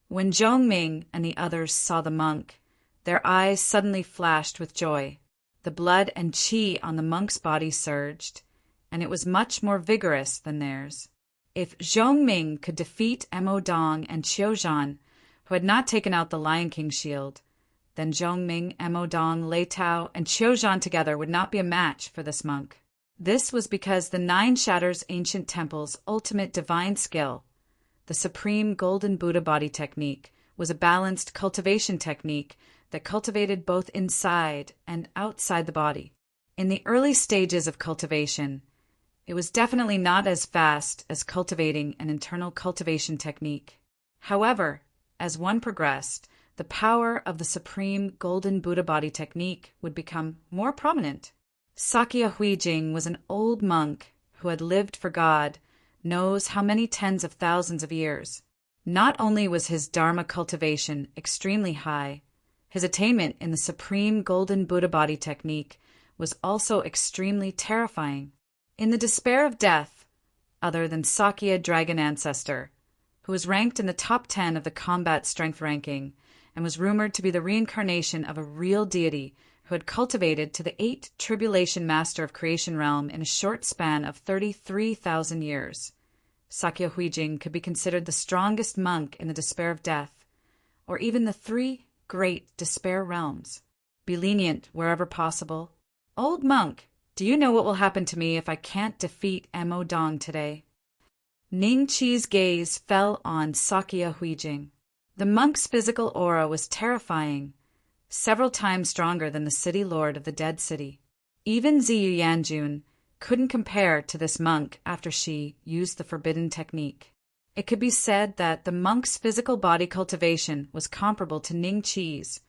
When Zhongming and the others saw the monk, their eyes suddenly flashed with joy. The blood and qi on the monk's body surged, and it was much more vigorous than theirs. If Zhongming could defeat Mo Dong and Qiu Zhan, who had not taken out the Lion King's shield, then Zhongming, Mo Dong, Lei Tao, and Qiu Zhan together would not be a match for this monk. This was because the Nine Shatters Ancient Temple's ultimate divine skill, the supreme Golden Buddha body technique, was a balanced cultivation technique that cultivated both inside and outside the body. In the early stages of cultivation, it was definitely not as fast as cultivating an internal cultivation technique. However, as one progressed, the power of the supreme Golden Buddha body technique would become more prominent. Sakya Huijing was an old monk who had lived for God knows how many tens of thousands of years. Not only was his Dharma cultivation extremely high, his attainment in the supreme Golden Buddha body technique was also extremely terrifying. In the despair of death, other than Sakya Dragon Ancestor, who was ranked in the top 10 of the combat strength ranking and was rumored to be the reincarnation of a real deity who had cultivated to the 8 Tribulation Master of Creation Realm in a short span of 33,000 years. Sakya Huijing could be considered the strongest monk in the despair of death, or even the 3 great despair realms. Be lenient wherever possible. Old monk, do you know what will happen to me if I can't defeat Mo Dong today? Ning Chi's gaze fell on Sakya Huijing. The monk's physical aura was terrifying, several times stronger than the city lord of the dead city. Even Ziyu Yanjun couldn't compare to this monk after she used the forbidden technique. It could be said that the monk's physical body cultivation was comparable to Ning Chi's,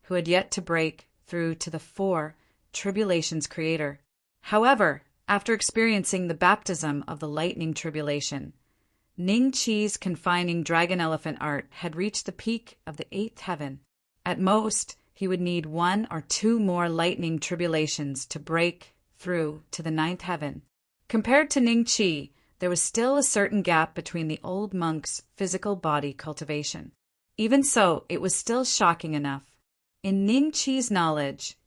who had yet to break through to the 4 Tribulations creator. However, after experiencing the baptism of the lightning tribulation, Ning Chi's confining dragon elephant art had reached the peak of the 8th heaven. At most, he would need 1 or 2 more lightning tribulations to break through to the 9th heaven. Compared to Ning Chi, there was still a certain gap between the old monk's physical body cultivation. Even so, it was still shocking enough. In Ning Chi's knowledge,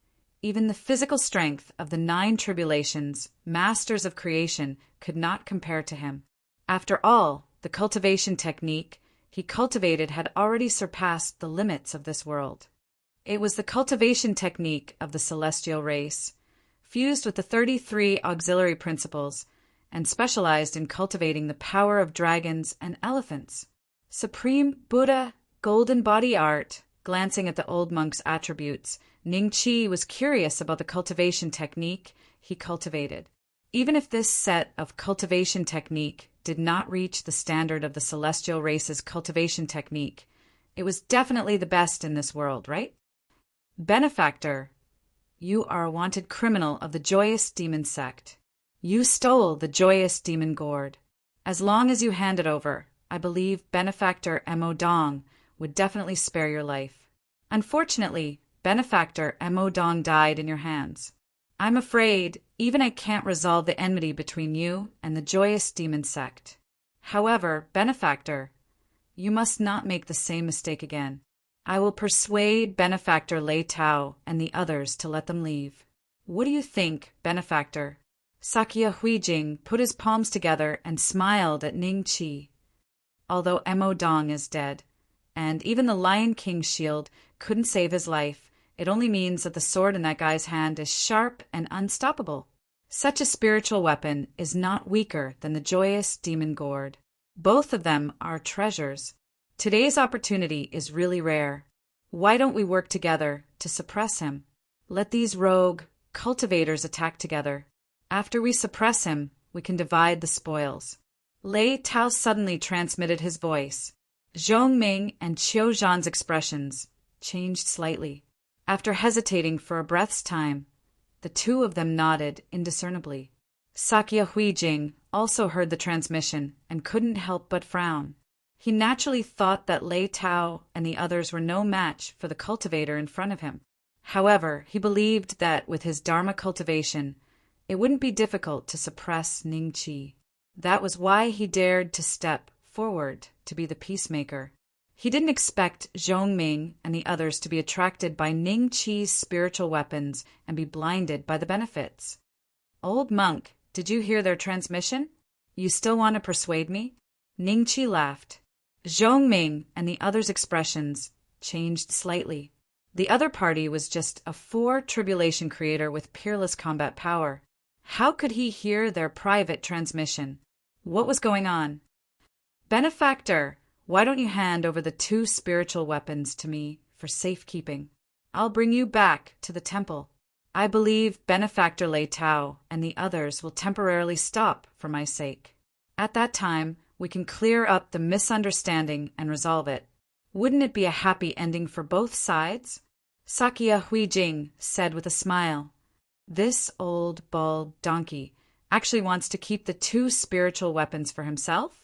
even the physical strength of the 9 tribulations, masters of creation, could not compare to him. After all, the cultivation technique he cultivated had already surpassed the limits of this world. It was the cultivation technique of the celestial race, fused with the 33 auxiliary principles, and specialized in cultivating the power of dragons and elephants. Supreme Buddha, golden body art. Glancing at the old monk's attributes, Ning Chi was curious about the cultivation technique he cultivated. Even if this set of cultivation technique did not reach the standard of the celestial race's cultivation technique, it was definitely the best in this world, right? Benefactor, you are a wanted criminal of the joyous demon sect. You stole the joyous demon gourd. As long as you hand it over, I believe Benefactor Mo Dong would definitely spare your life. Unfortunately, Benefactor Mo Dong died in your hands. I'm afraid even I can't resolve the enmity between you and the joyous demon sect. However, Benefactor, you must not make the same mistake again. I will persuade Benefactor Lei Tao and the others to let them leave. What do you think, Benefactor? Sakya Huijing put his palms together and smiled at Ning Chi. Although Mo Dong is dead, and even the Lion King's shield couldn't save his life, it only means that the sword in that guy's hand is sharp and unstoppable. Such a spiritual weapon is not weaker than the joyous demon gourd. Both of them are treasures. Today's opportunity is really rare. Why don't we work together to suppress him? Let these rogue cultivators attack together. After we suppress him, we can divide the spoils. Lei Tao suddenly transmitted his voice. Zhong Ming and Qiu Zhan's expressions changed slightly. After hesitating for a breath's time, the two of them nodded indiscernibly. Sakya Huijing also heard the transmission and couldn't help but frown. He naturally thought that Lei Tao and the others were no match for the cultivator in front of him. However, he believed that with his Dharma cultivation, it wouldn't be difficult to suppress Ning Chi. That was why he dared to step forward to be the peacemaker. He didn't expect Zhong Ming and the others to be attracted by Ning Chi's spiritual weapons and be blinded by the benefits. Old monk, did you hear their transmission? You still want to persuade me? Ning Chi laughed. Zhong Ming and the others' expressions changed slightly. The other party was just a 4 tribulation creator with peerless combat power. How could he hear their private transmission? What was going on? Benefactor, why don't you hand over the 2 spiritual weapons to me for safekeeping? I'll bring you back to the temple. I believe Benefactor Lei Tao and the others will temporarily stop for my sake. At that time, we can clear up the misunderstanding and resolve it. Wouldn't it be a happy ending for both sides? Sakya Huijing said with a smile. This old, bald donkey actually wants to keep the 2 spiritual weapons for himself?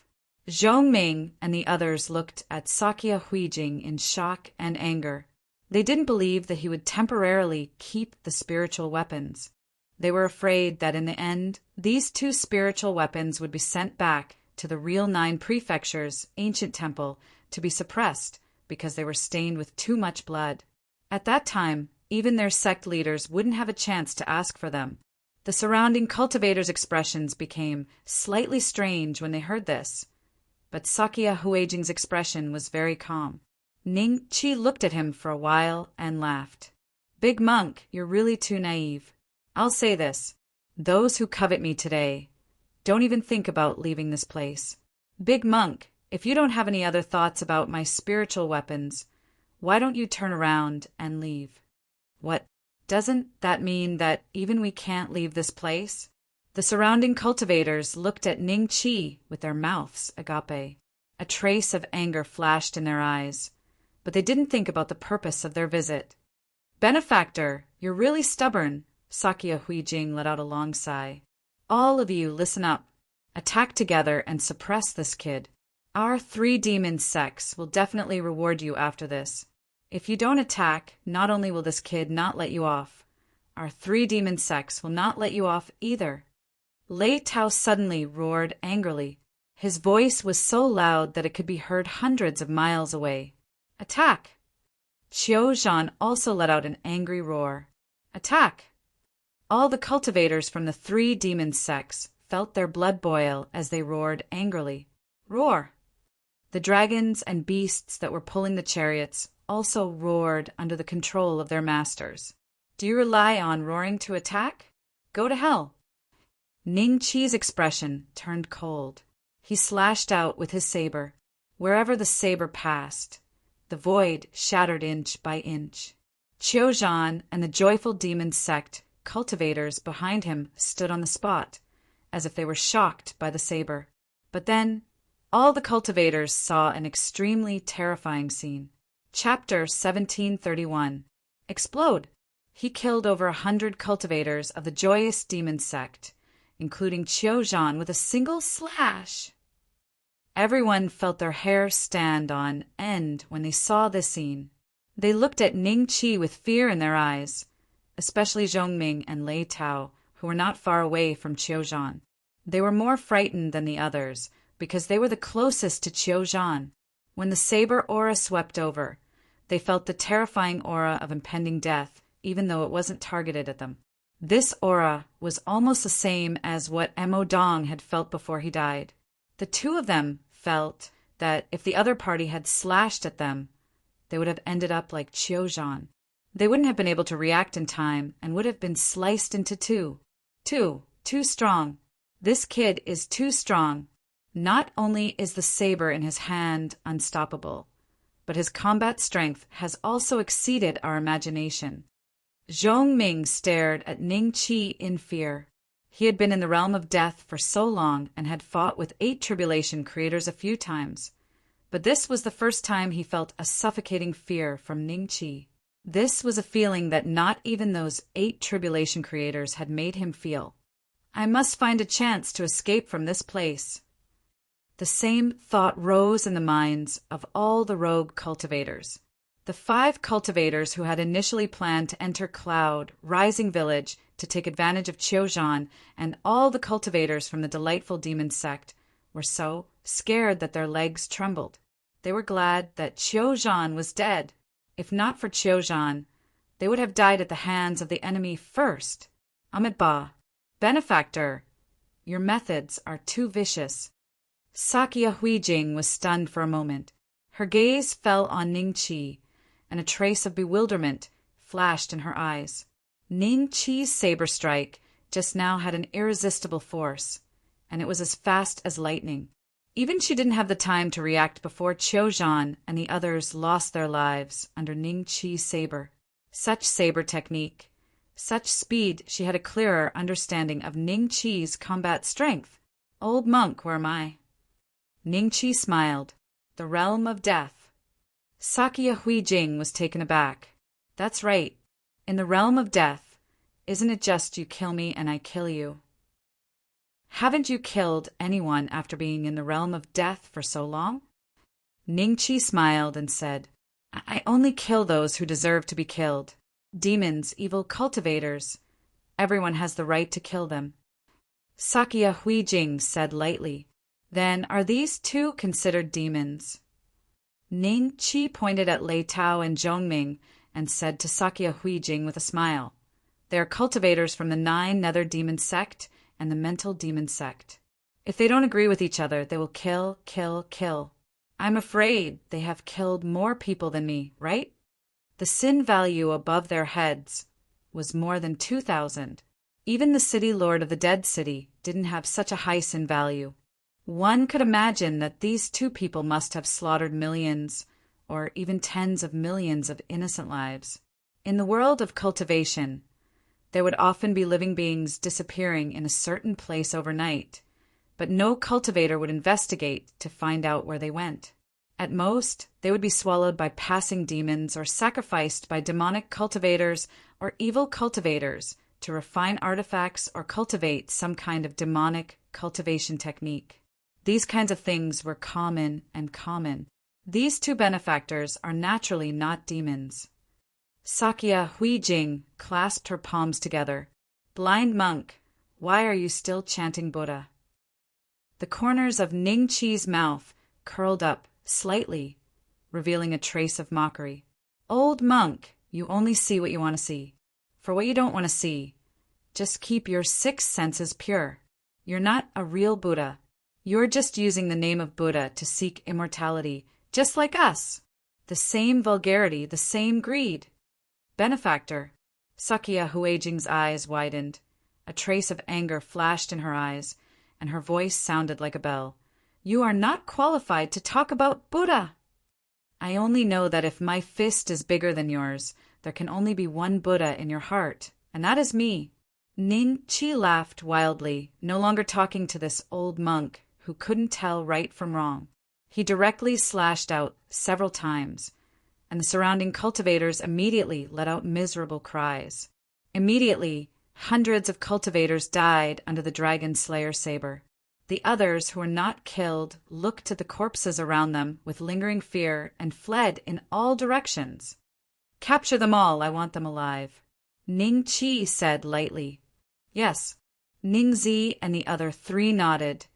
Zhong Ming and the others looked at Sakya Huijing in shock and anger. They didn't believe that he would temporarily keep the spiritual weapons. They were afraid that in the end, these 2 spiritual weapons would be sent back to the real 9 prefectures' ancient temple to be suppressed because they were stained with too much blood. At that time, even their sect leaders wouldn't have a chance to ask for them. The surrounding cultivators' expressions became slightly strange when they heard this. But Sakya Huijing's expression was very calm. Ning Chi looked at him for a while and laughed. Big monk, you're really too naive. I'll say this. Those who covet me today, don't even think about leaving this place. Big monk, if you don't have any other thoughts about my spiritual weapons, why don't you turn around and leave? What, doesn't that mean that even we can't leave this place? The surrounding cultivators looked at Ning Chi with their mouths agape. A trace of anger flashed in their eyes, but they didn't think about the purpose of their visit. Benefactor, you're really stubborn, Sakya Huijing let out a long sigh. All of you, listen up. Attack together and suppress this kid. Our 3 demon sects will definitely reward you after this. If you don't attack, not only will this kid not let you off, our 3 demon sects will not let you off either. Lei Tao suddenly roared angrily. His voice was so loud that it could be heard hundreds of miles away. Attack! Qiu Zhan also let out an angry roar. Attack! All the cultivators from the 3 demon sects felt their blood boil as they roared angrily. Roar! The dragons and beasts that were pulling the chariots also roared under the control of their masters. Do you rely on roaring to attack? Go to hell! Ning Qi's expression turned cold. He slashed out with his saber. Wherever the saber passed, the void shattered inch by inch. Qiu Zhan and the joyful demon sect cultivators behind him stood on the spot, as if they were shocked by the saber. But then, all the cultivators saw an extremely terrifying scene. Chapter 1731. Explode! He killed over 100 cultivators of the joyous demon sect, including Qiu Zhan with a single slash. Everyone felt their hair stand on end when they saw this scene. They looked at Ning Qi with fear in their eyes, especially Zhongming and Lei Tao, who were not far away from Qiu Zhan. They were more frightened than the others because they were the closest to Qiu Zhan. When the saber aura swept over, they felt the terrifying aura of impending death, even though it wasn't targeted at them. This aura was almost the same as what Mo Dong had felt before he died. The 2 of them felt that if the other party had slashed at them, they would have ended up like Qiu Zhan. They wouldn't have been able to react in time and would have been sliced into 2. Too strong. This kid is too strong. Not only is the saber in his hand unstoppable, but his combat strength has also exceeded our imagination. Zhongming stared at Ning Qi in fear. He had been in the realm of death for so long and had fought with 8 tribulation creators a few times, but this was the first time he felt a suffocating fear from Ning Qi. This was a feeling that not even those 8 tribulation creators had made him feel. I must find a chance to escape from this place. The same thought rose in the minds of all the rogue cultivators. The 5 cultivators who had initially planned to enter Cloud Rising Village to take advantage of Qiu Zhan and all the cultivators from the delightful demon sect were so scared that their legs trembled. They were glad that Qiu Zhan was dead. If not for Qiu Zhan, they would have died at the hands of the enemy first. Amitabha, benefactor, your methods are too vicious. Sakya Huijing was stunned for a moment. Her gaze fell on Ning Qi, and a trace of bewilderment flashed in her eyes. Ning Qi's saber strike just now had an irresistible force, and it was as fast as lightning. Even she didn't have the time to react before Qiu Zhan and the others lost their lives under Ning Qi's saber. Such saber technique, such speed, she had a clearer understanding of Ning Qi's combat strength. Old monk, where am I? Ning Qi smiled. The realm of death. Sakya Huijing was taken aback. That's right. In the realm of death, isn't it just you kill me and I kill you? Haven't you killed anyone after being in the realm of death for so long? Ning Qi smiled and said, I only kill those who deserve to be killed. Demons, evil cultivators. Everyone has the right to kill them. Sakya Huijing said lightly, Then are these 2 considered demons? Ning Qi pointed at Lei Tao and Zhongming and said to Sakya Huijing with a smile, They are cultivators from the 9 nether demon sect and the mental demon sect. If they don't agree with each other, they will kill, kill, kill. I'm afraid they have killed more people than me, right? The sin value above their heads was more than 2,000. Even the city lord of the dead city didn't have such a high sin value. One could imagine that these 2 people must have slaughtered millions, or even tens of millions of innocent lives. In the world of cultivation, there would often be living beings disappearing in a certain place overnight, but no cultivator would investigate to find out where they went. At most, they would be swallowed by passing demons or sacrificed by demonic cultivators or evil cultivators to refine artifacts or cultivate some kind of demonic cultivation technique. These kinds of things were common and common. These two benefactors are naturally not demons. Sakya Huijing clasped her palms together. Blind monk, why are you still chanting Buddha? The corners of Ning Chi's mouth curled up slightly, revealing a trace of mockery. Old monk, you only see what you want to see. For what you don't want to see, just keep your 6 senses pure. You're not a real Buddha. You're just using the name of Buddha to seek immortality, just like us. The same vulgarity, the same greed. Benefactor. Sakya Huijing's eyes widened. A trace of anger flashed in her eyes, and her voice sounded like a bell. You are not qualified to talk about Buddha. I only know that if my fist is bigger than yours, there can only be one Buddha in your heart, and that is me. Ning Chi laughed wildly, no longer talking to this old monk who couldn't tell right from wrong. He directly slashed out several times, and the surrounding cultivators immediately let out miserable cries. Immediately, hundreds of cultivators died under the dragon slayer saber. The others who were not killed looked at the corpses around them with lingering fear and fled in all directions. Capture them all, I want them alive. Ning Chi said lightly. Yes. Ning Zi and the other 3 nodded,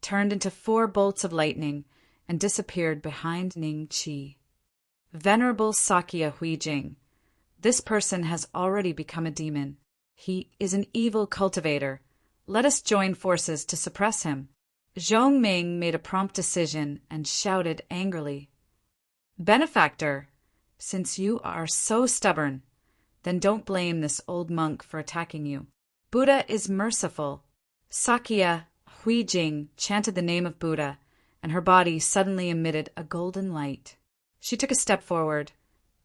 turned into 4 bolts of lightning, and disappeared behind Ning Chi. Venerable Sakya Huijing, this person has already become a demon. He is an evil cultivator. Let us join forces to suppress him. Zhong Ming made a prompt decision and shouted angrily. Benefactor, since you are so stubborn, then don't blame this old monk for attacking you. Buddha is merciful. Sakya Huijing chanted the name of Buddha, and her body suddenly emitted a golden light. She took a step forward,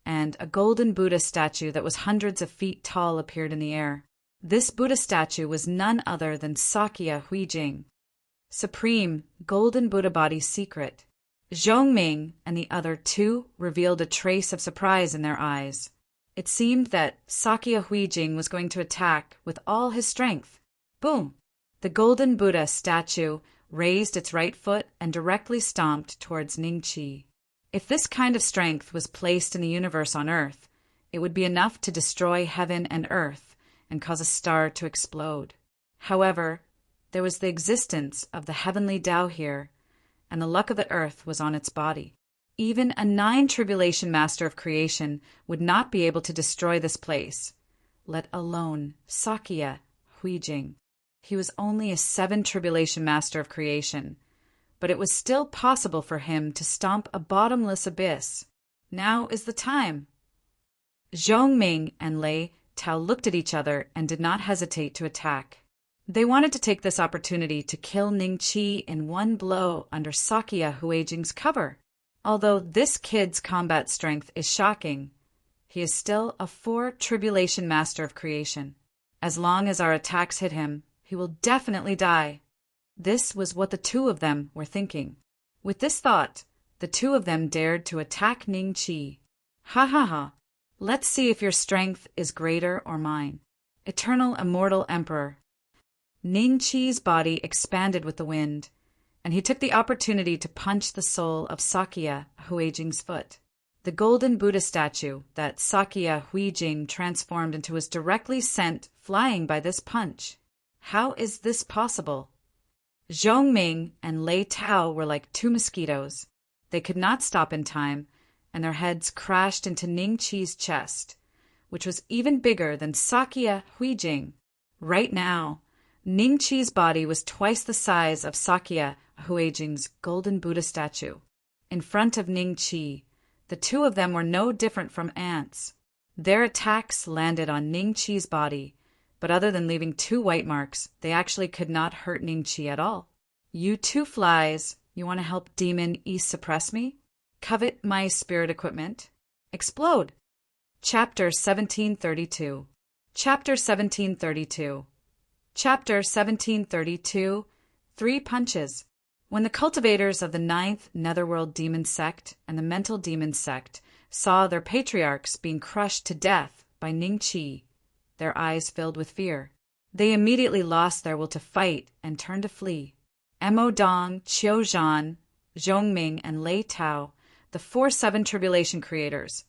and a golden Buddha statue that was hundreds of feet tall appeared in the air. This Buddha statue was none other than Sakya Huijing, supreme golden Buddha body secret. Zhong Ming and the other 2 revealed a trace of surprise in their eyes. It seemed that Sakya Huijing was going to attack with all his strength. Boom! The golden Buddha statue raised its right foot and directly stomped towards Ning Chi. If this kind of strength was placed in the universe on Earth, it would be enough to destroy heaven and earth and cause a star to explode. However, there was the existence of the heavenly Tao here, and the luck of the earth was on its body. Even a 9 tribulation master of creation would not be able to destroy this place, let alone Sakya Huijing. He was only a 7 tribulation master of creation, but it was still possible for him to stomp a bottomless abyss. Now is the time. Zhong Ming and Lei Tao looked at each other and did not hesitate to attack. They wanted to take this opportunity to kill Ning Chi in one blow under Sakya Huijing's cover. Although this kid's combat strength is shocking, he is still a 4 tribulation master of creation. As long as our attacks hit him, he will definitely die. This was what the 2 of them were thinking. With this thought, the 2 of them dared to attack Ning Chi. Ha ha ha! Let's see if your strength is greater or mine. Eternal immortal emperor. Ning Chi's body expanded with the wind, and he took the opportunity to punch the sole of Sakya Huijing's foot. The golden Buddha statue that Sakya Huijing transformed into was directly sent flying by this punch. How is this possible? Zhong Ming and Lei Tao were like 2 mosquitoes. They could not stop in time, and their heads crashed into Ning Chi's chest, which was even bigger than Sakya Huijing. Right now, Ning Chi's body was twice the size of Sakya Huijing's golden Buddha statue. In front of Ning Chi, the 2 of them were no different from ants. Their attacks landed on Ning Chi's body, but other than leaving 2 white marks, they actually could not hurt Ning Chi at all. You 2 flies, you want to help Demon East suppress me? Covet my spirit equipment? Explode! Chapter 1732. Chapter 1732. Chapter 1732. 3 punches. When the cultivators of the 9th Netherworld Demon Sect and the Mental Demon Sect saw their patriarchs being crushed to death by Ning Chi, their eyes filled with fear. They immediately lost their will to fight and turned to flee. Mo Dong, Qiu Zhan, Zhong Ming, and Lei Tao the 4-7 tribulation creators,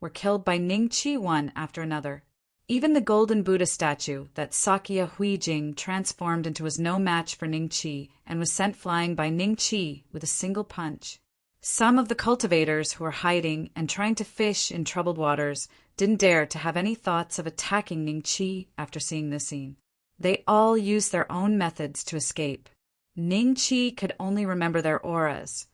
were killed by Ningqi one after another. Even the golden Buddha statue that Sakya Huijing transformed into was no match for Ningqi and was sent flying by Ningqi with a single punch. Some of the cultivators who were hiding and trying to fish in troubled waters didn't dare to have any thoughts of attacking Ningqi after seeing this scene. They all used their own methods to escape. Ningqi could only remember their auras,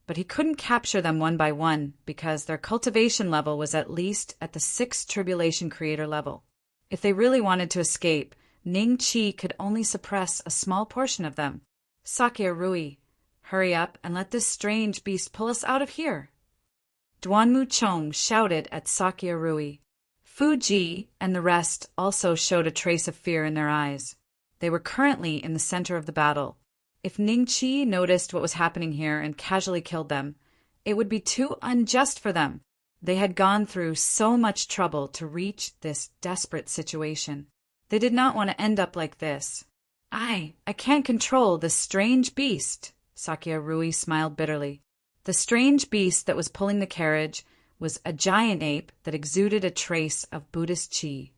but he couldn't capture them one by one because their cultivation level was at least at the 6th tribulation creator level. If they really wanted to escape, Ningqi could only suppress a small portion of them. Sakya Rui, hurry up and let this strange beast pull us out of here. Duanmu Chong shouted at Sakya Rui. Fu Ji and the rest also showed a trace of fear in their eyes. They were currently in the center of the battle. If Ningqi noticed what was happening here and casually killed them, it would be too unjust for them. They had gone through so much trouble to reach this desperate situation. They did not want to end up like this. I can't control this strange beast, Sakya Rui smiled bitterly. The strange beast that was pulling the carriage was a giant ape that exuded a trace of Buddhist qi.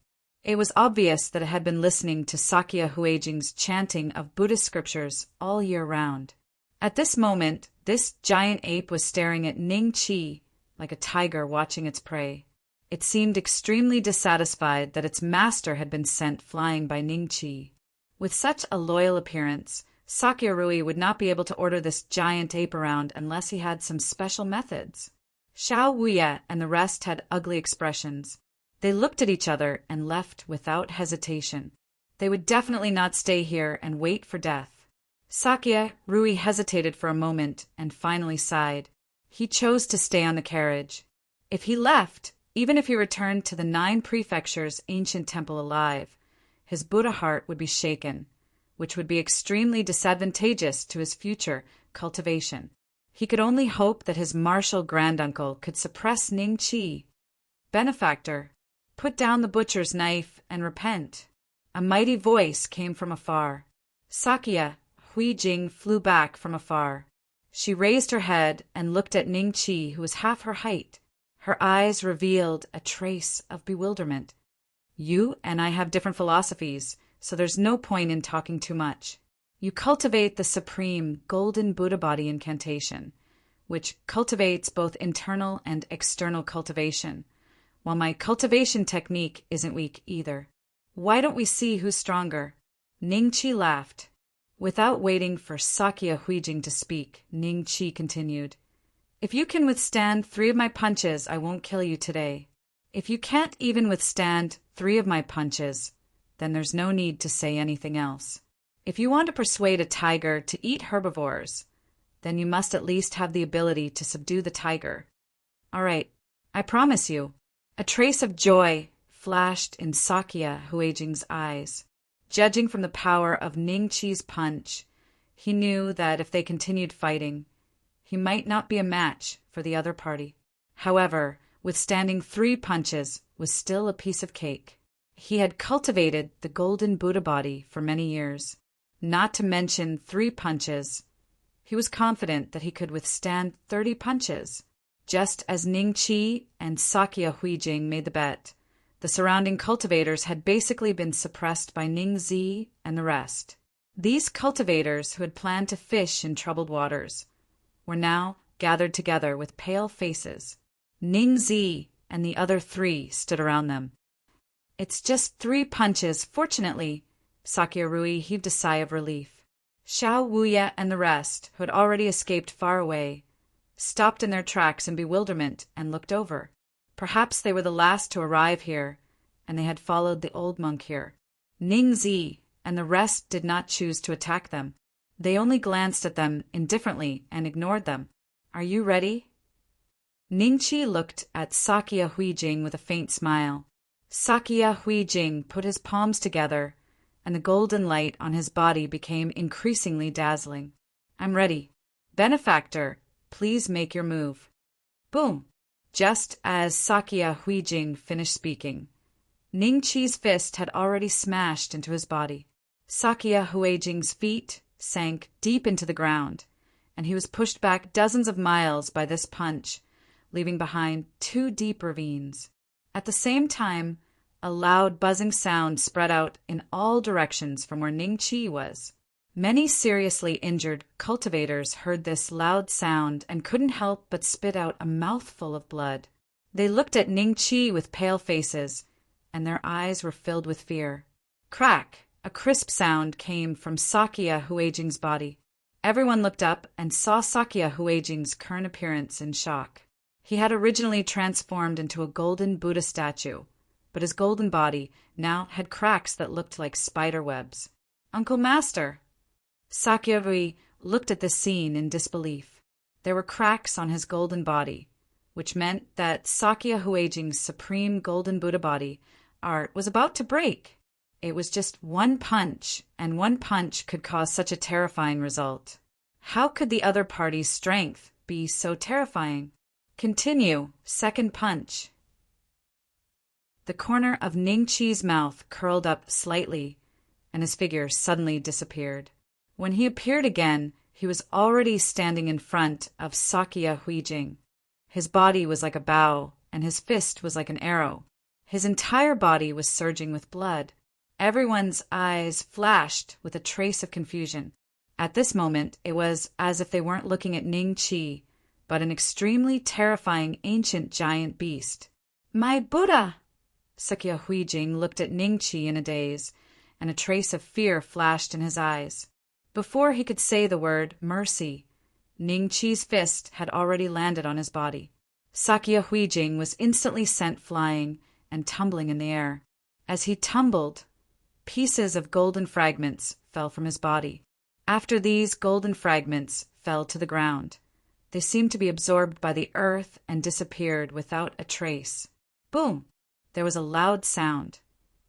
It was obvious that it had been listening to Sakya Huijing's chanting of Buddhist scriptures all year round. At this moment, this giant ape was staring at Ningqi like a tiger watching its prey. It seemed extremely dissatisfied that its master had been sent flying by Ningqi. With such a loyal appearance, Sakya Rui would not be able to order this giant ape around unless he had some special methods. Xiao Wuye and the rest had ugly expressions. They looked at each other and left without hesitation. They would definitely not stay here and wait for death. Sakya Rui hesitated for a moment and finally sighed. He chose to stay on the carriage. If he left, even if he returned to the 9 prefectures' ancient temple alive, his Buddha heart would be shaken, which would be extremely disadvantageous to his future cultivation. He could only hope that his martial granduncle could suppress Ningqi. Benefactor, put down the butcher's knife and repent. A mighty voice came from afar. Sakya Huijing flew back from afar. She raised her head and looked at Ningqi, who was half her height. Her eyes revealed a trace of bewilderment. You and I have different philosophies, so there's no point in talking too much. You cultivate the supreme golden Buddha body incantation, which cultivates both internal and external cultivation, while my cultivation technique isn't weak either. Why don't we see who's stronger? Ningqi laughed. Without waiting for Sakya Huijing to speak, Ningqi continued. If you can withstand 3 of my punches, I won't kill you today. If you can't even withstand 3 of my punches, then there's no need to say anything else. If you want to persuade a tiger to eat herbivores, then you must at least have the ability to subdue the tiger. All right, I promise you. A trace of joy flashed in Sakya Huijing's eyes. Judging from the power of Ningqi's punch, he knew that if they continued fighting, he might not be a match for the other party. However, withstanding 3 punches was still a piece of cake. He had cultivated the golden Buddha body for many years. Not to mention 3 punches. He was confident that he could withstand 30 punches. Just as Ningqi and Sakya Huijing made the bet, the surrounding cultivators had basically been suppressed by Ningzi and the rest. These cultivators who had planned to fish in troubled waters were now gathered together with pale faces. Ningzi and the other 3 stood around them. It's just 3 punches, fortunately. Sakya Rui heaved a sigh of relief. Xiao Wuye and the rest, who had already escaped far away, stopped in their tracks in bewilderment and looked over. Perhaps they were the last to arrive here, and they had followed the old monk here. Ningzi and the rest did not choose to attack them. They only glanced at them indifferently and ignored them. Are you ready? Ningqi looked at Sakya Huijing with a faint smile. Sakya Huijing put his palms together, and the golden light on his body became increasingly dazzling. I'm ready. Benefactor, please make your move. Boom! Just as Sakya Huijing finished speaking, Ningqi's fist had already smashed into his body. Sakya Huijing's feet sank deep into the ground, and he was pushed back dozens of miles by this punch, leaving behind 2 deep ravines. At the same time, a loud buzzing sound spread out in all directions from where Ning Chi was. Many seriously injured cultivators heard this loud sound and couldn't help but spit out a mouthful of blood. They looked at Ning Chi with pale faces, and their eyes were filled with fear. Crack! A crisp sound came from Sakya Huijing's body. Everyone looked up and saw Sakya Huijing's current appearance in shock. He had originally transformed into a golden Buddha statue, but his golden body now had cracks that looked like spider webs. "Uncle Master!" Sakya Hui looked at this scene in disbelief. There were cracks on his golden body, which meant that Sakya Huijing's supreme golden Buddha body art was about to break. It was just one punch, and one punch could cause such a terrifying result. How could the other party's strength be so terrifying? Continue. Second punch. The corner of Ning Chi's mouth curled up slightly, and his figure suddenly disappeared. When he appeared again, he was already standing in front of Sakya Huijing. His body was like a bow, and his fist was like an arrow. His entire body was surging with blood. Everyone's eyes flashed with a trace of confusion. At this moment, it was as if they weren't looking at Ning Chi, but an extremely terrifying ancient giant beast. "My Buddha!" Sakya Huijing looked at Ning Chi in a daze, and a trace of fear flashed in his eyes. Before he could say the word mercy, Ning Chi's fist had already landed on his body. Sakya Huijing was instantly sent flying and tumbling in the air. As he tumbled, pieces of golden fragments fell from his body. After these golden fragments fell to the ground, they seemed to be absorbed by the earth and disappeared without a trace. Boom! There was a loud sound,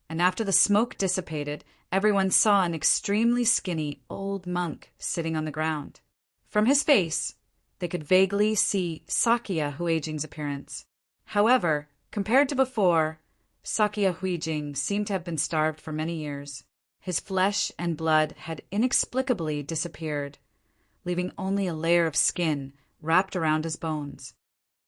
and after the smoke dissipated, everyone saw an extremely skinny old monk sitting on the ground. From his face, they could vaguely see Sakya Huijing's appearance. However, compared to before, Sakya Huijing seemed to have been starved for many years. His flesh and blood had inexplicably disappeared, leaving only a layer of skin wrapped around his bones.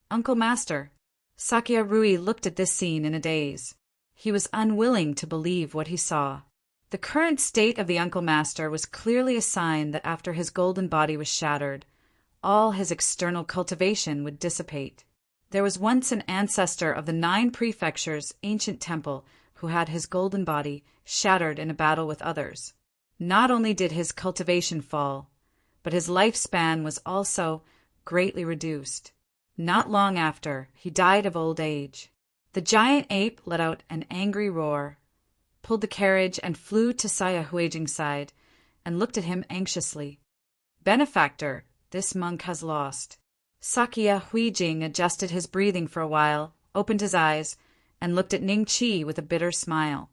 "Uncle Master!" Sakya Rui looked at this scene in a daze. He was unwilling to believe what he saw. The current state of the Uncle Master was clearly a sign that after his golden body was shattered, all his external cultivation would dissipate. There was once an ancestor of the 9 prefectures' ancient temple who had his golden body shattered in a battle with others. Not only did his cultivation fall, but his lifespan was also greatly reduced. Not long after, he died of old age. The giant ape let out an angry roar, pulled the carriage and flew to Sakya Huijing's side, and looked at him anxiously. "Benefactor, this monk has lost." Sakya Huijing adjusted his breathing for a while, opened his eyes, and looked at Ning Chi with a bitter smile.